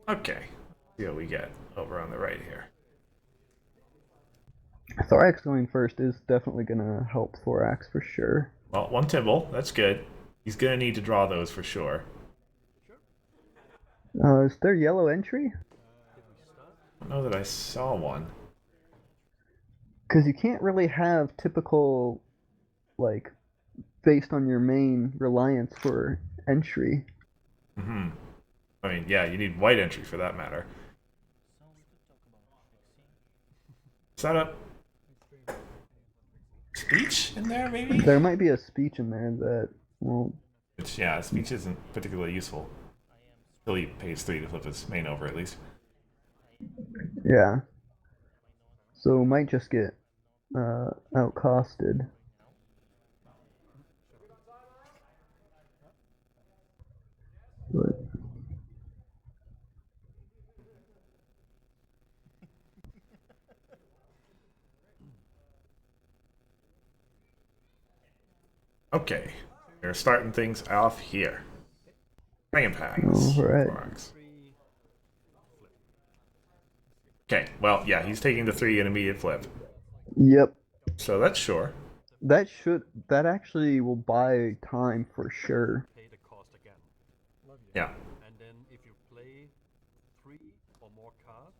[SPEAKER 1] Okay. See what we get over on the right here.
[SPEAKER 2] Thorax going first is definitely gonna help Thorax for sure.
[SPEAKER 1] Well, one Tibble, that's good. He's gonna need to draw those for sure.
[SPEAKER 2] Is there yellow entry?
[SPEAKER 1] I don't know that I saw one.
[SPEAKER 2] Because you can't really have typical, like, based on your main reliance for entry.
[SPEAKER 1] Mm-hmm. I mean, yeah, you need white entry for that matter. Is that a speech in there, maybe?
[SPEAKER 2] There might be a speech in there that won't.
[SPEAKER 1] Which, yeah, speech isn't particularly useful. Till he pays 3 to flip his main over, at least.
[SPEAKER 2] Yeah. So might just get outcosted. But
[SPEAKER 1] Okay, we're starting things off here. Bring packs.
[SPEAKER 2] Alright.
[SPEAKER 1] Okay, well, yeah, he's taking the 3 and immediate flip.
[SPEAKER 2] Yep.
[SPEAKER 1] So that's sure.
[SPEAKER 2] That actually will buy time for sure.
[SPEAKER 7] Pay the cost again.
[SPEAKER 1] Yeah.
[SPEAKER 7] And then if you play 3 or more cards,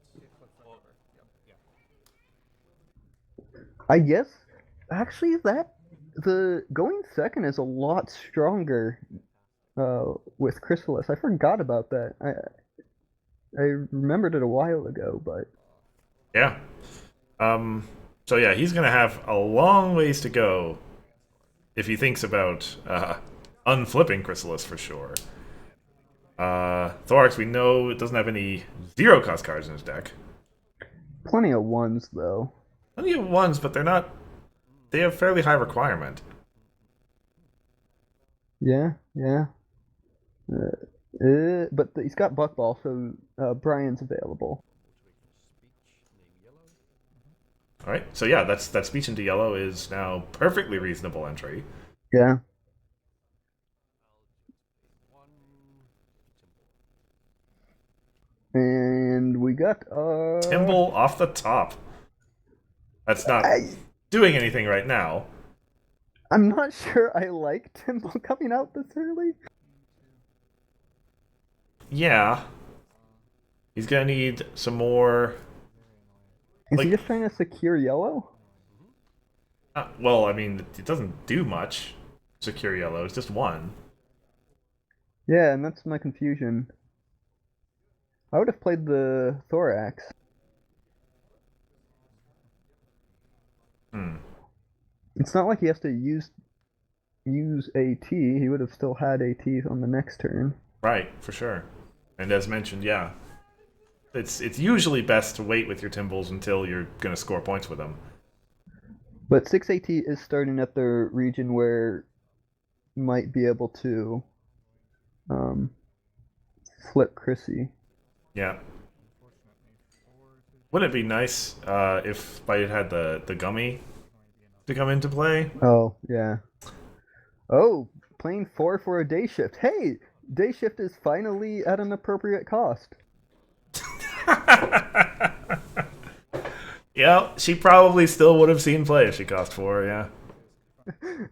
[SPEAKER 2] I guess actually that the going second is a lot stronger with Chrysalis. I forgot about that. I remembered it a while ago, but
[SPEAKER 1] Yeah. So yeah, he's gonna have a long ways to go if he thinks about unflipping Chrysalis for sure. Thorax, we know it doesn't have any zero cost cards in his deck.
[SPEAKER 2] plenty of ones though.
[SPEAKER 1] Plenty of ones, but they're not. They have fairly high requirement.
[SPEAKER 2] Yeah, yeah. But he's got Buckball, so Brian's available.
[SPEAKER 1] All right, so yeah, that speech into yellow is now perfectly reasonable entry.
[SPEAKER 2] Yeah. And we got
[SPEAKER 1] Timble off the top. That's not doing anything right now.
[SPEAKER 2] I'm not sure I like Timble coming out this early.
[SPEAKER 1] Yeah. He's gonna need some more.
[SPEAKER 2] Is
[SPEAKER 1] Like,
[SPEAKER 2] he just trying to secure yellow?
[SPEAKER 1] well, I mean, it doesn't do much. Secure yellow. It's just one.
[SPEAKER 2] Yeah, and that's my confusion. I would have played the Thorax.
[SPEAKER 1] Hmm.
[SPEAKER 2] It's not like he has to use AT. He would have still had AT on the next turn.
[SPEAKER 1] Right, for sure. And as mentioned, yeah, it's usually best to wait with your Timbles until you're gonna score points with them.
[SPEAKER 2] But 6 AT is starting at the region where you might be able to flip Chrissy.
[SPEAKER 1] Yeah. Wouldn't it be nice if Bite had the gummy to come into play?
[SPEAKER 2] Oh, yeah. Oh, playing 4 for a day shift. Hey, day shift is finally at an appropriate cost.
[SPEAKER 1] Yeah, she probably still would have seen play if she cost 4, yeah.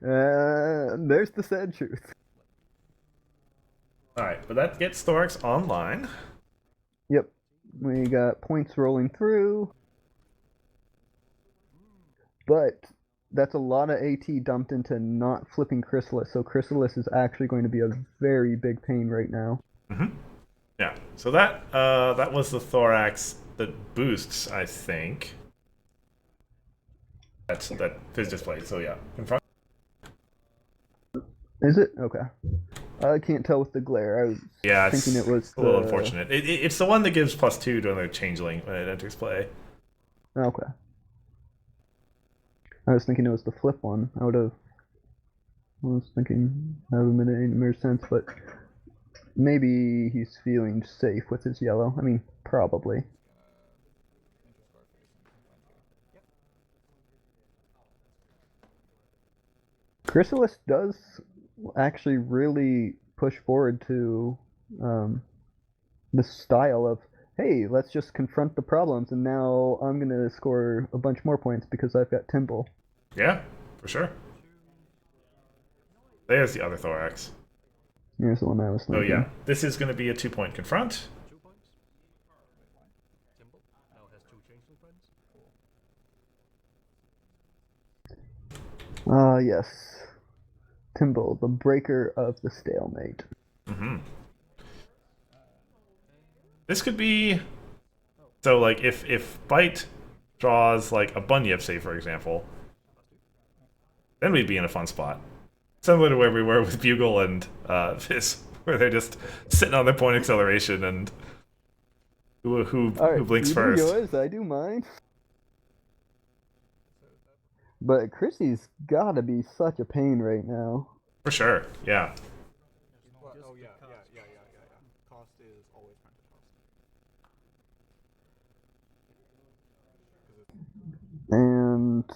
[SPEAKER 2] There's the sad truth.
[SPEAKER 1] Alright, but that gets Thorax online.
[SPEAKER 2] Yep. We got points rolling through. But that's a lot of AT dumped into not flipping Chrysalis, so Chrysalis is actually going to be a very big pain right now.
[SPEAKER 1] Mm-hmm. Yeah, so that was the Thorax that boosts, I think. That Fizz just played, so yeah. Confront.
[SPEAKER 2] Is it? Okay. I can't tell with the glare. I was thinking it was
[SPEAKER 1] a little unfortunate. It's the one that gives +2 to another changeling when it enters play.
[SPEAKER 2] Okay. I was thinking it was the flip one. I was thinking that would have made more sense, but maybe he's feeling safe with his yellow. I mean, probably. Chrysalis does actually really push forward to the style of, hey, let's just confront the problems, and now I'm going to score a bunch more points because I've got Timble.
[SPEAKER 1] Yeah, for sure. There's the other Thorax.
[SPEAKER 2] Here's the one I was thinking.
[SPEAKER 1] Oh yeah, this is going to be a 2-point confront.
[SPEAKER 7] 2 points. Timble now has 2 changeling friends.
[SPEAKER 2] Yes. Timble, the breaker of the stalemate.
[SPEAKER 1] Mm-hmm. This could be... So, like, if Bite draws, like, a Bunyip, say, for example, then we'd be in a fun spot. Similar to where we were with Bugle and Fizz, where they're just sitting on their point acceleration and who blinks
[SPEAKER 2] you
[SPEAKER 1] first.
[SPEAKER 2] do yours, I do mine. But Chrissy's gotta be such a pain right now.
[SPEAKER 1] For sure, yeah.
[SPEAKER 4] Oh yeah. Cost is always going to cost.
[SPEAKER 2] And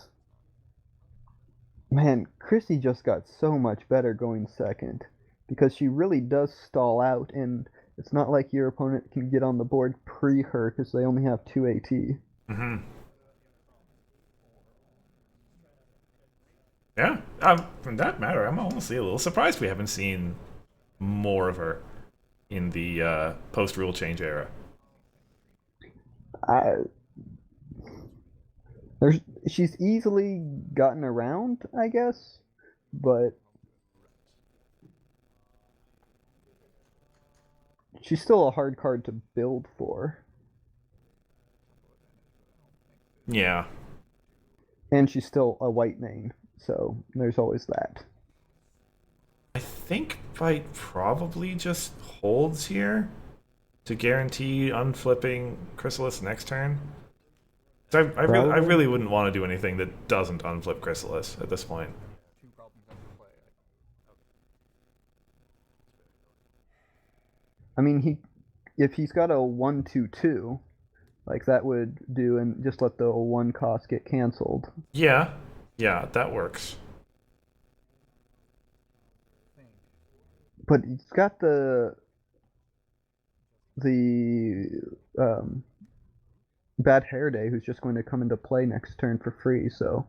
[SPEAKER 2] man, Chrissy just got so much better going second because she really does stall out, and it's not like your opponent can get on the board pre her because they only have 2 AT.
[SPEAKER 1] Mm-hmm. Yeah, from that matter, I'm honestly a little surprised we haven't seen more of her in the post-rule change era.
[SPEAKER 2] She's easily gotten around, I guess, but she's still a hard card to build for.
[SPEAKER 1] Yeah.
[SPEAKER 2] And she's still a white main, so there's always that.
[SPEAKER 1] I think Bite probably just holds here to guarantee unflipping Chrysalis next turn. I
[SPEAKER 2] Probably.
[SPEAKER 1] really wouldn't want to do anything that doesn't unflip Chrysalis at this point.
[SPEAKER 3] Two problems after play.
[SPEAKER 2] I mean, if he's got a 1/2/2, like that would do, and just let the 1 cost get canceled.
[SPEAKER 1] Yeah, that works.
[SPEAKER 2] But he's got the Bad Hair Day, who's just going to come into play next turn for free. So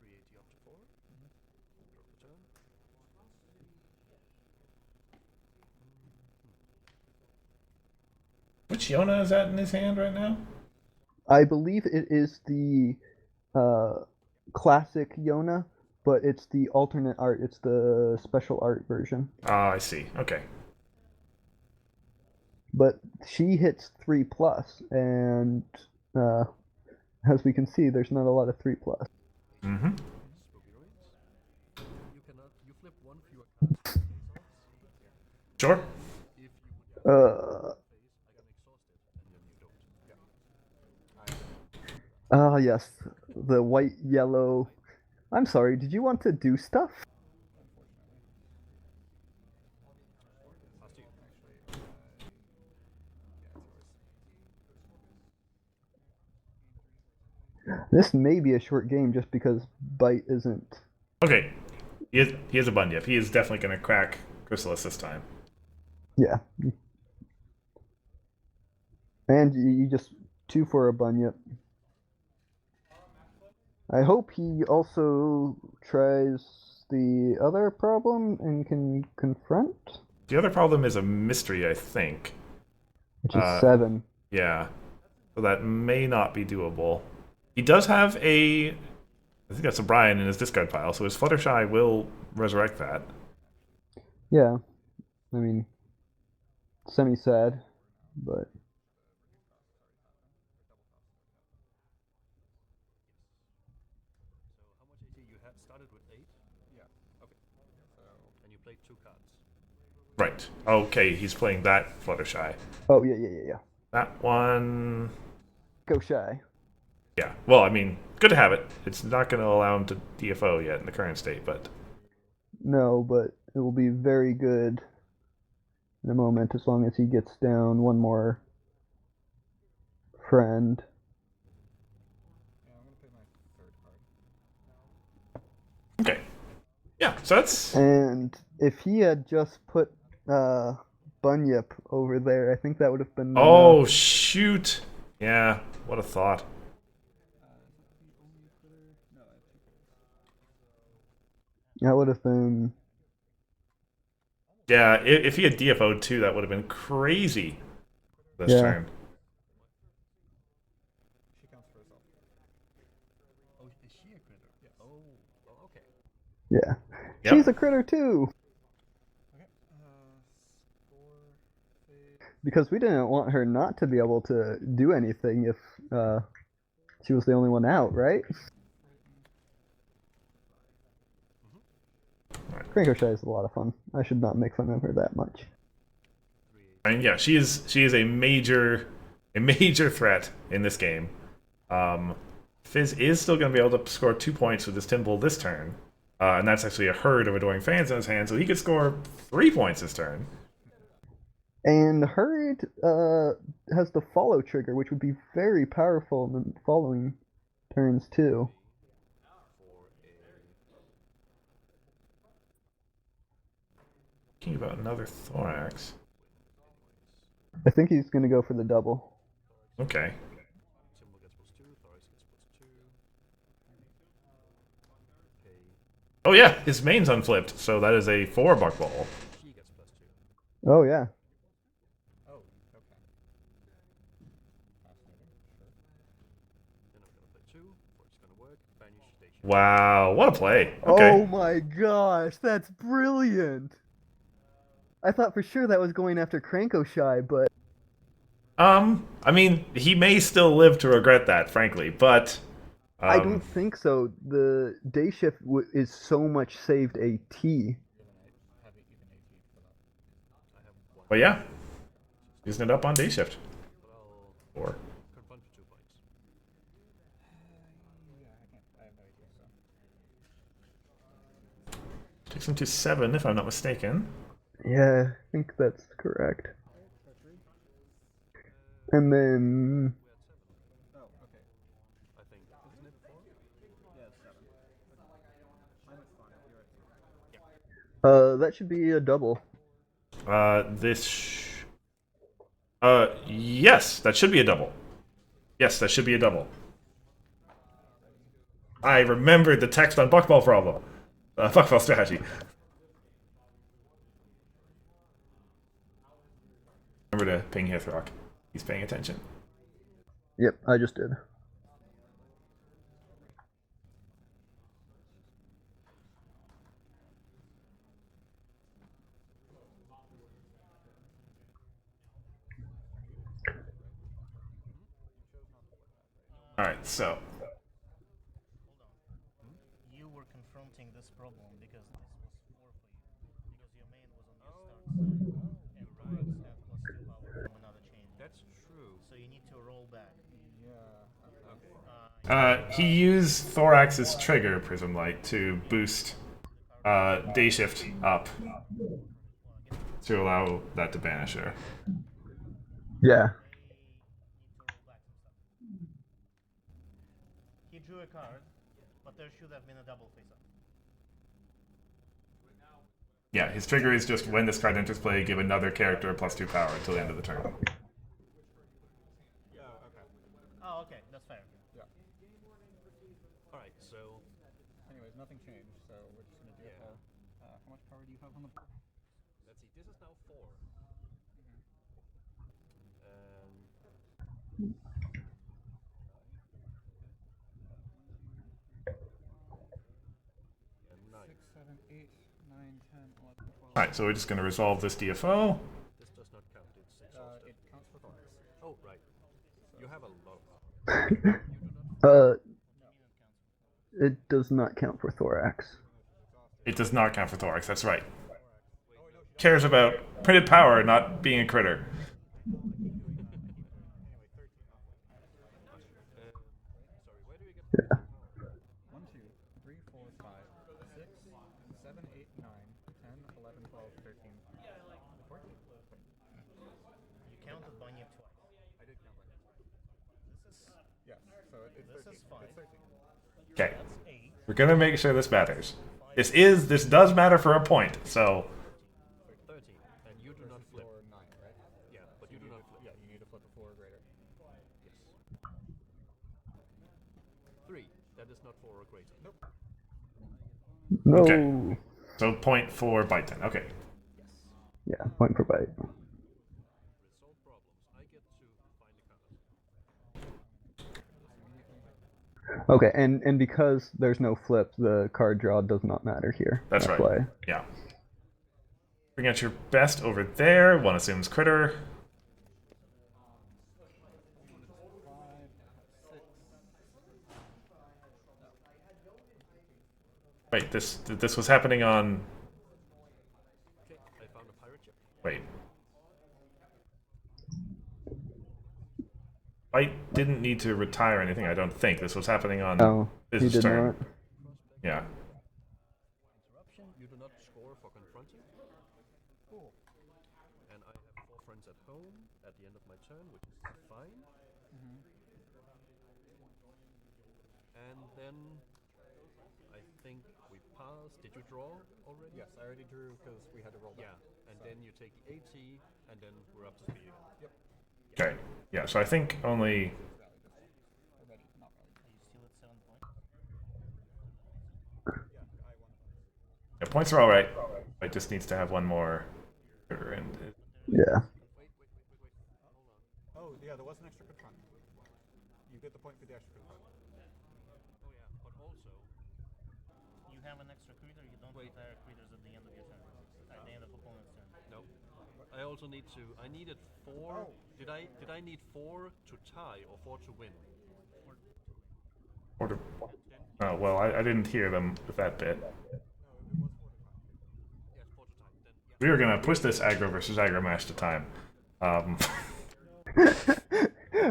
[SPEAKER 7] 380 up to 4. Drop the turn.
[SPEAKER 1] Which Yona is that in his hand right now?
[SPEAKER 2] I believe it is the classic Yona, but it's the alternate art. It's the special art version.
[SPEAKER 1] Ah, I see. Okay.
[SPEAKER 2] But she hits 3+, and as we can see, there's not a lot of 3+.
[SPEAKER 1] Mm-hmm.
[SPEAKER 7] Spooky ruins. You flip one fewer cards face offs.
[SPEAKER 1] Sure.
[SPEAKER 7] If you would face, I can exhaust it, and then you don't.
[SPEAKER 2] Ah, yes, the white yellow. I'm sorry. Did you want to do stuff? This may be a short game just because Bite isn't.
[SPEAKER 1] Okay. He has a Bunyip. He is definitely going to crack Chrysalis this time.
[SPEAKER 2] Yeah. And you just 2 for a Bunyip. I hope he also tries the other problem and can confront.
[SPEAKER 1] The other problem is a mystery, I think.
[SPEAKER 2] Which is 7.
[SPEAKER 1] Yeah. So that may not be doable. He does have I think that's a Brian in his discard pile, so his Fluttershy will resurrect that.
[SPEAKER 2] Yeah. I mean, semi-sad, but...
[SPEAKER 7] So how much AC you had started with 8?
[SPEAKER 3] Yeah. Okay. So.
[SPEAKER 7] And you played 2 cards.
[SPEAKER 1] Right. Okay, he's playing that Fluttershy.
[SPEAKER 2] Oh, yeah.
[SPEAKER 1] That one...
[SPEAKER 2] Go Shy.
[SPEAKER 1] Yeah. Well, I mean, good to have it. It's not going to allow him to DFO yet in the current state, but...
[SPEAKER 2] No, but it will be very good in a moment as long as he gets down one more friend.
[SPEAKER 3] Yeah, I'm gonna play my 3rd card.
[SPEAKER 1] Okay. Yeah, so that's...
[SPEAKER 2] And if he had just put Bunyip over there, I think that would have been
[SPEAKER 1] Oh,
[SPEAKER 2] enough.
[SPEAKER 1] shoot! Yeah, what a thought.
[SPEAKER 2] That would have been...
[SPEAKER 1] Yeah, if he had DFO'd too, that would have been crazy this turn.
[SPEAKER 3] She counts for herself.
[SPEAKER 7] Oh, is she a critter?
[SPEAKER 3] Yes.
[SPEAKER 7] Oh, okay.
[SPEAKER 2] Yeah.
[SPEAKER 1] Yep.
[SPEAKER 2] She's a critter too!
[SPEAKER 3] Okay. Score phase.
[SPEAKER 2] Because we didn't want her not to be able to do anything if she was the only one out, right? Cranko Shy is a lot of fun. I should not make fun of her that much.
[SPEAKER 1] I mean, yeah, she is a major threat in this game. Fizz is still going to be able to score 2 points with his Timble this turn, and that's actually a herd of Adoring Fans in his hand, so he could score 3 points this turn.
[SPEAKER 2] And Herd has the follow trigger, which would be very powerful in the following turns too.
[SPEAKER 1] Thinking about another Thorax.
[SPEAKER 2] I think he's going to go for the double.
[SPEAKER 1] Okay.
[SPEAKER 7] Timber gets +2, Thorax gets +2. Okay.
[SPEAKER 1] Oh yeah, his main's unflipped, so that is a 4 buck ball.
[SPEAKER 7] She gets +2.
[SPEAKER 2] Oh yeah.
[SPEAKER 3] Oh, okay.
[SPEAKER 7] Then I'm gonna play 2.
[SPEAKER 1] Wow, what a play.
[SPEAKER 2] Oh
[SPEAKER 1] Okay.
[SPEAKER 2] my gosh, that's brilliant! I thought for sure that was going after Cranko-shy, but
[SPEAKER 1] I mean, he may still live to regret that, frankly, but
[SPEAKER 2] I don't think so. The day shift is so much saved AT.
[SPEAKER 1] but yeah, using it up on day shift.
[SPEAKER 7] But I'll
[SPEAKER 1] Or
[SPEAKER 7] confront for 2 points.
[SPEAKER 1] takes him to 7, if I'm not mistaken.
[SPEAKER 2] Yeah, I think that's correct. And then
[SPEAKER 7] We're at 7.
[SPEAKER 8] Oh, okay.
[SPEAKER 7] I think. Isn't it 4?
[SPEAKER 8] Yeah, it's 7. Mine was 5. You're at 3.
[SPEAKER 2] that should be a double.
[SPEAKER 1] Yes, that should be a double. Yes, that should be a double. I remembered the text on Buckball problem. Buckball strategy. Remember to ping Hithrock. He's paying attention.
[SPEAKER 2] Yep, I just did.
[SPEAKER 1] Alright, so.
[SPEAKER 5] You were confronting this problem because this was 4 for you. Because your main was on your start side. And Thorax had +2 power from another chain.
[SPEAKER 7] That's true.
[SPEAKER 5] So you need to roll back.
[SPEAKER 1] He used Thorax's trigger, Prism Light, to boost day shift up to allow that to banish her.
[SPEAKER 2] Yeah.
[SPEAKER 5] He drew a card, but there should have been a double face up.
[SPEAKER 1] Yeah, his trigger is just when this card enters play, give another character +2 power until the end of the turn.
[SPEAKER 4] Yeah, okay.
[SPEAKER 5] Oh, okay, that's fair.
[SPEAKER 4] Yeah.
[SPEAKER 7] Alright, so
[SPEAKER 6] Anyways, nothing changed, so we're just gonna do it.
[SPEAKER 7] Yeah.
[SPEAKER 6] How much power do you have on the board?
[SPEAKER 7] let's see. This is now 4. And 9.
[SPEAKER 6] 6, 7, 8, 9, 10, 11, 12.
[SPEAKER 1] Alright, so we're just going to resolve this DFO.
[SPEAKER 7] This does not count. It's exhausted.
[SPEAKER 6] It counts for Thorax.
[SPEAKER 7] Oh, right. You have a lot of power.
[SPEAKER 2] It does not count for Thorax.
[SPEAKER 1] It does not count for Thorax, that's right. Cares about printed power, not being a critter.
[SPEAKER 7] Sorry, where do we get
[SPEAKER 6] 1, 2, 3, 4, 5, 6, 7, 8, 9, 10, 11, 12, 13, 14.
[SPEAKER 5] You counted Bunny twice.
[SPEAKER 4] I did count by
[SPEAKER 5] This is
[SPEAKER 6] Yes, so it's
[SPEAKER 5] This
[SPEAKER 6] 13.
[SPEAKER 5] is 5.
[SPEAKER 6] It's 13.
[SPEAKER 1] Okay,
[SPEAKER 5] That's 8.
[SPEAKER 1] we're going to make sure this matters. This does matter for a point, so
[SPEAKER 7] 13? And you do not flip.
[SPEAKER 6] Or 9, right?
[SPEAKER 7] Yeah, but you do not flip.
[SPEAKER 6] Yeah, you need to flip a 4 or greater.
[SPEAKER 7] Yes. 3. That is not 4 or greater. Nope.
[SPEAKER 2] No.
[SPEAKER 1] Okay. So point for bite then. Okay.
[SPEAKER 2] Yeah, point for bite.
[SPEAKER 7] Resolve problems. I get to find a card.
[SPEAKER 2] Okay, and because there's no flip, the card draw does not matter here.
[SPEAKER 1] That's right.
[SPEAKER 2] why.
[SPEAKER 1] Yeah. Bring out your best over there. One assumes critter.
[SPEAKER 6] 5, 6.
[SPEAKER 1] Wait, this was happening on.
[SPEAKER 7] Okay, I found a pirate ship.
[SPEAKER 1] Wait. Bite didn't need to retire anything, I don't think. This was happening on
[SPEAKER 2] No, he
[SPEAKER 1] his
[SPEAKER 2] did
[SPEAKER 1] turn.
[SPEAKER 2] not.
[SPEAKER 1] Yeah.
[SPEAKER 7] Interruption. You do not score for confronting. Cool. And I have 4 friends at home at the end of my turn, which is fine. And then I think we passed. Did you draw already?
[SPEAKER 6] Yes, I already drew because we had to roll back.
[SPEAKER 7] Yeah, and then you take the AT, and then we're up to speed again.
[SPEAKER 6] Yep.
[SPEAKER 1] Okay. Yeah, so I think only.
[SPEAKER 6] Ready. Not ready.
[SPEAKER 5] Are you still at 7 points?
[SPEAKER 6] Yeah, I won.
[SPEAKER 1] Yeah, points are alright. It just needs to have one more. And
[SPEAKER 2] Yeah.
[SPEAKER 7] Wait. Hold on.
[SPEAKER 6] Oh, yeah, there was an extra confront. You get the point for the extra confront.
[SPEAKER 7] Oh yeah, but also
[SPEAKER 5] have an extra critter, you don't retire critters at the end of your turn. At the end of opponent's turn.
[SPEAKER 7] No. I also need to. I needed 4. Did I need 4 to tie or 4 to win?
[SPEAKER 1] Or to, oh well, I didn't hear them with that bit.
[SPEAKER 7] Yes, 4 to tie. Then yeah.
[SPEAKER 1] We were gonna push this aggro versus aggro match to time.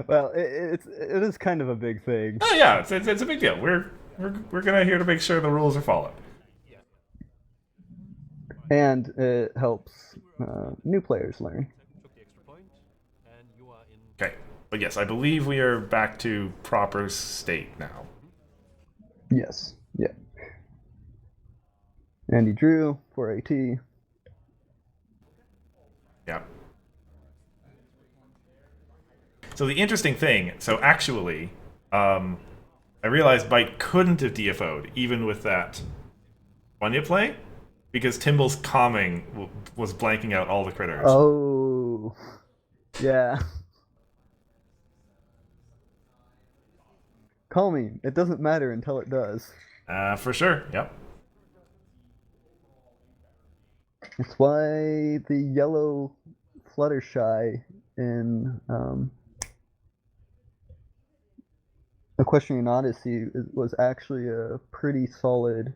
[SPEAKER 2] Well, it is kind of a big thing.
[SPEAKER 1] Oh yeah, it's a big deal. We're gonna here to make sure the rules are followed.
[SPEAKER 2] And it helps new players learn.
[SPEAKER 7] Took the extra point, and you are in.
[SPEAKER 1] Okay, but yes, I believe we are back to proper state now.
[SPEAKER 2] Yes, yeah. And he drew for AT.
[SPEAKER 1] Yeah. So the interesting thing, so actually, I realized Bite couldn't have DFO'd even with that Bunya play, because Timble's calming was blanking out all the critters.
[SPEAKER 2] Oh, yeah. Calming. It doesn't matter until it does.
[SPEAKER 1] For sure, yep.
[SPEAKER 2] It's why the yellow Fluttershy in Equestrian Odyssey was actually a pretty solid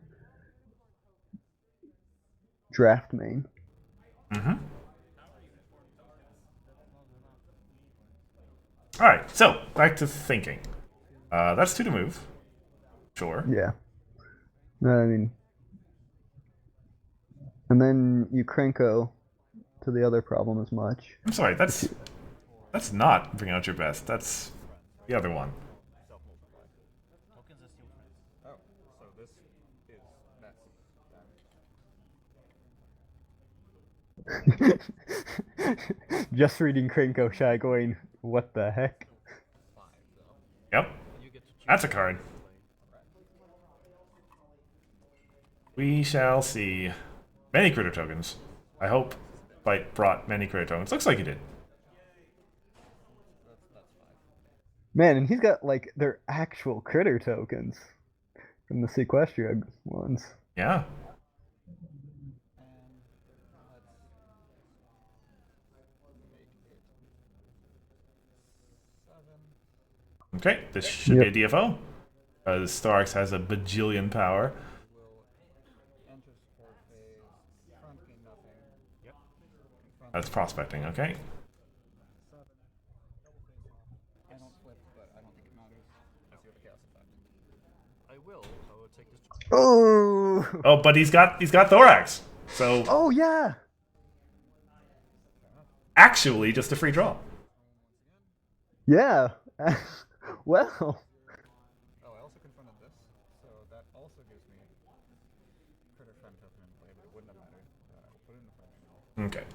[SPEAKER 2] draft main.
[SPEAKER 1] Mm-hmm. Alright, so, back to thinking. That's 2 to move. Sure.
[SPEAKER 2] Yeah. I mean... And then you Krenko to the other problem as much.
[SPEAKER 1] I'm sorry, that's not bring out your best. That's the other one.
[SPEAKER 5] Tokens are still friends.
[SPEAKER 6] Oh, so this is that's
[SPEAKER 2] Just reading Krenko Shy going, what the heck?
[SPEAKER 1] Yep. That's a card. We shall see. Many critter tokens. I hope Bite brought many critter tokens. Looks like he did.
[SPEAKER 2] Man, and he's got, like, their actual critter tokens from the Sequestria ones.
[SPEAKER 1] Yeah. Okay, this should be a DFO. Starks has a bajillion power. That's prospecting, okay.
[SPEAKER 6] I don't flip, but I don't think it matters. I see what the chaos effect.
[SPEAKER 7] I will take this.
[SPEAKER 2] Oh!
[SPEAKER 1] Oh, but he's got Thorax. So
[SPEAKER 2] Oh, yeah!
[SPEAKER 1] actually just a free draw.
[SPEAKER 2] Yeah! Well...
[SPEAKER 6] Oh, I also confronted this, so that also gives me critter friend token in play, but it wouldn't have mattered. I'll put it in the front now.
[SPEAKER 1] Okay.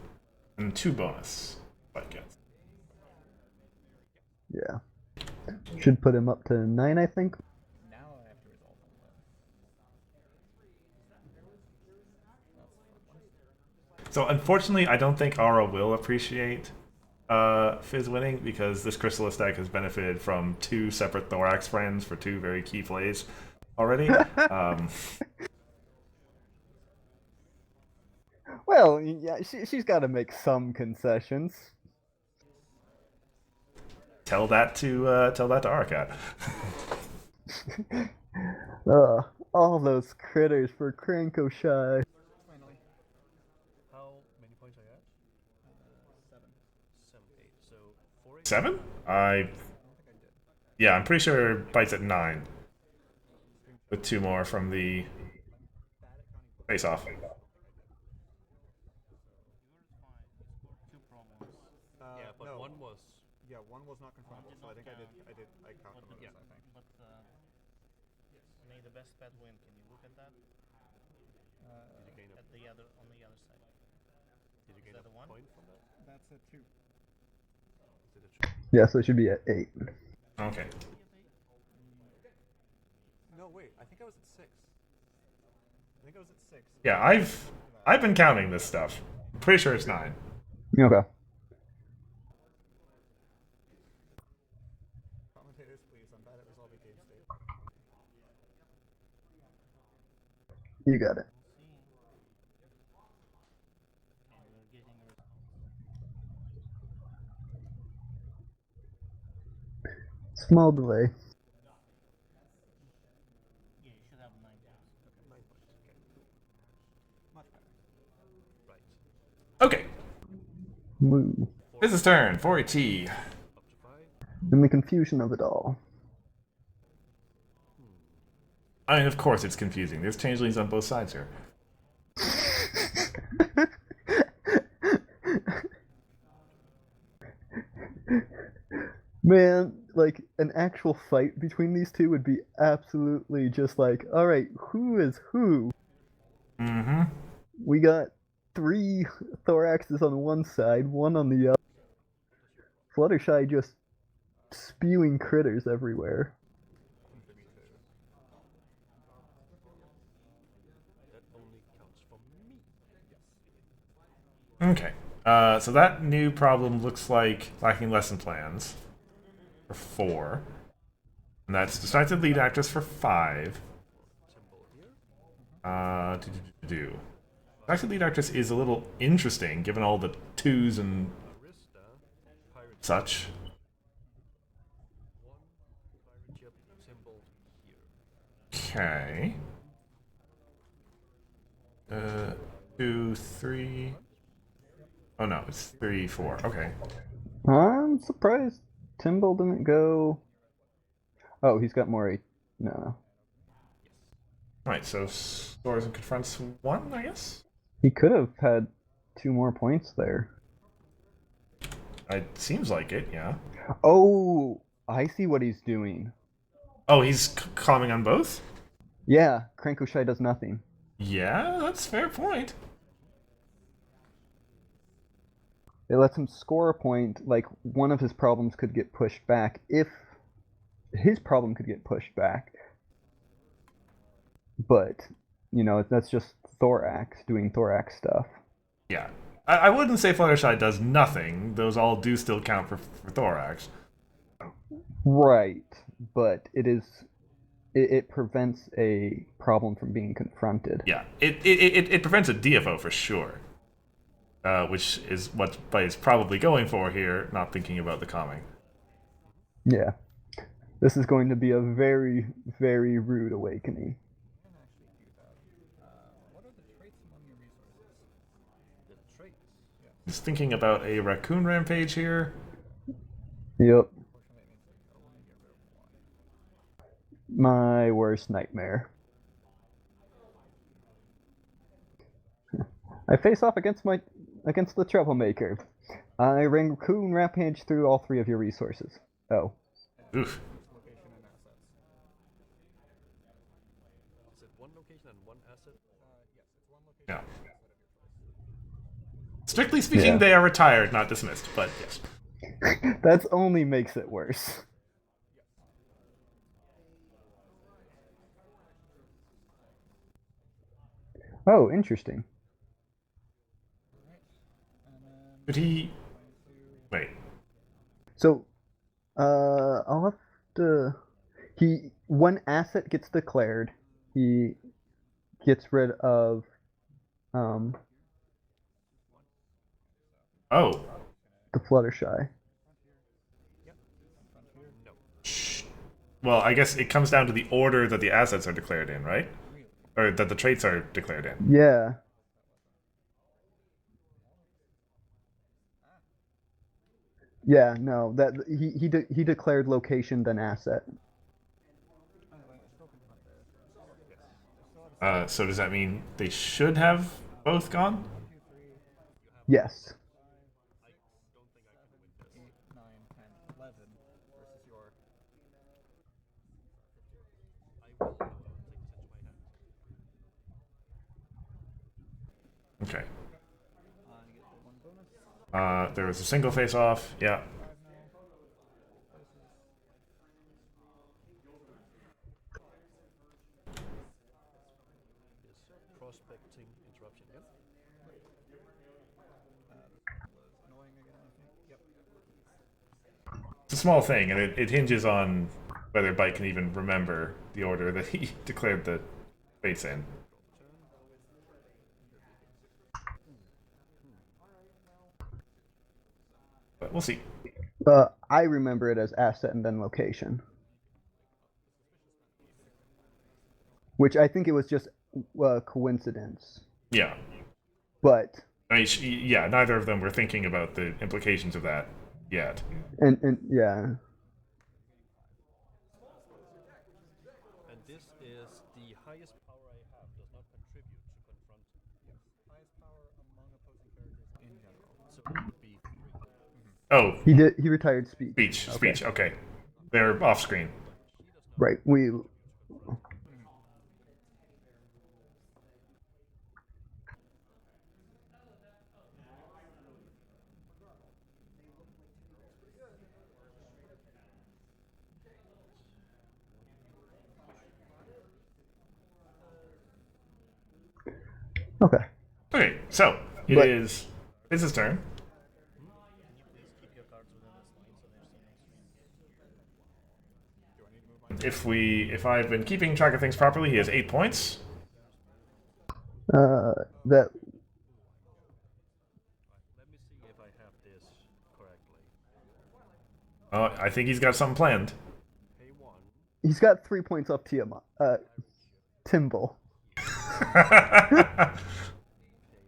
[SPEAKER 1] And 2 bonus. Bite gets.
[SPEAKER 2] Yeah. Should put him up to 9, I think.
[SPEAKER 6] Now I have to resolve all that.
[SPEAKER 1] So unfortunately, I don't think Aura will appreciate Fizz winning, because this Chrysalis deck has benefited from 2 separate Thorax friends for 2 very key plays already.
[SPEAKER 2] Well, yeah, she's got to make some concessions.
[SPEAKER 1] Tell that to Arakat.
[SPEAKER 2] All those critters for Krenko Shy.
[SPEAKER 6] Finally.
[SPEAKER 7] How many points are you at?
[SPEAKER 6] 7.
[SPEAKER 7] 7, 8. So 4, 8.
[SPEAKER 1] 7? Yeah, I'm pretty sure Bite's at 9. With 2 more from the face-off.
[SPEAKER 7] Yeah, but
[SPEAKER 6] no.
[SPEAKER 7] one was.
[SPEAKER 6] Yeah, one was not confronted, so I think I calculated this, I think.
[SPEAKER 5] But may the best pet win. Can you look at that?
[SPEAKER 7] Did you gain
[SPEAKER 5] At the other on the other side.
[SPEAKER 7] Did you gain
[SPEAKER 5] that
[SPEAKER 7] a
[SPEAKER 5] a 1?
[SPEAKER 7] point from that?
[SPEAKER 6] That's a 2.
[SPEAKER 7] Is it a
[SPEAKER 2] Yeah, so it should be at 8.
[SPEAKER 1] Okay.
[SPEAKER 6] No, wait, I think I was at 6. I think I was at 6.
[SPEAKER 1] Yeah, I've been counting this stuff. I'm pretty sure it's 9.
[SPEAKER 2] Okay.
[SPEAKER 6] Commentators, please, I'm bad at resolving game state.
[SPEAKER 2] You got it.
[SPEAKER 5] And we're getting a response.
[SPEAKER 2] Small delay.
[SPEAKER 5] Yeah, you should have 9 points.
[SPEAKER 7] 9 points. Okay, cool.
[SPEAKER 3] Much better.
[SPEAKER 7] Right.
[SPEAKER 1] Okay,
[SPEAKER 2] Woo.
[SPEAKER 1] it's his turn. 4AT.
[SPEAKER 7] Up to 5.
[SPEAKER 2] In the confusion of it all.
[SPEAKER 1] I mean, of course it's confusing. There's changelings on both sides here.
[SPEAKER 2] Man, like, an actual fight between these two would be absolutely just like, alright, who is who?
[SPEAKER 1] Mm-hmm.
[SPEAKER 2] We got 3 thoraxes on one side, 1 on the other. Fluttershy just spewing critters everywhere.
[SPEAKER 7] That only counts for me.
[SPEAKER 1] Okay. So that new problem looks like lacking lesson plans for 4. And that's distracted lead actress for 5.
[SPEAKER 7] Symbol here.
[SPEAKER 1] Distracted lead actress is a little interesting given all the 2s and
[SPEAKER 7] Arista. Pirate
[SPEAKER 1] such.
[SPEAKER 7] 1. Pirate ship symbol here.
[SPEAKER 1] Okay. 2, 3. Oh no, it's 3, 4. Okay.
[SPEAKER 2] I'm surprised Timble didn't go. Oh, he's got more. No.
[SPEAKER 1] Right, so stores and confronts 1, I guess?
[SPEAKER 2] He could have had 2 more points there.
[SPEAKER 1] It seems like it, yeah.
[SPEAKER 2] Oh, I see what he's doing.
[SPEAKER 1] Oh, he's calming on both?
[SPEAKER 2] Yeah, Crankoshai does nothing.
[SPEAKER 1] Yeah, that's a fair point.
[SPEAKER 2] It lets him score a point, like one of his problems could get pushed back if his problem could get pushed back. But, you know, that's just Thorax doing Thorax stuff.
[SPEAKER 1] Yeah. I wouldn't say Fluttershy does nothing. Those all do still count for Thorax.
[SPEAKER 2] Right, but it prevents a problem from being confronted.
[SPEAKER 1] Yeah, it prevents a DFO for sure. Which is what Bite is probably going for here, not thinking about the calming.
[SPEAKER 2] Yeah. This is going to be a very, very rude awakening.
[SPEAKER 3] Can actually do that. What are the traits among your resources?
[SPEAKER 7] The traits.
[SPEAKER 1] He's thinking about a raccoon rampage here.
[SPEAKER 2] Yep.
[SPEAKER 3] Unfortunately, it means like I'll only get rid of 1.
[SPEAKER 2] My worst nightmare. I face off against the troublemaker. I raccoon rampage through all 3 of your resources. Oh.
[SPEAKER 1] Oof.
[SPEAKER 3] Location and assets.
[SPEAKER 7] Is it 1 location and 1 asset?
[SPEAKER 3] Yes, it's 1 location
[SPEAKER 1] Yeah.
[SPEAKER 3] and 1 asset of your choice.
[SPEAKER 1] Strictly speaking,
[SPEAKER 2] Yeah.
[SPEAKER 1] they are retired, not dismissed, but yes.
[SPEAKER 2] That only makes it worse. Oh, interesting.
[SPEAKER 1] Could he... Wait.
[SPEAKER 2] So, I'll have to. When asset gets declared, he gets rid of,
[SPEAKER 1] Oh.
[SPEAKER 2] the Fluttershy.
[SPEAKER 7] No.
[SPEAKER 1] Well, I guess it comes down to the order that the assets are declared in, right? Or that the traits are declared in.
[SPEAKER 2] Yeah. Yeah, no, that he declared location then asset.
[SPEAKER 1] So does that mean they should have both gone?
[SPEAKER 2] Yes.
[SPEAKER 3] 8, 9, 10, 11 versus your.
[SPEAKER 7] I will take this into my hand.
[SPEAKER 1] Okay.
[SPEAKER 3] You get the 1 bonus.
[SPEAKER 1] There was a single face-off. Yeah.
[SPEAKER 3] 5 now.
[SPEAKER 7] Yes, prospecting interruption. Yep.
[SPEAKER 3] Was annoying again, I think. Yep.
[SPEAKER 1] It's a small thing, and it hinges on whether Bite can even remember the order that he declared the fates in. we'll see.
[SPEAKER 2] I remember it as asset and then location, which I think it was just coincidence.
[SPEAKER 1] Yeah.
[SPEAKER 2] But
[SPEAKER 1] I mean, yeah, neither of them were thinking about the implications of that yet.
[SPEAKER 2] and yeah,
[SPEAKER 7] And this is the highest power I have. Does not contribute to confronting.
[SPEAKER 6] Highest power among opposing characters in general.
[SPEAKER 7] So it would be 3.
[SPEAKER 1] Oh,
[SPEAKER 2] he retired speech.
[SPEAKER 1] speech. Okay, they're off screen.
[SPEAKER 2] Right. We. Okay.
[SPEAKER 1] Okay, so it is his turn.
[SPEAKER 5] Can you please keep your cards within this line so they're seen on screen?
[SPEAKER 1] If I've been keeping track of things properly, he has 8 points.
[SPEAKER 2] That.
[SPEAKER 7] Let me see if I have this correctly.
[SPEAKER 1] I think he's got something planned.
[SPEAKER 7] Pay 1.
[SPEAKER 2] He's got 3 points off Tiamat. Timble.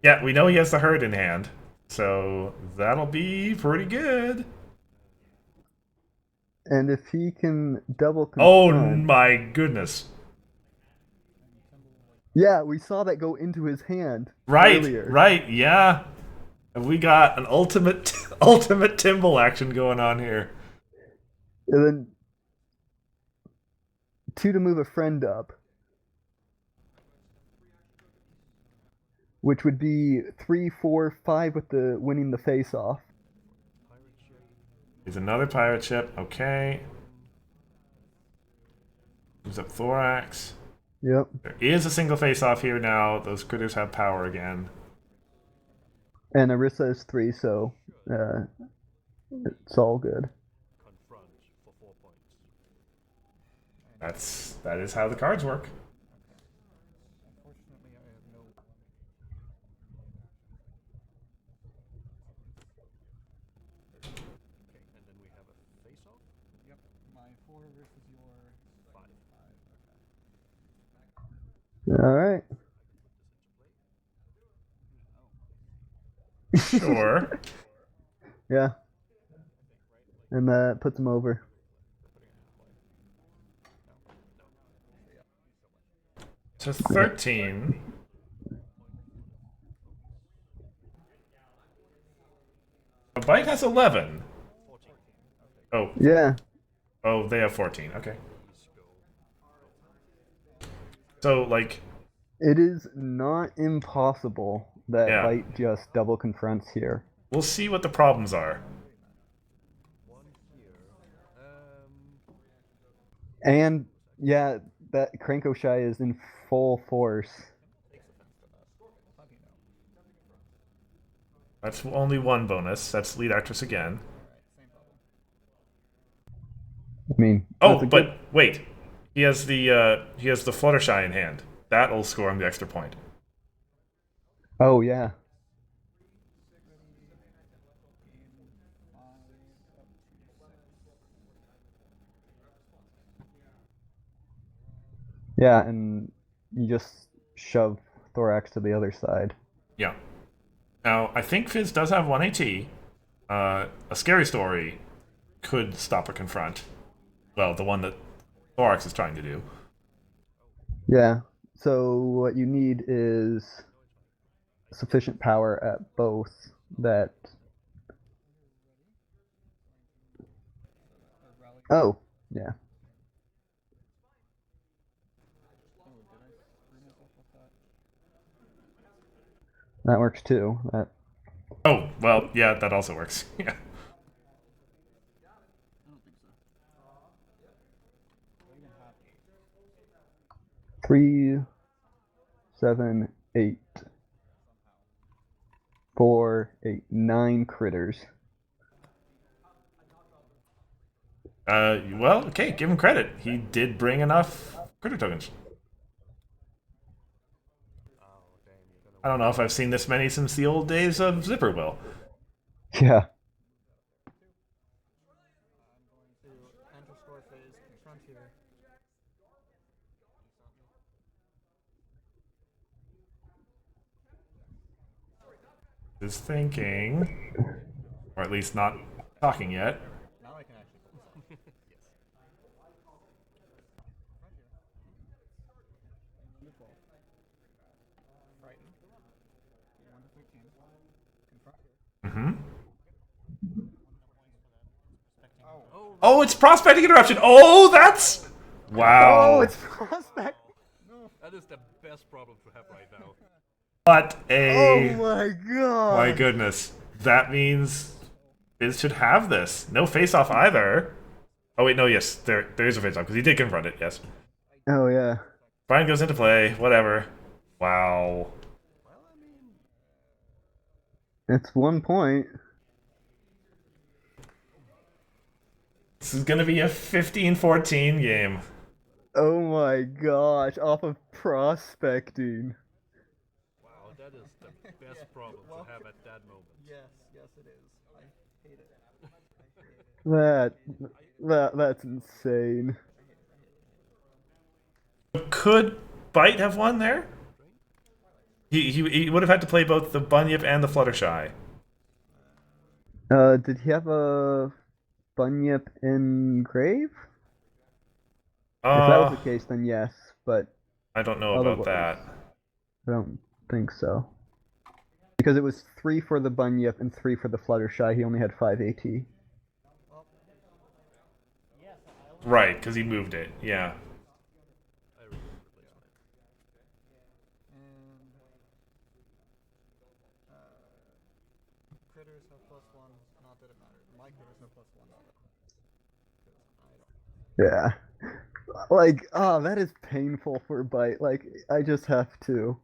[SPEAKER 1] Yeah, we know he has the herd in hand, so that'll be pretty good.
[SPEAKER 2] And if he can double
[SPEAKER 1] Oh
[SPEAKER 2] confront,
[SPEAKER 1] my goodness!
[SPEAKER 2] yeah, we saw that go into his hand
[SPEAKER 1] Right,
[SPEAKER 2] earlier.
[SPEAKER 1] right, yeah. And we got an ultimate Timble action going on here.
[SPEAKER 2] And then 2 to move a friend up, which would be 3, 4, 5 with the winning the face off.
[SPEAKER 1] Here's another pirate ship. Okay. Moves up Thorax.
[SPEAKER 2] Yep.
[SPEAKER 1] There is a single face off here now. Those critters have power again.
[SPEAKER 2] And Arissa is 3, so it's all good.
[SPEAKER 7] Confront for 4 points.
[SPEAKER 1] That is how the cards work.
[SPEAKER 6] Unfortunately, I have no.
[SPEAKER 7] Okay, and then we have a face-off.
[SPEAKER 6] Yep, my 4 versus your
[SPEAKER 7] 5.
[SPEAKER 6] 5. Okay.
[SPEAKER 2] All right.
[SPEAKER 1] Sure.
[SPEAKER 2] Yeah. And that puts him over.
[SPEAKER 1] So 13. A bite has 11.
[SPEAKER 7] 14.
[SPEAKER 1] Oh,
[SPEAKER 2] Yeah.
[SPEAKER 1] oh, they have 14. Okay. So, like,
[SPEAKER 2] It is not impossible that
[SPEAKER 1] Yeah.
[SPEAKER 2] Bite just double confronts here.
[SPEAKER 1] we'll see what the problems are.
[SPEAKER 7] 1 here.
[SPEAKER 2] And yeah, that Crankoshai is in full force.
[SPEAKER 1] That's only one bonus. That's lead actress again.
[SPEAKER 2] I mean,
[SPEAKER 1] Oh,
[SPEAKER 2] that's a
[SPEAKER 1] but
[SPEAKER 2] good-
[SPEAKER 1] wait. He has the Fluttershy in hand. That'll score him the extra point.
[SPEAKER 2] Oh yeah. Yeah, and you just shove Thorax to the other side.
[SPEAKER 1] Yeah. Now, I think Fizz does have 1 AT. A scary story could stop or confront. Well, the one that Thorax is trying to do.
[SPEAKER 2] Yeah. So what you need is sufficient power at both that. Oh, yeah. That works too. That
[SPEAKER 1] Oh, well, yeah, that also works. Yeah.
[SPEAKER 2] three, 7, 8, 4, 8, 9 critters.
[SPEAKER 1] Well, okay, give him credit. He did bring enough critter tokens. I don't know if I've seen this many since the old days of Zipperwill.
[SPEAKER 2] Yeah.
[SPEAKER 8] enter score phase, confront here.
[SPEAKER 1] Is thinking, or at least not talking yet.
[SPEAKER 6] Now I can actually pull this off.
[SPEAKER 7] Yes.
[SPEAKER 6] Right here. Wonderful. Frightened. 1 to 13. Confront here.
[SPEAKER 1] Mm-hmm.
[SPEAKER 7] Oh,
[SPEAKER 1] Oh, it's prospecting interruption. Oh, that's wow.
[SPEAKER 2] Oh, it's prospect.
[SPEAKER 7] that is the best problem to have right now.
[SPEAKER 1] What
[SPEAKER 2] Oh
[SPEAKER 1] a
[SPEAKER 2] my god.
[SPEAKER 1] my goodness. That means Biz should have this. No face off either. Oh wait, no, yes, there is a face off because he did confront it. Yes.
[SPEAKER 2] Oh yeah.
[SPEAKER 1] Brian goes into play. Whatever. Wow.
[SPEAKER 7] Well, I mean,
[SPEAKER 2] It's 1 point.
[SPEAKER 1] This is gonna be a 15-14 game.
[SPEAKER 2] Oh my gosh, off of prospecting.
[SPEAKER 7] wow, that is the best problem to have at that moment.
[SPEAKER 8] Yes, it is. I hate it.
[SPEAKER 2] That's insane.
[SPEAKER 1] Could Bite have won there? He would have had to play both the Bunyip and the Fluttershy.
[SPEAKER 2] Did he have a Bunyip in grave? If that was the case, then yes, but
[SPEAKER 1] I don't know about that.
[SPEAKER 2] I don't think so. Because it was 3 for the Bunyip and 3 for the Fluttershy. He only had 5 AT.
[SPEAKER 1] Right, because he moved it. Yeah.
[SPEAKER 7] I remember the placement.
[SPEAKER 8] And critters have +1, not that it matters. My critters have +1, not that it matters. I don't.
[SPEAKER 2] Yeah. Like, oh, that is painful for Bite. Like, I just have to.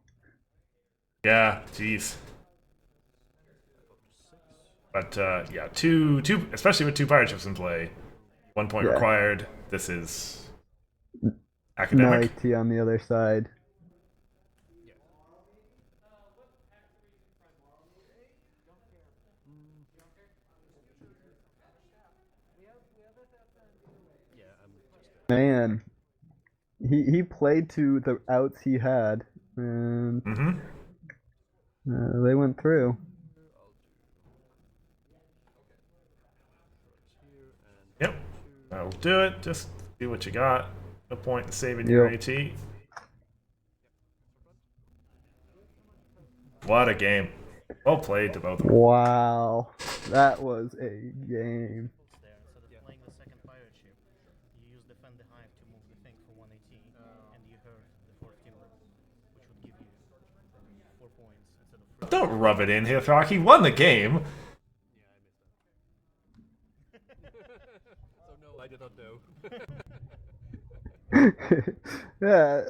[SPEAKER 1] Yeah, jeez. But yeah, two, especially with 2 pirate ships in play. 1 point
[SPEAKER 2] Yeah.
[SPEAKER 1] required. This is
[SPEAKER 2] No
[SPEAKER 1] academic.
[SPEAKER 2] AT on the other side.
[SPEAKER 7] Yeah, I'm just.
[SPEAKER 2] Man, he played to the outs he had, and
[SPEAKER 1] Mm-hmm.
[SPEAKER 2] they went through.
[SPEAKER 1] Yep. That'll do it. Just do what you got. No point in saving your
[SPEAKER 2] Yep.
[SPEAKER 1] AT. What a game. Well played to both of them.
[SPEAKER 2] Wow, that was a game.
[SPEAKER 5] There, instead of playing the second pirate ship, you use Defend the Hive to move the thing for 1 AT, and you hurt the 14 which would give you 4 points instead of 3.
[SPEAKER 1] Don't rub it in here, Throck. He won the game.
[SPEAKER 7] So no, I did not know.
[SPEAKER 2] Yeah,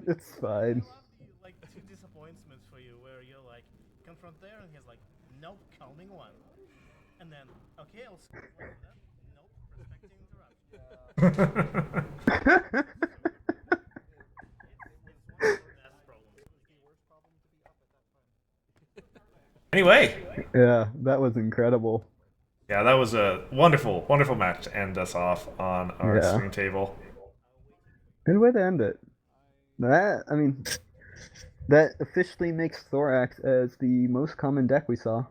[SPEAKER 2] it's fine.
[SPEAKER 5] Like 2 disappointments for you, where you're like, confront there, and he's like, nope, calming 1. And then, okay, I'll score for that. Nope, respecting interruption. It's one of the best problems. It's the worst problem to be up at that time.
[SPEAKER 1] Anyway.
[SPEAKER 2] Yeah, that was incredible.
[SPEAKER 1] Yeah, that was a wonderful, wonderful match to end us off on our
[SPEAKER 2] Yeah.
[SPEAKER 1] stream table.
[SPEAKER 2] Good way to end it. That officially makes Thorax as the most common deck we saw.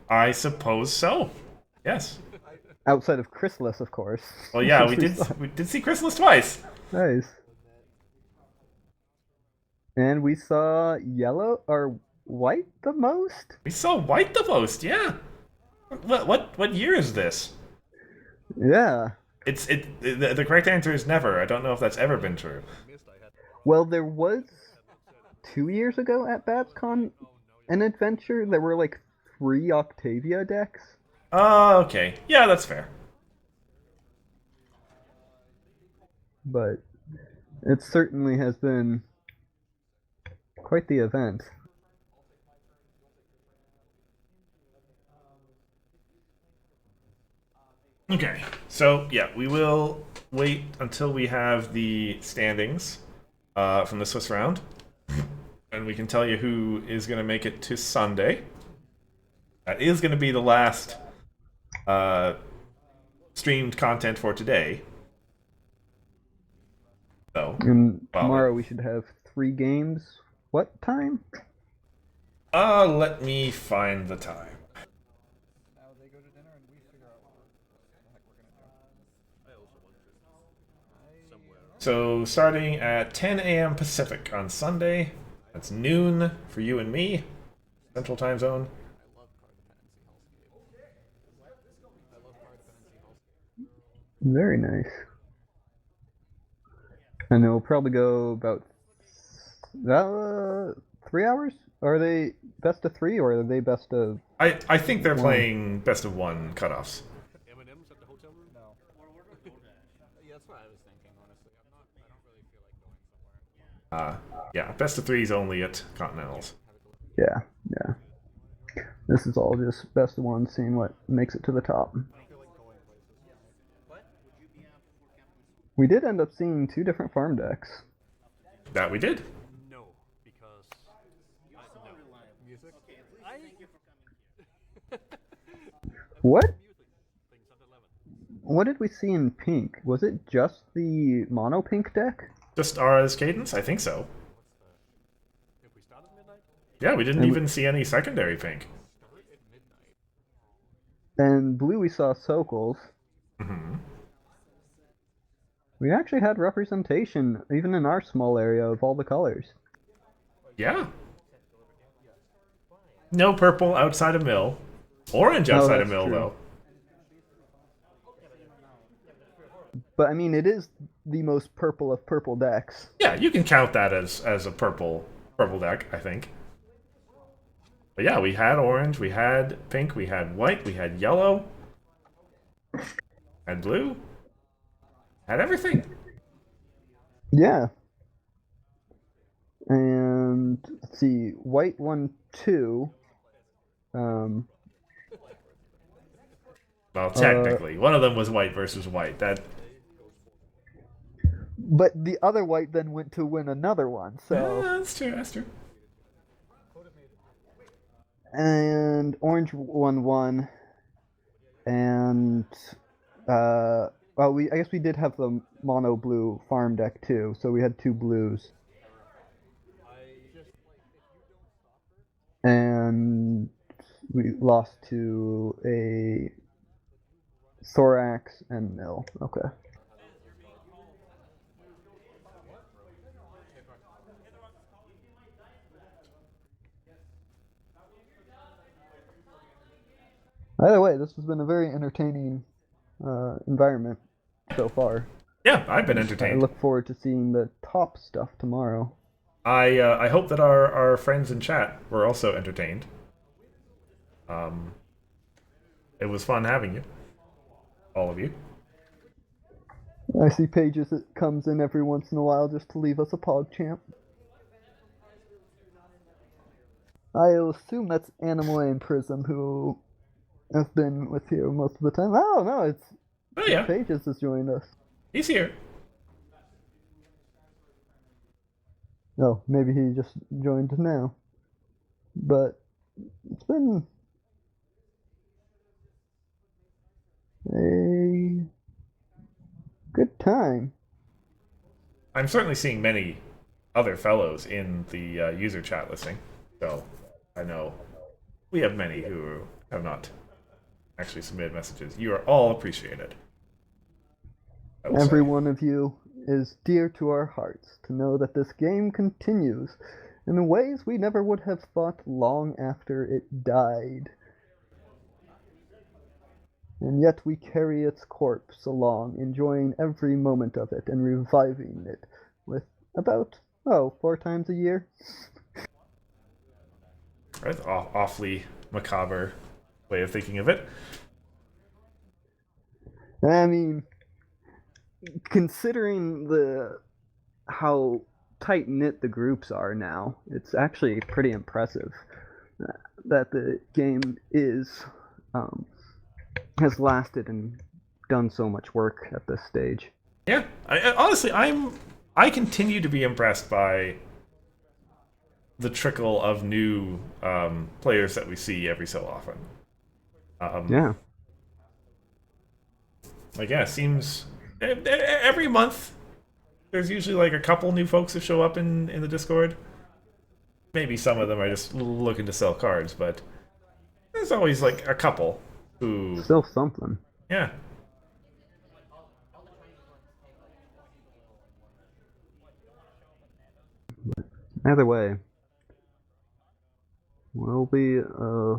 [SPEAKER 1] I suppose so. Yes.
[SPEAKER 2] Outside of Chrysalis, of course.
[SPEAKER 1] Well, yeah,
[SPEAKER 2] Which saw.
[SPEAKER 1] we did see Chrysalis twice.
[SPEAKER 2] Nice. And we saw yellow or white the most?
[SPEAKER 1] We saw white the most. Yeah. What year is this?
[SPEAKER 2] Yeah.
[SPEAKER 1] The correct answer is never. I don't know if that's ever been true.
[SPEAKER 2] Well, there was 2 years ago at BABSCon an adventure. There were like 3 Octavia decks.
[SPEAKER 1] Oh, okay. Yeah, that's fair.
[SPEAKER 2] But it certainly has been quite the event.
[SPEAKER 1] Okay, so yeah, we will wait until we have the standings from the Swiss round, and we can tell you who is going to make it to Sunday. That is going to be the last streamed content for today. So,
[SPEAKER 2] And
[SPEAKER 1] well,
[SPEAKER 2] tomorrow we should have 3 games. What time?
[SPEAKER 1] let me find the time.
[SPEAKER 3] Now they go to dinner and we figure out what the heck we're gonna do.
[SPEAKER 7] I also want to. Somewhere.
[SPEAKER 1] So, starting at 10 a.m. Pacific on Sunday. That's noon for you and me, Central Time Zone.
[SPEAKER 9] I love card dependency Hellscape. I love card dependency Hellscape.
[SPEAKER 2] Very nice. And it'll probably go about 3 hours? Are they best of 3 or are they best of...
[SPEAKER 1] I think they're
[SPEAKER 2] One.
[SPEAKER 1] playing best of 1 cutoffs.
[SPEAKER 7] M&M's at the hotel room?
[SPEAKER 3] No.
[SPEAKER 9] Yeah, that's what I was thinking, honestly. I don't really feel like going somewhere.
[SPEAKER 1] Yeah, best of 3's only at Continentals.
[SPEAKER 2] Yeah, yeah. This is all just best of 1, seeing what makes it to the top. We did end up seeing 2 different farm decks.
[SPEAKER 1] That we did.
[SPEAKER 7] No, because
[SPEAKER 9] Music?
[SPEAKER 2] What?
[SPEAKER 7] things at 11.
[SPEAKER 2] What did we see in pink? Was it just the mono pink deck?
[SPEAKER 1] Just Ara's Cadence? I think so.
[SPEAKER 7] If we start at midnight,
[SPEAKER 1] Yeah, we didn't
[SPEAKER 2] And
[SPEAKER 1] even see any secondary pink.
[SPEAKER 9] Start at midnight.
[SPEAKER 2] And blue we saw Sokals.
[SPEAKER 1] Hmm.
[SPEAKER 2] We actually had representation, even in our small area, of all the colors.
[SPEAKER 1] Yeah. No purple outside of mill. Orange
[SPEAKER 2] Oh,
[SPEAKER 1] outside of
[SPEAKER 2] that's
[SPEAKER 1] mill,
[SPEAKER 2] true.
[SPEAKER 1] though.
[SPEAKER 2] But I mean, it is the most purple of purple decks.
[SPEAKER 1] Yeah, you can count that as a purple deck, I think. But yeah, we had orange, we had pink, we had white, we had yellow, had blue, had everything.
[SPEAKER 2] Yeah. And let's see, white won 2.
[SPEAKER 1] Well, technically, one of them was white versus white. That
[SPEAKER 2] But the other white then went to win another one, so...
[SPEAKER 1] that's true. That's true.
[SPEAKER 2] And orange won 1. And... well, I guess we did have the mono blue farm deck too, so we had 2 blues. And we lost to a Thorax and Mill. Okay. Either way, this has been a very entertaining environment so far.
[SPEAKER 1] Yeah, I've been
[SPEAKER 2] I
[SPEAKER 1] entertained.
[SPEAKER 2] look forward to seeing the top stuff tomorrow.
[SPEAKER 1] I hope that our friends in chat were also entertained. It was fun having you, all of you.
[SPEAKER 2] I see Pages that comes in every once in a while just to leave us a PogChamp. I'll assume that's Animal and Prism who have been with you most of the time. Oh no, it's
[SPEAKER 1] Oh yeah,
[SPEAKER 2] Pages has joined us.
[SPEAKER 1] he's here.
[SPEAKER 2] Oh, maybe he just joined now. But it's been a good time.
[SPEAKER 1] I'm certainly seeing many other fellows in the user chat listing, so I know we have many who have not actually submitted messages. You are all appreciated. I will
[SPEAKER 2] Every
[SPEAKER 1] say.
[SPEAKER 2] one of you is dear to our hearts to know that this game continues in ways we never would have thought long after it died. And yet we carry its corpse along, enjoying every moment of it and reviving it with about, 4 times a year.
[SPEAKER 1] Right, awfully macabre way of thinking of it.
[SPEAKER 2] I mean, considering how tight knit the groups are now, it's actually pretty impressive that the game has lasted and done so much work at this stage.
[SPEAKER 1] Yeah, honestly, I continue to be impressed by the trickle of new players that we see every so often.
[SPEAKER 2] Yeah.
[SPEAKER 1] Like, yeah, it seems every month there's usually like a couple new folks who show up in the Discord. Maybe some of them are just looking to sell cards, but there's always like a couple who,
[SPEAKER 2] Still something.
[SPEAKER 1] yeah.
[SPEAKER 2] Either way, will be a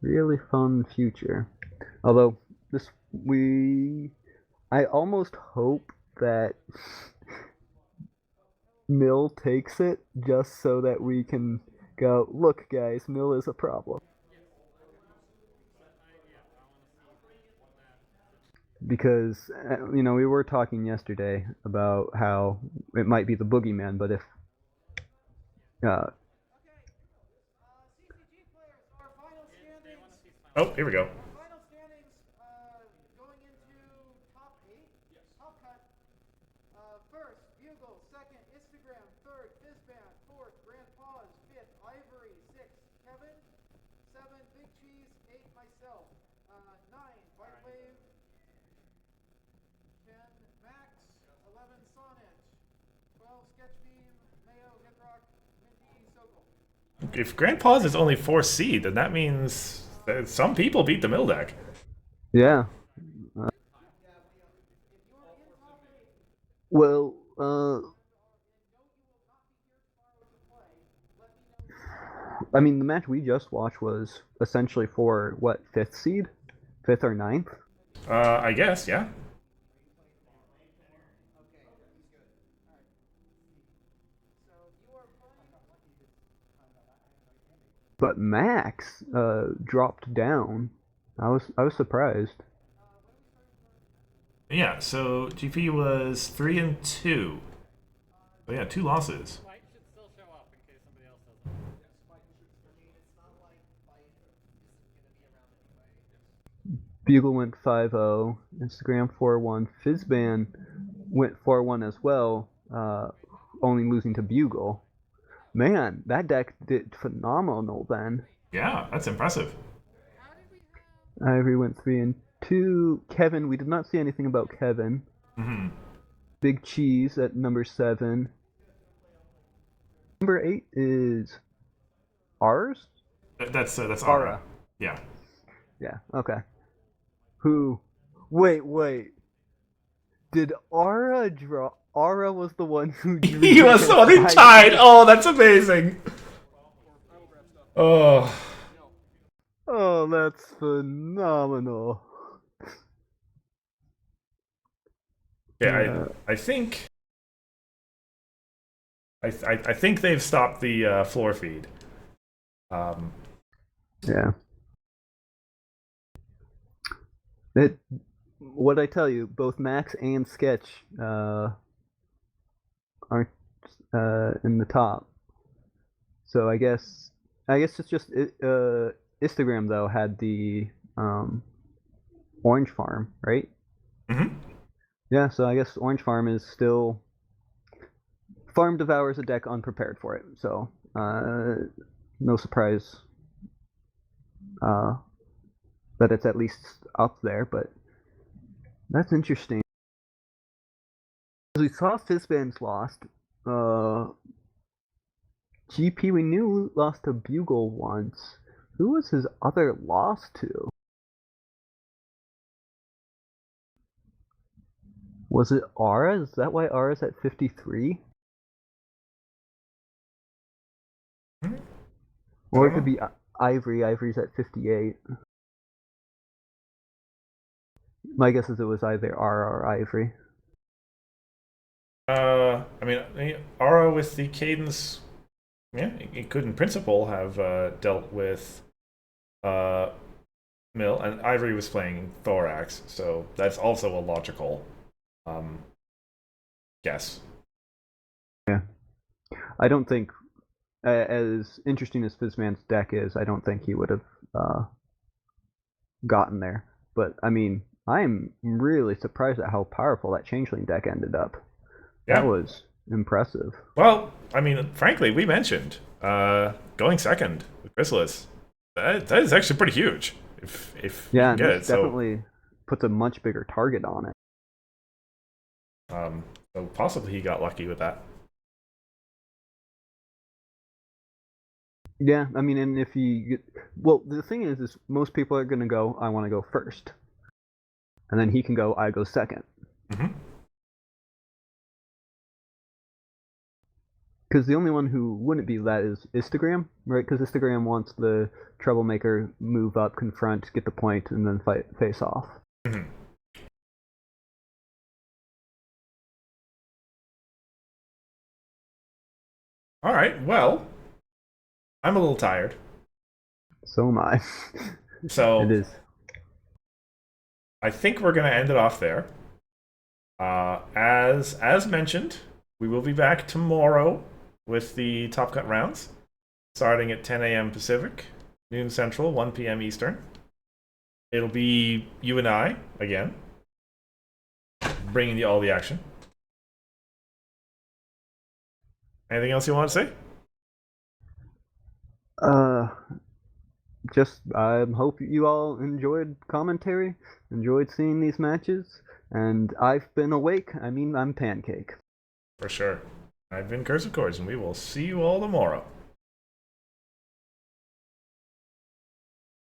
[SPEAKER 2] really fun future. Although I almost hope that Mill takes it just so that we can go, look, guys, Mill is a problem. Because, we were talking yesterday about how it might be the boogeyman, but if
[SPEAKER 8] CCG players, our final standings.
[SPEAKER 1] Oh, here we go.
[SPEAKER 8] Final standings going into top 8. Top cut. First, Bugle. Second, Instagram. Third, Fizzband. Fourth, Grand Pause. Fifth, Ivory. Sixth, Kevin. 7, Big Cheese. 8, myself. 9, White Wave. 10, Max. 11, Sonnet. 12, Sketch Beam. Mayo, Hidrock, Minty, Sokol.
[SPEAKER 1] If Grand Pause is only 4th seed, then that means that some people beat the Mill deck.
[SPEAKER 2] yeah. Well, I mean, the match we just watched was essentially for what, 5th seed, 5th or 9th.
[SPEAKER 1] I guess, yeah.
[SPEAKER 2] But Max dropped down. I was surprised.
[SPEAKER 1] Yeah, so GP was 3-2. So yeah, 2 losses.
[SPEAKER 6] Spike should still show up in case somebody else doesn't.
[SPEAKER 2] Bugle went 5-0. Instagram 4-1. Fizzban went 4-1 as well, only losing to Bugle. Man, that deck did phenomenal then.
[SPEAKER 1] Yeah, that's impressive.
[SPEAKER 2] Ivory went 3-2. Kevin, we did not see anything about Kevin.
[SPEAKER 1] Mm-hmm.
[SPEAKER 2] Big Cheese at number 7. Number 8 is ours?
[SPEAKER 1] That's Aura.
[SPEAKER 2] Aura.
[SPEAKER 1] Yeah.
[SPEAKER 2] Yeah, okay. Who? Wait. Did Aura draw? Aura was the one who drew.
[SPEAKER 1] He was the one who tied. Oh, that's amazing. Oh.
[SPEAKER 2] Oh, that's phenomenal.
[SPEAKER 1] Yeah, I think. I think they've stopped the floor feed.
[SPEAKER 2] Yeah. What I tell you, both Max and Sketch aren't in the top. So I guess it's just Instagram though had the Orange Farm, right?
[SPEAKER 1] Mm-hmm.
[SPEAKER 2] Yeah, so I guess Orange Farm is still Farm devours a deck unprepared for it. So no surprise that it's at least up there, but that's interesting. As we saw Fizzbands lost. GP we knew lost to Bugle once. Who was his other loss to? Was it Aura? Is that why Aura's at 53? Or it could be Ivory. Ivory's at 58. My guess is it was either Aura or Ivory.
[SPEAKER 1] I mean, Aura with the Cadence, yeah, it could in principle have dealt with Mill, and Ivory was playing Thorax, so that's also a logical guess.
[SPEAKER 2] Yeah. I don't think, as interesting as Fizzman's deck is, I don't think he would have gotten there. But, I mean, I'm really surprised at how powerful that Changeling deck ended up.
[SPEAKER 1] Yeah.
[SPEAKER 2] That was impressive.
[SPEAKER 1] Well, I mean, frankly, we mentioned going second with Chrysalis. That is actually pretty huge. If
[SPEAKER 2] yeah,
[SPEAKER 1] you can get
[SPEAKER 2] it
[SPEAKER 1] it,
[SPEAKER 2] definitely puts a much bigger target on it.
[SPEAKER 1] So possibly he got lucky with that.
[SPEAKER 2] Yeah, I mean, and if you well, the thing is most people are gonna go, I want to go first, and then he can go, I go second.
[SPEAKER 1] Mm-hmm.
[SPEAKER 2] Because the only one who wouldn't be that is Instagram, right? Because Instagram wants the troublemaker move up, confront, get the point, and then fight face off.
[SPEAKER 1] Mm-hmm. All right. Well, I'm a little tired.
[SPEAKER 2] So am I.
[SPEAKER 1] So
[SPEAKER 2] it is.
[SPEAKER 1] I think we're gonna end it off there. As mentioned, we will be back tomorrow with the Top Cut rounds, starting at 10 a.m. Pacific, noon Central, 1 p.m. Eastern. It'll be you and I again, bringing you all the action. Anything else you want to say?
[SPEAKER 2] Just I hope you all enjoyed commentary, enjoyed seeing these matches, and I've been awake. I mean, I'm Pancake.
[SPEAKER 1] For sure. I've been Curse of Chords, and we will see you all tomorrow.